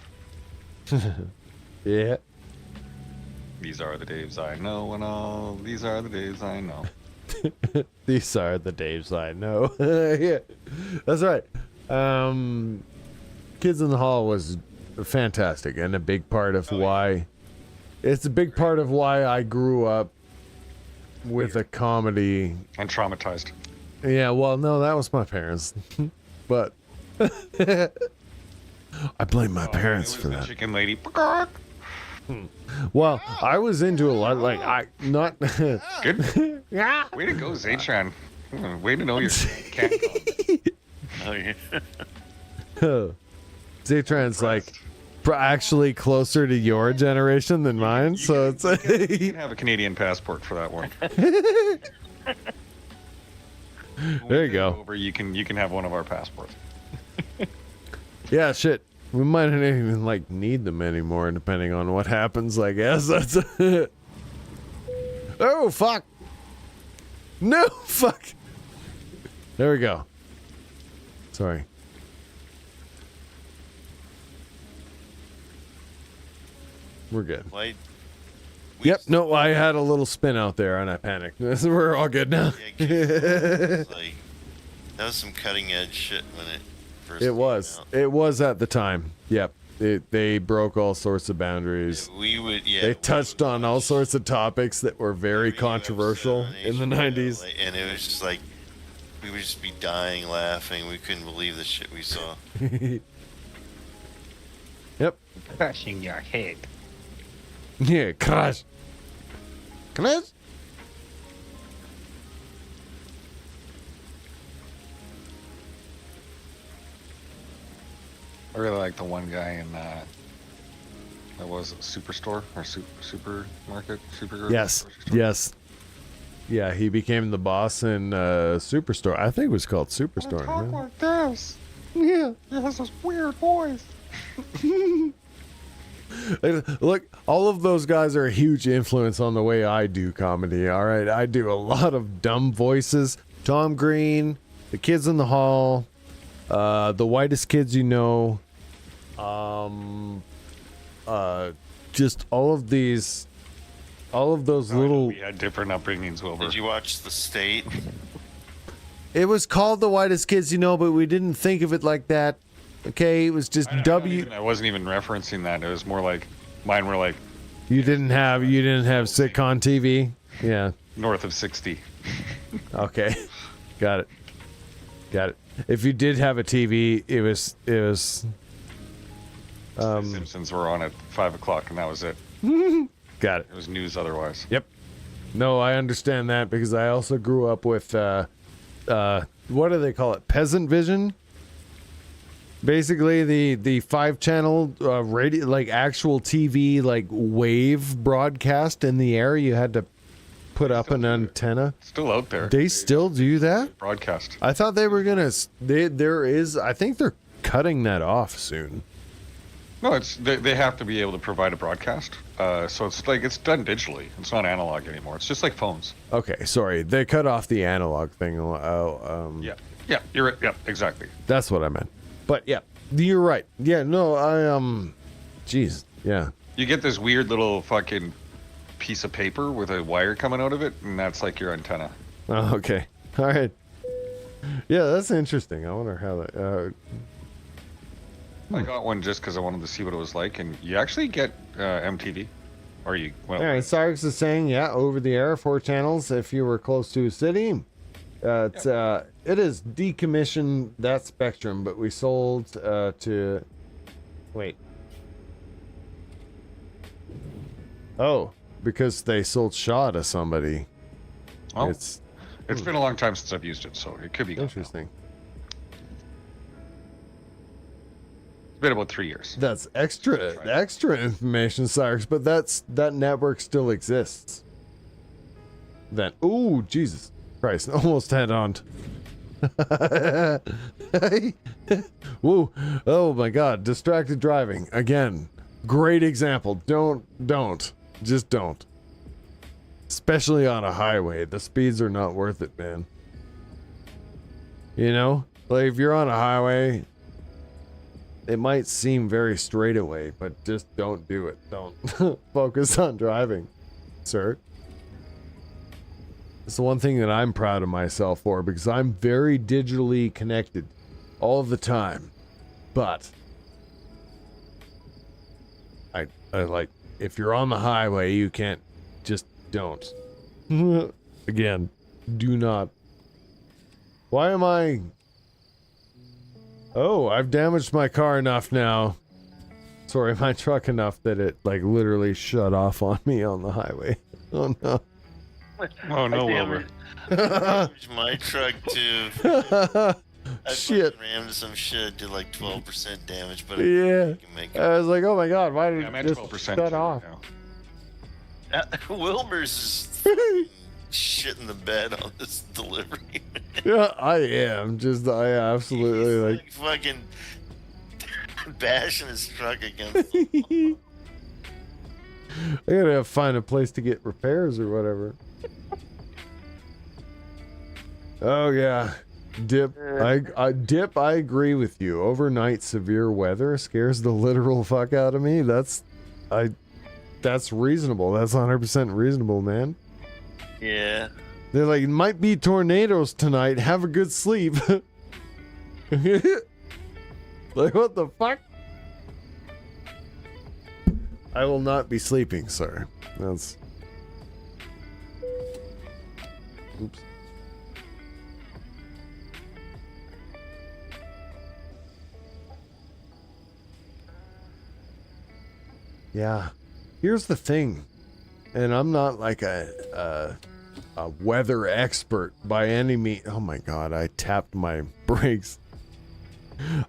Yeah. These are the Daves I know and all. These are the Daves I know. These are the Daves I know. Yeah, that's right. Kids in the Hall was fantastic and a big part of why. It's a big part of why I grew up with a comedy. And traumatized. Yeah, well, no, that was my parents, but I blame my parents It was for the that. Chicken Lady. Well, I was into a lot, like I not. Good. Yeah. Way to go, Zatran. Way to know your cat. Oh yeah. Zatran's like actually closer to your generation than mine, so it's. You can have a Canadian passport for that one. There you go. Over, you can have one of our passports. Yeah, shit. We might not even like need them anymore, depending on what happens. I guess that's. Oh fuck! No fuck! There we go. Sorry. We're good. Why? Yep. No, I had a little spin out there and I panicked. We're all good now. Like, that was some cutting edge shit when it first. It came was. out. It was at the time. Yep. They broke all sorts of boundaries. We would, yeah. They touched on all sorts of topics that were very controversial in the 90s. And it was just like, we would just be dying laughing. We couldn't believe the shit we saw. Yep. Crushing your head. Yeah, crash. Crash? I really like the one guy in that was Superstore or supermarket, super. Yes. Yes. Yeah, he became the boss in Superstore. I think it was called Superstore. Talk Right? like this. Yeah. He has this weird voice. Look, all of those guys are a huge influence on the way I do comedy. All right, I do a lot of dumb voices. Tom Green, The Kids in the Hall, The Whitest Kids You Know, just all of those little. We had different upbringings, Wilbur. Did you watch The State? It was called The Whitest Kids You Know, but we didn't think of it like that. Okay, it was just I wasn't even referencing that. It was more like mine were like You didn't have sitcom TV. Yeah. north of 60. Okay. Got it. If you did have a TV, it was The Simpsons were on at 5 o'clock, and that was it. got it. It was news otherwise. Yep. No, I understand that because I also grew up with what do they call it? Peasant vision. Basically, the 5-channel radio, like actual TV, like wave broadcast in the air. You had to put up an antenna. Still out there. They still do that? Broadcast. I thought they were gonna. I think they're cutting that off soon. No, they have to be able to provide a broadcast. So it's like it's done digitally. It's not analog anymore. It's just like phones. Okay, sorry. They cut off the analog thing. Yeah, you're right. Yeah, exactly. That's what I meant. But yeah, you're right. Yeah, no, jeez, yeah. You get this weird little fucking piece of paper with a wire coming out of it, and that's like your antenna. Oh, okay. All right. Yeah, that's interesting. I wonder how that. I got one just because I wanted to see what it was like, and you actually get MTV, or you. Well, All right, Sarks is saying, yeah, over the air, 4 channels if you were close to a city. It is decommissioned that spectrum, but we sold to. Wait. Oh, because they sold Shaw to somebody. Oh. It's It's been a long time since I've used it, so it could be gone now. interesting. been about 3 years. That's extra information, Cyrus, but that network still exists. Then, ooh, Jesus Christ, almost head on. Woo, oh my God, distracted driving again. Great example. Just don't. Especially on a highway, the speeds are not worth it, man. You know, like if you're on a highway, it might seem very straight away, but just don't do it. Don't focus on driving, sir. It's the one thing that I'm proud of myself for, because I'm very digitally connected all the time. But I like, if you're on the highway, you can't, just don't. Again, do not. Why am I... Oh, I've damaged my car enough now. Sorry, my truck enough that it, like, literally shut off on me on the highway. Oh, no. Oh, no, Wilbur. Damaged my truck, too. I Shit. rammed some shit, did like 12% damage, but Yeah. I can make it. I was like, oh my God, why did I'm it at just 12% shut off? now. Wilbur's shit in the bed on this delivery. Yeah, I am. I absolutely He's like fucking bashing his truck against I gotta find a place to get repairs or whatever. Oh yeah, Dip. Dip. I agree with you. Overnight severe weather scares the literal fuck out of me. That's reasonable. That's 100% reasonable, man. Yeah. They're like, it might be tornadoes tonight. Have a good sleep. Like, what the fuck? I will not be sleeping, sir. That's... Oops. Yeah. Here's the thing. And I'm not like a weather expert by any means. Oh my God, I tapped my brakes.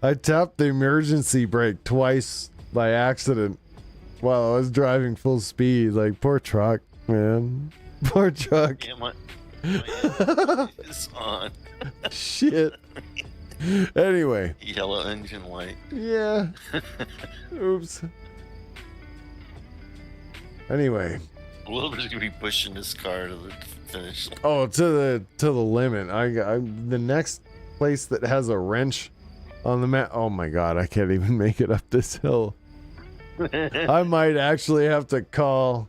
I tapped the emergency brake twice by accident while I was driving full speed. Like, poor truck, man. Poor truck. Yeah, my is on. Shit. Anyway. Yellow engine light. Yeah. Oops. Anyway. Wilbur's gonna be pushing this car to the finish line. Oh, to the limit. I the next place that has a wrench on the map. Oh my God, I can't even make it up this hill. I might actually have to call.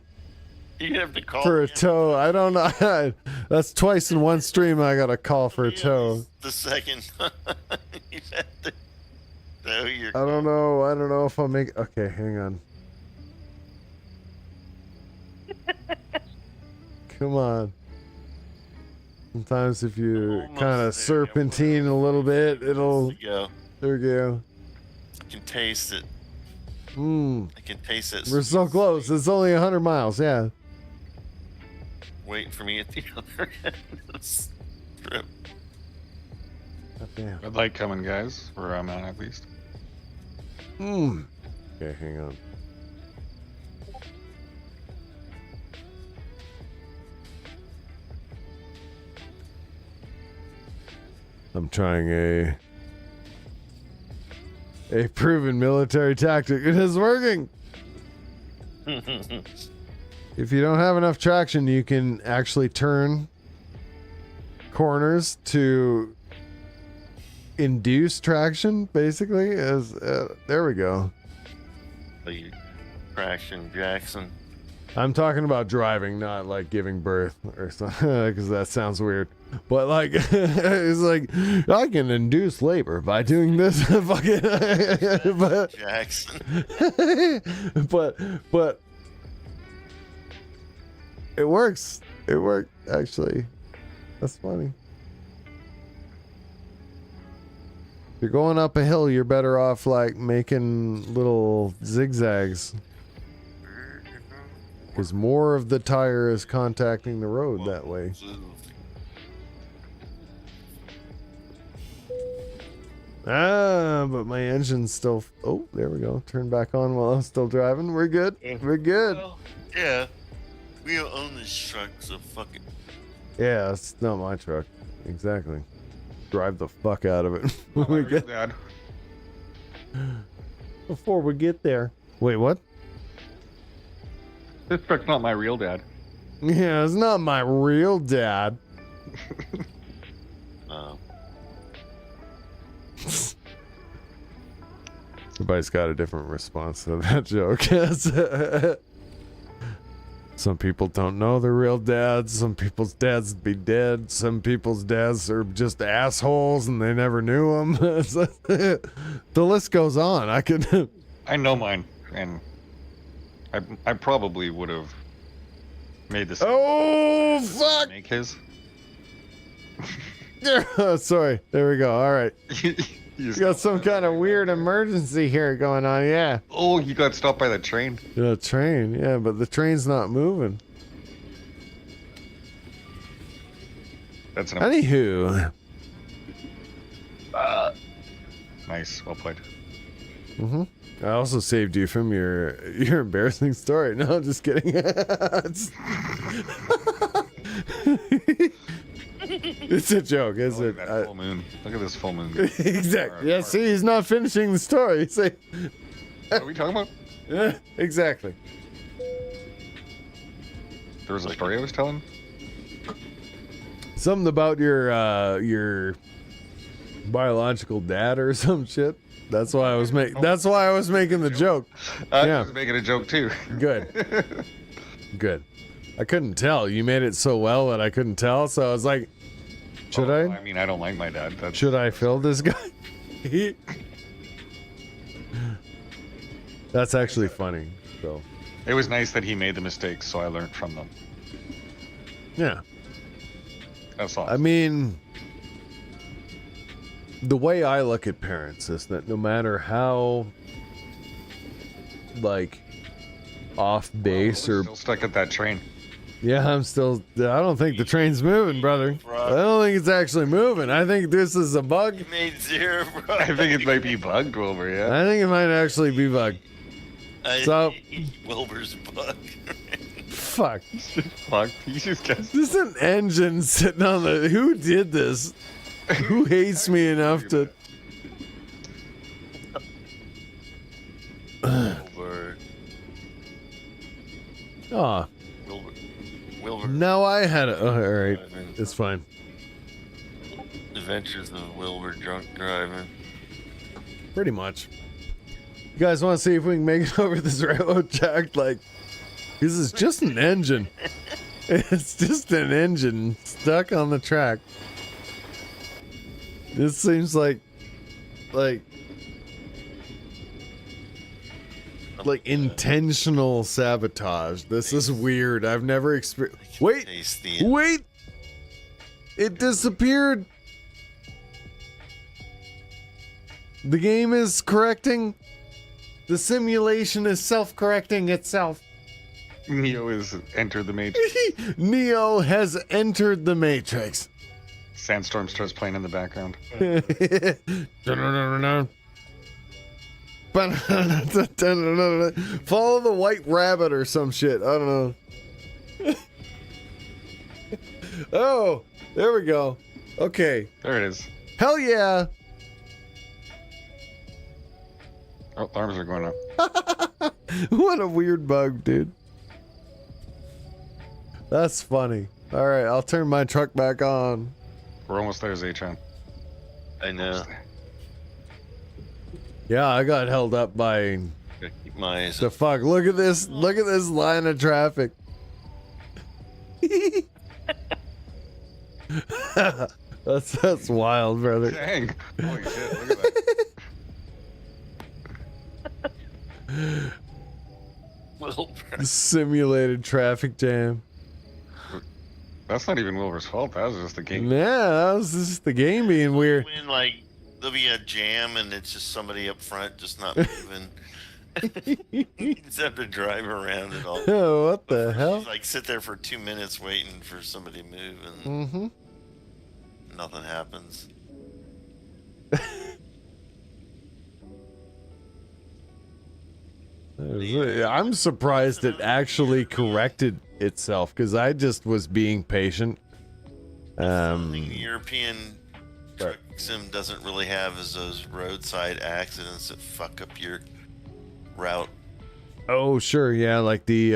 You have to call For a him. tow. I don't know. That's twice in one stream I got a call for a tow. The second you have to tow your I don't know. I don't know if I'll make. Okay, hang on. Come on. Sometimes if you Almost kind there. of serpentine a little bit, it'll. go. There we go. I can taste it. Mmm. I can taste it. We're so close. It's only 100 miles. Yeah. Waiting for me at the other end of the strip. God damn. Red light coming, guys. Where I'm at least. Mmm. Okay, hang on. I'm trying a proven military tactic. It is working. If you don't have enough traction, you can actually turn corners to induce traction, basically. As there we go. Traction Jackson. I'm talking about driving, not like giving birth or something, because that sounds weird. But like, it's like I can induce labor by doing this. Fucking, but Jackson. but it works. It worked actually. That's funny. If you're going up a hill, you're better off like making little zigzags. Because more of the tire is contacting the road that way. But my engine's still. Oh, there we go. Turn back on while I'm still driving. We're good. We're good. Well, yeah. We don't own this truck, so fuck it. Yeah, it's not my truck. Exactly. Drive the fuck out of it when Oh, we get Dad. before we get there. Wait, what? This truck's not my real dad. Yeah, it's not my real dad. Everybody's got a different response to that joke. Some people don't know their real dads. Some people's dads be dead. Some people's dads are just assholes and they never knew them. The list goes on. I know mine, and I probably would have made this. Oh, fuck! Make his. Sorry. There we go. All right. You We got some kind of weird emergency here going on. Yeah. Oh, you got stopped by the train. The train. Yeah, but the train's not moving. That's an Anywho. nice. Well played. I also saved you from your embarrassing story. No, I'm just kidding. It's a joke, Look isn't at it? that full moon. Look at this full moon. Exactly. Yeah, see, he's not finishing the story. See? What are we talking about? Yeah, exactly. There was a story I was telling. Something about your biological dad or some shit. That's why I was making the joke. I Yeah. was making a joke too. Good. Good. I couldn't tell. You made it so well that I couldn't tell, so I was like, should I? I mean, I don't like my dad. That's, Should I fill this guy? That's actually funny. So, It was nice that he made the mistakes, so I learned from them. yeah. That's all. I mean, the way I look at parents is that no matter how, like, off base We're or still stuck at that train. yeah, I don't think the train's moving, brother. I don't think it's actually moving. I think this is a bug. You made 0, bro. I think it might be bugged over, yeah. I think it might actually be bugged. So- Wilbur's bug. Fuck. Fuck. You just guessed. This is an engine sitting on the. Who did this? Who hates me enough to. Wilbur. Ah, Wilbur. now I had it. Oh, all right, it's fine. Adventures of Wilbur drunk driving. Pretty much. You guys want to see if we can make it over this railroad track? Like, this is just an engine. It's just an engine stuck on the track. This seems like intentional sabotage. This is weird. I've never experienced. Wait, Taste the wait! It disappeared. The game is correcting. The simulation is self-correcting itself. Neo has entered the matrix. Neo has entered the Matrix. Sandstorm starts playing in the background. Follow the white rabbit or some shit. I don't know. Oh, there we go. Okay. There it is. Hell yeah. Oh, alarms are going up. What a weird bug, dude. That's funny. All right, I'll turn my truck back on. We're almost there, Zachan. I know. Yeah, I got held up by Keep my eyes the fuck. Look at this. Look at this line of traffic. That's wild, brother. Dang. Holy shit, look at that. Wilbur. Simulated traffic jam. That's not even Wilbur's fault. That was just the game. Yeah, that was just the game being weird. When like there'll be a jam and it's just somebody up front just not moving. You just have to drive around it all. Oh, what the hell? Just, like sit there for 2 minutes waiting for somebody to move and Mm-hmm. nothing happens. I'm surprised it actually corrected itself because I just was being patient. The thing the European truck sim doesn't really have is those roadside accidents that fuck up your route. Oh, sure, yeah, like the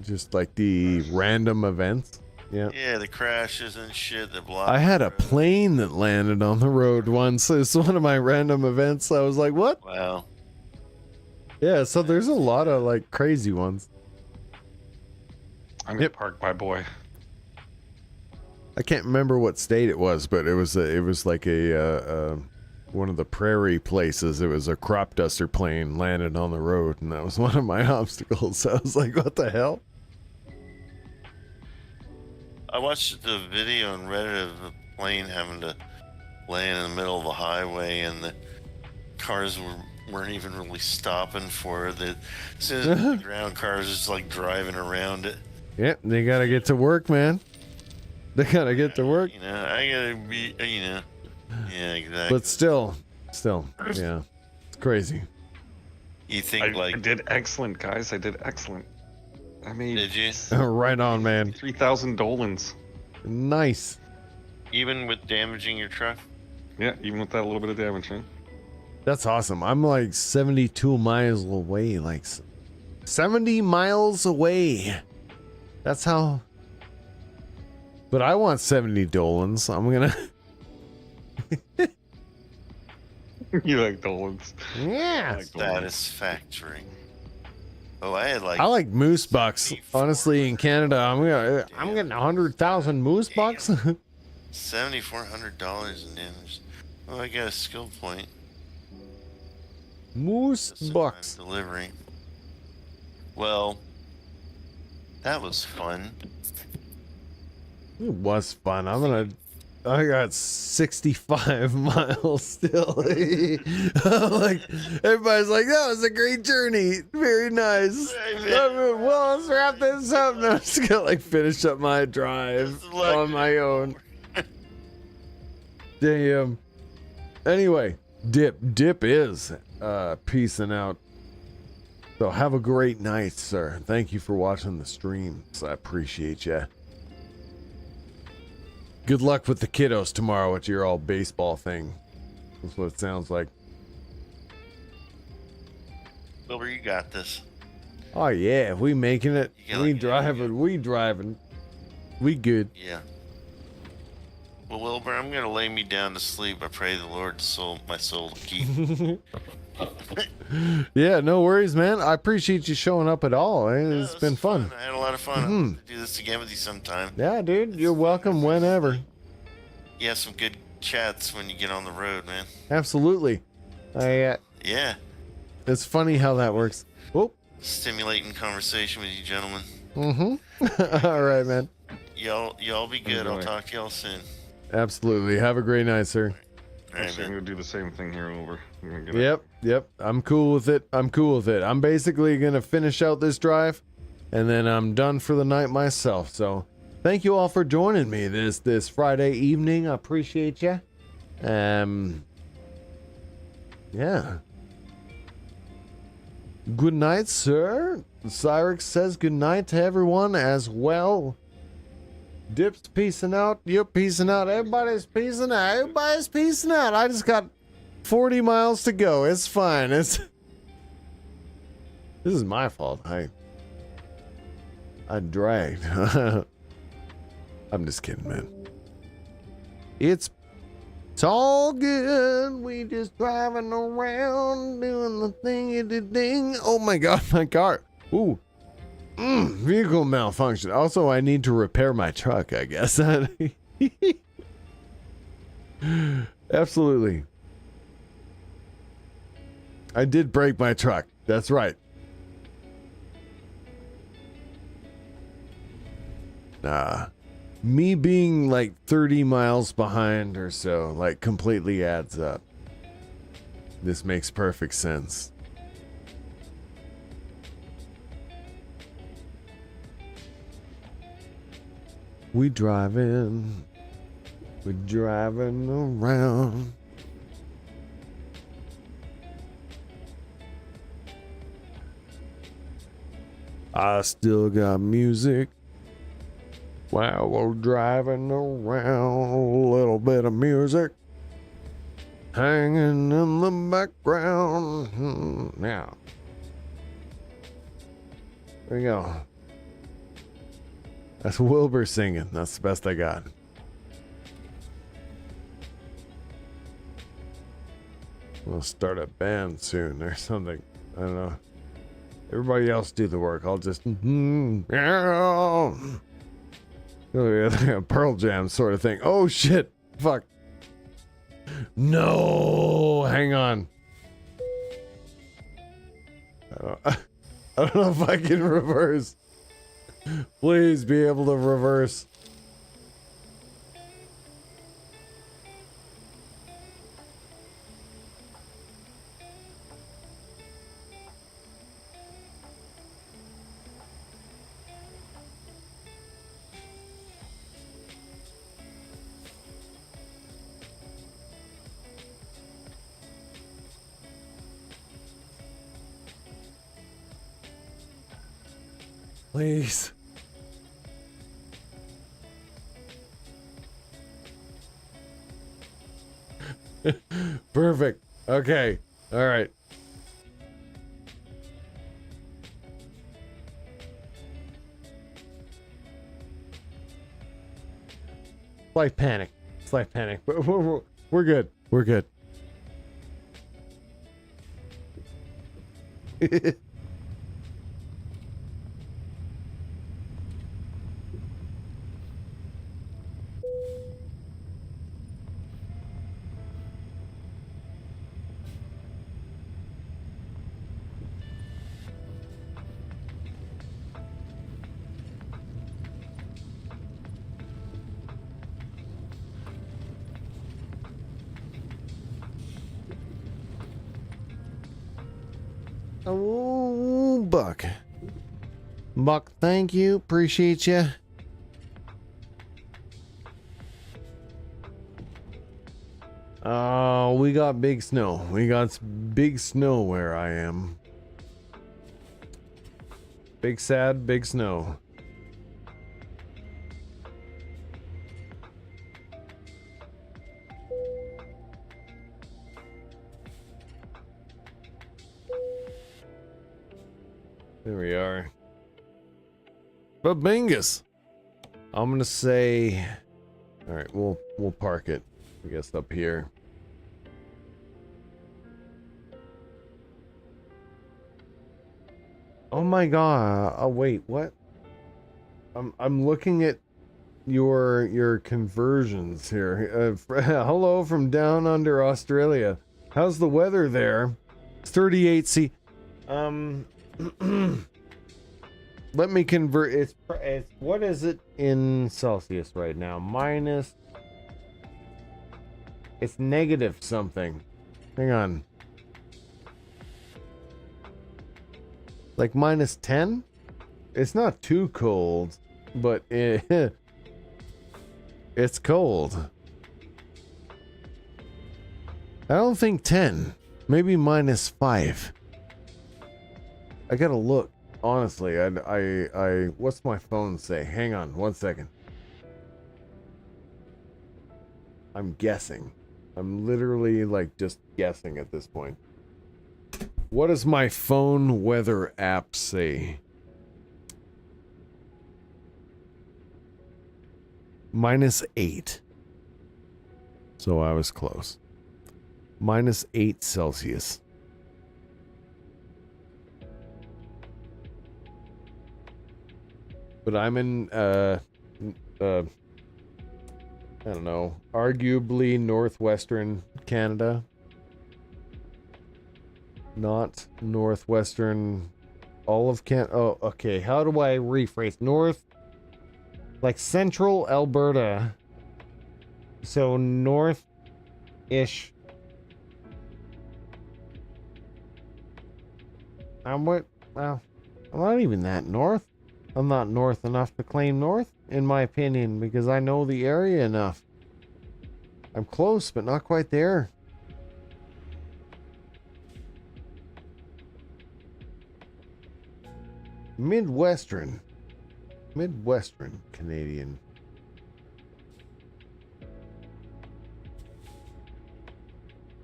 just like the random events. Yeah. Yeah, the crashes and shit that block. I had the a road. plane that landed on the road once. It's one of my random events. I was like, what? Wow. Yeah, so there's a lot of like crazy ones. I'm gonna park my boy. I can't remember what state it was, but it was like a one of the prairie places. It was a crop duster plane landed on the road, and that was one of my obstacles. So I was like, what the hell? I watched the video on Reddit of the plane having to land in the middle of the highway, and the cars weren't even really stopping for it. As soon as the ground cars just like driving around it. Yep, they gotta get to work, man. They gotta get to work. You know, I gotta be, you know. Yeah, exactly. But still, yeah, it's crazy. You think I did excellent, guys. I did excellent. I made did you? Right on, man. 3,000 dolans. Nice. Even with damaging your truck? Yeah, even with that little bit of damage, huh? That's awesome. I'm like 72 miles away, like 70 miles away. That's how. But I want 70 dolans. I'm gonna. You like dolans? Yeah. like dolans. Satisfactory. Oh, I had like. I like moose bucks. Honestly, in Canada, I'm getting 100,000 moose bucks. $7,400 in damage. Oh, I got a skill point. Moose Just in bucks. time Delivery. Well, that was fun. It was fun. I got 65 miles still. Like, everybody's like, that was a great journey. Very nice. Well, let's wrap this up. And I'm just gonna like finish up my drive on my own. Damn. Anyway, Dip is peacing out. So have a great night, sir. Thank you for watching the streams. I appreciate you. Good luck with the kiddos tomorrow at your all baseball thing. That's what it sounds like. Wilbur, you got this. Oh yeah, we making it. You got We like- driving. We driving. We good. Yeah. Well, Wilbur, I'm gonna lay me down to sleep. I pray the Lord my soul to keep. Yeah, no worries, man. I appreciate you showing up at all. It's Yeah, been this fun. I had a lot of fun. Mhm. I'll have to do this again with you sometime. Yeah, dude, you're welcome whenever. You have some good chats when you get on the road, man. Absolutely. Yeah. It's funny how that works. Oh. Stimulating conversation with you gentlemen. Mm-hmm. All right, man. Y'all be good. I'll Enjoy. talk to y'all soon. Absolutely. Have a great night, sir. All right, Actually, I'm man. gonna do the same thing here over. I'm gonna get Yep. I'm cool with it. I'm basically gonna finish out this drive, and then I'm done for the night myself. So, thank you all for joining me this Friday evening. I appreciate you. Yeah. Good night, sir. Cyrix says good night to everyone as well. Dip's peacing out. You're peacing out. Everybody's peacing out. Everybody's peacing out. I just got 40 miles to go. It's fine. This is my fault. I dragged. I'm just kidding, man. It's all good. We just driving around doing the thingy-ding. Oh my god, my car. Ooh. Vehicle malfunction. Also, I need to repair my truck, I guess. Absolutely. I did break my truck. That's right. Me being like 30 miles behind or so, like, completely adds up. This makes perfect sense. We're driving around. I still got music while we're driving around. A little bit of music hanging in the background. Now, there you go. That's Wilbur singing. That's the best I got. We'll start a band soon or something. I don't know. Everybody else do the work. I'll just Pearl Jam sort of thing. Oh shit! Fuck. No, hang on. I don't know if I can reverse. Please be able to reverse. Please. Perfect. Okay. All right. Slight panic. Slight panic. But we're good. We're good. Oh, Buck. Buck, thank you. Appreciate you. Oh, we got big snow. We got big snow where I am. Big sad, big snow. There we are. Babingus. I'm gonna say, all right, we'll park it, I guess, up here. Oh my god! Oh wait, what? I'm looking at your conversions here. Hello from down under Australia. How's the weather there? It's 38 C. Let me convert. It's what is it in Celsius right now? Minus. It's negative something. Hang on. Like minus 10? It's not too cold, but it's cold. I don't think 10. Maybe minus 5. I gotta look. Honestly, I what's my phone say? Hang on 1 second. I'm guessing. I'm literally like just guessing at this point. What does my phone weather app say? -8. So I was close. -8 Celsius. But I'm in I don't know, arguably northwestern Canada. Not northwestern all of Canada. Oh, okay. How do I rephrase? North, like central Alberta. So north-ish. Well, I'm not even that north. I'm not north enough to claim north, in my opinion, because I know the area enough. I'm close, but not quite there. Midwestern Canadian.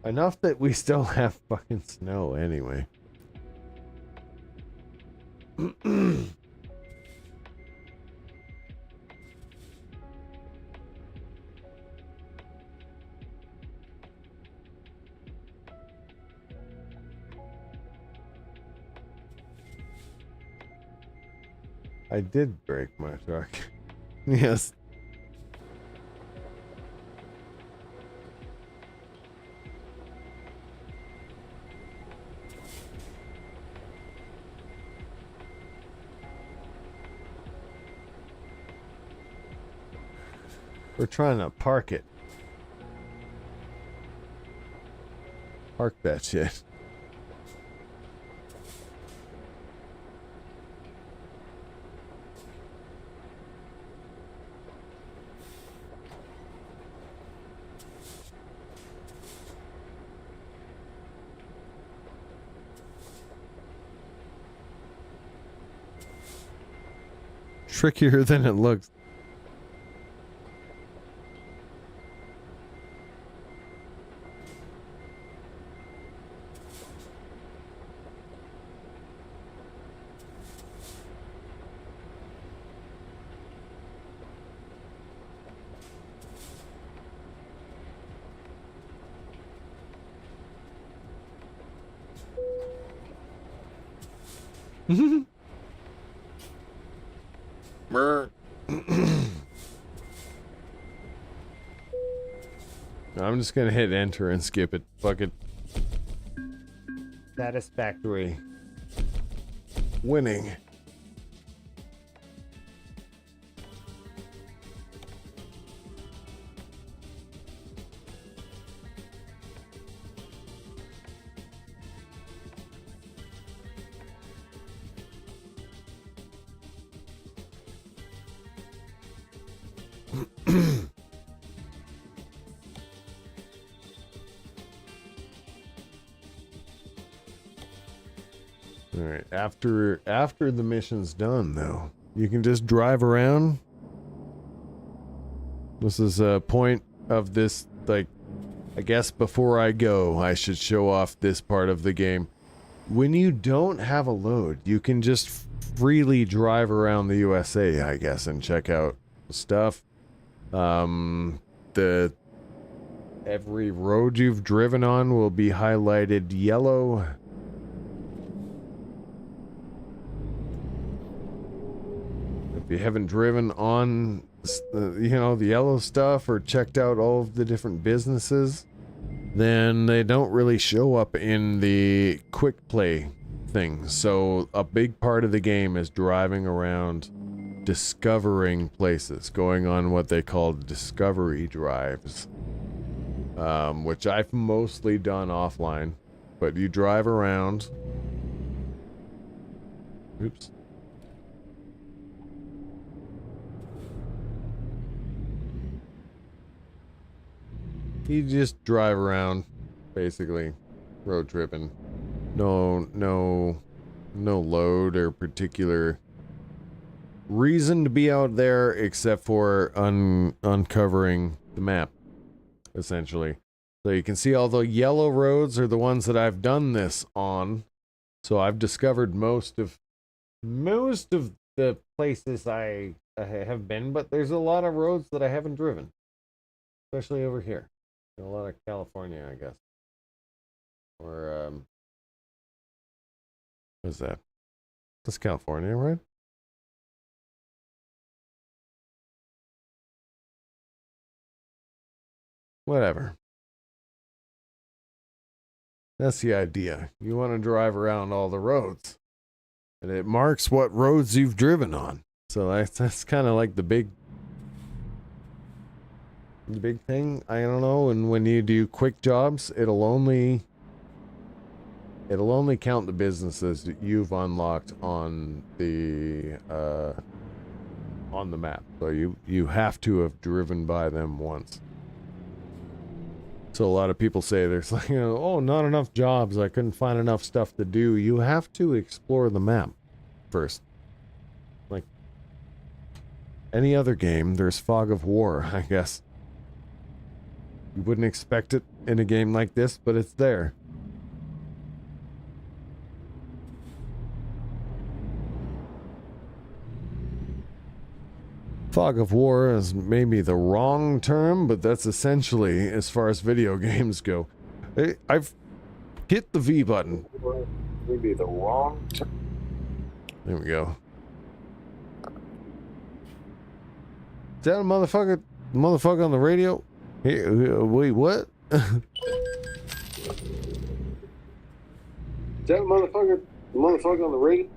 Enough that we still have fucking snow anyway. I did break my truck. Yes. We're trying to park it. Park that shit. Trickier than it looks. I'm just gonna hit enter and skip it. Fuck it. Satisfactory. Winning. Alright, after the mission's done though, you can just drive around. This is a point of this, like, I guess before I go, I should show off this part of the game. When you don't have a load, you can just freely drive around the USA, I guess, and check out stuff. Every road you've driven on will be highlighted yellow. If you haven't driven on, you know, the yellow stuff or checked out all of the different businesses, then they don't really show up in the quick play thing. So a big part of the game is driving around, discovering places, going on what they call discovery drives, which I've mostly done offline. But you drive around. Oops. You just drive around, basically, road tripping. No load or particular reason to be out there except for uncovering the map, essentially. So you can see all the yellow roads are the ones that I've done this on. So I've discovered most of the places I have been, but there's a lot of roads that I haven't driven, especially over here. A lot of California, I guess. Or, what's that? That's California, right? Whatever. That's the idea. You want to drive around all the roads. And it marks what roads you've driven on. So that's kind of like the big thing. I don't know. And when you do quick jobs, it'll only count the businesses that you've unlocked on the map. So you have to have driven by them once. So a lot of people say there's like, you know, oh, not enough jobs. I couldn't find enough stuff to do. You have to explore the map first. any other game, there's fog of war, I guess. You wouldn't expect it in a game like this, but it's there. Fog of war is maybe the wrong term, but that's essentially as far as video games go. I've hit the V button. Maybe the wrong term. There we go. Is that a motherfucker on the radio? Hey, wait, what? Is that a motherfucker on the radio?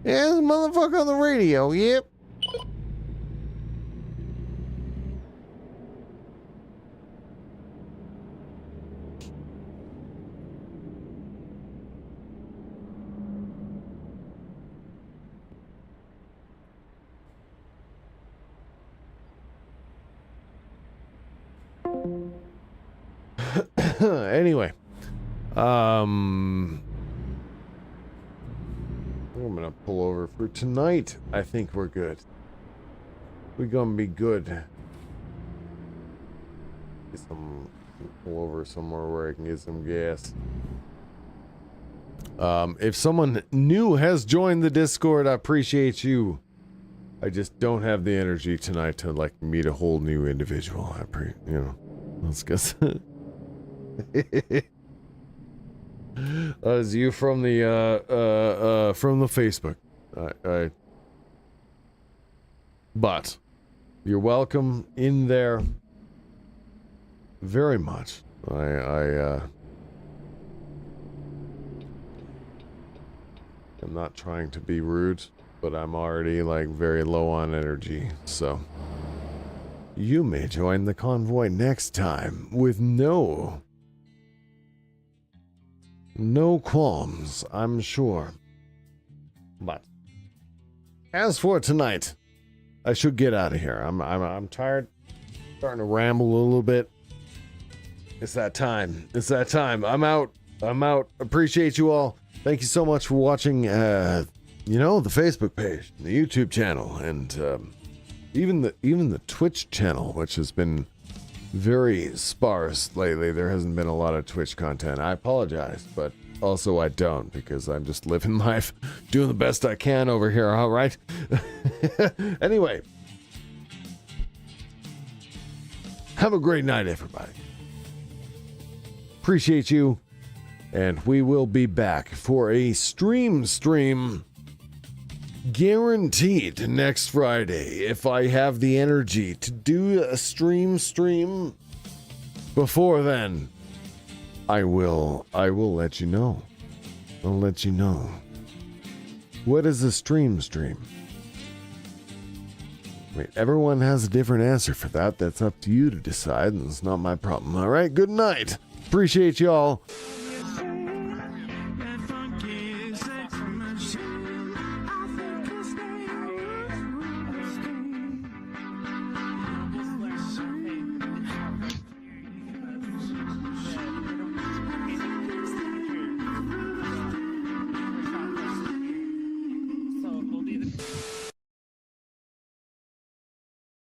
Yeah, there's a motherfucker on the radio, yep. Anyway, I'm gonna pull over for tonight. I think we're good. We're gonna be good. Get some, pull over somewhere where I can get some gas. If someone new has joined the Discord, I appreciate you. I just don't have the energy tonight to like meet a whole new individual. Let's guess. As you from the Facebook. But you're welcome in there very much. I'm not trying to be rude, but I'm already like very low on energy, so you may join the convoy next time with no qualms, I'm sure. But as for tonight, I should get out of here. I'm tired, starting to ramble a little bit. It's that time. I'm out. Appreciate you all. Thank you so much for watching. The Facebook page, the YouTube channel, and even the Twitch channel, which has been very sparse lately. There hasn't been a lot of Twitch content. I apologize, but also I don't, because I'm just living life, doing the best I can over here, all right? Anyway, have a great night, everybody. Appreciate you, and we will be back for a stream guaranteed next Friday. If I have the energy to do a stream before then, I will let you know. I'll let you know. What is a stream? Wait, everyone has a different answer for that. That's up to you to decide, and it's not my problem. All right, good night. Appreciate y'all.